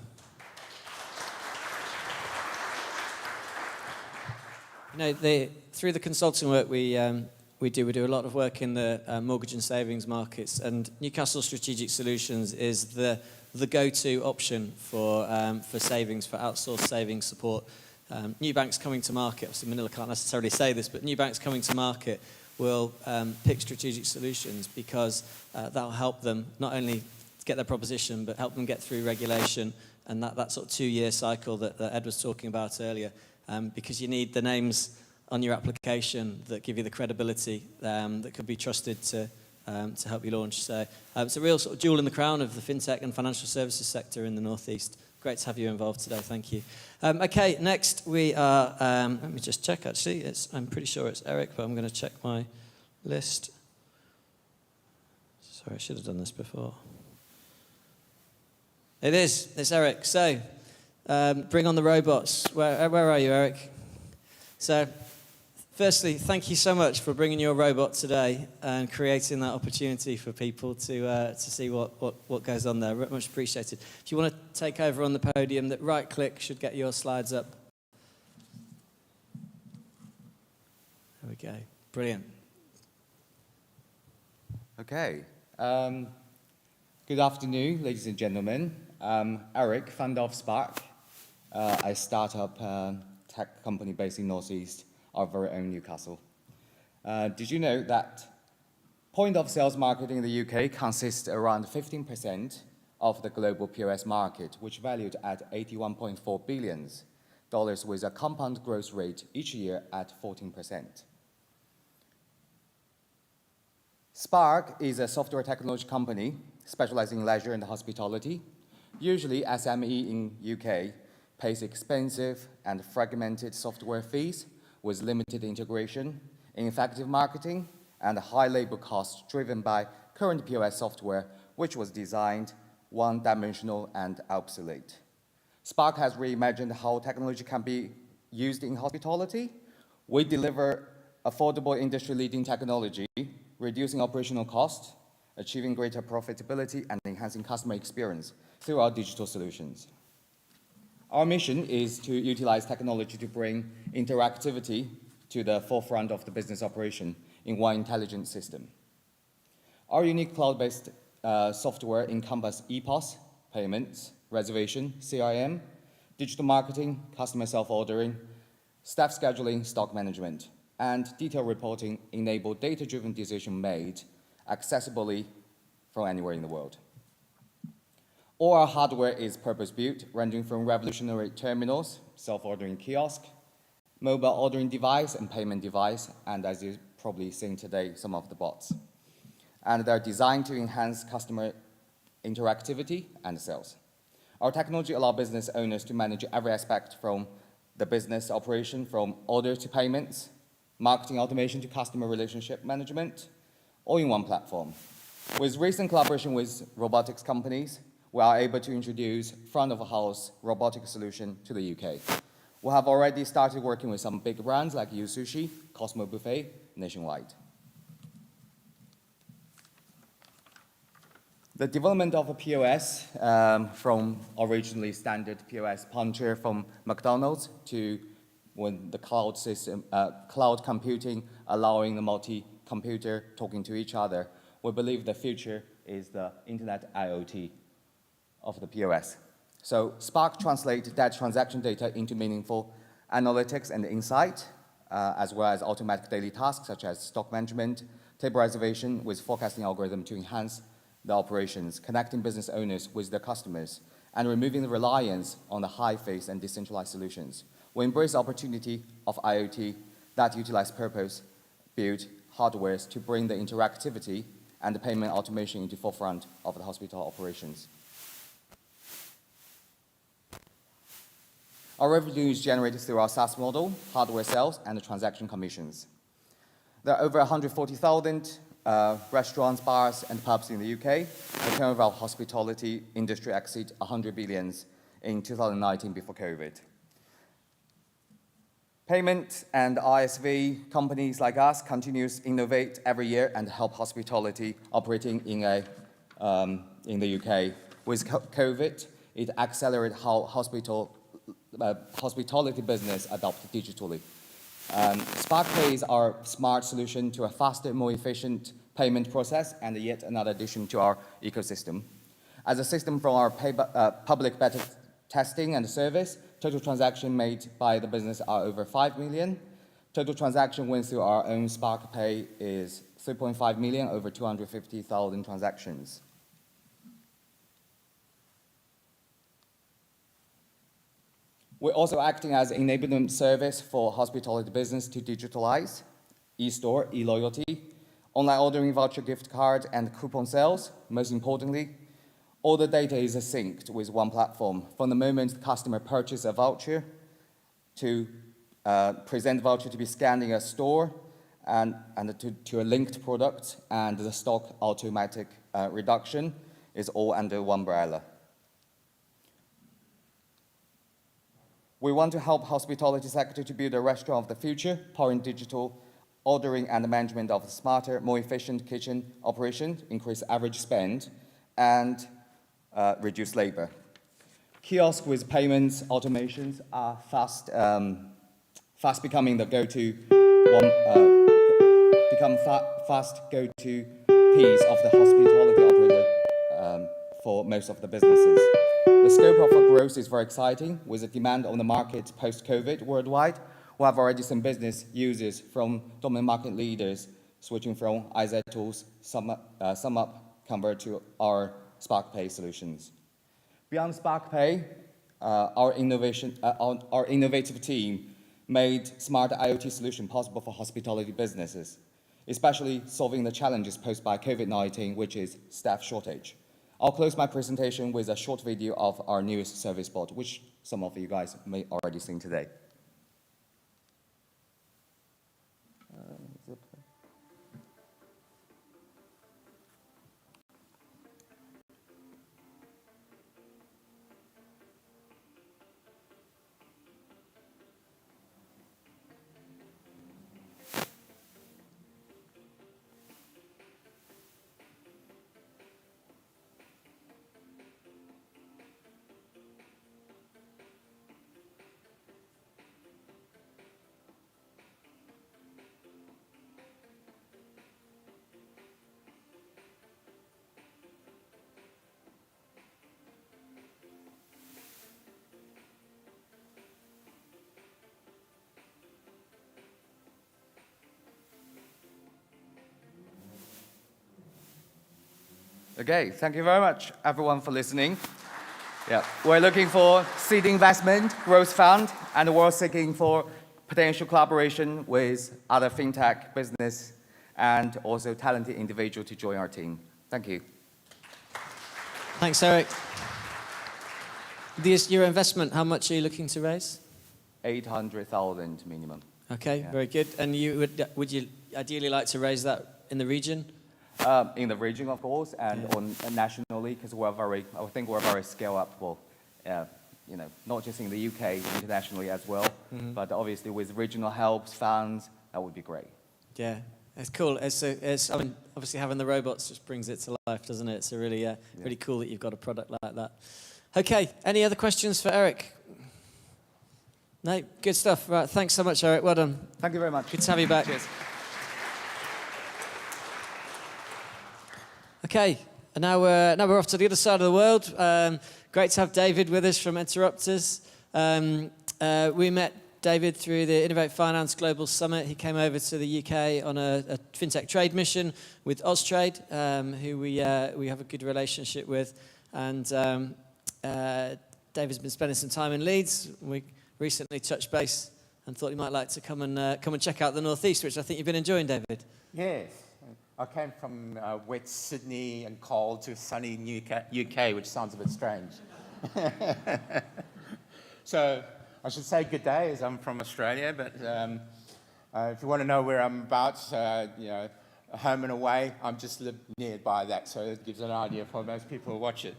You know, through the consulting work we do a lot of work in the mortgage and savings markets, and Newcastle Strategic Solutions is the go-to option for savings, for outsourced savings support. New banks coming to market, obviously Manila can't necessarily say this, but new banks coming to market will pick Strategic Solutions because that'll help them not only get their proposition, but help them get through regulation and that sort of 2-year cycle that Ed was talking about earlier. Because you need the names on your application that give you the credibility that could be trusted to help you launch. So it's a real sort of jewel in the crown of the fintech and financial services sector in the North East. Great to have you involved today. Thank you. Okay, next we are. Let me just check. Actually, I'm pretty sure it's Eric, but I'm going to check my list. Sorry, I should have done this before. It is. It's Eric. So. Bring on the robots. Where are you, Eric? So, firstly, thank you so much for bringing your robot today and creating that opportunity for people to see what goes on there. Much appreciated. If you want to take over on the podium, that right click should get your slides up. There we go. Brilliant. Okay. Good afternoon, ladies and gentlemen. I'm Eric, founder of Spark. A startup tech company based in North East, our very own Newcastle. Did you know that point of sales marketing in the UK consists around 15% of the global POS market, which valued at $81.4 billion with a compound growth rate each year at 14%. Spark is a software technology company specializing in leisure and hospitality. Usually, SME in UK pays expensive and fragmented software fees with limited integration, ineffective marketing, and high labor costs driven by current POS software, which was designed one-dimensional and obsolete. Spark has reimagined how technology can be used in hospitality. We deliver affordable industry-leading technology, reducing operational costs, achieving greater profitability, and enhancing customer experience through our digital solutions. Our mission is to utilize technology to bring interactivity to the forefront of the business operation in one intelligent system. Our unique cloud-based software encompasses EPOS, payments, reservation, CRM, digital marketing, customer self-ordering, staff scheduling, stock management, and detailed reporting enable data-driven decision made accessibly from anywhere in the world. All our hardware is purpose-built, ranging from revolutionary terminals, self-ordering kiosk, mobile ordering device, and payment device, and as you've probably seen today, some of the bots. And they're designed to enhance customer interactivity and sales. Our technology allows business owners to manage every aspect from the business operation, from order to payments, marketing automation to customer relationship management, all in one platform. With recent collaboration with robotics companies, we are able to introduce front-of-house robotic solution to the UK. We have already started working with some big brands like Yu Sushi, Cosmo Buffet, nationwide. The development of a POS from originally standard POS puncher from McDonald's to when the cloud system, cloud computing allowing the multi-computer talking to each other, we believe the future is the internet IoT of the POS. So Spark translates that transaction data into meaningful analytics and insight, as well as automatic daily tasks such as stock management, table reservation with forecasting algorithm to enhance the operations, connecting business owners with their customers, and removing the reliance on the high-face and decentralized solutions. We embrace the opportunity of IoT that utilize purpose-built hardware to bring the interactivity and the payment automation into forefront of the hospital operations. Our revenue is generated through our SaaS model, hardware sales, and the transaction commissions. There are over 140,000 restaurants, bars, and pubs in the UK. The turnover of hospitality industry exceeded 100 billions in 2019 before COVID. Payment and ISV companies like us continues to innovate every year and help hospitality operating in the UK. With COVID, it accelerated how hospitality business adopted digitally. SparkPay is our smart solution to a faster, more efficient payment process and yet another addition to our ecosystem. As a system from our public beta testing and service, total transaction made by the business are over 5 million. Total transaction went through our own SparkPay is 3.5 million, over 250,000 transactions. We're also acting as an enablement service for hospitality business to digitalize e-store, e-loyalty, online ordering, voucher, gift card, and coupon sales. Most importantly, all the data is synced with one platform. From the moment the customer purchases a voucher to present the voucher to be scanned in a store and to a linked product, and the stock automatic reduction is all under one umbrella. We want to help hospitality sector to build a restaurant of the future, powering digital ordering and management of smarter, more efficient kitchen operations, increase average spend, and reduce labor. Kiosks with payments automations are fast becoming the go-to fast go-to piece of the hospitality operator for most of the businesses. The scope of our growth is very exciting, with the demand on the market post-COVID worldwide. We have already some business users from dominant market leaders switching from IZ tools, SumUp, convert to our SparkPay solutions. Beyond SparkPay, our innovative team made smart IoT solution possible for hospitality businesses, especially solving the challenges posed by COVID-19, which is staff shortage. I'll close my presentation with a short video of our newest service bot, which some of you guys may already seen today. Okay, thank you very much, everyone, for listening. Yeah, we're looking for seed investment, growth fund, and we're seeking for potential collaboration with other fintech business and also talented individuals to join our team. Thank you. Thanks, Eric. Your investment, how much are you looking to raise? 800,000 minimum. Okay, Yeah. very good. And would you ideally like to raise that in the region? In the region, of course, and nationally, because I think we're very scale-up, not just in the UK, internationally as well. Mhm. But obviously, with regional helps, funds, that would be great. Yeah, it's cool. I mean, obviously having the robots just brings it to life, doesn't it? It's a really cool that you've got a product like that. Okay, any other questions for Eric? No, good stuff. Right, thanks so much, Eric. Well done. Thank you very much. Good to have you back. Cheers. Okay, and now we're off to the other side of the world. Great to have David with us from Interrupters. We met David through the Innovate Finance Global Summit. He came over to the UK on a FinTech trade mission with Austrade, who we have a good relationship with. And David's been spending some time in Leeds. We recently touched base and thought he might like to come and check out the North East, which I think you've been enjoying, David. Yes. I came from wet Sydney and cold to sunny UK, which sounds a bit strange. So I should say good day, as I'm from Australia, but If you want to know where I'm about, you know, home and away, I'm just live nearby that, so it gives an idea for most people who watch it.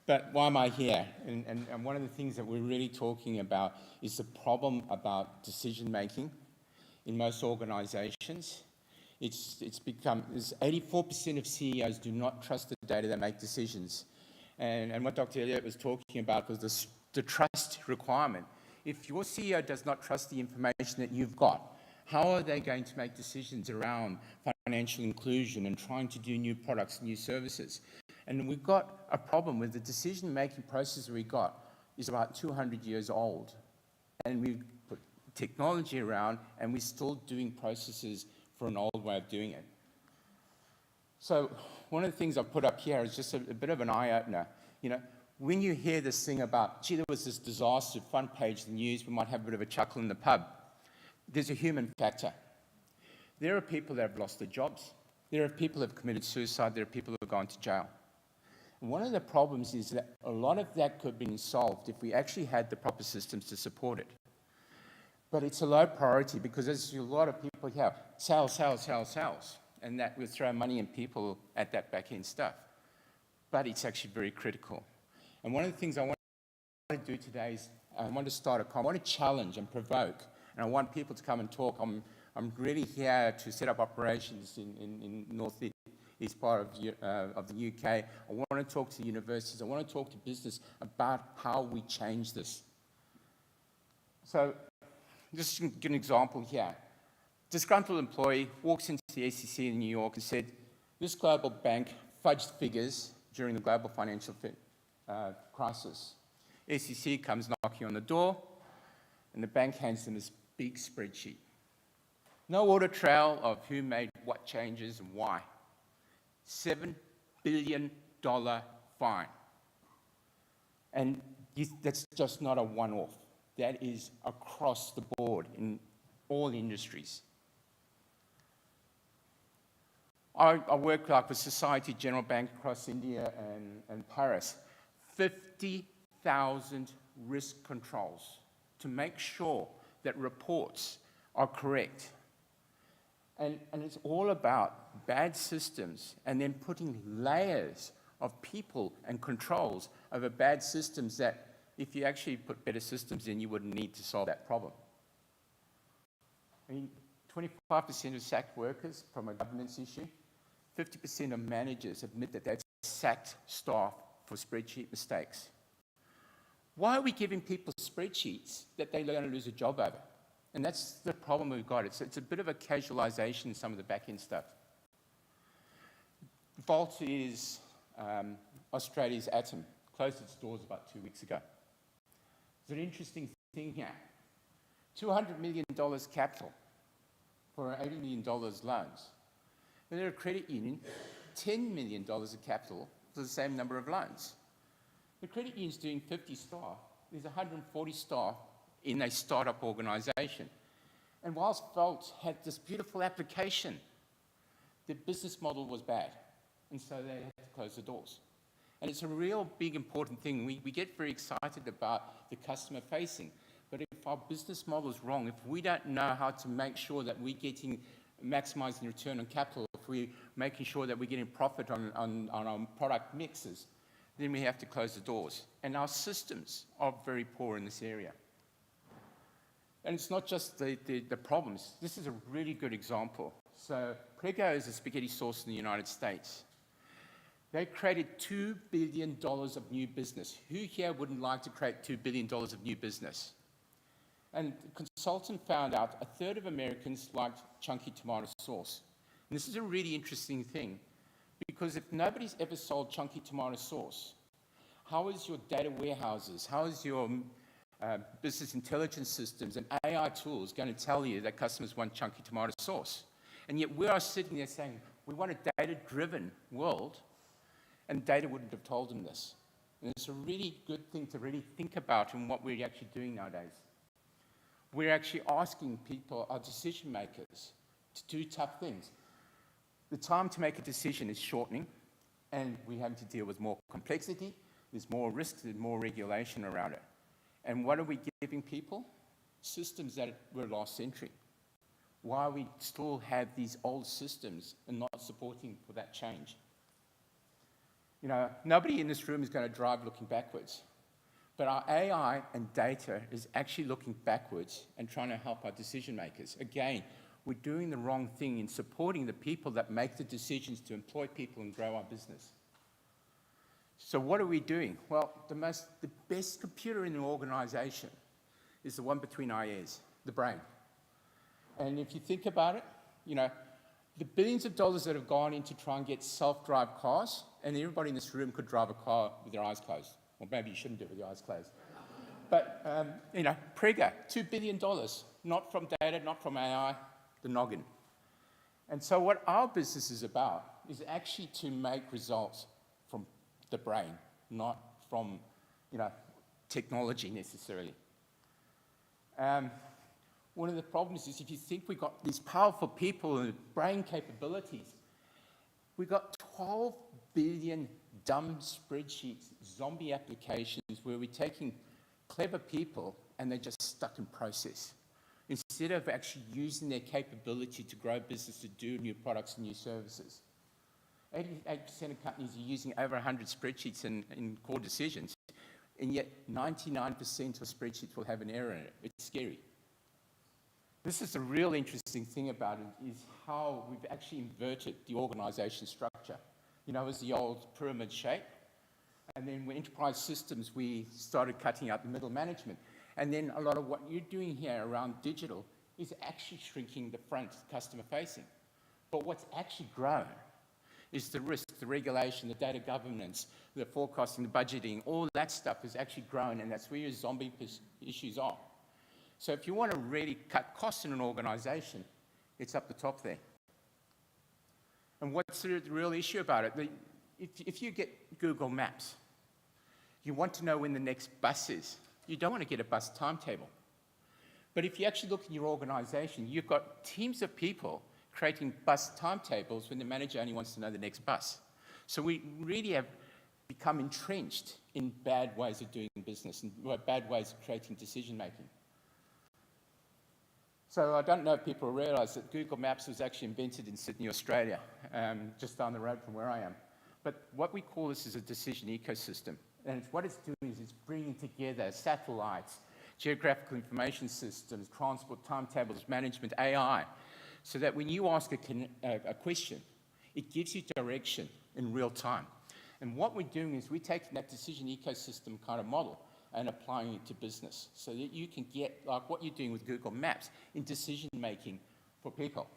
But why am I here? And one of the things that we're really talking about is the problem about decision-making in most organizations. It's become, 84% of CEOs do not trust the data that make decisions. And what Dr. Elliott was talking about was the trust requirement. If your CEO does not trust the information that you've got, how are they going to make decisions around financial inclusion and trying to do new products, new services? And we've got a problem with the decision-making process we got is about 200 years old. And we've put technology around, and we're still doing processes for an old way of doing it. So one of the things I've put up here is just a bit of an eye-opener. You know, when you hear this thing about, gee, there was this disaster, front page of the news, we might have a bit of a chuckle in the pub. There's a human factor. There are people that have lost their jobs. There are people that have committed suicide. There are people who have gone to jail. And one of the problems is that a lot of that could have been solved if we actually had the proper systems to support it. But it's a low priority because there's a lot of people here, sales, and that will throw money and people at that back-end stuff. But it's actually very critical. And one of the things I want to do today is I want to start I want to challenge and provoke, and I want people to come and talk. I'm really here to set up operations in North East part of the UK. I want to talk to universities. I want to talk to business about how we change this. So just to give an example here. Disgruntled employee walks into the SEC in New York and said, this global bank fudged figures during the global financial crisis. SEC comes knocking on the door, and the bank hands them this big spreadsheet. No audit trail of who made what changes and why. $7 billion fine. And that's just not a one-off. That is across the board in all industries. I work like with Society General Bank across India and Paris. 50,000 risk controls to make sure that reports are correct. And it's all about bad systems and then putting layers of people and controls over bad systems that if you actually put better systems in, you wouldn't need to solve that problem. I mean, 25% of sacked workers from a governance issue, 50% of managers admit that they've sacked staff for spreadsheet mistakes. Why are we giving people spreadsheets that they're going to lose a job over? And that's the problem we've got. It's a bit of a casualization in some of the back-end stuff. Volt is Australia's Atom. Closed its doors about 2 weeks ago. There's an interesting thing here. $200 million capital for $80 million loans. And they're a credit union, $10 million of capital for the same number of loans. The credit union's doing 50 staff. There's 140 staff in a startup organization. And whilst Volt had this beautiful application, the business model was bad. And so they had to close the doors. And it's a real big important thing. We get very excited about the customer facing. But if our business model is wrong, if we don't know how to make sure that we're getting maximizing return on capital, if we're making sure that we're getting profit on our product mixes, then we have to close the doors. And our systems are very poor in this area. And it's not just the problems. This is a really good example. So Prego is a spaghetti sauce in the United States. They created $2 billion of new business. Who here wouldn't like to create $2 billion of new business? And the consultant found out a third of Americans liked chunky tomato sauce. And this is a really interesting thing, because if nobody's ever sold chunky tomato sauce, how is your data warehouses, how is your business intelligence systems and AI tools going to tell you that customers want chunky tomato sauce? And yet we are sitting there saying, we want a data-driven world, and data wouldn't have told them this. And it's a really good thing to really think about in what we're actually doing nowadays. We're actually asking people, our decision makers, to do tough things. The time to make a decision is shortening, and we have to deal with more complexity, there's more risk, there's more regulation around it. And what are we giving people? Systems that were last century. why we still have these old systems and not supporting for that change. You know, nobody in this room is going to drive looking backwards. But our AI and data is actually looking backwards and trying to help our decision makers. Again, we're doing the wrong thing in supporting the people that make the decisions to employ people and grow our business. So what are we doing? Well, the best computer in the organization is the one between our ears, the brain. And if you think about it, you know, the billions of dollars that have gone in to try and get self-drive cars, and everybody in this room could drive a car with their eyes closed. Or maybe you shouldn't do it with your eyes closed. But, you know, Prega, $2 billion, not from data, not from AI, the noggin. And so what our business is about is actually to make results from the brain, not from, you know, technology necessarily. One of the problems is if you think we've got these powerful people and brain capabilities, we've got 12 billion dumb spreadsheets, zombie applications where we're taking clever people and they're just stuck in process. Instead of actually using their capability to grow business, to do new products and new services. 88% of companies are using over 100 spreadsheets in core decisions, and yet 99% of spreadsheets will have an error in it. It's scary. This is the real interesting thing about it, is how we've actually inverted the organization structure. You know, it was the old pyramid shape, and then with enterprise systems, we started cutting out the middle management. And then a lot of what you're doing here around digital is actually shrinking the front, customer facing. But what's actually grown is the risk, the regulation, the data governance, the forecasting, the budgeting, all that stuff has actually grown, and that's where your zombie issues are. So if you want to really cut costs in an organization, it's up the top there. And what's the real issue about it? If you get Google Maps, you want to know when the next bus is. You don't want to get a bus timetable. But if you actually look in your organization, you've got teams of people creating bus timetables when the manager only wants to know the next bus. So we really have become entrenched in bad ways of doing business and bad ways of creating decision making. So I don't know if people realize that Google Maps was actually invented in Sydney, Australia, just down the road from where I am. But what we call this is a decision ecosystem. And what it's doing is it's bringing together satellites, geographical information systems, transport timetables, management, AI, so that when you ask a question, it gives you direction in real time. And what we're doing is we're taking that decision ecosystem kind of model and applying it to business so that you can get, like what you're doing with Google Maps, in decision making for people.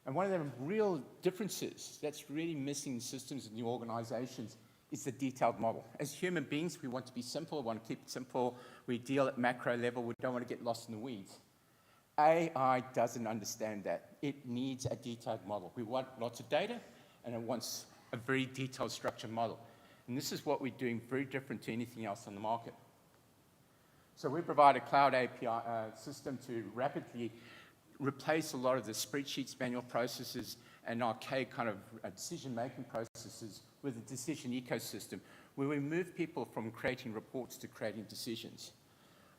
And one of the real differences that's really missing in systems in the organizations is the detailed model. As human beings, we want to be simple, we want to keep it simple, we deal at macro level, we don't want to get lost in the weeds. AI doesn't understand that. It needs a detailed model. We want lots of data, and it wants a very detailed structured model. And this is what we're doing very different to anything else on the market. So we provide a cloud API system to rapidly replace a lot of the spreadsheets, manual processes, and archaic kind of decision-making processes with a decision ecosystem where we move people from creating reports to creating decisions.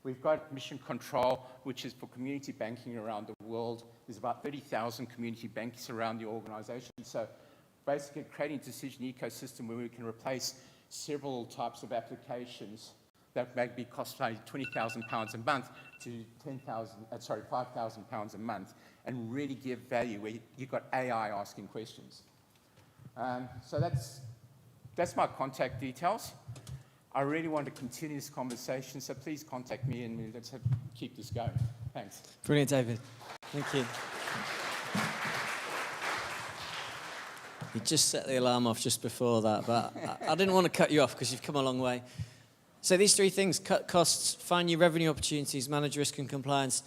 We've got mission control, which is for community banking around the world. There's about 30,000 community banks around the organization. So basically creating a decision ecosystem where we can replace several types of applications that may be cost £20,000 a month to £5,000 a month, and really give value where you've got AI asking questions. So that's my contact details. I really want to continue this conversation, so please contact me and let's keep this going. Thanks. Brilliant, David. Thank you. You just set the alarm off just before that, but I didn't want to cut you off because you've come a long way. So these three things: cut costs, find new revenue opportunities, manage risk and compliance.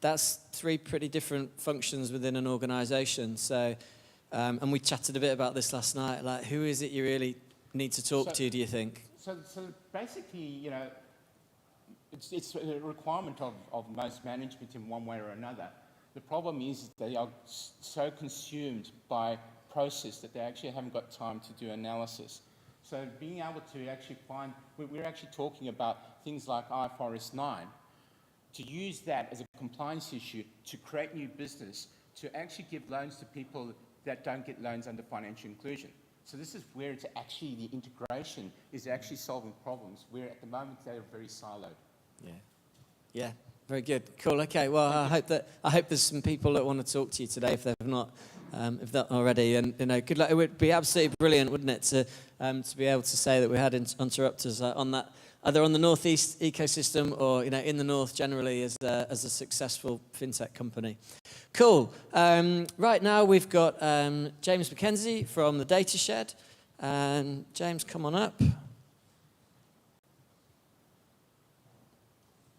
That's three pretty different functions within an organisation. So, and we chatted a bit about this last night. Like, who is it you really need to talk to, do you think? So basically, you know, it's a requirement of most management in one way or another. The problem is they are so consumed by process that they actually haven't got time to do analysis. So being able to actually find, we're actually talking about things like IFRS 9, to use that as a compliance issue to create new business, to actually give loans to people that don't get loans under financial inclusion. So this is where it's actually the integration is actually solving problems, where at the moment they're very siloed. Yeah. Yeah. Very good. Cool. Okay. Well, I hope there's some people that want to talk to you today if they've not already. And good luck. It would be absolutely brilliant, wouldn't it, to be able to say that we had interrupters on that, either on the North East ecosystem or in the North generally as a successful fintech company. Cool. Right now we've got James McKenzie from the Data Shed. James, come on up.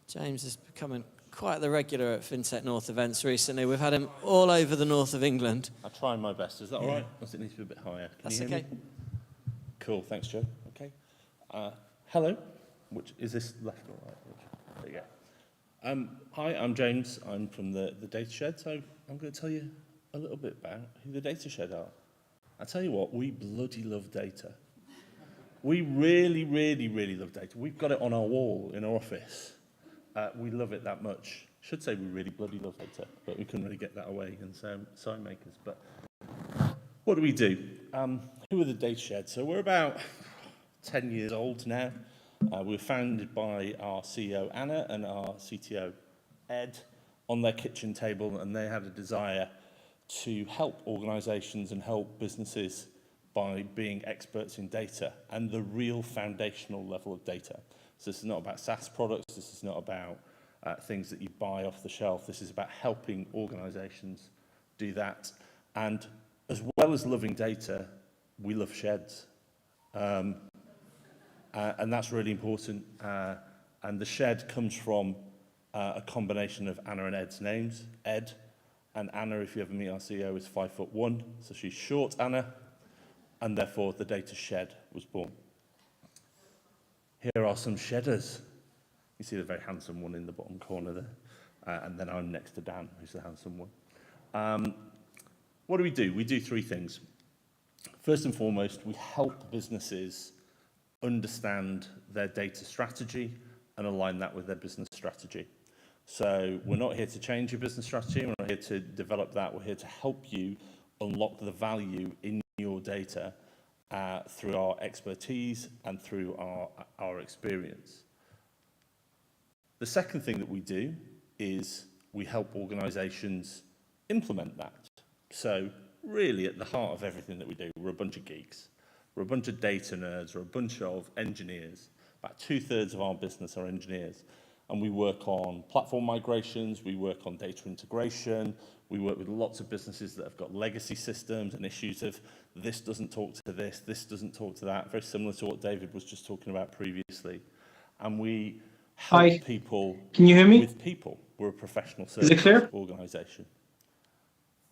James is becoming quite the regular at FinTech North events recently. We've had him all over the north of England. I'm trying my best. Is that all right? Does it need to be a bit higher? Can That's you hear okay. me? Cool. Thanks, Joe. Okay. Hello. Which is this left or right? There you go. Hi, I'm James. I'm from the Data Shed. So I'm going to tell you a little bit about who the Data Shed are. I tell you what, we bloody love data. We really, really, really love data. We've got it on our wall in our office. We love it that much. Should say we really bloody love data, but we couldn't really get that away in sign makers. But what do we do? Who are the Data Shed? So we're about 10 years old now. We were founded by our CEO, Anna, and our CTO, Ed, on their kitchen table, and they had a desire to help organisations and help businesses by being experts in data and the real foundational level of data. So this is not about SaaS products, this is not about things that you buy off the shelf, this is about helping organisations do that. And as well as loving data, we love sheds. And that's really important. And the shed comes from a combination of Anna and Ed's names. Ed and Anna, if you ever meet our CEO, is 5'1", so she's short Anna, and therefore the Data Shed was born. Here are some shedders. You see the very handsome one in the bottom corner there. And then I'm next to Dan, who's the handsome one. What do? We do three things. First and foremost, we help businesses understand their data strategy and align that with their business strategy. So we're not here to change your business strategy, we're not here to develop that, we're here to help you unlock the value in your data through our expertise and through our experience. The second thing that we do is we help organisations implement that. So really at the heart of everything that we do, we're a bunch of geeks. We're a bunch of data nerds, we're a bunch of engineers. About 2/3 of our business are engineers. And we work on platform migrations, we work on data integration, we work with lots of businesses that have got legacy systems and issues of this doesn't talk to this doesn't talk to that, very similar to what David was just talking about previously. And we help people Can you hear me? with people. We're a professional Is it clear? services organisation.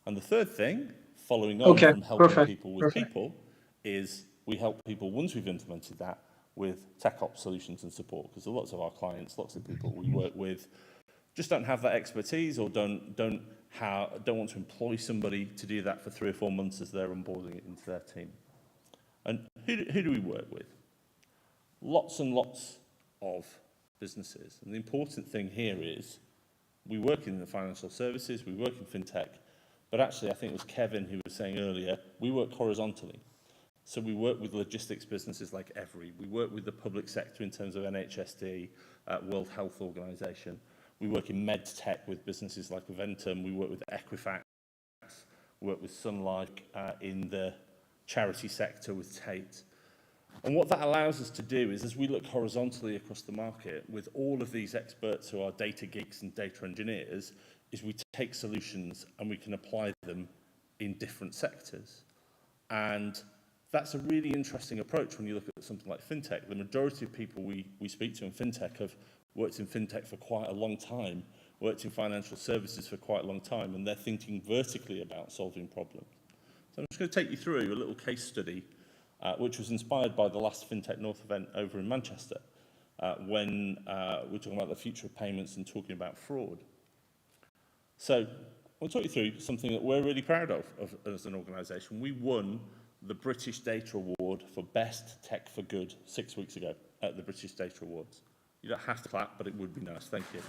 And the third thing, following on from helping people with people, is we help people, once we've implemented that, with tech ops solutions and support, because lots of our clients, lots of people we work with just don't have that expertise or don't want to employ somebody to do that for 3 or 4 months as they're onboarding it into their team. And who do we work with? Lots and lots of businesses. And the important thing here is we work in the financial services, we work in fintech, but actually I think it was Kevin who was saying earlier, we work horizontally. So we work with logistics businesses like Every. We work with the public sector in terms of NHSD, World Health Organization. We work in med tech with businesses like Aventum. We work with Equifax. We work with Sun Life in the charity sector with Tate. And what that allows us to do is, as we look horizontally across the market with all of these experts who are data geeks and data engineers, is we take solutions and we can apply them in different sectors. And that's a really interesting approach when you look at something like fintech. The majority of people we speak to in fintech have worked in fintech for quite a long time, worked in financial services for quite a long time, and they're thinking vertically about solving problems. So I'm just going to take you through a little case study, which was inspired by the last FinTech North event over in Manchester, when we're talking about the future of payments and talking about fraud. So I'll talk you through something that we're really proud of as an organisation. We won the British Data Award for Best Tech for Good 6 weeks ago at the British Data Awards. You don't have to clap, but it would be nice. Thank you.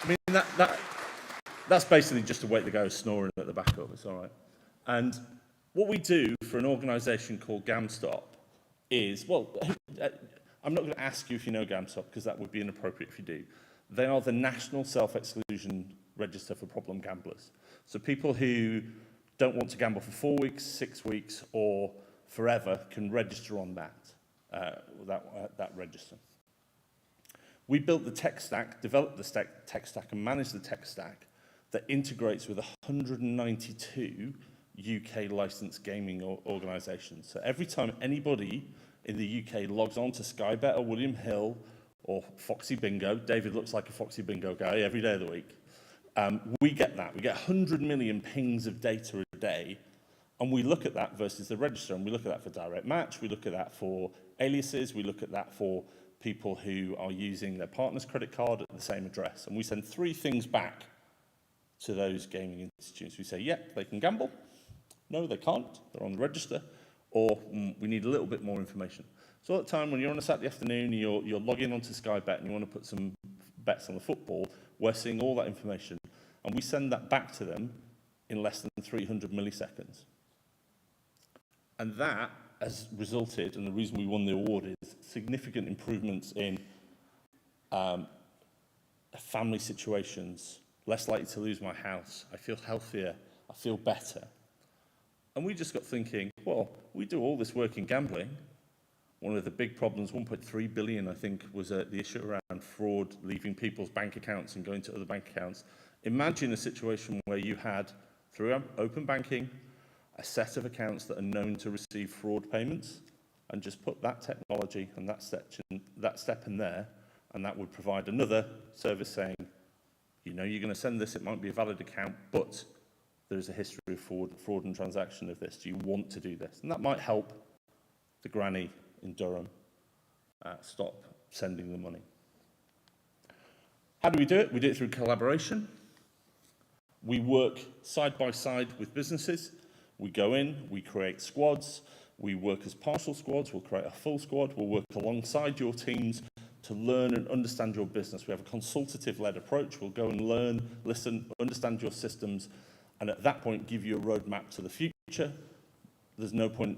I mean, that's basically just a way to go snoring at the back of it, it's all right. And what we do for an organisation called GamStop is, well, I'm not going to ask you if you know GamStop because that would be inappropriate if you do. They are the National Self-Exclusion Register for Problem Gamblers. So people who don't want to gamble for 4 weeks, 6 weeks, or forever can register on that register. We built the tech stack, developed the tech stack, and managed the tech stack that integrates with 192 UK licensed gaming organisations. So every time anybody in the UK logs on to Sky Bet or William Hill or Foxy Bingo, David looks like a Foxy Bingo guy every day of the week, we get that. We get 100 million pings of data a day, and we look at that versus the register, and we look at that for direct match, we look at that for aliases, we look at that for people who are using their partner's credit card at the same address. And we send 3 things back to those gaming institutes. We say, yep, they can gamble. No, they can't. They're on the register. Or we need a little bit more information. So at the time when you're on a Saturday afternoon, you're logging onto Sky Bet and you want to put some bets on the football, we're seeing all that information. And we send that back to them in less than 300 milliseconds. And that has resulted, and the reason we won the award is significant improvements in family situations, less likely to lose my house, I feel healthier, I feel better. And we just got thinking, well, we do all this work in gambling. One of the big problems, 1.3 billion, I think, was the issue around fraud, leaving people's bank accounts and going to other bank accounts. Imagine a situation where you had, through open banking, a set of accounts that are known to receive fraud payments, and just put that technology and that step in there, and that would provide another service saying, you know you're going to send this, it might be a valid account, but there's a history of fraud and transaction of this. Do you want to do this? And that might help the granny in Durham stop sending the money. How do we do it? We do it through collaboration. We work side by side with businesses. We go in, we create squads, we work as partial squads, we'll create a full squad, we'll work alongside your teams to learn and understand your business. We have a consultative-led approach. We'll go and learn, listen, understand your systems, and at that point give you a roadmap to the future. There's no point,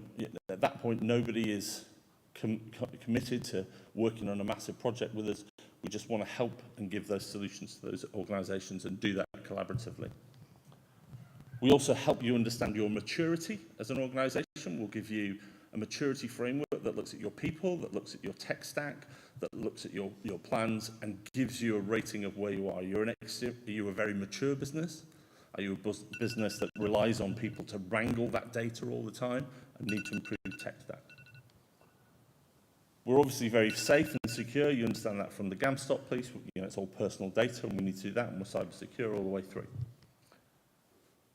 at that point nobody is committed to working on a massive project with us. We just want to help and give those solutions to those organisations and do that collaboratively. We also help you understand your maturity as an organisation. We'll give you a maturity framework that looks at your people, that looks at your tech stack, that looks at your plans and gives you a rating of where you are. Are you a very mature business? Are you a business that relies on people to wrangle that data all the time and need to improve tech stack? We're obviously very safe and secure. You understand that from the GamStop piece. You know, it's all personal data and we need to do that, and we're cyber secure all the way through.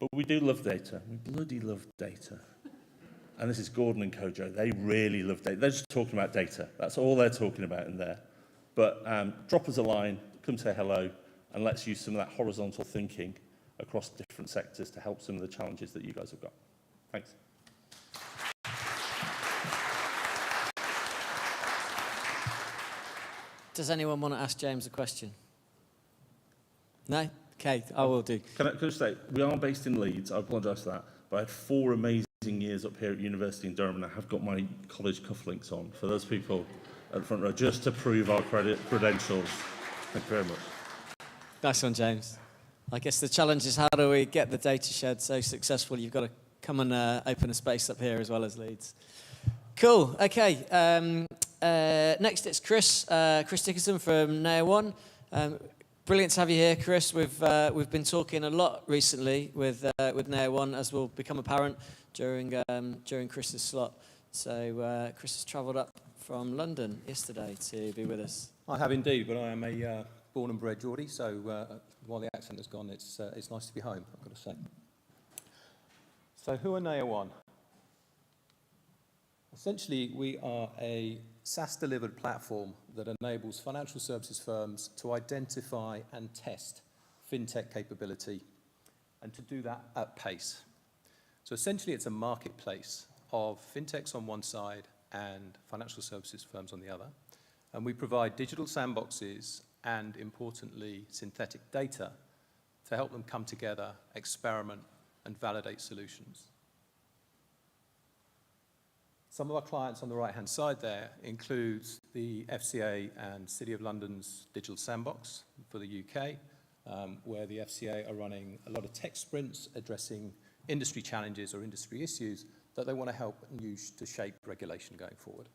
But we do love data. We bloody love data. And this is Gordon and Kojo. They really love data. They're just talking about data. That's all they're talking about in there. But drop us a line, come say hello, and let's use some of that horizontal thinking across different sectors to help some of the challenges that you guys have got. Thanks. Does anyone want to ask James a question? No? Okay, I will do. Can I just say, we are based in Leeds. I apologise for that. But I had 4 amazing years up here at university in Durham, and I have got my college cufflinks on for those people at the front row, just to prove our credentials. Thank you very much. Nice one, James. I guess the challenge is how do we get the data shed so successful? You've got to come and open a space up here as well as Leeds. Cool. Okay. Next, it's Chris. Chris Dickinson from Neo One. Brilliant to have you here, Chris. We've been talking a lot recently with Neo One, as will become apparent during Chris's slot. So Chris has travelled up from London yesterday to be with us. I have indeed, but I am a born and bred Geordie, so while the accent has gone, it's nice to be home, I've got to say. So who are Neo One? Essentially, we are a SaaS-delivered platform that enables financial services firms to identify and test fintech capability, and to do that at pace. So essentially, it's a marketplace of fintechs on one side and financial services firms on the other. And we provide digital sandboxes and, importantly, synthetic data to help them come together, experiment, and validate solutions. Some of our clients on the right-hand side there includes the FCA and City of London's Digital Sandbox for the UK, where the FCA are running a lot of tech sprints addressing industry challenges or industry issues that they want to help and use to shape regulation going forward.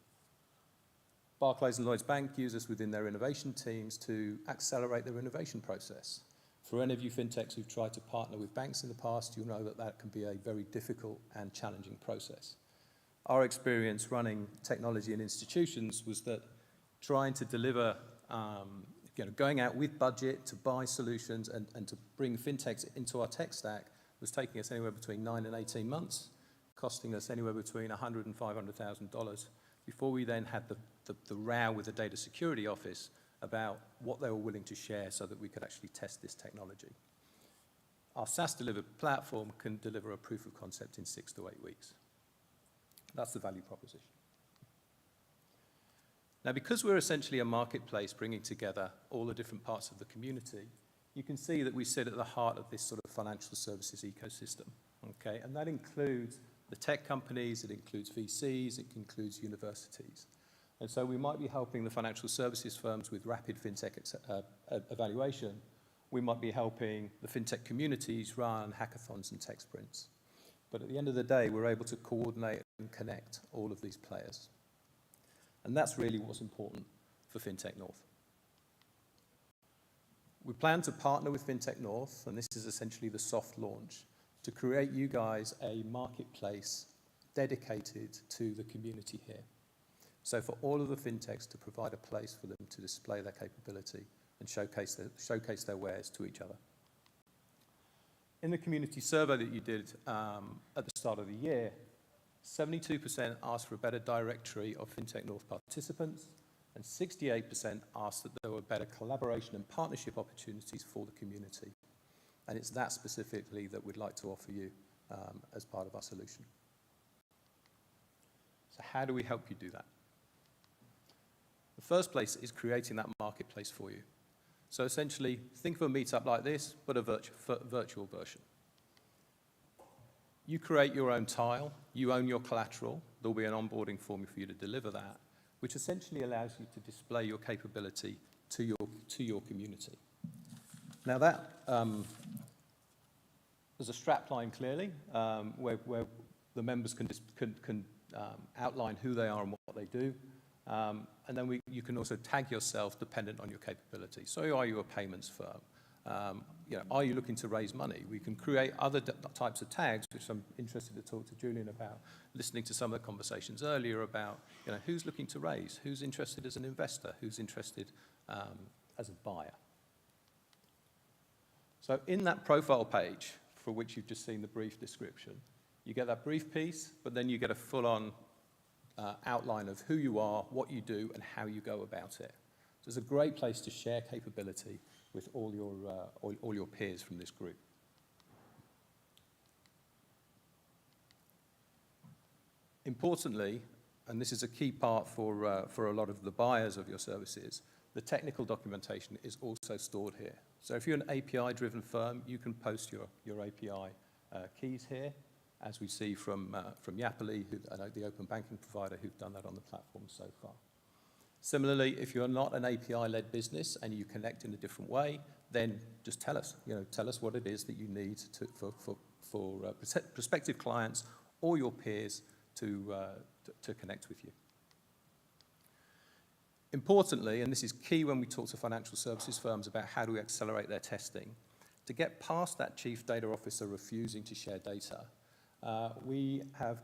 Barclays and Lloyds Bank use us within their innovation teams to accelerate their innovation process. For any of you fintechs who've tried to partner with banks in the past, you'll know that that can be a very difficult and challenging process. Our experience running technology in institutions was that trying to deliver, going out with budget to buy solutions and to bring fintechs into our tech stack was taking us anywhere between 9 and 18 months, costing us anywhere between $100,000 and $500,000 before we then had the row with the data security office about what they were willing to share so that we could actually test this technology. Our SaaS-delivered platform can deliver a proof of concept in 6 to 8 weeks. That's the value proposition. Now, because we're essentially a marketplace bringing together all the different parts of the community, you can see that we sit at the heart of this sort of financial services ecosystem, okay? And that includes the tech companies, it includes VCs, it includes universities. And so we might be helping the financial services firms with rapid fintech evaluation. We might be helping the fintech communities run hackathons and tech sprints. But at the end of the day, we're able to coordinate and connect all of these players. And that's really what's important for FinTech North. We plan to partner with FinTech North, and this is essentially the soft launch, to create you guys a marketplace dedicated to the community here. So for all of the fintechs to provide a place for them to display their capability and showcase their wares to each other. In the community survey that you did at the start of the year, 72% asked for a better directory of FinTech North participants, and 68% asked that there were better collaboration and partnership opportunities for the community. And it's that specifically that we'd like to offer you as part of our solution. So how do we help you do that? The first place is creating that marketplace for you. So essentially, think of a meetup like this, but a virtual version. You create your own tile, you own your collateral, there'll be an onboarding form for you to deliver that, which essentially allows you to display your capability to your community. Now that, there's a strap line clearly, where the members can outline who they are and what they do. And then you can also tag yourself dependent on your capability. So are you a payments firm? Are you looking to raise money? We can create other types of tags, which I'm interested to talk to Julian about, listening to some of the conversations earlier about who's looking to raise, who's interested as an investor, who's interested as a buyer. So in that profile page, for which you've just seen the brief description, you get that brief piece, but then you get a full-on outline of who you are, what you do, and how you go about it. So it's a great place to share capability with all your peers from this group. Importantly, and this is a key part for a lot of the buyers of your services, the technical documentation is also stored here. So if you're an API-driven firm, you can post your API keys here, as we see from Yapily, the open banking provider, who've done that on the platform so far. Similarly, if you're not an API-led business and you connect in a different way, then just tell us. Tell us what it is that you need for prospective clients or your peers to connect with you. Importantly, and this is key when we talk to financial services firms about how do we accelerate their testing, to get past that chief data officer refusing to share data, we have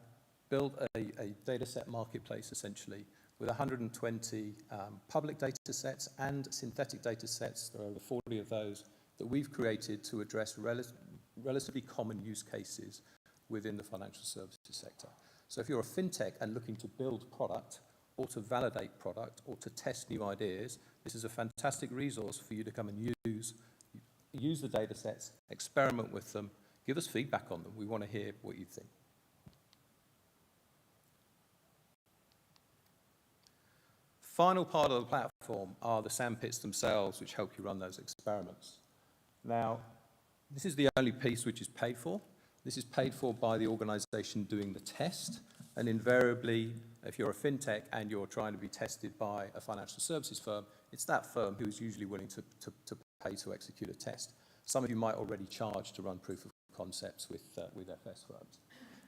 built a data set marketplace, essentially, with 120 public data sets and synthetic data sets, there are over 40 of those, that we've created to address relatively common use cases within the financial services sector. So if you're a fintech and looking to build product, or to validate product, or to test new ideas, this is a fantastic resource for you to come and use the data sets, experiment with them, give us feedback on them. We want to hear what you think. Final part of the are the sandpits themselves which help you run those experiments. Now, this is the only piece which is paid for. This is paid for by the organisation doing the test, and invariably, if you're a fintech and you're trying to be tested by a financial services firm, it's that firm who is usually willing to pay to execute a test. Some of you might already charge to run proof of concepts with FS firms.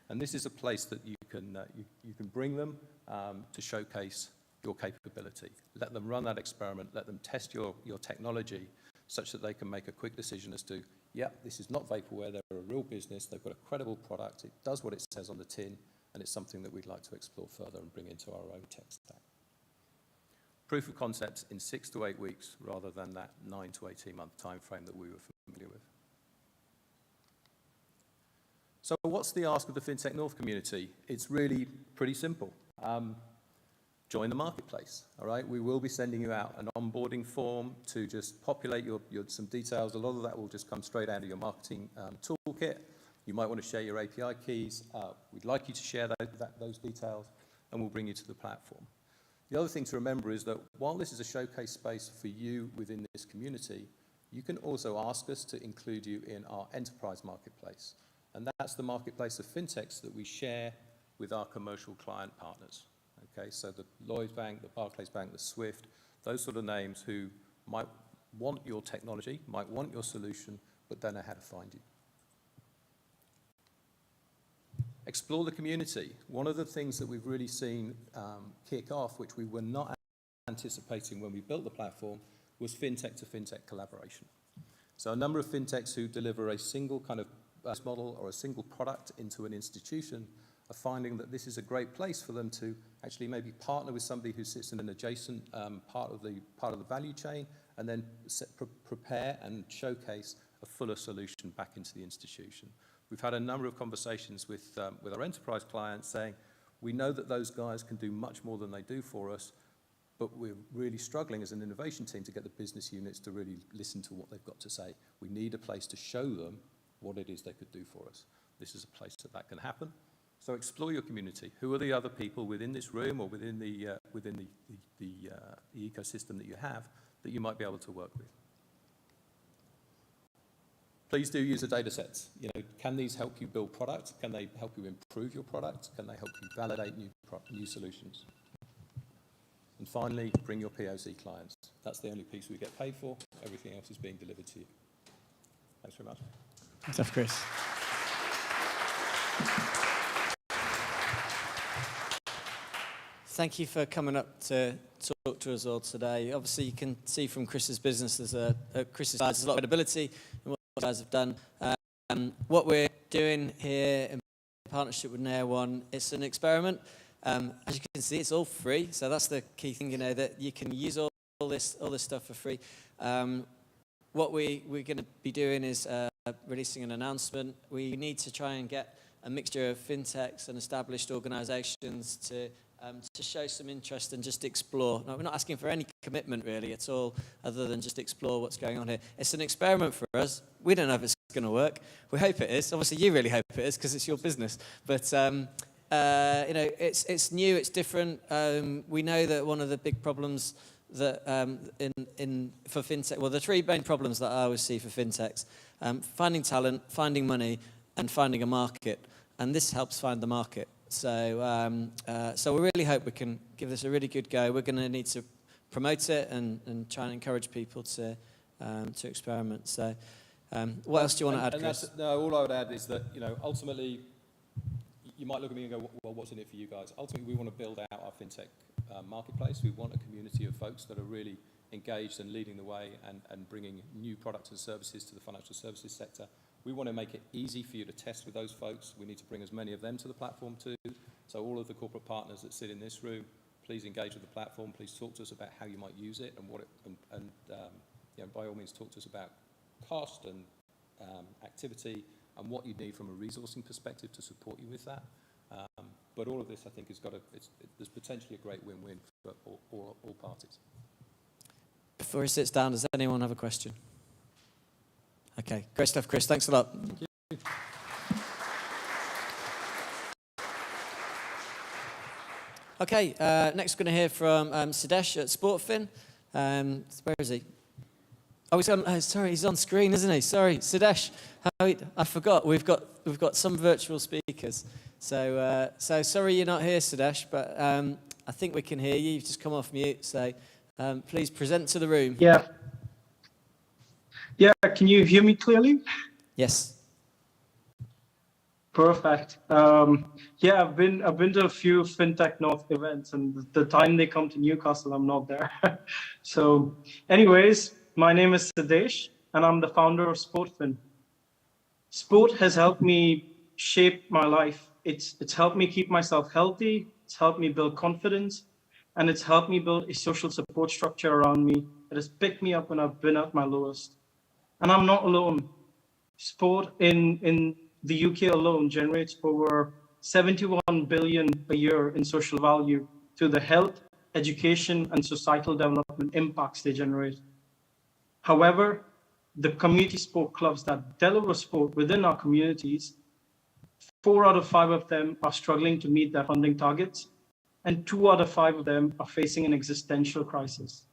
And this is a place that you can bring them to showcase your capability. Let them run that experiment, let them test your technology such that they can make a quick decision as to, yeah, this is not vaporware, they're a real business, they've got a credible product, it does what it says on the tin, and it's something that we'd like to explore further and bring into our own tech stack. Proof of concepts in 6 to 8 weeks rather than that 9 to 18 month time frame that we were familiar with. So what's the ask of the FinTech North community? It's really pretty simple. Join the marketplace, all right? We will be sending you out an onboarding form to just populate some details. A lot of that will just come straight out of your marketing toolkit. You might want to share your API keys. We'd like you to share those details, and we'll bring you to the platform. The other thing to remember is that while this is a showcase space for you within this community, you can also ask us to include you in our enterprise marketplace. And that's the marketplace of fintechs that we share with our commercial client partners. Okay, so the Lloyds Bank, the Barclays Bank, the Swift, those sort of names who might want your technology, might want your solution, but don't know how to find you. Explore the community. One of the things that we've really seen kick off, which we were not anticipating when we built the platform, was fintech to fintech collaboration. So a number of fintechs who deliver a single kind of model or a single product into an institution are finding that this is a great place for them to actually maybe partner with somebody who sits in an adjacent part of the value chain, and then prepare and showcase a fuller solution back into the institution. We've had a number of conversations with our enterprise clients saying, we know that those guys can do much more than they do for us, but we're really struggling as an innovation team to get the business units to really listen to what they've got to say. We need a place to show them what it is they could do for us. This is a place that can happen. So explore your community. Who are the other people within this room or within the ecosystem that you have that you might be able to work with? Please do use the data sets. You know, can these help you build products? Can they help you improve your product? Can they help you validate new solutions? And finally, bring your POC clients. That's the only piece we get paid for. Everything else is being delivered to you. Thanks very much. Thanks, Chris. Thank you for coming up to talk to us all today. Obviously, you can see from Chris's business, Chris's slides, there's a lot of credibility in what you guys have done. What we're doing here in partnership with Nair One, it's an experiment. As you can see, it's all free, so that's the key thing, you know, that you can use all this stuff for free. What we're going to be doing is releasing an announcement. We need to try and get a mixture of fintechs and established organisations to show some interest and just explore. No, we're not asking for any commitment really at all, other than just explore what's going on here. It's an experiment for us. We don't know if it's going to work. We hope it is. Obviously, you really hope it is because it's your business. But you know, it's new, it's different. We know that one of the big problems that for fintech, well, the three main problems that I always see for fintechs: finding talent, finding money, and finding a market. And this helps find the market. So, so we really hope we can give this a really good go. We're going to need to promote it and try and encourage people to experiment. So, what else do you want to add, Chris? No, all I would add is that, you know, ultimately, you might look at me and go, well, what's in it for you guys? Ultimately, we want to build out our fintech marketplace. We want a community of folks that are really engaged and leading the way and bringing new products and services to the financial services sector. We want to make it easy for you to test with those folks. We need to bring as many of them to the platform too. So all of the corporate partners that sit in this room, please engage with the platform. Please talk to us about how you might use it and what it, you know, by all means talk to us about cost and activity and what you need from a resourcing perspective to support you with that. But all of this, I think, has got there's potentially a great win-win for all parties. Before he sits down, does anyone have a question? Okay, great stuff, Chris. Thanks a lot. Thank you. Okay, next we're going to hear from Sidesh at SportFin. Where is he? Oh, sorry, he's on screen, isn't he? Sorry, Sudesh. I forgot. We've got some virtual speakers. So sorry you're not here, Sudesh, but I think we can hear you. You've just come off mute. So please present to the room. Yeah. Yeah. Can you hear me clearly? Yes. Perfect. Yeah, I've been to a few FinTech North events, and the time they come to Newcastle, I'm not there. So, anyways, my name is Sadesh, and I'm the founder of SportFin. Sport has helped me shape my life. It's helped me keep myself healthy. It's helped me build confidence, and it's helped me build a social support structure around me that has picked me up when I've been at my lowest. And I'm not alone. Sport in the UK alone generates over 71 billion a year in social value through the health, education, and societal development impacts they generate. However, the community sport clubs that deliver sport within our communities, 4 out of 5 of them are struggling to meet their funding targets, and 2 out of 5 of them are facing an existential crisis.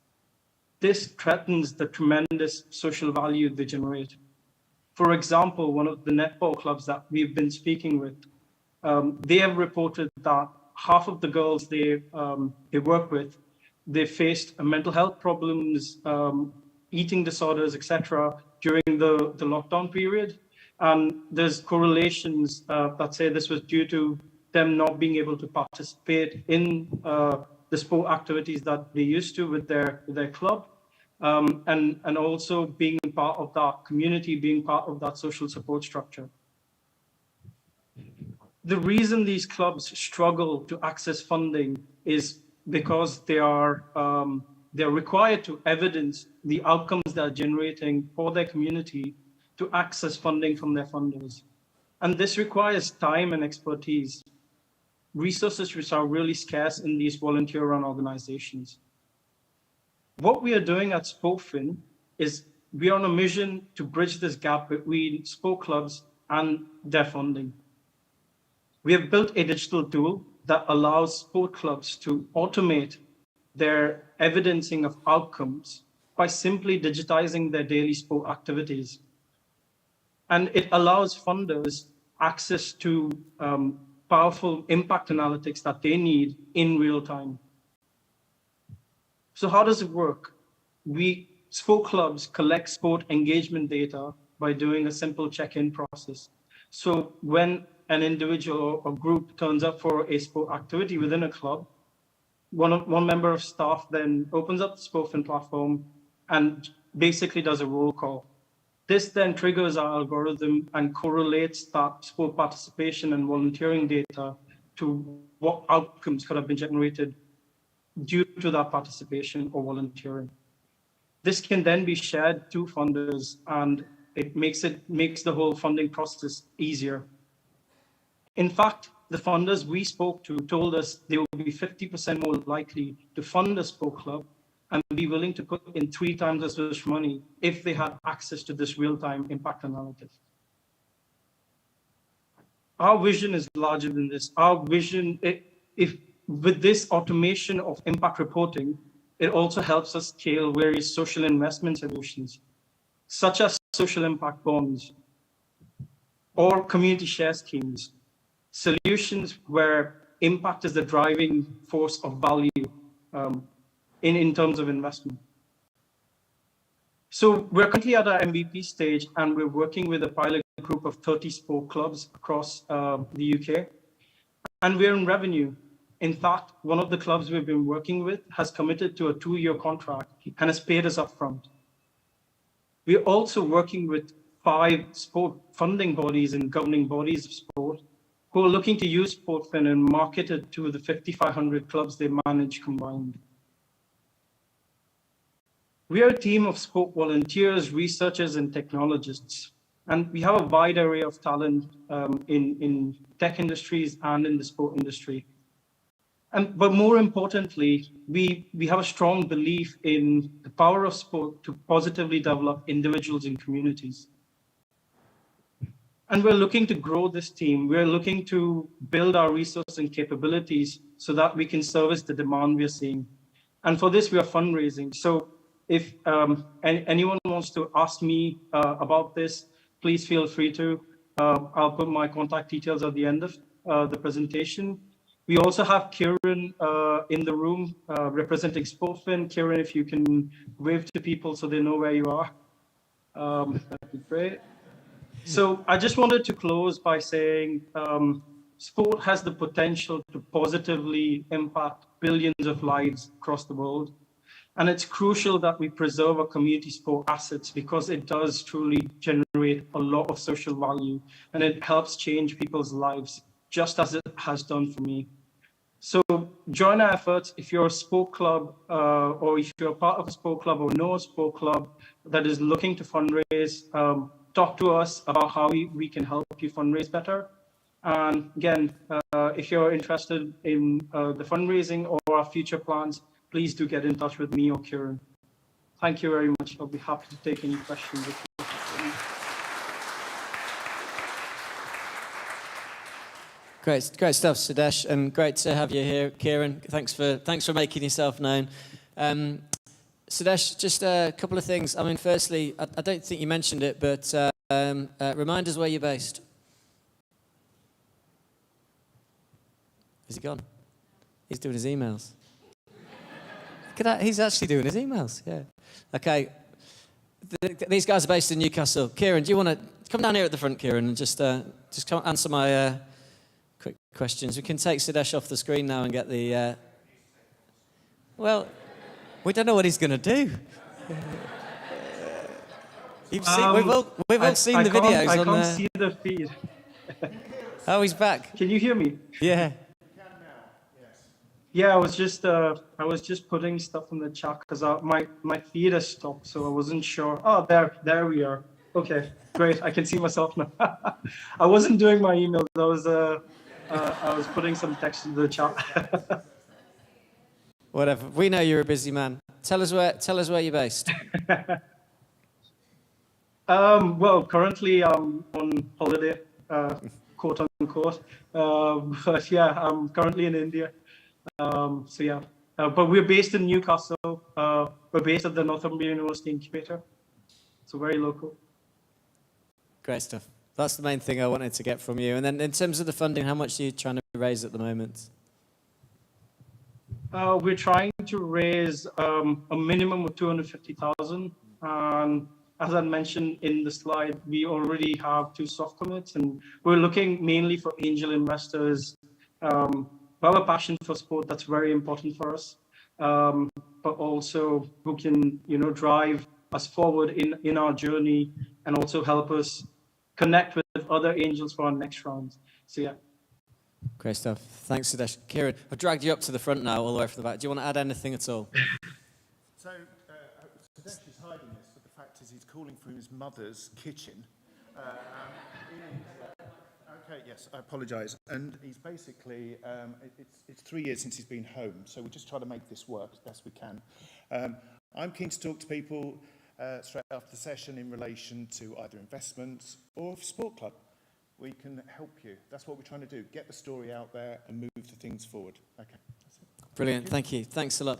This threatens the tremendous social value they generate. For example, one of the netball clubs that we've been speaking with, they have reported that half of the girls they work with, they faced mental health problems, eating disorders, etc., during the lockdown period. And there's correlations that say this was due to them not being able to participate in the sport activities that they used to with their club. And also being part of that community, being part of that social support structure. The reason these clubs struggle to access funding is because they're required to evidence the outcomes they're generating for their community to access funding from their funders. And this requires time and expertise, resources which are really scarce in these volunteer-run organizations. What we are doing at SportFin is we are on a mission to bridge this gap between sport clubs and their funding. We have built a digital tool that allows sport clubs to automate their evidencing of outcomes by simply digitizing their daily sport activities. And it allows funders access to powerful impact analytics that they need in real time. So how does it work? Sport clubs collect sport engagement data by doing a simple check-in process. So when an individual or group turns up for a sport activity within a club, one member of staff then opens up the SportFin platform and basically does a roll call. This then triggers our algorithm and correlates that sport participation and volunteering data to what outcomes could have been generated due to that participation or volunteering. This can then be shared to funders, and it makes the whole funding process easier. In fact, the funders we spoke to told us they will be 50% more likely to fund a sport club and be willing to put in 3 times as much money if they had access to this real-time impact analytics. Our vision is larger than this. Our vision, with this automation of impact reporting, it also helps us scale various social investment solutions, such as social impact bonds or community share schemes, solutions where impact is the driving force of value in terms of investment. So we're currently at our MVP stage, and we're working with a pilot group of 30 sport clubs across the UK, and we're in revenue. In fact, one of the clubs we've been working with has committed to a 2-year contract and has paid us upfront. We're also working with 5 sport funding bodies and governing bodies of sport who are looking to use SportFin and market it to the 5,500 clubs they manage combined. We are a team of sport volunteers, researchers, and technologists, and we have a wide array of talent in tech industries and in the sport industry. But more importantly, we have a strong belief in the power of sport to positively develop individuals and communities. And we're looking to grow this team. We're looking to build our resources and capabilities so that we can service the demand we're seeing. And for this, we are fundraising. So if anyone wants to ask me about this, please feel free to. I'll put my contact details at the end of the presentation. We also have Kieran in the room representing Sportfin. Kieran, if you can wave to people so they know where you are, that'd be great. So I just wanted to close by saying sport has the potential to positively impact billions of lives across the world. And it's crucial that we preserve our community sport assets because it does truly generate a lot of social value and it helps change people's lives, just as it has done for me. So join our efforts. If you're a sport club or if you're part of a sport club or know a sport club that is looking to fundraise, talk to us about how we can help you fundraise better. And again, if you're interested in the fundraising or our future plans, please do get in touch with me or Kieran. Thank you very much. I'll be happy to take any questions. Great stuff, Sudesh, and great to have you here, Kieran. Thanks for making yourself known. Sudesh, just a couple of things. I mean, firstly, I don't think you mentioned it, but remind us where you're based. Is he gone? He's doing his emails. Look at that. He's actually doing his emails. Yeah. Okay. These guys are based in Newcastle. Kieran, do you want to come down here at the front, Kieran, and just come answer my quick questions? We can take Sudesh off the screen now and get the. Well, we don't know what he's going to do. We've all seen the videos on the. I can't see the feed. Oh, he's back. Can you hear me? Yeah. Yeah, I was just putting stuff in the chat because my feed has stopped, so I wasn't sure. Oh, there we are. Okay, great. I can see myself now. I wasn't doing my emails. I was putting some text in the chat. Whatever. We know you're a busy man. Tell us where you're based. Well, currently I'm on holiday, quote unquote. But yeah, I'm currently in India. So yeah, but we're based in Newcastle. We're based at the Northumbria University Incubator. So very local. Great stuff. That's the main thing I wanted to get from you. And then in terms of the funding, how much are you trying to raise at the moment? We're trying to raise a minimum of 250,000. And as I mentioned in the slide, we already have 2 soft commits, and we're looking mainly for angel investors. We have a passion for sport that's very important for us, but also who can, drive us forward in our journey and also help us connect with other angels for our next round. So yeah. Great stuff. Thanks, Sudesh. Kieran, I've dragged you up to the front now, all the way from the back. Do you want to add anything at all? So Sudesh is hiding this, but the fact is he's calling from his mother's kitchen. Okay, yes, I apologise. And he's basically, it's 3 years since he's been home, so we're just trying to make this work as best we can. I'm keen to talk to people straight after the session in relation to either investments or sport club. We can help you. That's what we're trying to do, get the story out there and move the things forward. Okay, that's it. Brilliant, thank you. Thanks a lot.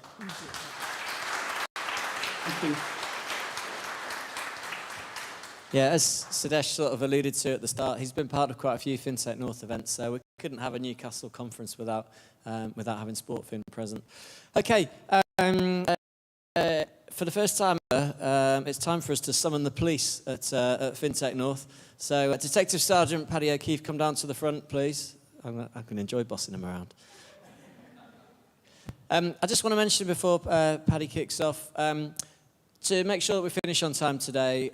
Thank you. Yeah, as Sudesh sort of alluded to at the start, he's been part of quite a few FinTech North events, so we couldn't have a Newcastle conference without having Sportfin present. Okay, for the first time, it's time for us to summon the police at FinTech North. So, Detective Sergeant Paddy O'Keefe, come down to the front, please. I can enjoy bossing him around. I just want to mention before Paddy kicks off, to make sure that we finish on time today,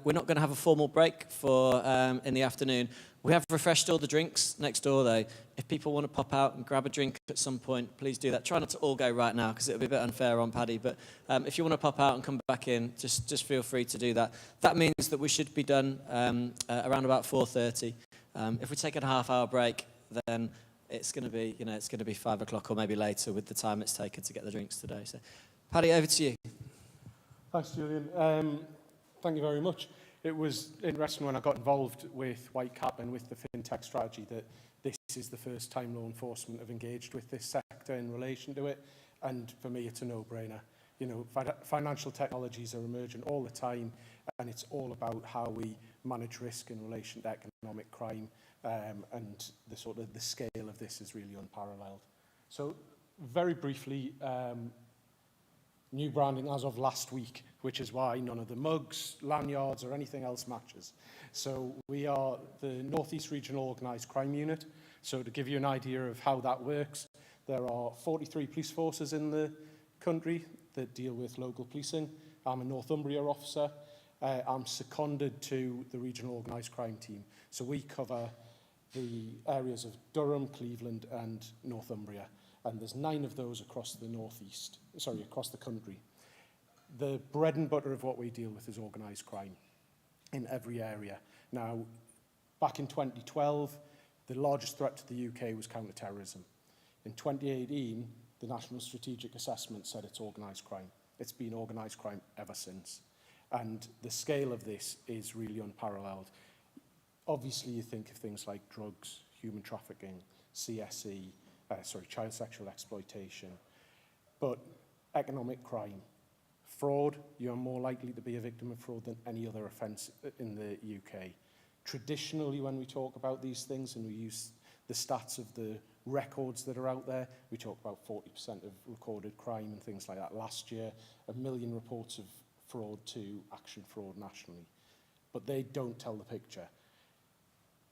we're not going to have a formal break for in the afternoon. We have refreshed all the drinks next door, though. If people want to pop out and grab a drink at some point, please do that. Try not to all go right now, because it'll be a bit unfair on Paddy. But if you want to pop out and come back in, just feel free to do that. That means that we should be done around about 4:30. If we take a half-hour break, then it's going to be, it's going to be 5 o'clock or maybe later with the time it's taken to get the drinks today. So, Paddy, over to you. Thanks, Julian. Thank you very much. It was interesting when I got involved with Whitecap and with the FinTech strategy that this is the first time law enforcement have engaged with this sector in relation to it. And for me, it's a no-brainer. You know, financial technologies are emerging all the time, and it's all about how we manage risk in relation to economic crime, and the scale of this is really unparalleled. So, very briefly, new branding as of last week, which is why none of the mugs, lanyards, or anything else matches. So we are the North East Regional Organised Crime Unit. So to give you an idea of how that works, there are 43 police forces in the country that deal with local policing. I'm a Northumbria officer. I'm seconded to the Regional Organised Crime Team. So we cover the areas of Durham, Cleveland, and Northumbria. And there's 9 of those across the across the country. The bread and butter of what we deal with is organised crime in every area. Now, back in 2012, the largest threat to the UK was counter-terrorism. In 2018, the National Strategic Assessment said it's organised crime. It's been organised crime ever since. And the scale of this is really unparalleled. Obviously, you think of things like drugs, human trafficking, CSE, child sexual exploitation, but economic crime, fraud, you're more likely to be a victim of fraud than any other offence in the UK. Traditionally, when we talk about these things and we use the stats of the records that are out there, we talk about 40% of recorded crime and things like that. Last year, 1 million reports of fraud to action fraud nationally, but they don't tell the picture.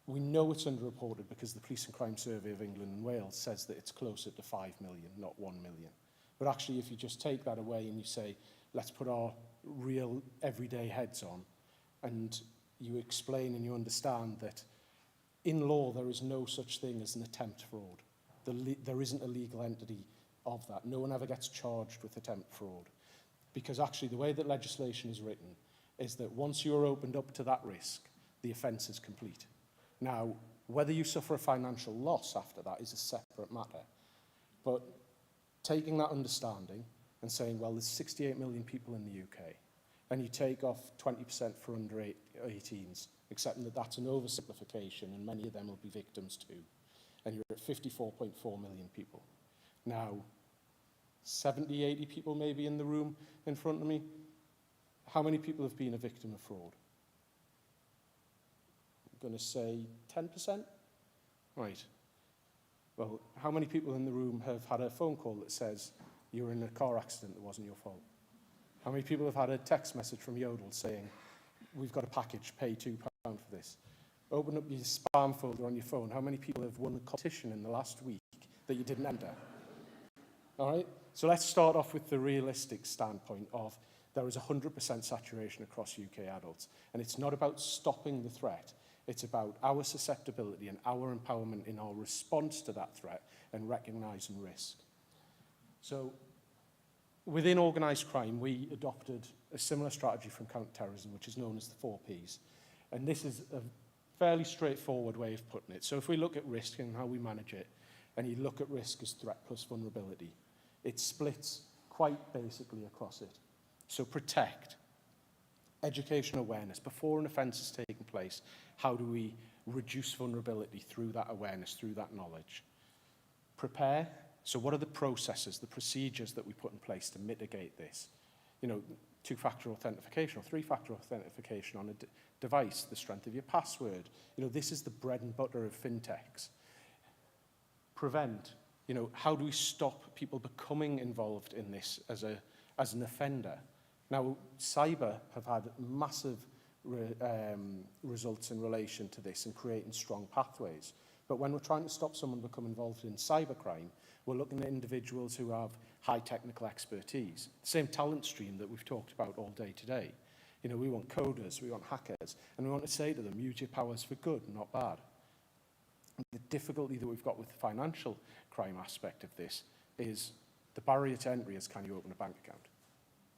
We know it's underreported because the Police and Crime Survey of England and Wales says that it's closer to 5 million, not 1 million. But actually, if you just take that away and you say, let's put our real everyday heads on, and you explain and you understand that in law there is no such thing as an attempt fraud. There isn't a legal entity of that. No one ever gets charged with attempt fraud. Because actually the way that legislation is written is that once you're opened up to that risk, the offence is complete. Now, whether you suffer a financial loss after that is a separate matter. But taking that understanding and saying, well, there's 68 million people in the UK, and you take off 20% for under 18s, accepting that that's an oversimplification and many of them will be victims too, and you're at 54.4 million people. Now, 70, 80 people maybe in the room in front of me. How many people have been a victim of fraud? I'm going to say 10%? Right. Well, how many people in the room have had a phone call that says you were in a car accident that wasn't your fault? How many people have had a text message from Yodel saying, we've got a package, pay £2 for this? Open up your spam folder on your phone. How many people have won a competition in the last week that you didn't enter? All right? So let's start off with the realistic standpoint of there is 100% saturation across UK adults. And it's not about stopping the threat. It's about our susceptibility and our empowerment in our response to that threat and recognising risk. So within organised crime, we adopted a similar strategy from counter-terrorism, which is known as the 4 Ps. And this is a fairly straightforward way of putting it. So if we look at risk and how we manage it, and you look at risk as threat plus vulnerability, it splits quite basically across it. So protect, education awareness. Before an offence has taken place, how do we reduce vulnerability through that awareness, through that knowledge? Prepare. So what are the processes, the procedures that we put in place to mitigate this? You know, 2-factor authentication or 3-factor authentication on a device, the strength of your password. You know, this is the bread and butter of fintechs. Prevent. You know, how do we stop people becoming involved in this as an offender? Now, cyber have had massive results in relation to this and creating strong pathways. But when we're trying to stop someone becoming involved in cybercrime, we're looking at individuals who have high technical expertise. The same talent stream that we've talked about all day today. You know, we want coders, we want hackers, and we want to say to them, use your powers for good, not bad. The difficulty that we've got with the financial crime aspect of this is the barrier to entry is, can you open a bank account?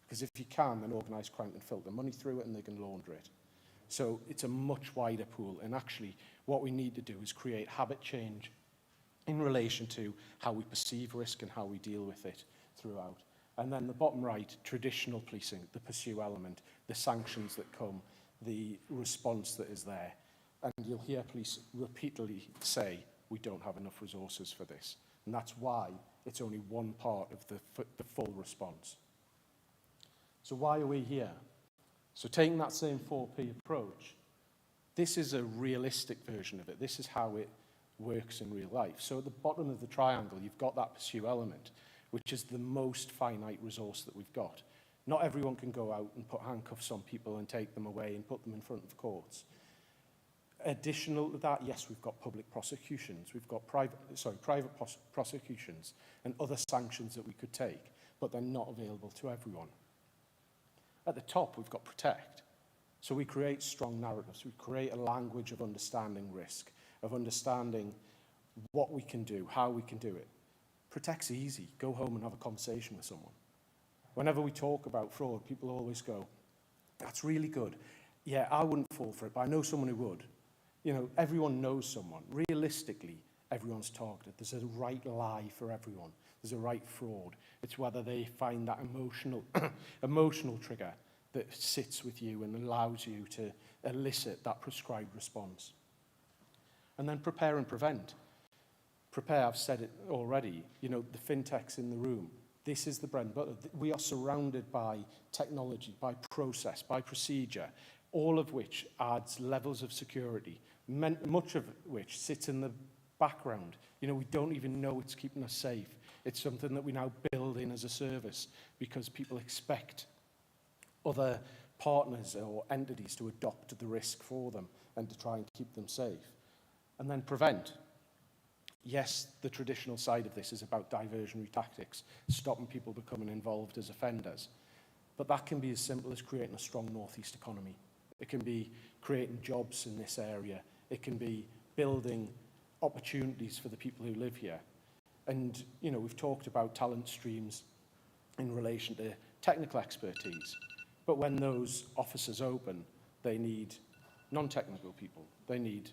Because if you can, then organised crime can filter money through it and they can launder it. So it's a much wider pool. And actually, what we need to do is create habit change in relation to how we perceive risk and how we deal with it throughout. And then the bottom right, traditional policing, the pursue element, the sanctions that come, the response that is there. And you'll hear police repeatedly say, we don't have enough resources for this. And that's why it's only one part of the full response. So why are we here? So taking that same 4P approach, this is a realistic version of it. This is how it works in real life. So at the bottom of the triangle, you've got that pursue element, which is the most finite resource that we've got. Not everyone can go out and put handcuffs on people and take them away and put them in front of courts. Additional to that, yes, we've got public prosecutions, we've got private prosecutions and other sanctions that we could take, but they're not available to everyone. At the top, we've got protect. So we create strong narratives, we create a language of understanding risk, of understanding what we can do, how we can do it. Protect's easy. Go home and have a conversation with someone. Whenever we talk about fraud, people always go, that's really good. Yeah, I wouldn't fall for it, but I know someone who would. You know, everyone knows someone. Realistically, everyone's targeted. There's a right lie for everyone. There's a right fraud. It's whether they find that emotional trigger that sits with you and allows you to elicit that prescribed response. And then prepare and prevent. Prepare, I've said it already, you know, the fintechs in the room. This is the bread and butter. We are surrounded by technology, by process, by procedure, all of which adds levels of security, much of which sits in the background. You know, we don't even know it's keeping us safe. It's something that we now build in as a service because people expect other partners or entities to adopt the risk for them and to try and keep them safe. And then prevent. Yes, the traditional side of this is about diversionary tactics, stopping people becoming involved as offenders. But that can be as simple as creating a strong North East economy. It can be creating jobs in this area. It can be building opportunities for the people who live here. And, you know, we've talked about talent streams in relation to technical expertise. But when those offices open, they need non-technical people. They need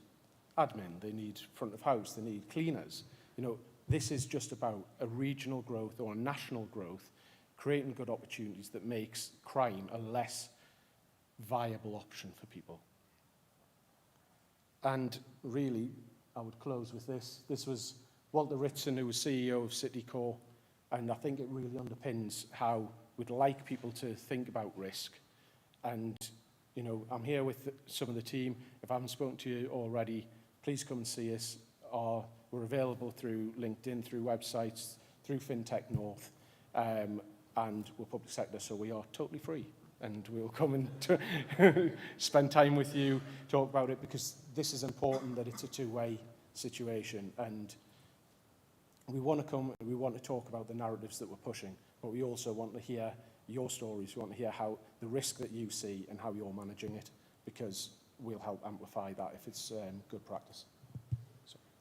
admin, they need front of house, they need cleaners. You know, this is just about a regional growth or a national growth, creating good opportunities that makes crime a less viable option for people. And really, I would close with this. This was Walter Ritson, who was CEO of Citicorp, and I think it really underpins how we'd like people to think about risk. And, you know, I'm here with some of the team. If I haven't spoken to you already, please come and see us. We're available through LinkedIn, through websites, through FinTech North, and we're public sector, so we are totally free. And we'll come and spend time with you, talk about it, because this is important that it's a two-way situation. And we want to come and we want to talk about the narratives that we're pushing, but we also want to hear your stories. We want to hear how the risk that you see and how you're managing it, because we'll help amplify that if it's good practice.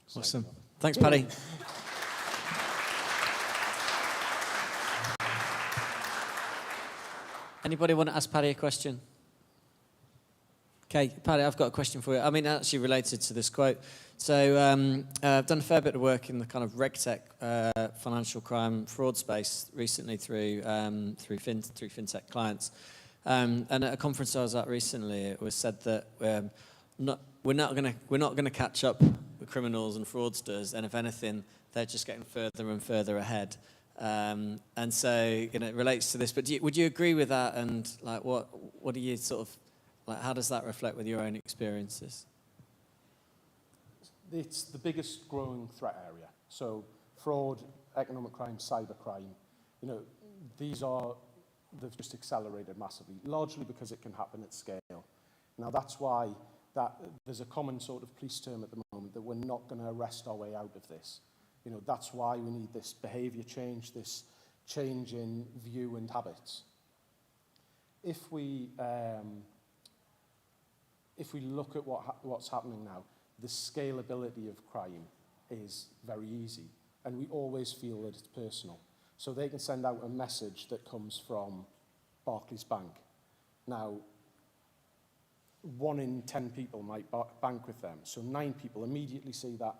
So, awesome. Thanks, Paddy. Anybody want to ask Paddy a question? Okay, Paddy, I've got a question for you. I mean, actually related to this quote. So I've done a fair bit of work in the kind of RegTech financial crime fraud space recently through FinTech clients. And at a conference I was at recently, it was said that we're not going to catch up with criminals and fraudsters, and if anything, they're just getting further and further ahead. And so, you know, it relates to this. But would you agree with that? And like, what do you sort of like? How does that reflect with your own experiences? It's the biggest growing threat area. So, fraud, economic crime, cyber crime. You know, they've just accelerated massively, largely because it can happen at scale. Now, that's why there's a common sort of police term at the moment that we're not going to arrest our way out of this. You know, that's why we need this behaviour change, this change in view and habits. If we look at what's happening now, the scalability of crime is very easy, and we always feel that it's personal. So they can send out a message that comes from Barclays Bank. Now, 1 in 10 people might bank with them, so 9 people immediately see that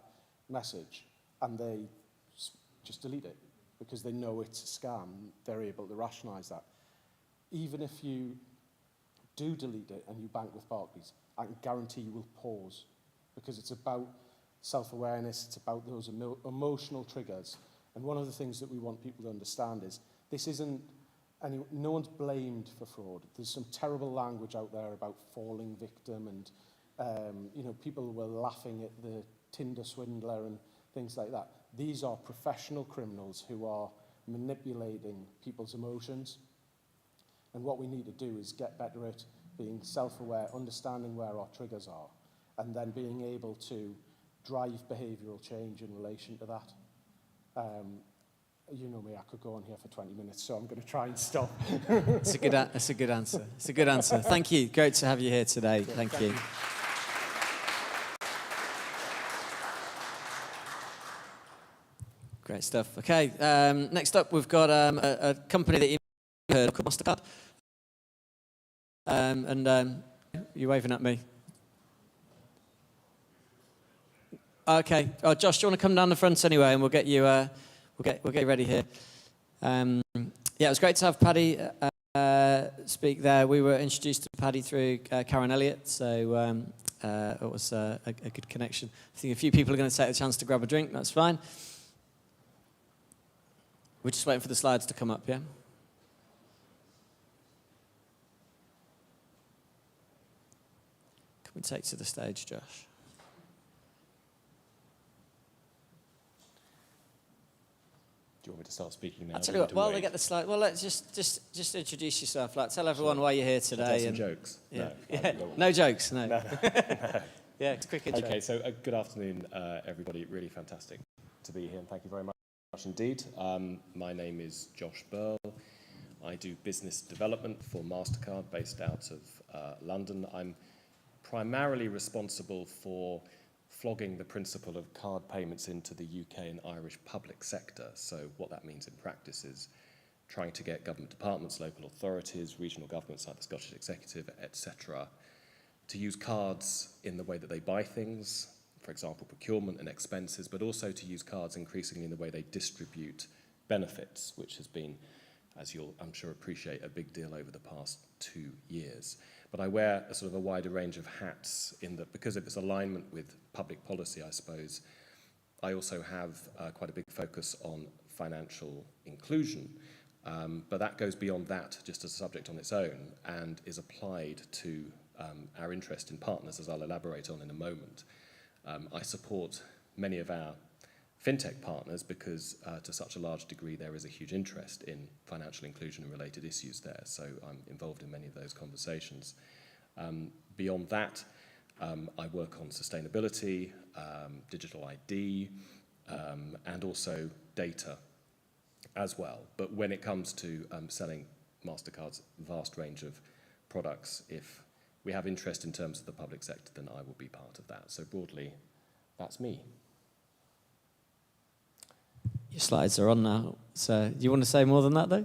message and they just delete it because they know it's a scam. They're able to rationalise that. Even if you do delete it and you bank with Barclays, I can guarantee you will pause, because it's about self-awareness, it's about those emotional triggers. And one of the things that we want people to understand is this isn't no one's blamed for fraud. There's some terrible language out there about falling victim and, you know, people were laughing at the Tinder swindler and things like that. These are professional criminals who are manipulating people's emotions. And what we need to do is get better at being self-aware, understanding where our triggers are, and then being able to drive behavioural change in relation to that. You know me, I could go on here for 20 minutes, so I'm going to try and stop. That's a good answer. It's a good answer. Thank you. Great to have you here today. Thank you. Great stuff. Okay, next up we've got a company that you heard of called MasterCard. You're waving at me. Okay. Oh, Josh, do you want to come down the front anyway, and we'll get you we'll get you ready here. Yeah, it was great to have Paddy speak there. We were introduced to Paddy through Karen Elliott, so it was a good connection. I think a few people are going to take the chance to grab a drink. That's fine. We're just waiting for the slides to come up, yeah? Can we take to the stage, Josh? Do you want me to start speaking now? I'll tell you what, while they get the slide, well, let's just introduce yourself. Like, tell everyone why you're here today. Some jokes? Yeah. No. No jokes, no. No. Yeah, it's quick intro. Okay, so good afternoon, everybody. Really fantastic to be here, and thank you very much indeed. My name is Josh Burl. I do business development for MasterCard based out of London. I'm primarily responsible for flogging the principle of card payments into the UK and Irish public sector. So what that means in practice is trying to get government departments, local authorities, regional governments like the Scottish Executive, etc., to use cards in the way that they buy things, for example, procurement and expenses, but also to use cards increasingly in the way they distribute benefits, which has been, as you'll, I'm sure, appreciate, a big deal over the past 2 years. But I wear a sort of a wider range of hats in that, because of its alignment with public policy, I suppose, I also have quite a big focus on financial inclusion. But that goes beyond that just as a subject on its own and is applied to our interest in partners, as I'll elaborate on in a moment. I support many of our FinTech partners because to such a large degree there is a huge interest in financial inclusion and related issues there, so I'm involved in many of those conversations. Beyond that, I work on sustainability, digital ID, and also data as well. But when it comes to selling MasterCard's vast range of products, if we have interest in terms of the public sector, then I will be part of that. So broadly, that's me. Your slides are on now. So do you want to say more than that, though?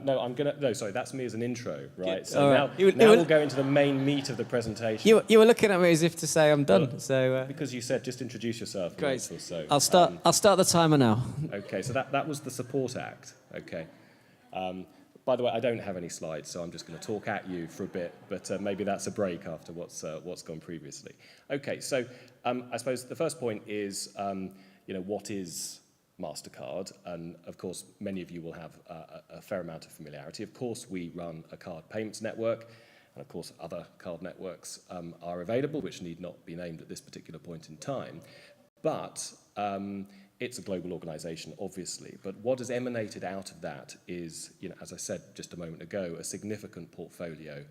No, sorry, that's me as an intro, right? Good. So now we'll go into the main meat of the presentation. You were looking at me as if to say I'm done. So because you said just introduce yourself. Great. So, I'll start the timer now. Okay, so that was the support act. Okay. By the way, I don't have any slides, so I'm just going to talk at you for a bit, but maybe that's a break after what's gone previously. Okay, so I suppose the first point is, what is MasterCard? And of course, many of you will have a fair amount of familiarity. Of course, we run a card payments network, and of course, other card networks are available, which need not be named at this particular point in time. But it's a global organization, obviously, but what has emanated out of that is, as I said just a moment ago, a significant portfolio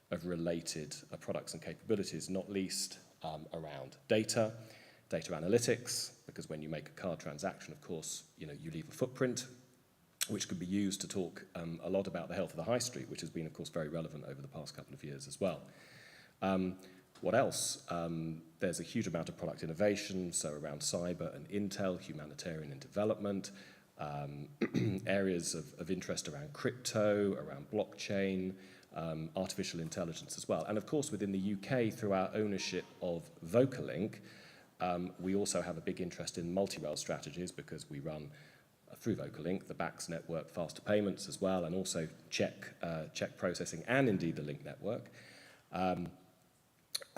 of related products and capabilities, not least around data analytics, because when you make a card transaction, of course, you leave a footprint, which could be used to talk a lot about the health of the high street, which has been, of course, very relevant over the past couple of years as well. What else? There's a huge amount of product innovation, so around cyber and intel, humanitarian and development, areas of interest around crypto, around blockchain, artificial intelligence as well. And of course, within the UK, through our ownership of Vocalink, we also have a big interest in multi-rail strategies because we run through Vocalink the BACS network faster payments as well, and also check processing and indeed the Link network.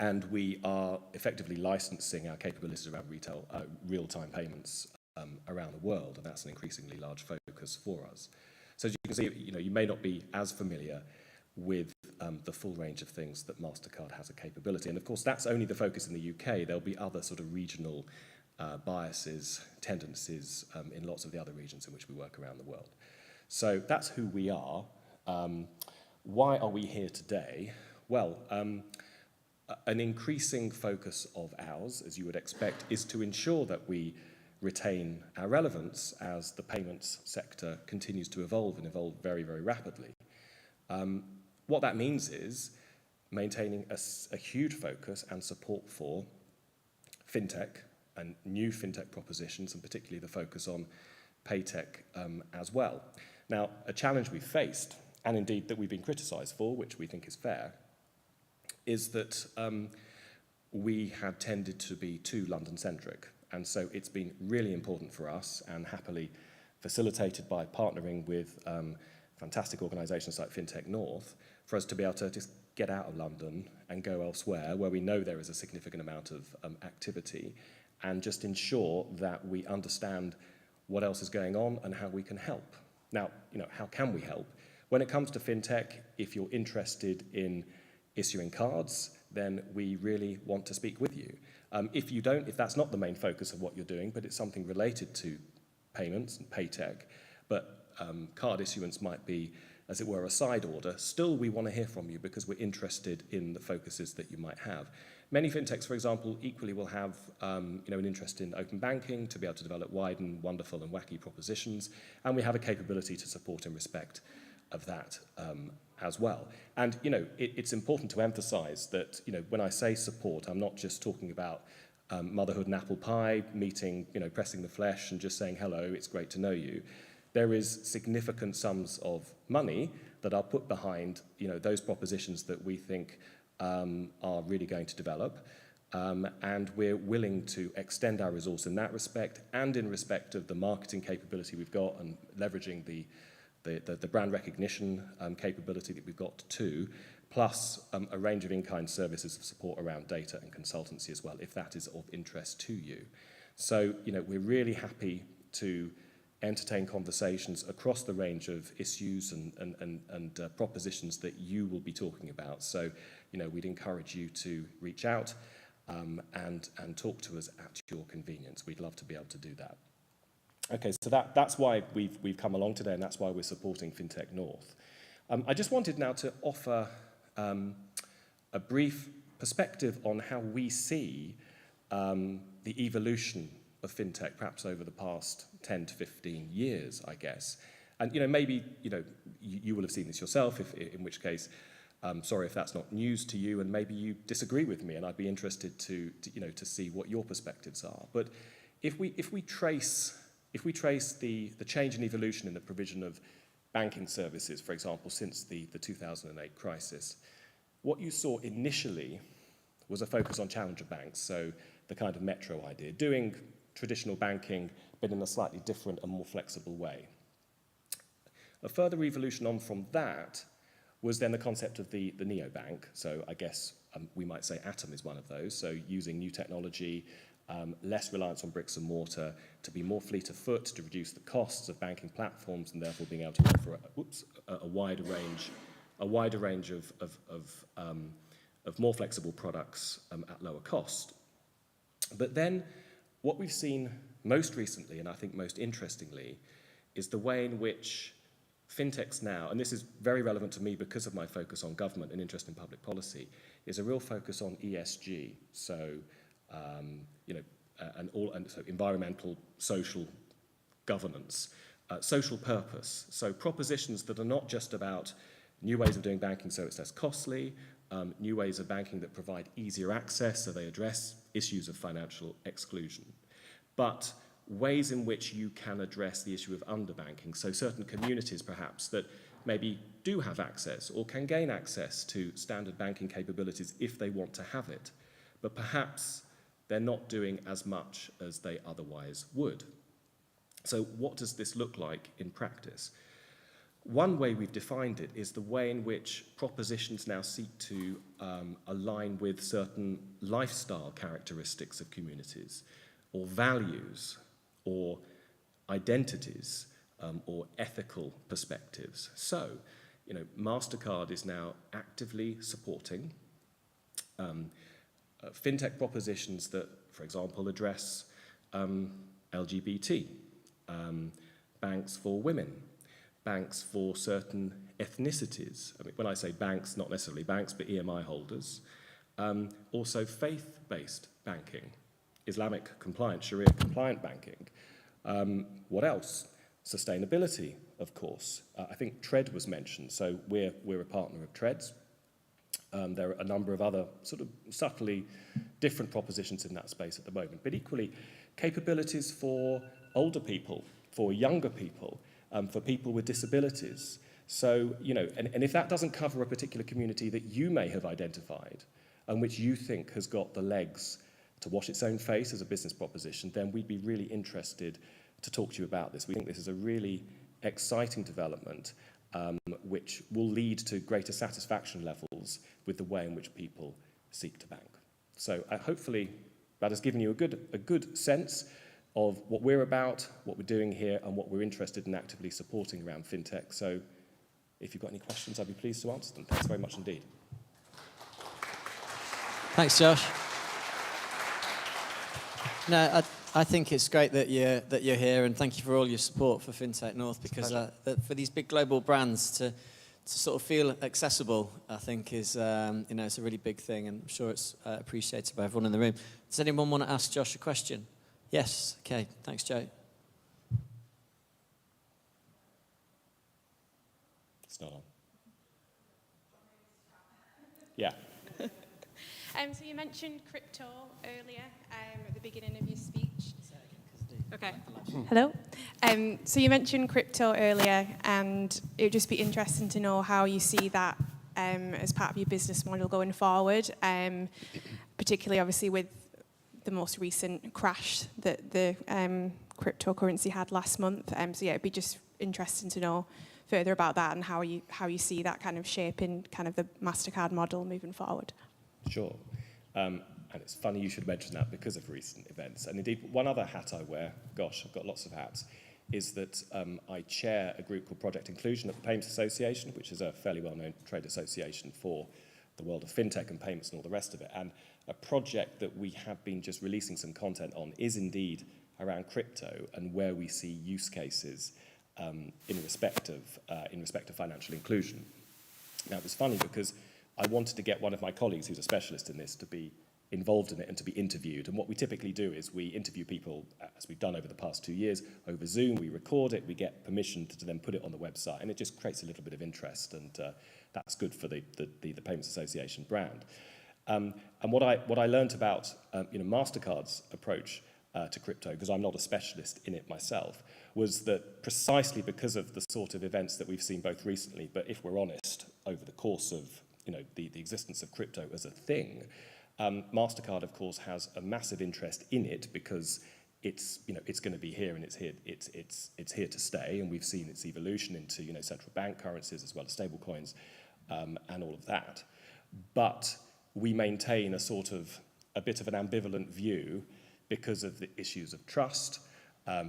And we are effectively licensing our capabilities around real-time payments around the world, and that's an increasingly large focus for us. So as you can see, you may not be as familiar with the full range of things that MasterCard has a capability. And of course, that's only the focus in the UK. There'll be other sort of regional biases, tendencies in lots of the other regions in which we work around the world. So that's who we are. Why are we here today? Well, an increasing focus of ours, as you would expect, is to ensure that we retain our relevance as the payments sector continues to evolve and evolve very, very rapidly. What that means is maintaining a huge focus and support for fintech and new fintech propositions, and particularly the focus on paytech as well. Now, a challenge we've faced, and indeed that we've been criticised for, which we think is fair, is that we have tended to be too London-centric. And so it's been really important for us, and happily facilitated by partnering with fantastic organisations like FinTech North, for us to be able to just get out of London and go elsewhere where we know there is a significant amount of activity, and just ensure that we understand what else is going on and how we can help. Now, how can we help? When it comes to fintech, if you're interested in issuing cards, then we really want to speak with you. If that's not the main focus of what you're doing, but it's something related to payments and paytech, but card issuance might be, as it were, a side order, still we want to hear from you because we're interested in the focuses that you might have. Many fintechs, for example, equally will have an interest in open banking to be able to develop wide and wonderful and wacky propositions, and we have a capability to support in respect of that as well. And it's important to emphasize that when I say support, I'm not just talking about motherhood and apple pie, meeting, pressing the flesh and just saying hello, it's great to know you. There is significant sums of money that are put behind those propositions that we think are really going to develop, and we're willing to extend our resource in that respect, and in respect of the marketing capability we've got and leveraging the brand recognition capability that we've got too, plus a range of in-kind services of support around data and consultancy as well, if that is of interest to you. So, we're really happy to entertain conversations across the range of issues and propositions that you will be talking about. So, we'd encourage you to reach out and talk to us at your convenience. We'd love to be able to do that. Okay, so that's why we've come along today, and that's why we're supporting FinTech North. I just wanted now to offer a brief perspective on how we see the evolution of fintech, perhaps over the past 10 to 15 years, I guess. And maybe you will have seen this yourself, in which case, sorry if that's not news to you, and maybe you disagree with me, and I'd be interested to see what your perspectives are. But if we trace the change and evolution in the provision of banking services, for example, since the 2008 crisis, what you saw initially was a focus on challenger banks, so the kind of metro idea, doing traditional banking, but in a slightly different and more flexible way. A further evolution on from that was then the concept of the neobank. So I guess we might say Atom is one of those. So using new technology, less reliance on bricks and mortar, to be more fleet of foot, to reduce the costs of banking platforms, and therefore being able to offer a wider range of more flexible products at lower cost. But then what we've seen most recently, and I think most interestingly, is the way in which fintechs now, and this is very relevant to me because of my focus on government and interest in public policy, is a real focus on ESG. So, so environmental, social governance, social purpose. So propositions that are not just about new ways of doing banking so it's less costly, new ways of banking that provide easier access so they address issues of financial exclusion, but ways in which you can address the issue of underbanking. So certain communities perhaps that maybe do have access or can gain access to standard banking capabilities if they want to have it, but perhaps they're not doing as much as they otherwise would. So what does this look like in practice? One way we've defined it is the way in which propositions now seek to align with certain lifestyle characteristics of communities, or values, or identities or ethical perspectives. So, you know, MasterCard is now actively supporting fintech propositions that, for example, address LGBT, banks for women, banks for certain ethnicities. I mean, when I say banks, not necessarily banks, but EMI holders. Also faith-based banking, Islamic compliant, Sharia compliant banking. What else? Sustainability, of course. I think TRED was mentioned, so we're a partner of TRED's. There are a number of other sort of subtly different propositions in that space at the moment, but equally capabilities for older people, for younger people, for people with disabilities. So, you know, and if that doesn't cover a particular community that you may have identified and which you think has got the legs to wash its own face as a business proposition, then we'd be really interested to talk to you about this. We think this is a really exciting development which will lead to greater satisfaction levels with the way in which people seek to bank. So hopefully that has given you a good sense of what we're about, what we're doing here, and what we're interested in actively supporting around fintech. So if you've got any questions, I'd be pleased to answer them. Thanks very much indeed. Thanks, Josh. No, I think it's great that you're here, and thank you for all your support for FinTech North, because for these big global brands to sort of feel accessible, I think is you know, it's a really big thing, and I'm sure it's appreciated by everyone in the room. Does anyone want to ask Josh a question? Yes. Okay. Thanks, Joe. It's not on. Yeah. So you mentioned crypto earlier at the beginning of your speech. Okay. Hello. So you mentioned crypto earlier, and it would just be interesting to know how you see that as part of your business model going forward, particularly obviously with the most recent crash that the cryptocurrency had last month. So yeah, it'd be just interesting to know further about that and how you see that kind of shaping kind of the MasterCard model moving forward. Sure. And it's funny you should mention that because of recent events. And indeed, one other hat I wear, gosh, I've got lots of hats, is that I chair a group called Project Inclusion at the Payments Association, which is a fairly well-known trade association for the world of fintech and payments and all the rest of it. And a project that we have been just releasing some content on is indeed around crypto and where we see use cases in respect of financial inclusion. Now, it was funny because I wanted to get one of my colleagues who's a specialist in this to be involved in it and to be interviewed. And what we typically do is we interview people, as we've done over the past 2 years, over Zoom. We record it, we get permission to then put it on the website, and it just creates a little bit of interest, and that's good for the Payments Association brand. And what I learned about MasterCard's approach to crypto, because I'm not a specialist in it myself, was that precisely because of the sort of events that we've seen both recently, but if we're honest, over the course of the existence of crypto as a thing, MasterCard, of course, has a massive interest in it because it's going to be here, and it's here to stay, and we've seen its evolution into central bank currencies as well as stable coins and all of that. But we maintain a bit of an ambivalent view because of the issues of trust,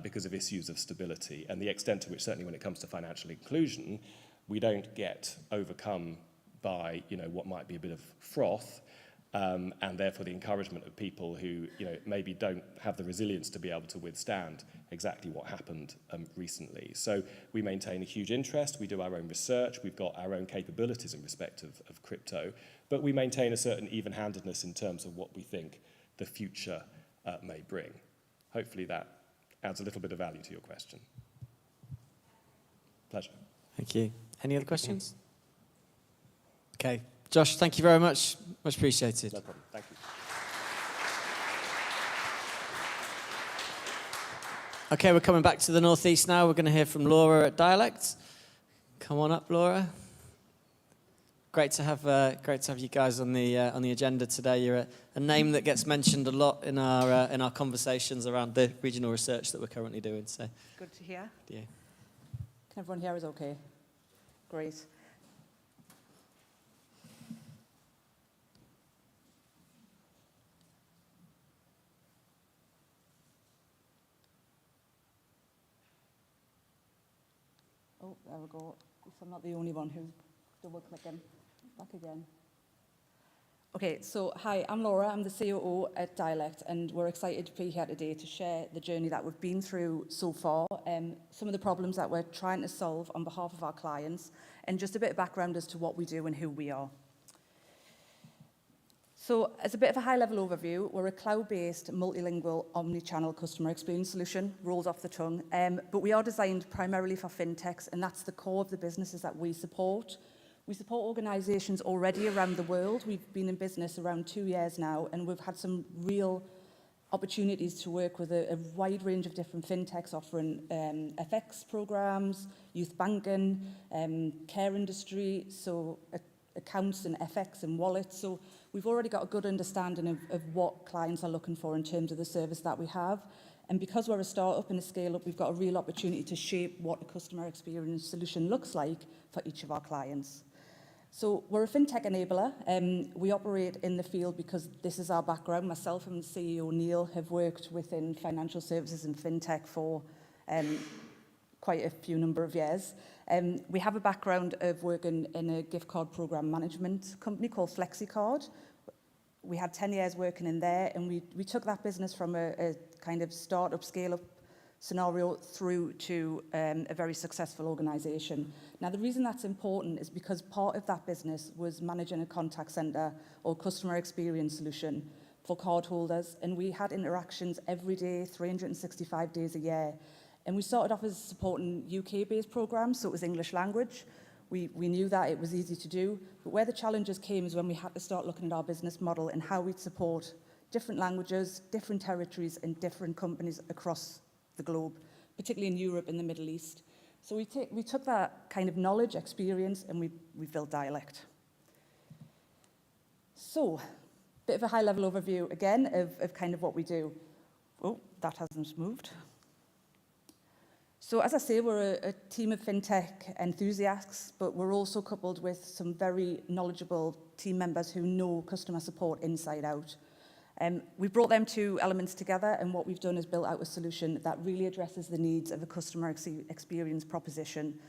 because of issues of stability, and the extent to which, certainly when it comes to financial inclusion, we don't get overcome by what might be a bit of froth, and therefore the encouragement of people who maybe don't have the resilience to be able to withstand exactly what happened recently. So we maintain a huge interest. We do our own research. We've got our own capabilities in respect of crypto, but we maintain a certain even-handedness in terms of what we think the future may bring. Hopefully that adds a little bit of value to your question. Pleasure. Thank you. Any other questions? Okay. Josh, thank you very much. Much appreciated. No problem. Thank you. Okay, we're coming back to the North East now. We're going to hear from Laura at Dialect. Come on up, Laura. Great to have you guys on the agenda today. You're a name that gets mentioned a lot in our conversations around the regional research that we're currently doing. So good to hear. Yeah. Can everyone hear us okay? Great. Oh, there we go. If I'm not the only one who's double clicking. Back again. Okay, so hi, I'm Laura. I'm the COO at Dialect, and we're excited to be here today to share the journey that we've been through so far, some of the problems that we're trying to solve on behalf of our clients, and just a bit of background as to what we do and who we are. So, as a bit of a high-level overview, we're a cloud-based, multilingual, omni-channel customer experience solution, rolls off the tongue, but we are designed primarily for fintechs, and that's the core of the businesses that we support. We support organisations already around the world. We've been in business around 2 years now, and we've had some real opportunities to work with a wide range of different fintechs offering FX programs, youth banking, care industry, so accounts and FX and wallets. So we've already got a good understanding of what clients are looking for in terms of the service that we have. And because we're a startup and a scale-up, we've got a real opportunity to shape what a customer experience solution looks like for each of our clients. So we're a fintech enabler. We operate in the field because this is our background. Myself and CEO Neil have worked within financial services and fintech for quite a few number of years. We have a background of working in a gift card program management company called FlexiCard. We had 10 years working in there, and we took that business from a kind of startup, scale-up scenario through to a very successful organisation. Now, the reason that's important is because part of that business was managing a contact centre or customer experience solution for cardholders, and we had interactions every day, 365 days a year. And we started off as supporting UK-based programs, so it was English language. We knew that it was easy to do, but where the challenges came is when we had to start looking at our business model and how we'd support different languages, different territories, and different companies across the globe, particularly in Europe and the Middle East. So we took that kind of knowledge, experience, and we built Dialect. So, bit of a high-level overview again of kind of what we do. Oh, that hasn't moved. So as I say, we're a team of fintech enthusiasts, but we're also coupled with some very knowledgeable team members who know customer support inside out. We brought them two elements together, and what we've done is built out a solution that really addresses the needs of a customer experience proposition.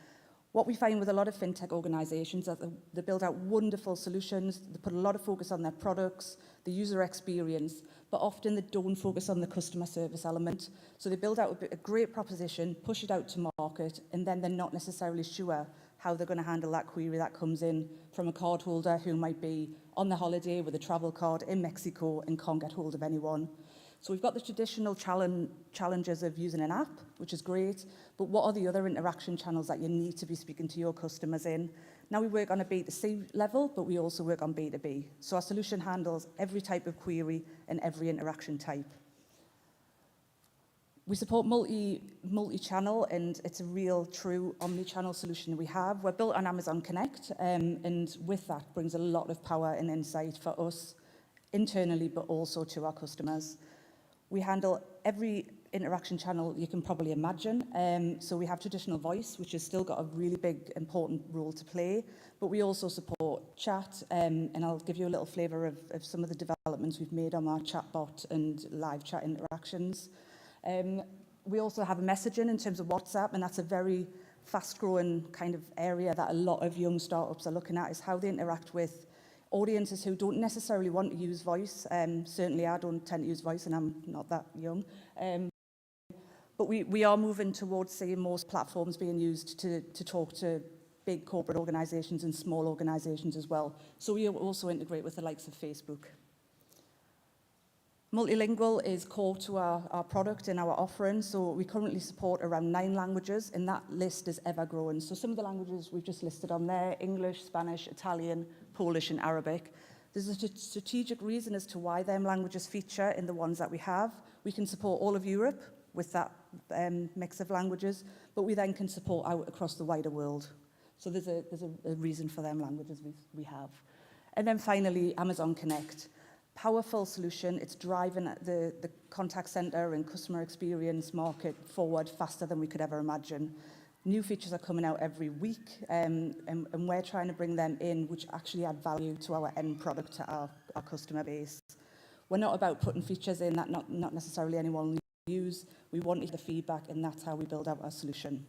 What we find with a lot of fintech organisations is that they build out wonderful solutions, they put a lot of focus on their products, the user experience, but often they don't focus on the customer service element. So they build out a great proposition, push it out to market, and then they're not necessarily sure how they're going to handle that query that comes in from a cardholder who might be on the holiday with a travel card in Mexico and can't get hold of anyone. So we've got the traditional challenges of using an app, which is great, but what are the other interaction channels that you need to be speaking to your customers in? Now we work on a B2C level, but we also work on B2B. So our solution handles every type of query and every interaction type. We support multi-channel, and it's a real, true omni-channel solution we have. We're built on Amazon Connect, and with that brings a lot of power and insight for us internally, but also to our customers. We handle every interaction channel you can probably imagine. So we have traditional voice, which has still got a really big, important role to play, but we also support chat, and I'll give you a little flavour of some of the developments we've made on our chatbot and live chat interactions. We also have a messaging in terms of WhatsApp, and that's a very fast-growing kind of area that a lot of young startups are looking at, is how they interact with audiences who don't necessarily want to use voice. Certainly I don't tend to use voice, and I'm not that young. But we are moving towards seeing most platforms being used to talk to big corporate organisations and small organisations as well. So we also integrate with the likes of Facebook. Multilingual is core to our product and our offering, so we currently support around 9 languages, and that list is ever growing. So some of the languages we've just listed on there: English, Spanish, Italian, Polish and Arabic. There's a strategic reason as to why them languages feature in the ones that we have. We can support all of Europe with that mix of languages, but we then can support out across the wider world. So there's a reason for them languages we have. And then finally, Amazon Connect. Powerful solution. It's driving the contact center and customer experience market forward faster than we could ever imagine. New features are coming out every week, and we're trying to bring them in, which actually add value to our end product, to our customer base. We're not about putting features in that not necessarily anyone will use. We want the feedback, and that's how we build out our solution.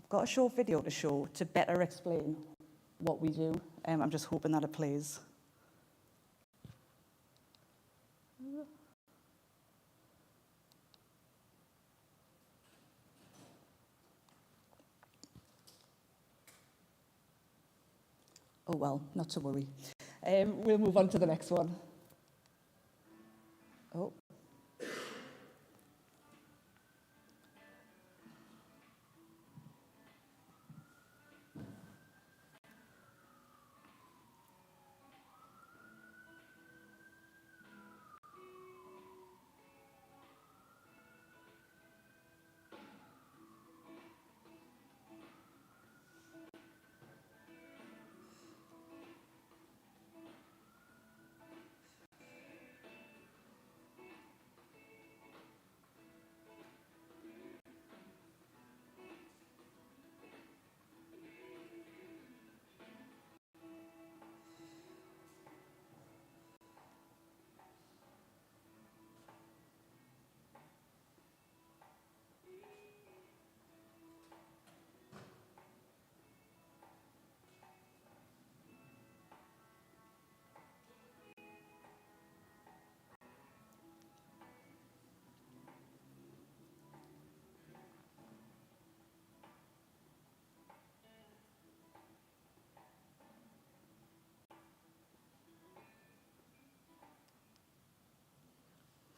I've got a short video to show to better explain what we do. I'm just hoping that it plays. Oh well, not to worry. We'll move on to the next one. Oh.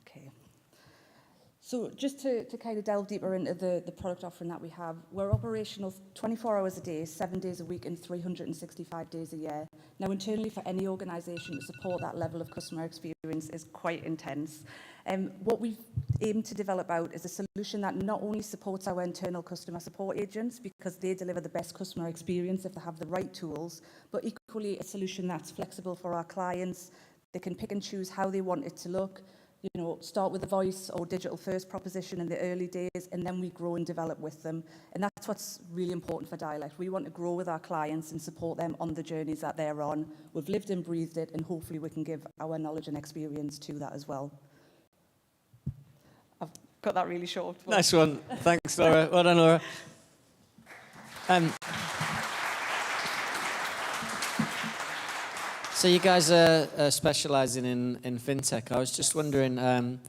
Okay. So just to kind of delve deeper into the product offering that we have, we're operational 24 hours a day, 7 days a week and 365 days a year. Now internally for any organisation to support that level of customer experience is quite intense. What we've aimed to develop out is a solution that not only supports our internal customer support agents because they deliver the best customer experience if they have the right tools, but equally a solution that's flexible for our clients. They can pick and choose how they want it to look. You know, start with a voice or digital first proposition in the early days, and then we grow and develop with them. And that's what's really important for Dialect. We want to grow with our clients and support them on the journeys that they're on. We've lived and breathed it, and hopefully we can give our knowledge and experience to that as well. I've got that really short. Nice one. Thanks, Laura. Well done, Laura. So you guys are specialising in fintech. I was just wondering,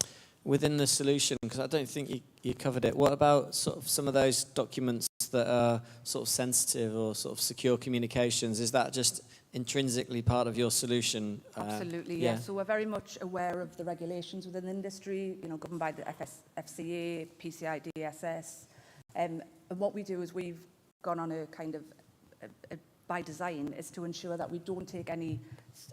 within the solution, because I don't think you covered it, what about sort of some of those documents that are sort of sensitive or sort of secure communications? Is that just intrinsically part of your solution? Absolutely, yeah. So we're very much aware of the regulations within the industry, you know, governed by the FCA, PCI DSS. And what we do is we've gone on a kind of by design is to ensure that we don't take any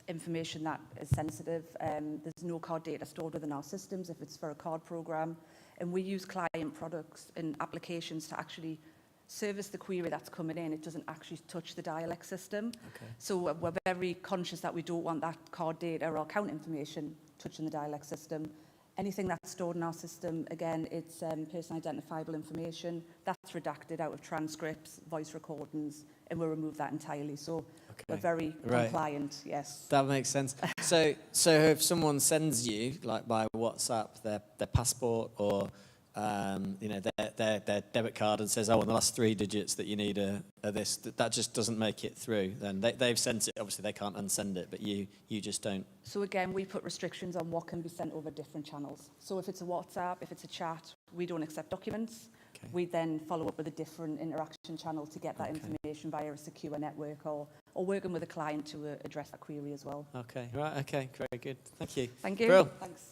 information that is sensitive. There's no card data stored within our systems if it's for a card program. And we use client products and applications to actually service the query that's coming in. It doesn't actually touch the Dialect system. Okay. So we're very conscious that we don't want that card data or account information touching the Dialect system. Anything that's stored in our system, again, it's personally identifiable information. That's redacted out of transcripts, voice recordings, and we'll remove that entirely. So we're very compliant, yes. That makes sense. So if someone sends you, like by WhatsApp, their passport or you know, their debit card and says, oh, well, the last 3 digits that you need are this, that just doesn't make it through, then they've sent it. Obviously, they can't unsend it, but you just don't. So again, we put restrictions on what can be sent over different channels. So if it's a WhatsApp, if it's a chat, we don't accept documents. Okay. We then follow up with a different interaction channel to get that information via a secure network or working with a client to address that query as well. Okay, right, okay, very good. Thank you. Thank you. Brill. Thanks.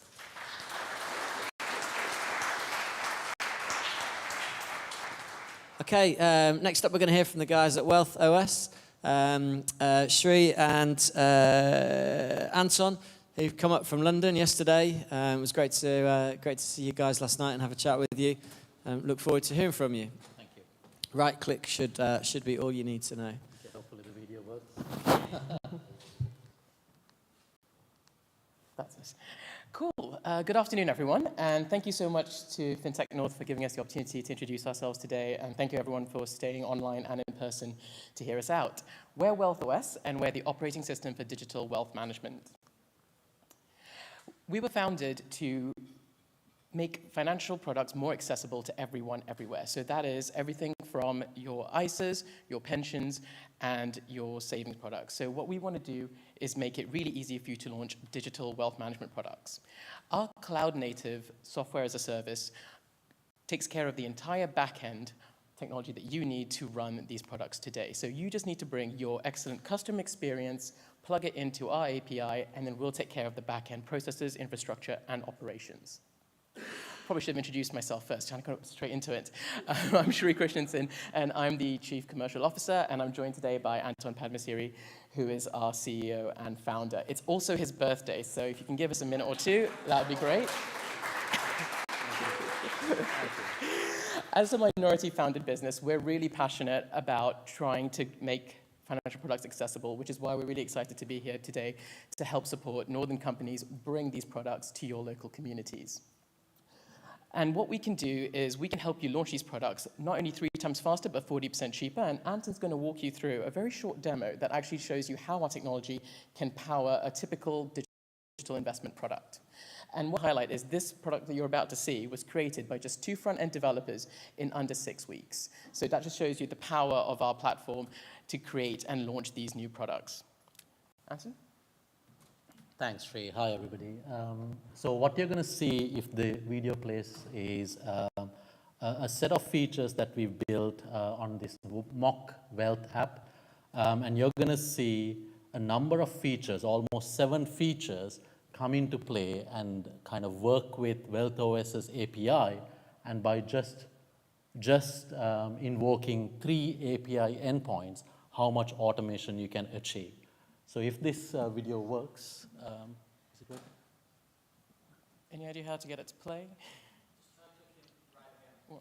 Okay, next up we're going to hear from the guys at Wealth OS, Shri and Anton, who've come up from London yesterday. It was great to see you guys last night and have a chat with you. Look forward to hearing from you. Thank you. Right click should be all you need to know. Hopefully the video works. That's nice. Cool. Good afternoon, everyone, and thank you so much to FinTech North for giving us the opportunity to introduce ourselves today, and thank you everyone for staying online and in person to hear us out. We're Wealth OS, and we're the operating system for digital wealth management. We were founded to make financial products more accessible to everyone, everywhere. So that is everything from your ISAs, your pensions, and your savings products. So what we want to do is make it really easy for you to launch digital wealth management products. Our cloud-native software as a service takes care of the entire back-end technology that you need to run these products today. So you just need to bring your excellent customer experience, plug it into our API, and then we'll take care of the back-end processes, infrastructure, and operations. Probably should have introduced myself first, trying to go straight into it. I'm Shri Christensen, and I'm the Chief Commercial Officer, and I'm joined today by Anton Padmasiri, who is our CEO and founder. It's also his birthday, so if you can give us a minute or two, that would be great. As a minority-founded business, we're really passionate about trying to make financial products accessible, which is why we're really excited to be here today to help support Northern companies bring these products to your local communities. And what we can do is we can help you launch these products not only 3 times faster, but 40% cheaper. And Anton's going to walk you through a very short demo that actually shows you how our technology can power a typical digital investment product. And what I highlight is this product that you're about to see was created by just 2 front-end developers in under 6 weeks. So that just shows you the power of our platform to create and launch these new products. Anton? Thanks, Sri. Hi, everybody. So what you're going to see if the video plays is a set of features that we've built on this mock wealth app. And you're going to see a number of features, almost 7 features, come into play and kind of work with WealthOS's API, and by just invoking 3 API endpoints, how much automation you can achieve. So if this video works, is it good? Any idea how to get it to play? No,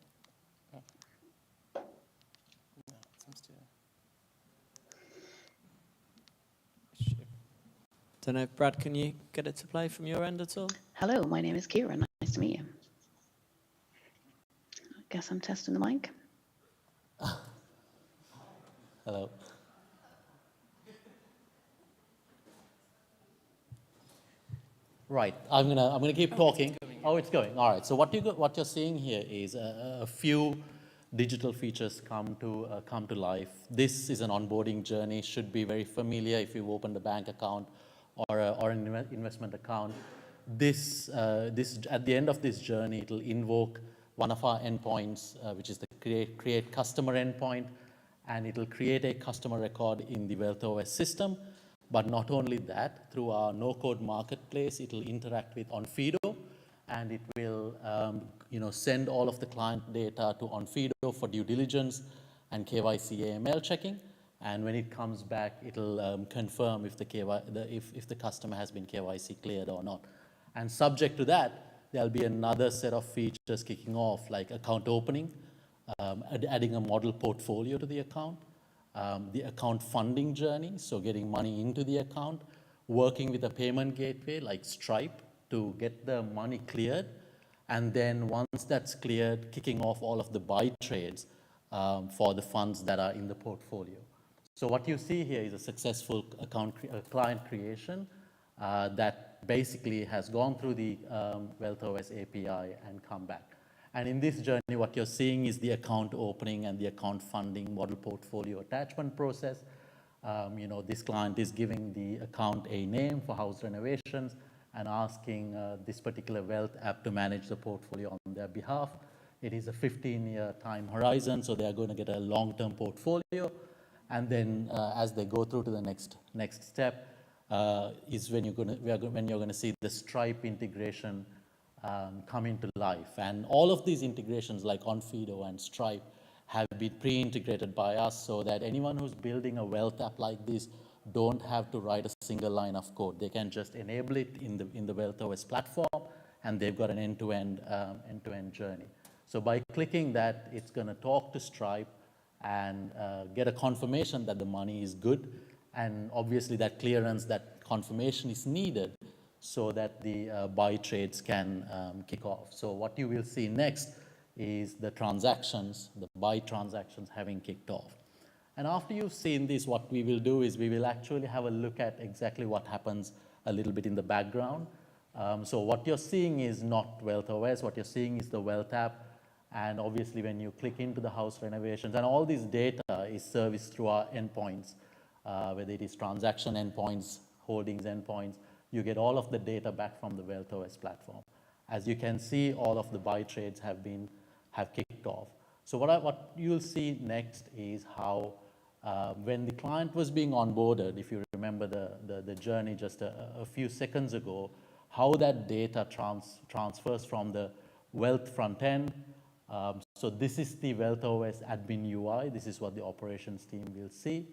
it seems to. Don't know, Brad, can you get it to play from your end at all? Hello, my name is Kira. Nice to meet you. I guess I'm testing the mic. Hello. Right, I'm gonna keep talking. Oh, it's going. All right. So what you're seeing here is a few digital features come to life. This is an onboarding journey. Should be very familiar if you've opened a bank account or an investment account. This at the end of this journey, it'll invoke one of our endpoints, which is the create customer endpoint, and it'll create a customer record in the WealthOS system. But not only that, through our no-code marketplace, it'll interact with Onfido, and it will send all of the client data to Onfido for due diligence and KYC AML checking. And when it comes back, it'll confirm if the customer has been KYC cleared or not. And subject to that, there'll be another set of features kicking off, like account opening, adding a model portfolio to the account, the account funding journey, so getting money into the account, working with a payment gateway like Stripe to get the money cleared, and then once that's cleared, kicking off all of the buy trades for the funds that are in the portfolio. So what you see here is a successful client creation that basically has gone through the WealthOS API and come back. And in this journey, what you're seeing is the account opening and the account funding model portfolio attachment process. This client is giving the account a name for house renovations and asking this particular wealth app to manage the portfolio on their behalf. It is a 15-year time horizon, so they are going to get a long-term portfolio. And then as they go through to the next step is when you're going to see the Stripe integration come into life. And all of these integrations like Onfido and Stripe have been pre-integrated by us so that anyone who's building a wealth app like this don't have to write a single line of code. They can just enable it in the WealthOS platform, and they've got an end-to-end journey. So by clicking that, it's going to talk to Stripe and get a confirmation that the money is good. And obviously that clearance, that confirmation is needed so that the buy trades can kick off. So what you will see next is the transactions, the buy transactions having kicked off. And after you've seen this, what we will do is we will actually have a look at exactly what happens a little bit in the background. So what you're seeing is not WealthOS, what you're seeing is the wealth app. And obviously, when you click into the house renovations, and all this data is serviced through our endpoints, whether it is transaction endpoints, holdings endpoints, you get all of the data back from the WealthOS platform. As you can see, all of the buy trades have kicked off. So what you'll see next is how when the client was being onboarded, if you remember the journey just a few seconds ago, how that data transfers from the wealth front end. So this is the WealthOS admin UI. This is what the operations team will see.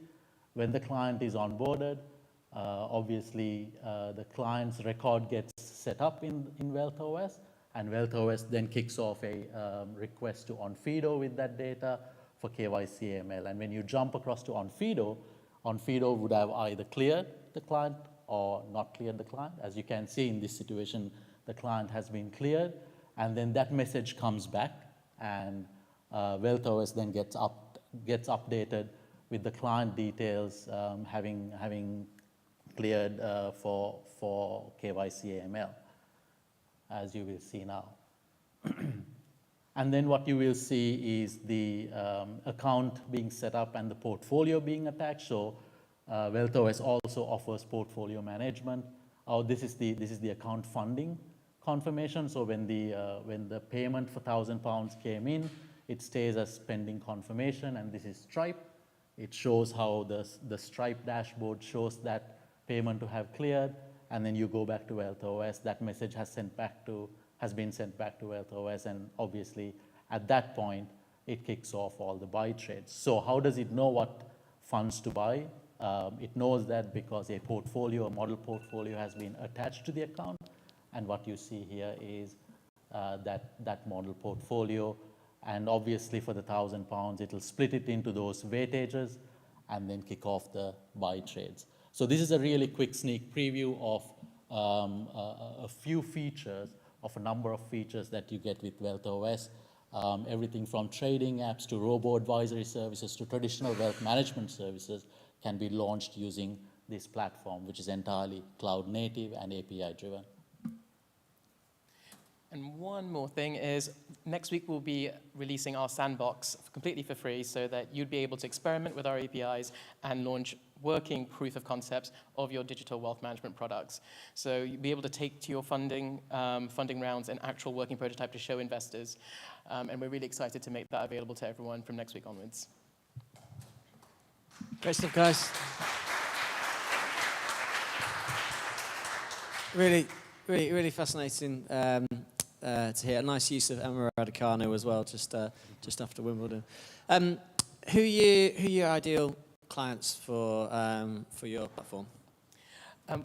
When the client is onboarded, obviously the client's record gets set up in WealthOS, and WealthOS then kicks off a request to Onfido with that data for KYC AML. And when you jump across to Onfido, Onfido would have either cleared the client or not cleared the client. As you can see in this situation, the client has been cleared, and then that message comes back, and WealthOS then gets updated with the client details having cleared for KYC AML, as you will see now. And then what you will see is the account being set up and the portfolio being attached. So WealthOS also offers portfolio management. This is the account funding confirmation. So when the payment for £1,000 came in, it stays as pending confirmation, and this is Stripe. It shows how the Stripe dashboard shows that payment to have cleared, and then you go back to WealthOS. That message has been sent back to WealthOS, and obviously at that point it kicks off all the buy trades. So how does it know what funds to buy? It knows that because a model portfolio has been attached to the account, and what you see here is that model portfolio, and obviously for the £1,000 it'll split it into those weightages and then kick off the buy trades. So this is a really quick sneak preview of a few features, of a number of features that you get with WealthOS. Everything from trading apps to robo-advisory services to traditional wealth management services can be launched using this platform, which is entirely cloud native and API driven. And one more thing is, next week we'll be releasing our sandbox completely for free so that you'd be able to experiment with our APIs and launch working proof of concepts of your digital wealth management products. So you'll be able to take to your funding rounds an actual working prototype to show investors. And we're really excited to make that available to everyone from next week onwards. Great stuff, guys. Really fascinating to hear. A nice use of Emma Raducanu as well, just after Wimbledon. Who are your ideal clients for your platform?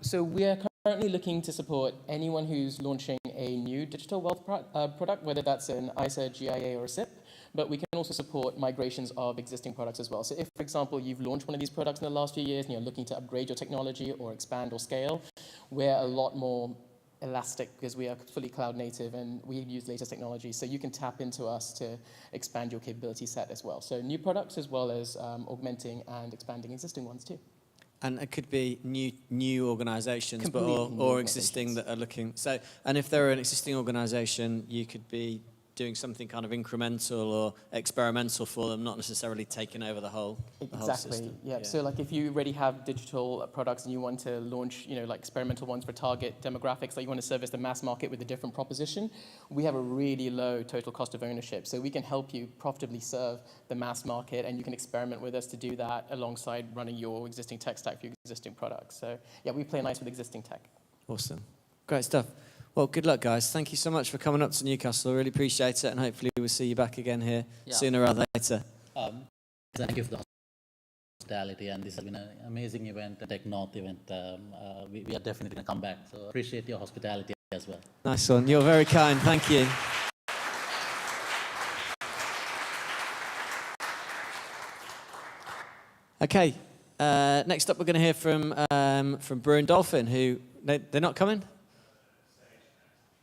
So we are currently looking to support anyone who's launching a new digital wealth product, whether that's an ISA, GIA, or a SIP. But we can also support migrations of existing products as well. So if, for example, you've launched one of these products in the last few years and you're looking to upgrade your technology or expand or scale, we're a lot more elastic because we are fully cloud native and we use latest technology. So you can tap into us to expand your capability set as well. So new products as well as augmenting and expanding existing ones too. And it could be new organisations, or existing that are looking. So, and if they're an existing organisation, you could be doing something kind of incremental or experimental for them, not necessarily taking over the whole system. Yeah. So like if you already have digital products and you want to launch, like experimental ones for target demographics, like you want to service the mass market with a different proposition, we have a really low total cost of ownership. So we can help you profitably serve the mass market, and you can experiment with us to do that alongside running your existing tech stack for your existing products. So yeah, we play nice with existing tech. Awesome. Great stuff. Well, good luck, guys. Thank you so much for coming up to Newcastle. I really appreciate it, and hopefully we'll see you back again here sooner rather than later. Thank you for the hospitality, and this has been an amazing event, a FinTech North event. We are definitely going to come back, so appreciate your hospitality as well. Nice one. You're very kind. Thank you. Okay. Next up, we're going to hear from Brew and Dolphin, who they're not coming.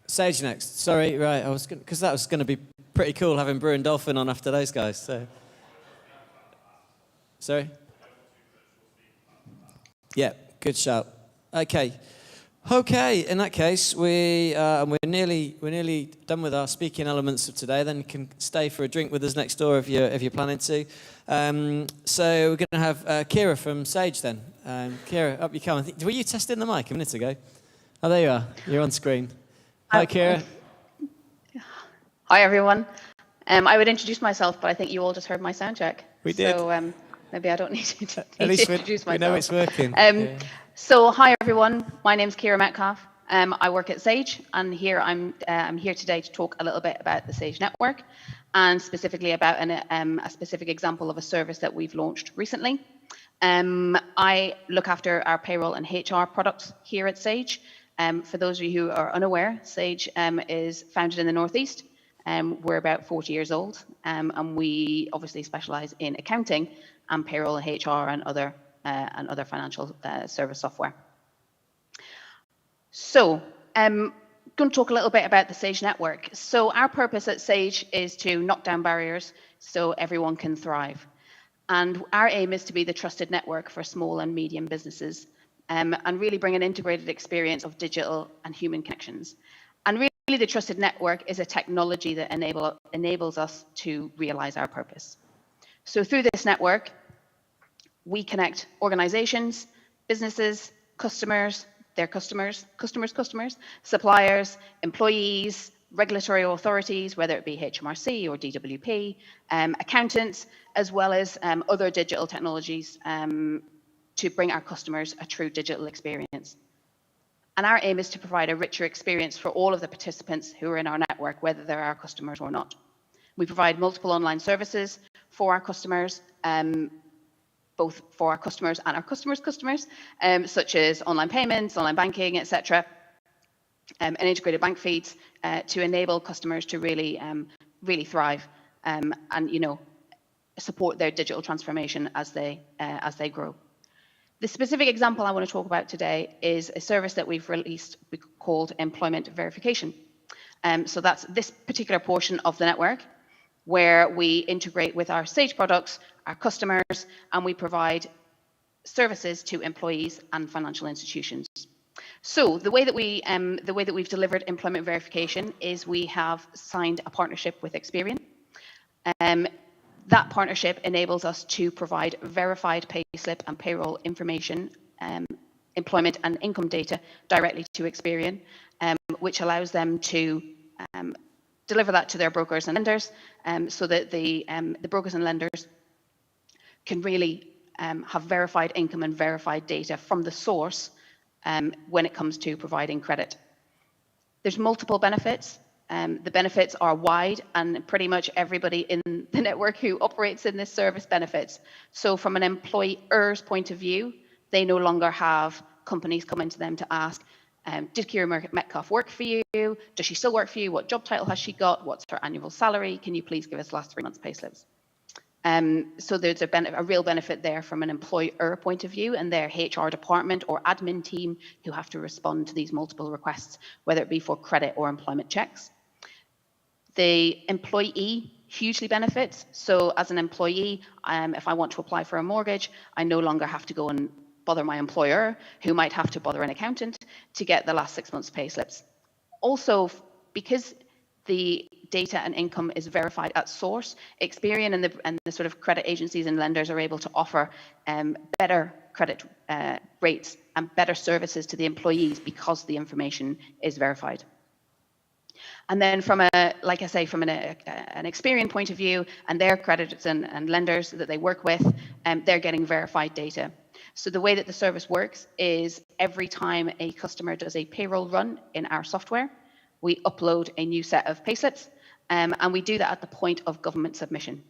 Sage next. Sorry, right. Because that was going to be pretty cool having Brew and Dolphin on after those guys. So, sorry. Yeah, good shout. Okay, Okay, in that case, we're nearly done with our speaking elements of today. Then you can stay for a drink with us next door if you're planning to. So we're going to have Kira from Sage then. Kira, up you come. Were you testing the mic a minute ago? Oh, there you are. You're on screen. Hi, Kira. Hi, everyone. I would introduce myself, but I think you all just heard my sound check. We did. So maybe I don't need to, At least introduce myself. we know it's working. So hi, everyone. My name's Kira Metcalf. I work at Sage, and I'm here today to talk a little bit about the Sage network, and specifically about a specific example of a service that we've launched recently. I look after our payroll and HR products here at Sage. For those of you who are unaware, Sage is founded in the North East. We're about 40 years old, and we obviously specialize in accounting and payroll, HR, and other financial service software. So I'm going to talk a little bit about the Sage network. So our purpose at Sage is to knock down barriers so everyone can thrive. And our aim is to be the trusted network for small and medium businesses, and really bring an integrated experience of digital and human connections. And really the trusted network is a technology that enables us to realize our purpose. So through this network, we connect organizations, businesses, customers, their customers, suppliers, employees, regulatory authorities, whether it be HMRC or DWP, accountants, as well as other digital technologies to bring our customers a true digital experience. And our aim is to provide a richer experience for all of the participants who are in our network, whether they're our customers or not. We provide multiple online services for our customers, both for our customers and our customers' customers, such as online payments, online banking, etc., and integrated bank feeds to enable customers to really thrive and support their digital transformation as they grow. The specific example I want to talk about today is a service that we've released called employment verification. So that's this particular portion of the network where we integrate with our Sage products, our customers, and we provide services to employees and financial institutions. So the way that we've delivered employment verification is we have signed a partnership with Experian. That partnership enables us to provide verified payslip and payroll information, employment and income data directly to Experian, which allows them to deliver that to their brokers and lenders, so that the brokers and lenders can really have verified income and verified data from the source when it comes to providing credit. There's multiple benefits. The benefits are wide, and pretty much everybody in the network who operates in this service benefits. So from an employer's point of view, they no longer have companies coming to them to ask, did Kira Metcalf work for you? Does she still work for you? What job title has she got? What's her annual salary? Can you please give us the last 3 months' payslips? So there's a real benefit there from an employer point of view and their HR department or admin team who have to respond to these multiple requests, whether it be for credit or employment checks. The employee hugely benefits. So as an employee, if I want to apply for a mortgage, I no longer have to go and bother my employer, who might have to bother an accountant to get the last 6 months' payslips. Also, because the data and income is verified at source, Experian and the sort of credit agencies and lenders are able to offer better credit rates and better services to the employees because the information is verified. And then from an Experian point of view and their creditors and lenders that they work with, they're getting verified data. So the way that the service works is every time a customer does a payroll run in our software, we upload a new set of payslips, and we do that at the point of government submission.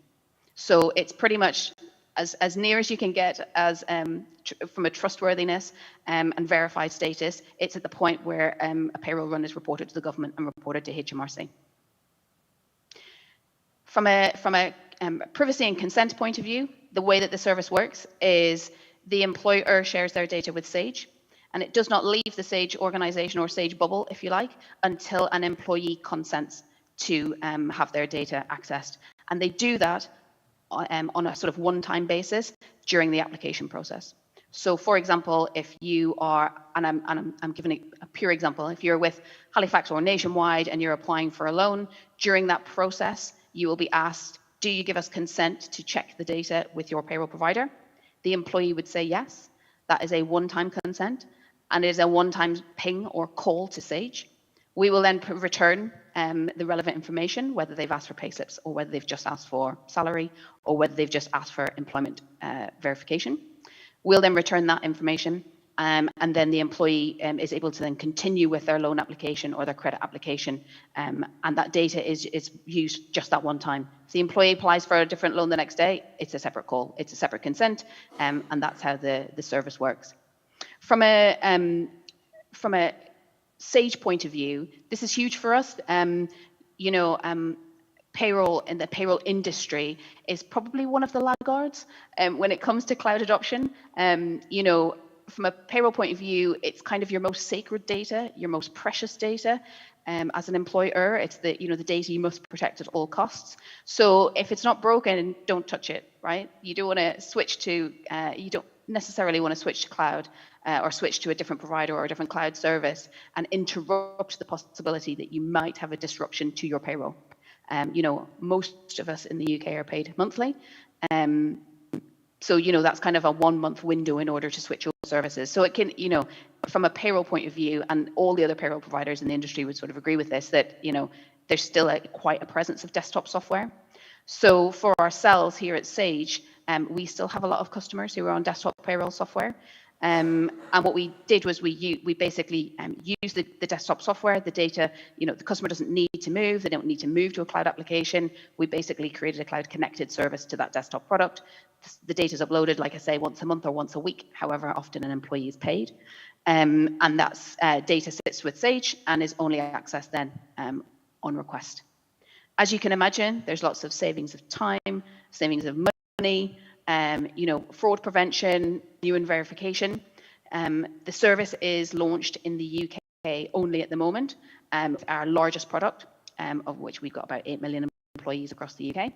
So it's pretty much as near as you can get as from a trustworthiness and verified status. It's at the point where a payroll run is reported to the government and reported to HMRC. From a privacy and consent point of view, the way that the service works is the employer shares their data with Sage, and it does not leave the Sage organization or Sage bubble, if you like, until an employee consents to have their data accessed. And they do that on a sort of one-time basis during the application process. So for example, if you are, and I'm giving a pure example, if you're with Halifax or Nationwide and you're applying for a loan, during that process, you will be asked, do you give us consent to check the data with your payroll provider? The employee would say yes. That is a one-time consent, and it is a one-time ping or call to Sage. We will then return the relevant information, whether they've asked for payslips or whether they've just asked for salary or whether they've just asked for employment verification. We'll then return that information, and then the employee is able to then continue with their loan application or their credit application, and that data is used just that one time. If the employee applies for a different loan the next day, it's a separate call, it's a separate consent, and that's how the service works. From a Sage point of view, this is huge for us. Payroll in the payroll industry is probably one of the laggards when it comes to cloud adoption. From a payroll point of view, it's kind of your most sacred data, your most precious data. As an employer, it's the data you must protect at all costs. So if it's not broken, don't touch it, right? You don't want to switch to, you don't necessarily want to switch to cloud or switch to a different provider or a different cloud service and interrupt the possibility that you might have a disruption to your payroll. Most of us in the UK are paid monthly. So, that's kind of a 1 month window in order to switch your services. So it can, from a payroll point of view, and all the other payroll providers in the industry would sort of agree with this, that, there's still quite a presence of desktop software. So for ourselves here at Sage, we still have a lot of customers who are on desktop payroll software. And what we did was we basically use the desktop software, the data, the customer doesn't need to move, they don't need to move to a cloud application. We basically created a cloud connected service to that desktop product. The data is uploaded, like I say, once a month or once a week, however often an employee is paid. And that's data sits with Sage and is only accessed then on request. As you can imagine, there's lots of savings of time, savings of money, fraud prevention, new and verification. The service is launched in the UK only at the moment, our largest product, of which we've got about 8 million employees across the UK.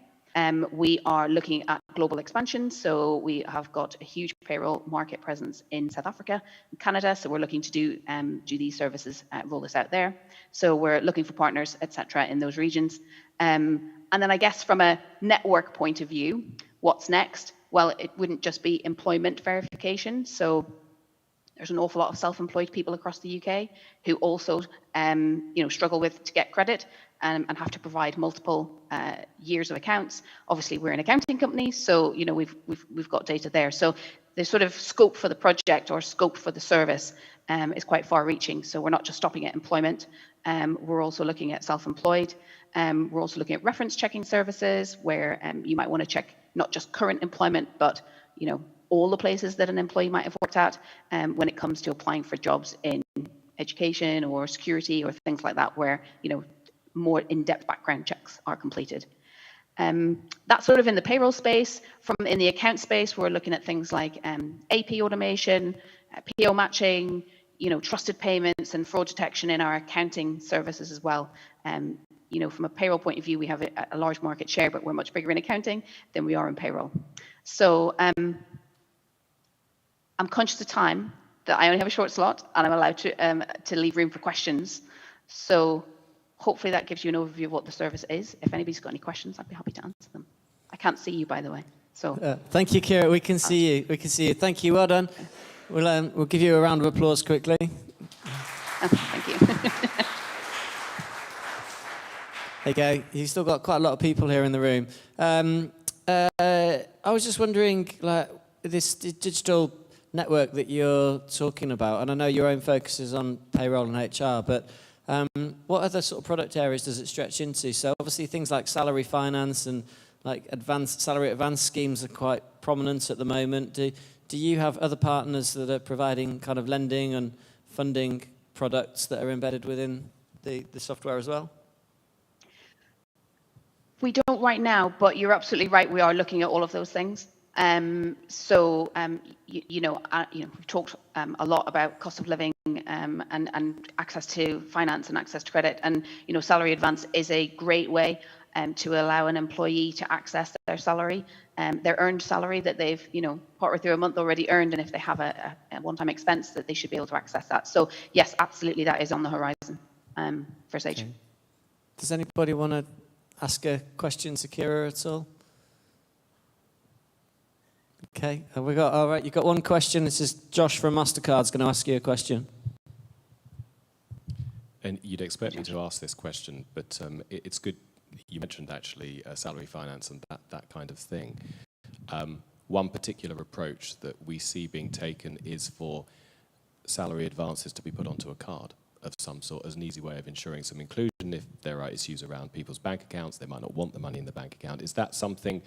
We are looking at global expansion, so we have got a huge payroll market presence in South Africa and Canada, so we're looking to do these services, roll this out there. So we're looking for partners, etc., in those regions. And then I guess from a network point of view, what's next? Well, it wouldn't just be employment verification. So there's an awful lot of self-employed people across the UK who also, struggle to get credit and have to provide multiple years of accounts. Obviously, we're an accounting company, so we've got data there. So the sort of scope for the project or scope for the service is quite far-reaching. So we're not just stopping at employment. We're also looking at self-employed. We're also looking at reference checking services where you might want to check not just current employment, but all the places that an employee might have worked at when it comes to applying for jobs in education or security or things like that, where more in-depth background checks are completed. That's sort of in the payroll space. In the account space, we're looking at things like AP automation, PO matching, trusted payments and fraud detection in our accounting services as well. From a payroll point of view, we have a large market share, but we're much bigger in accounting than we are in payroll. So I'm conscious of time, that I only have a short slot, and I'm allowed to leave room for questions. So hopefully that gives you an overview of what the service is. If anybody's got any questions, I'd be happy to answer them. I can't see you, by the way. So thank you, Kira. We can see you. We can see you. Thank you. Well done. We'll give you a round of applause quickly. Oh, thank you. There you go. You've still got quite a lot of people here in the room. I was just wondering, this digital network that you're talking about, and I know your own focus is on payroll and HR, but what other sort of product areas does it stretch into? So obviously things like salary finance and like salary advance schemes are quite prominent at the moment. Do you have other partners that are providing kind of lending and funding products that are embedded within the software as well? We don't right now, but you're absolutely right. We are looking at all of those things. We've talked a lot about cost of living and access to finance and access to credit. And, salary advance is a great way to allow an employee to access their salary, their earned salary that they've, partway through a month already earned, and if they have a one-time expense, that they should be able to access that. So yes, absolutely, that is on the horizon for Sage. Okay. Does anybody want to ask a question to Kira at all? Okay, all right, you've got one question. This is Josh from MasterCard's going to ask you a question. And you'd expect me to ask this question, but it's good you mentioned actually salary finance and that kind of thing. One particular approach that we see being taken is for salary advances to be put onto a card of some sort as an easy way of ensuring some inclusion. If there are issues around people's bank accounts, they might not want the money in the bank account. Is that something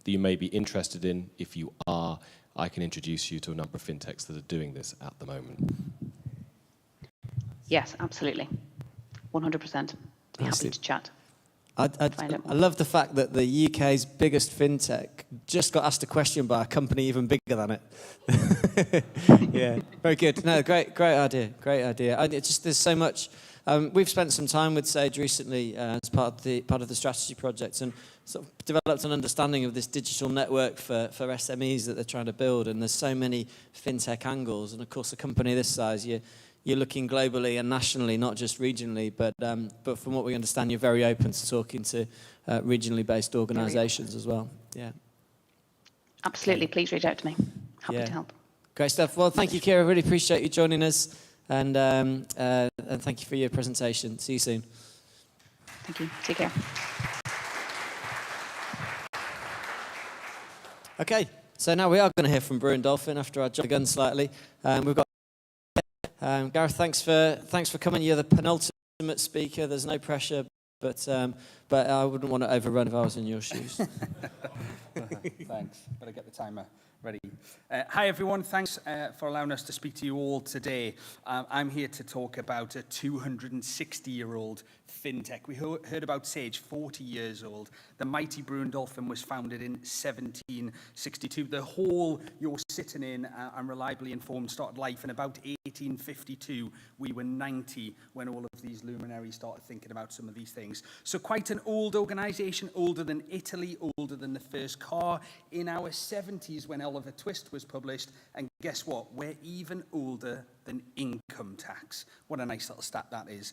that you may be interested in? If you are, I can introduce you to a number of fintechs that are doing this at the moment. Yes, absolutely. 100%. Be happy to chat. I love the fact that the UK's biggest fintech just got asked a question by a company even bigger than it. Yeah, very good. No, great idea. Great idea. There's so much. We've spent some time with Sage recently as part of the strategy project, and sort of developed an understanding of this digital network for SMEs that they're trying to build. And there's so many fintech angles, and of course, a company this size, you're looking globally and nationally, not just regionally, but from what we understand, you're very open to talking to regionally based organisations as well. Yeah. Absolutely, please reach out to me. Happy to help. Great stuff. Well, thank you, Kira. Really appreciate you joining us, and thank you for your presentation. See you soon. Thank you. Take care. Okay, so now we are going to hear from Brew and Dolphin after I jumped the gun slightly. We've got Gareth, thanks for coming. You're the penultimate speaker. There's no pressure, but I wouldn't want to overrun if I was in your shoes. Thanks. Better get the timer ready. Hi, everyone. Thanks for allowing us to speak to you all today. I'm here to talk about a 260-year-old fintech. We heard about Sage, 40 years old. The mighty Brew and Dolphin was founded in 1762. The hall you're sitting in, I'm reliably informed, started life in about 1852. We were 90 when all of these luminaries started thinking about some of these things. So quite an old organisation, older than Italy, older than the first car. In our 70s when Oliver Twist was published, and guess what? We're even older than income tax. What a nice little stat that is.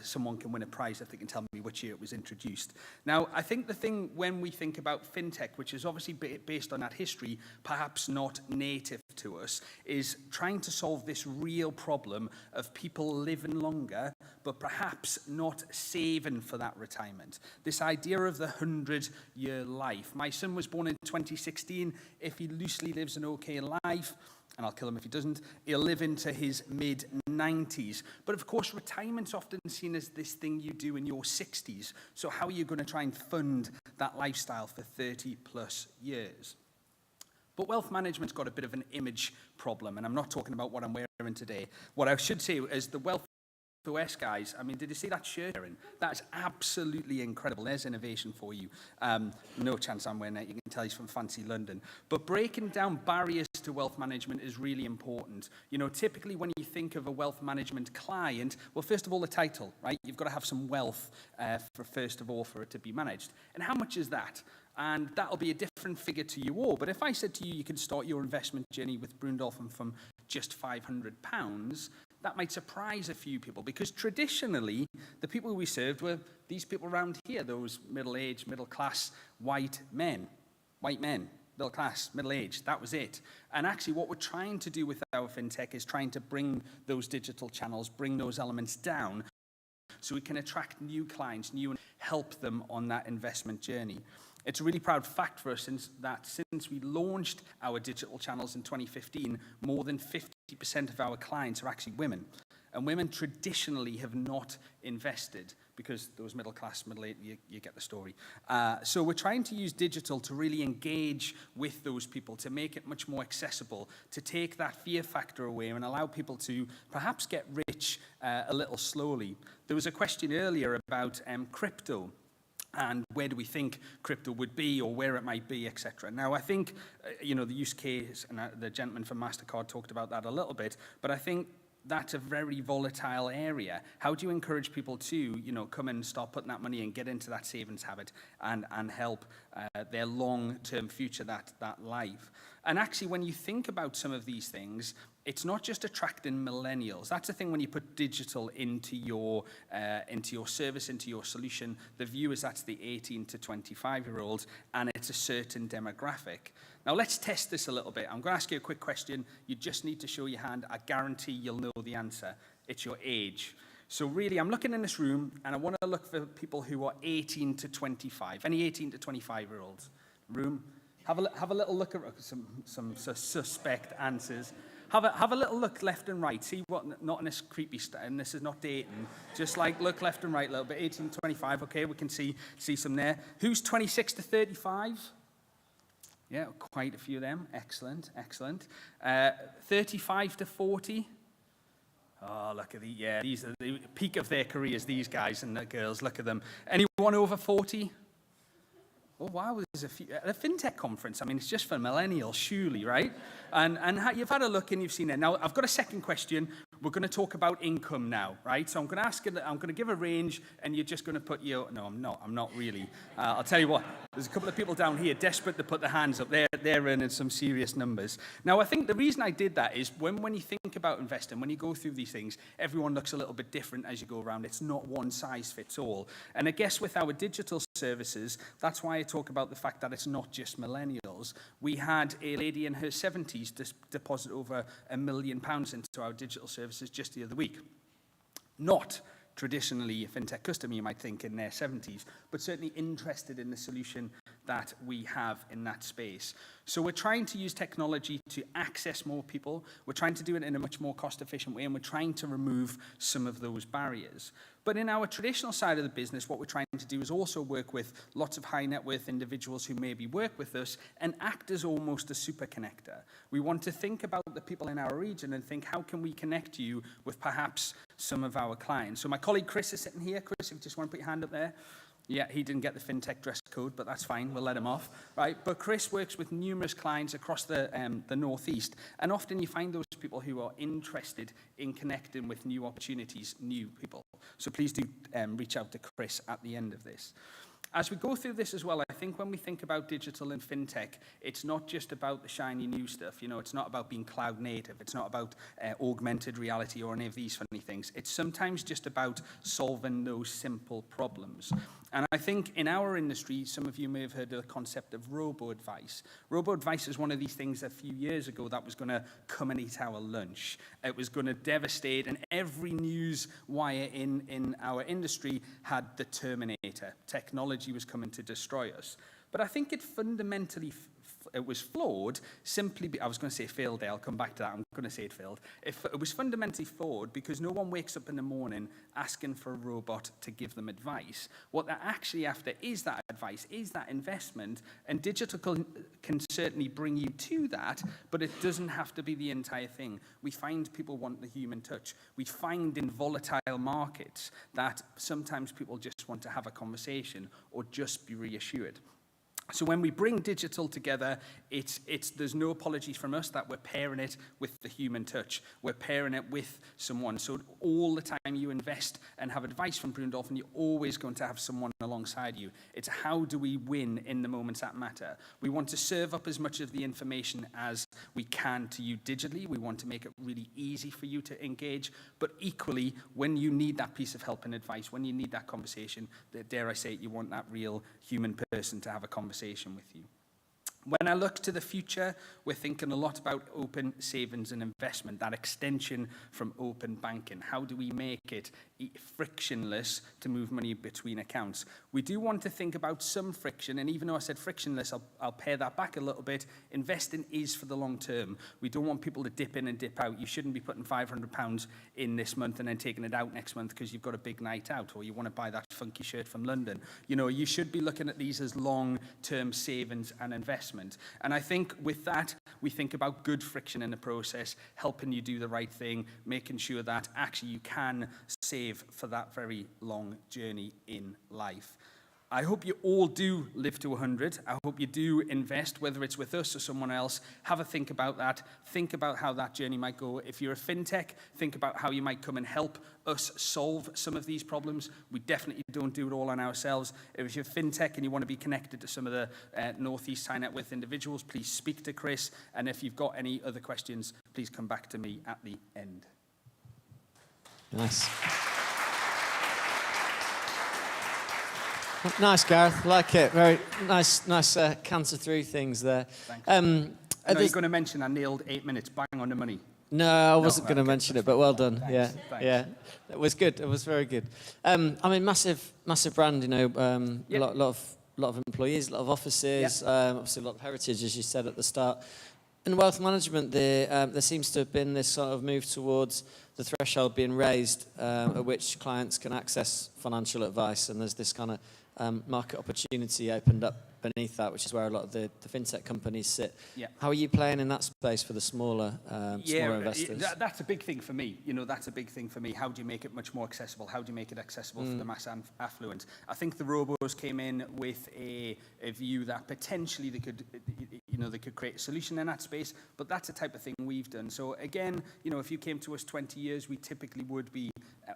Someone can win a prize if they can tell me which year it was introduced. Now, I think the thing when we think about fintech, which is obviously based on that history, perhaps not native to us, is trying to solve this real problem of people living longer, but perhaps not saving for that retirement. This idea of the 100-year life. My son was born in 2016. If he loosely lives an okay life, and I'll kill him if he doesn't, he'll live into his mid-90s. But of course, retirement's often seen as this thing you do in your 60s. So how are you going to try and fund that lifestyle for 30 plus years? But wealth management's got a bit of an image problem, and I'm not talking about what I'm wearing today. What I should say is the wealth OS guys, I mean, did you see that shirt? That's absolutely incredible. There's innovation for you. No chance I'm wearing it. You can tell he's from fancy London. But breaking down barriers to wealth management is really important. You know, typically when you think of a wealth management client, well, first of all, the title, right? You've got to have some wealth first of all for it to be managed. And how much is that? And that'll be a different figure to you all. But if I said to you, you can start your investment journey with Brew and Dolphin from just £500, that might surprise a few people, because traditionally, the people we served were these people around here, those middle-aged, middle-class white men, middle class, middle age, that was it. And actually what we're trying to do with our fintech is trying to bring those digital channels, bring those elements down so we can attract new clients, and help them on that investment journey. It's a really proud fact for us since we launched our digital channels in 2015, more than 50% of our clients are actually women. And women traditionally have not invested because those middle class, middle age, you get the story. So we're trying to use digital to really engage with those people, to make it much more accessible, to take that fear factor away and allow people to perhaps get rich a little slowly. There was a question earlier about crypto. And where do we think crypto would be, or where it might be, etc. Now, I think, the use case, and the gentleman from MasterCard talked about that a little bit, but I think that's a very volatile area. How do you encourage people to, you know, come and start putting that money and get into that savings habit and help their long-term future, that life? And actually, when you think about some of these things, it's not just attracting millennials. That's the thing when you put digital into your service, into your solution. The view is that's the 18 to 25-year-olds, and it's a certain demographic. Now, let's test this a little bit. I'm going to ask you a quick question. You just need to show your hand. I guarantee you'll know the answer. It's your age. So really, I'm looking in this room, and I want to look for people who are 18 to 25. Any 18 to 25-year-olds? Room? Have a little look at some suspect answers. Have a little look left and right. See what, not in this creepy and this is not dating. Just like look left and right a little bit. 18 to 25, okay, we can see some there. Who's 26 to 35? Yeah, quite a few of them. Excellent, excellent. 35 to 40. Oh, look at these are the peak of their careers, these guys and the girls. Look at them. Anyone over 40? Oh, wow, there's a few. At a FinTech conference, I mean, it's just for millennials, surely, right? And you've had a look and you've seen it. Now, I've got a second question. We're going to talk about income now, right? So I'm going to give a range, and you're just going to put your... No, I'm not really. I'll tell you what, there's a couple of people down here desperate to put their hands up. They're earning some serious numbers. Now, I think the reason I did that is when you think about investing, when you go through these things, everyone looks a little bit different as you go around. It's not one size fits all. And I guess with our digital services, that's why I talk about the fact that it's not just millennials. We had a lady in her 70s deposit over £1 million into our digital services just the other week. Not traditionally a FinTech customer, you might think, in their 70s, but certainly interested in the solution that we have in that space. So we're trying to use technology to access more people. We're trying to do it in a much more cost-efficient way, and we're trying to remove some of those barriers. But in our traditional side of the business, what we're trying to do is also work with lots of high net worth individuals who maybe work with us and act as almost a super connector. We want to think about the people in our region and think, how can we connect you with perhaps some of our clients? So my colleague Chris is sitting here. Chris, if you just want to put your hand up there. Yeah, he didn't get the FinTech dress code, but that's fine. We'll let him off, right? But Chris works with numerous clients across the North East, and often you find those people who are interested in connecting with new opportunities, new people. So please do reach out to Chris at the end of this. As we go through this as well, I think when we think about digital and FinTech, it's not just about the shiny new stuff. You know, it's not about being cloud native. It's not about augmented reality or any of these funny things. It's sometimes just about solving those simple problems. And I think in our industry, some of you may have heard of the concept of robo-advice. Robo-advice is one of these things a few years ago that was going to come and eat our lunch. It was going to devastate, and every news wire in our industry had the Terminator. Technology was coming to destroy us. But I think it fundamentally it was flawed simply, I was going to say failed there, I'll come back to that, I'm going to say it failed. It was fundamentally flawed because no one wakes up in the morning asking for a robot to give them advice. What they're actually after is that advice, is that investment, and digital can certainly bring you to that, but it doesn't have to be the entire thing. We find people want the human touch. We find in volatile markets that sometimes people just want to have a conversation or just be reassured. So when we bring digital together, there's no apologies from us that we're pairing it with the human touch. We're pairing it with someone. So all the time you invest and have advice from Brundolphin, you're always going to have someone alongside you. It's how do we win in the moments that matter. We want to serve up as much of the information as we can to you digitally. We want to make it really easy for you to engage. But equally, when you need that piece of help and advice, when you need that conversation, dare I say it, you want that real human person to have a conversation with you. When I look to the future, we're thinking a lot about open savings and investment, that extension from open banking. How do we make it frictionless to move money between accounts? We do want to think about some friction, and even though I said frictionless, I'll pare that back a little bit. Investing is for the long term. We don't want people to dip in and dip out. You shouldn't be putting £500 in this month and then taking it out next month because you've got a big night out or you want to buy that funky shirt from London. You know, you should be looking at these as long-term savings and investment. And I think with that, we think about good friction in the process, helping you do the right thing, making sure that actually you can save for that very long journey in life. I hope you all do live to 100. I hope you do invest, whether it's with us or someone else. Have a think about that. Think about how that journey might go. If you're a fintech, think about how you might come and help us solve some of these problems. We definitely don't do it all on ourselves. If you're fintech and you want to be connected to some of the North East high net worth individuals, please speak to Chris. And if you've got any other questions, please come back to me at the end. Nice. Nice, Gareth. Like it. Very nice canter through things there. Thanks. I know you're going to mention I nailed 8 minutes, bang on the money. No, I wasn't going to mention it, but well done. Thanks. Yeah, Thanks. yeah. It was good. It was very good. I mean, massive brand. You know, Yep. a lot of employees, a lot of offices. Obviously, a lot of heritage, as you said at the start. In wealth management, there seems to have been this sort of move towards the threshold being raised at which clients can access financial advice, and there's this kind of market opportunity opened up beneath that, which is where a lot of the fintech companies sit. Yeah. How are you playing in that space for the smaller investors? That's a big thing for me. You know, that's a big thing for me. How do you make it much more accessible? How do you make it accessible for the mass affluent? I think the robos came in with a view that potentially they could create a solution in that space, but that's the type of thing we've done. So again, you know, if you came to us 20 years, we typically would be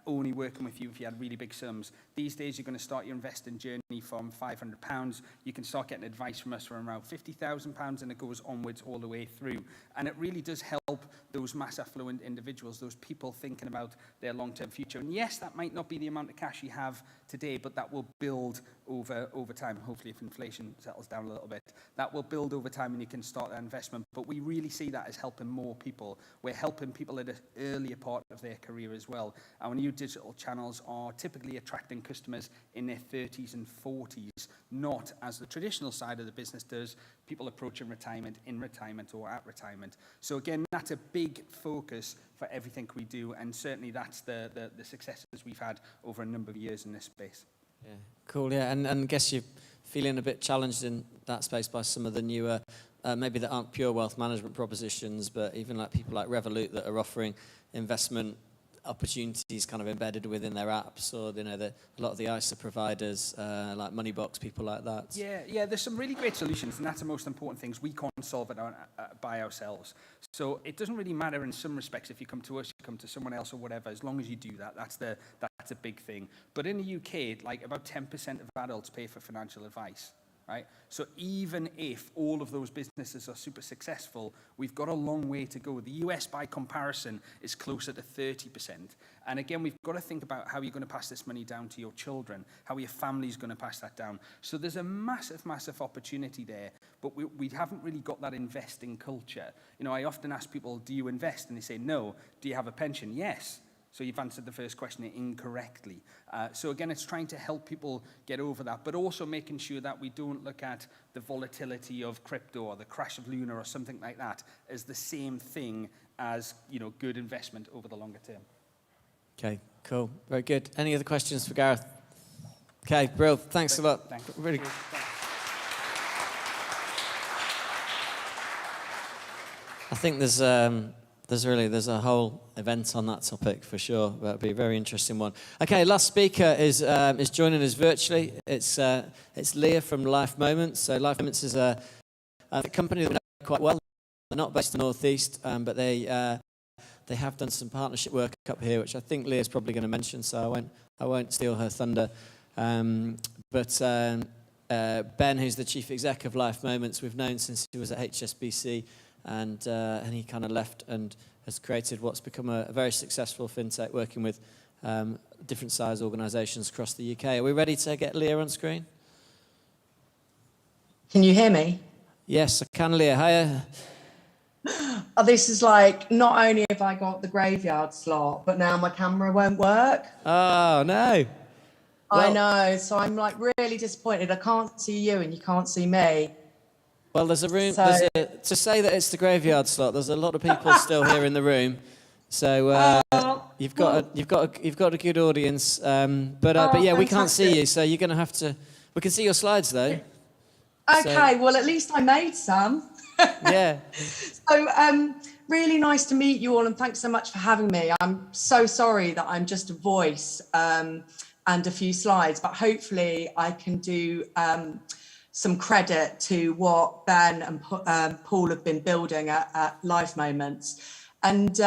only working with you if you had really big sums. These days, you're going to start your investing journey from £500. You can start getting advice from us from around £50,000, and it goes onwards all the way through. And it really does help those mass affluent individuals, those people thinking about their long-term future. And yes, that might not be the amount of cash you have today, but that will build over time. Hopefully, if inflation settles down a little bit, that will build over time, and you can start that investment. But we really see that as helping more people. We're helping people at an earlier part of their career as well. Our new digital channels are typically attracting customers in their 30s and 40s, not as the traditional side of the business does, people approaching retirement, in retirement, or at retirement. So again, that's a big focus for everything we do, and certainly that's the successes we've had over a number of years in this space. Yeah, cool. Yeah, and I guess you're feeling a bit challenged in that space by some of the newer, maybe that aren't pure wealth management propositions, but even like people like Revolut that are offering investment opportunities kind of embedded within their apps, or you know, a lot of the ISA providers like Moneybox, people like that. Yeah, there's some really great solutions, and that's the most important things. We can't solve it by ourselves. So it doesn't really matter in some respects if you come to us, you come to someone else or whatever, as long as you do that. That's a big thing. But in the UK, like about 10% of adults pay for financial advice. Right? So even if all of those businesses are super successful, we've got a long way to go. The US, by comparison, is closer to 30%. And again, we've got to think about how you're going to pass this money down to your children, how your family's going to pass that down. So there's a massive, massive opportunity there, but we haven't really got that investing culture. You know, I often ask people, do you invest? And they say, no. Do you have a pension? Yes. So you've answered the first question incorrectly. So again, it's trying to help people get over that, but also making sure that we don't look at the volatility of crypto or the crash of Luna or something like that as the same thing as, you know, good investment over the longer term. Okay, cool. Very good. Any other questions for Gareth? Okay, brilliant. Thanks a lot. Thanks. Really. I think there's a whole event on that topic for sure. That'll be a very interesting one. Okay, last speaker is joining us virtually. It's Leah from Life Moments. So Life Moments is a company that we know quite well. They're not based in the North East, but they have done some partnership work up here, which I think Leah's probably going to mention. So I won't steal her thunder. But Ben, who's the chief exec of Life Moments, we've known since he was at HSBC. And he kind of left and has created what's become a very successful fintech, working with different size organisations across the UK. Are we ready to get Leah on screen? Can you hear me? Yes, I can, Leah. Hiya. Oh, this is like, not only have I got the graveyard slot, but now my camera won't work. Oh, no. I know, so I'm like really disappointed. I can't see you and you can't see me. Well, there's a room, to say that it's the graveyard slot, there's a lot of people still here in the room. So you've got a good audience. But yeah, we can't see you, so you're going to have to, we can see your slides though. Okay, well, at least I made some. Yeah. So really nice to meet you all, and thanks so much for having me. I'm so sorry that I'm just a voice. and a few slides, but hopefully I can do some credit to what Ben and Paul have been building at Life Moments. And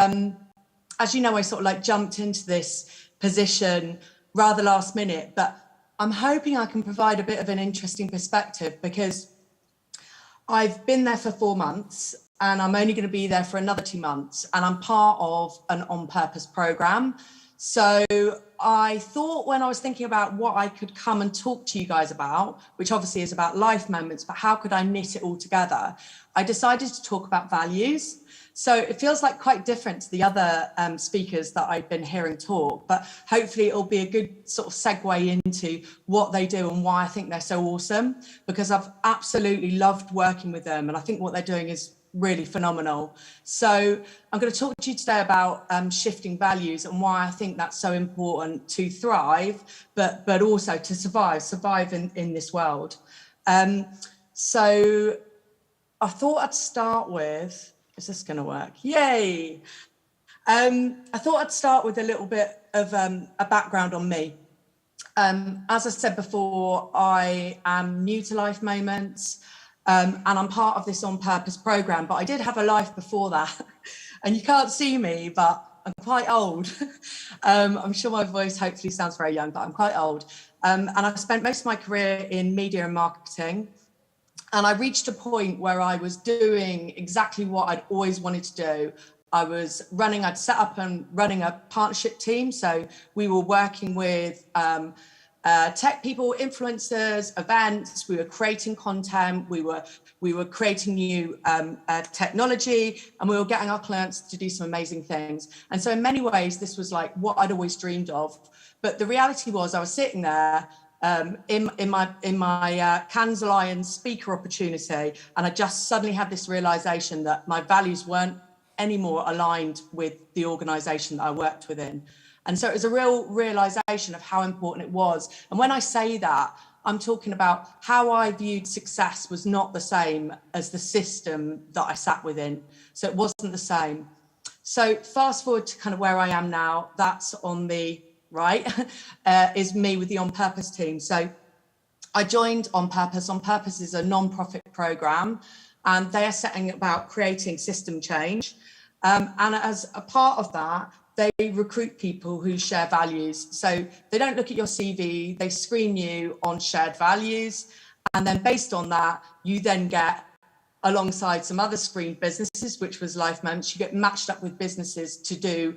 as you know, I sort of like jumped into this position rather last minute, but I'm hoping I can provide a bit of an interesting perspective, because I've been there for 4 months and I'm only going to be there for another 2 months, and I'm part of an on purpose program. So I thought, when I was thinking about what I could come and talk to you guys about, which obviously is about Life Moments, but how could I knit it all together? I decided to talk about values. So it feels like quite different to the other speakers that I've been hearing talk, but hopefully it'll be a good sort of segue into what they do and why I think they're so awesome, because I've absolutely loved working with them, and I think what they're doing is really phenomenal. So I'm going to talk to you today about shifting values and why I think that's so important to thrive, but also to survive in this world. So I thought I'd start with, is this going to work? Yay! I thought I'd start with a little bit of a background on me. As I said before, I am new to Life Moments. And I'm part of this on purpose program, but I did have a life before that. And you can't see me, but I'm quite old. I'm sure my voice hopefully sounds very young, but I'm quite old. And I've spent most of my career in media and marketing. And I reached a point where I was doing exactly what I'd always wanted to do. I'd set up and running a partnership team. So we were working with tech people, influencers, events. We were creating content. We were creating new technology, and we were getting our clients to do some amazing things. And so in many ways, this was like what I'd always dreamed of. But the reality was, I was sitting there in my Cannes Lions speaker opportunity, and I just suddenly had this realization that my values weren't anymore aligned with the organization that I worked within. And so it was a real realization of how important it was. And when I say that, I'm talking about how I viewed success was not the same as the system that I sat within. So it wasn't the same. So fast forward to kind of where I am now, that's on the right, is me with the On Purpose team. So I joined On Purpose. On Purpose is a non-profit program, and they are setting about creating system change. And as a part of that, they recruit people who share values. So they don't look at your CV, they screen you on shared values. And then based on that, you then get, alongside some other screened businesses, which was Life Moments, you get matched up with businesses to do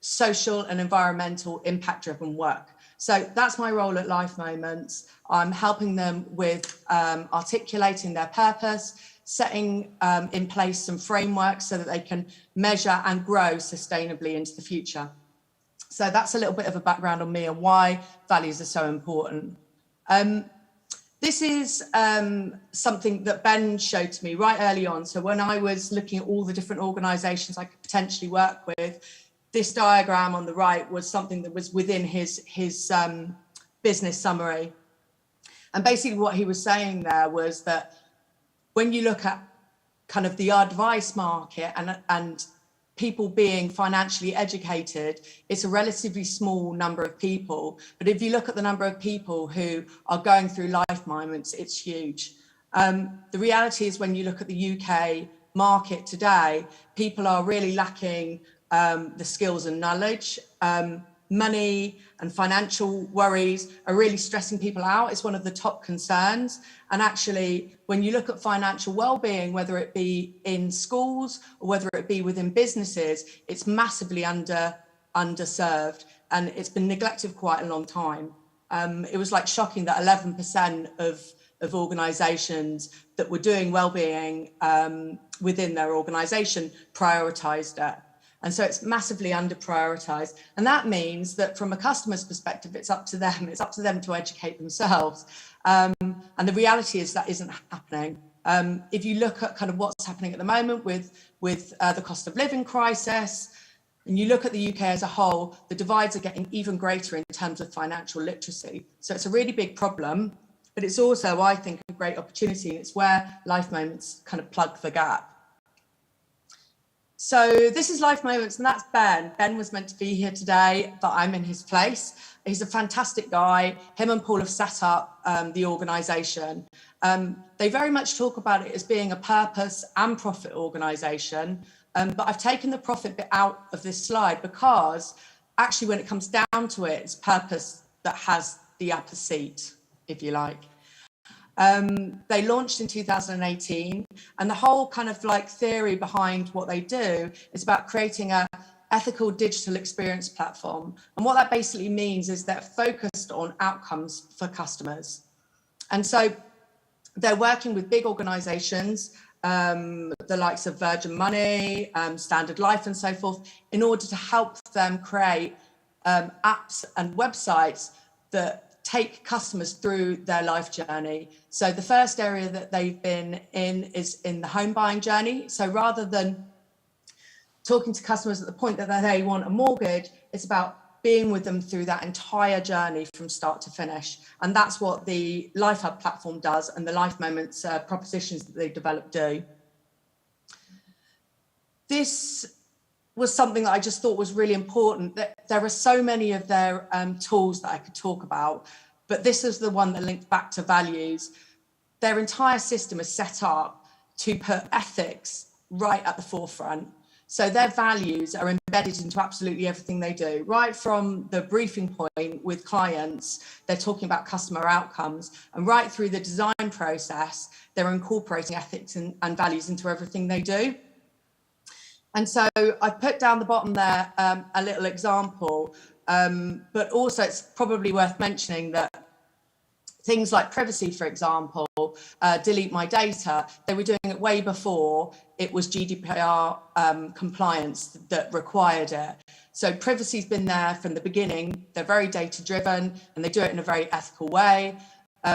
social and environmental impact-driven work. So that's my role at Life Moments. I'm helping them with articulating their purpose, setting in place some frameworks so that they can measure and grow sustainably into the future. So that's a little bit of a background on me and why values are so important. This is something that Ben showed to me right early on. So when I was looking at all the different organizations I could potentially work with, this diagram on the right was something that was within his business summary. And basically what he was saying there was that when you look at kind of the advice market and people being financially educated, it's a relatively small number of people. But if you look at the number of people who are going through Life Moments, it's huge. The reality is when you look at the UK market today, people are really lacking the skills and knowledge. Money and financial worries are really stressing people out. It's one of the top concerns. And actually, when you look at financial well-being, whether it be in schools or whether it be within businesses, it's massively underserved, and it's been neglected for quite a long time. It was like shocking that 11% of organisations that were doing well-being within their organisation prioritised it. And so it's massively under prioritized. And that means that from a customer's perspective, it's up to them. It's up to them to educate themselves. And the reality is that isn't happening. If you look at kind of what's happening at the moment with the cost of living crisis, and you look at the UK as a whole, the divides are getting even greater in terms of financial literacy. So it's a really big problem, but it's also, I think, a great opportunity. And it's where Life Moments kind of plug the gap. So this is Life Moments, and that's Ben. Ben was meant to be here today, but I'm in his place. He's a fantastic guy. Him and Paul have set up the organisation. They very much talk about it as being a purpose and profit organisation, but I've taken the profit bit out of this slide because actually when it comes down to it, it's purpose that has the upper seat, if you like. They launched in 2018, and the whole kind of like theory behind what they do is about creating a ethical digital experience platform. And what that basically means is they're focused on outcomes for customers. And so they're working with big organizations, the likes of Virgin Money, Standard Life and so forth, in order to help them create apps and websites that take customers through their life journey. So the first area that they've been in is in the home buying journey. So rather than talking to customers at the point that they want a mortgage, it's about being with them through that entire journey from start to finish. And that's what the Life Hub platform does, and the Life Moments propositions that they've developed do. This was something that I just thought was really important. That there are so many of their tools that I could talk about, but this is the one that linked back to values. Their entire system is set up to put ethics right at the forefront. So their values are embedded into absolutely everything they do, right from the briefing point with clients, they're talking about customer outcomes, and right through the design process, they're incorporating ethics and values into everything they do. And so I put down the bottom there a little example, but also it's probably worth mentioning that things like privacy, for example, delete my data, they were doing it way before it was GDPR compliance that required it. So privacy's been there from the beginning. They're very data driven and they do it in a very ethical way.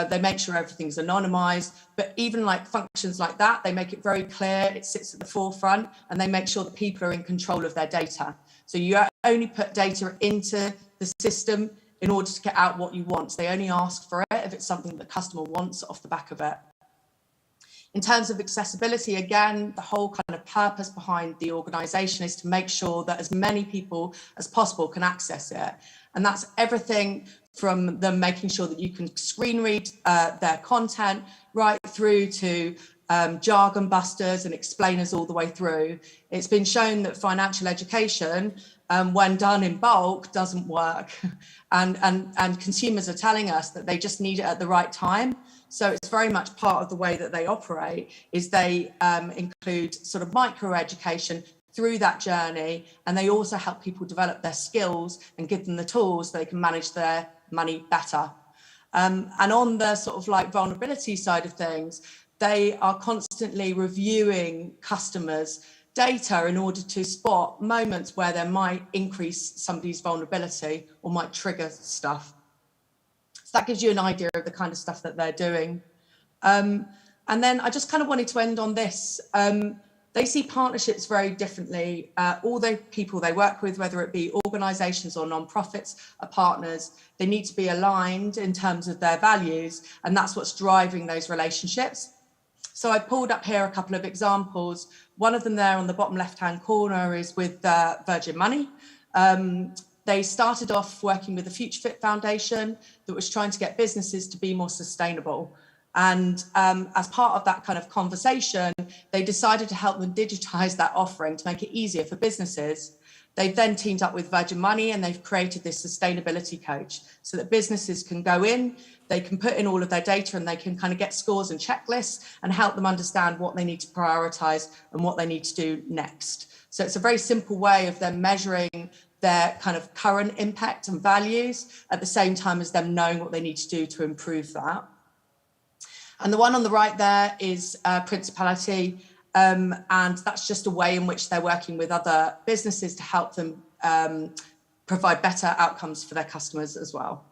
They make sure everything's anonymized, but even like functions like that, they make it very clear, it sits at the forefront, and they make sure that people are in control of their data. So you only put data into the system in order to get out what you want. So they only ask for it if it's something the customer wants off the back of it. In terms of accessibility, again, the whole kind of purpose behind the organization is to make sure that as many people as possible can access it. And that's everything from them making sure that you can screen read their content right through to jargon busters and explainers all the way through. It's been shown that financial education, when done in bulk, doesn't work. And consumers are telling us that they just need it at the right time. So it's very much part of the way that they operate is they include sort of micro education through that journey, and they also help people develop their skills and give them the tools so they can manage their money better. And on the sort of like vulnerability side of things, they are constantly reviewing customers' data in order to spot moments where there might increase somebody's vulnerability or might trigger stuff. So that gives you an idea of the kind of stuff that they're doing. And then I just kind of wanted to end on this. They see partnerships very differently. All the people they work with, whether it be organisations or non-profits, are partners. They need to be aligned in terms of their values, and that's what's driving those relationships. So I pulled up here a couple of examples. One of them there on the bottom left-hand corner is with Virgin Money. They started off working with the Future Fit Foundation that was trying to get businesses to be more sustainable. And as part of that kind of conversation, they decided to help them digitize that offering to make it easier for businesses. They've then teamed up with Virgin Money and they've created this sustainability coach so that businesses can go in, they can put in all of their data and they can kind of get scores and checklists and help them understand what they need to prioritize and what they need to do next. So it's a very simple way of them measuring their kind of current impact and values at the same time as them knowing what they need to do to improve that. And the one on the right there is Principality, and that's just a way in which they're working with other businesses to help them provide better outcomes for their customers as well.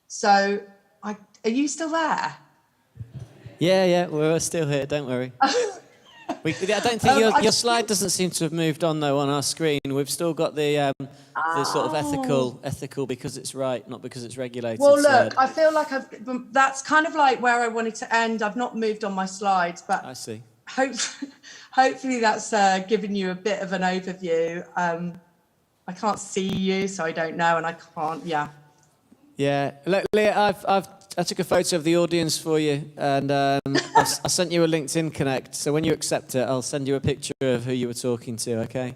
So, are you still there? Yeah, we're still here, don't worry. I don't think your slide doesn't seem to have moved on though on our screen. We've still got the sort of ethical because it's right, not because it's regulated. Well, slide. look, I feel like that's kind of like where I wanted to end. I've not moved on my slides, but I see. hopefully that's given you a bit of an overview. I can't see you, so I don't know, and I can't, yeah. Yeah, Leah, I took a photo of the audience for you, and I sent you a LinkedIn Connect, so when you accept it, I'll send you a picture of who you were talking to, okay?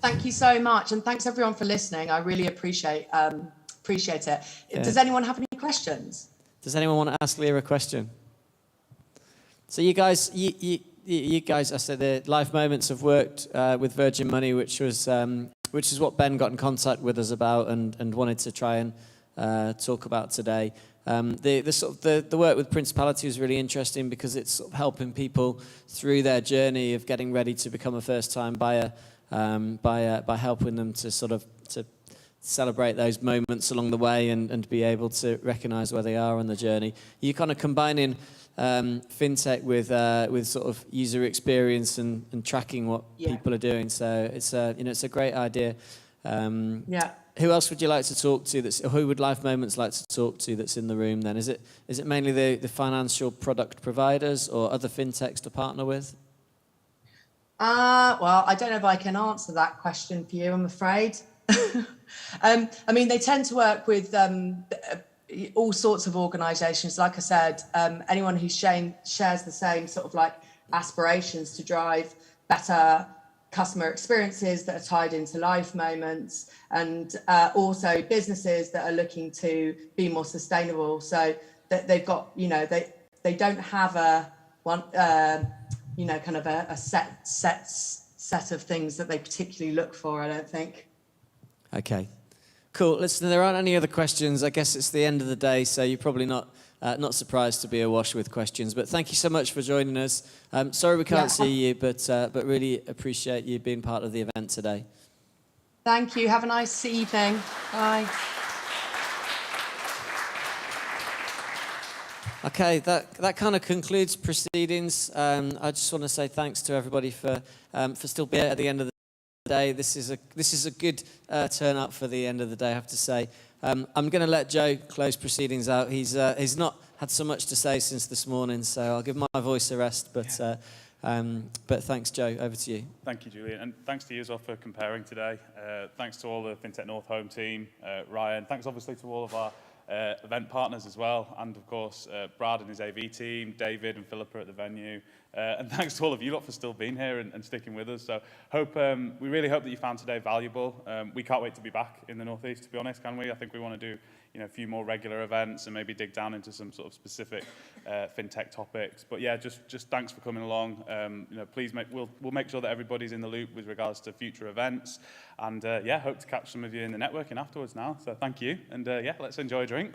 Thank you so much, and thanks everyone for listening. I really appreciate it. Yeah. Does anyone have any questions? Does anyone want to ask Leah a question? So you guys, you guys, I said the Life Moments have worked with Virgin Money, which is what Ben got in contact with us about and wanted to try and talk about today. The work with Principality is really interesting because it's sort of helping people through their journey of getting ready to become a first-time buyer by helping them to sort of to celebrate those moments along the way and be able to recognise where they are on the journey. You're kind of combining fintech with sort of user experience and tracking what people are doing. So it's a great idea. Yeah. Who else would you like to talk to? Who would Life Moments like to talk to that's in the room then? Is it mainly the financial product providers or other fintechs to partner with? Well, I don't know if I can answer that question for you, I'm afraid. I mean, they tend to work with all sorts of organisations. Like I said, anyone who shares the same sort of like aspirations to drive better customer experiences that are tied into life moments, and also businesses that are looking to be more sustainable. So that they've got, they don't have a set of things that they particularly look for, I don't think. Okay, cool. Listen, there aren't any other questions. I guess it's the end of the day, so you're probably not surprised to be awash with questions. But thank you so much for joining us. Sorry we can't see you, but really appreciate you being part of the event today. Thank you. Have a nice evening. Bye. Okay, that kind of concludes proceedings. I just want to say thanks to everybody for still being at the end of the day. This is a good turnout for the end of the day, I have to say. I'm going to let Joe close proceedings out. He's not had so much to say since this morning, so I'll give my voice a rest. But thanks, Joe. Over to you. Thank you, Julian, and thanks to you as well for comparing today. Thanks to all the FinTech North home team, Ryan. Thanks obviously to all of our event partners as well, and of course Brad and his AV team, David and Philippa at the venue, and thanks to all of you lot for still being here and sticking with us. So we really hope that you found today valuable. We can't wait to be back in the North East, to be honest, can we? I think we want to do a few more regular events and maybe dig down into some sort of specific fintech topics. But yeah, just thanks for coming along. Please we'll make sure that everybody's in the loop with regards to future events, and hope to catch some of you in the networking afterwards now. So thank you, and let's enjoy a drink.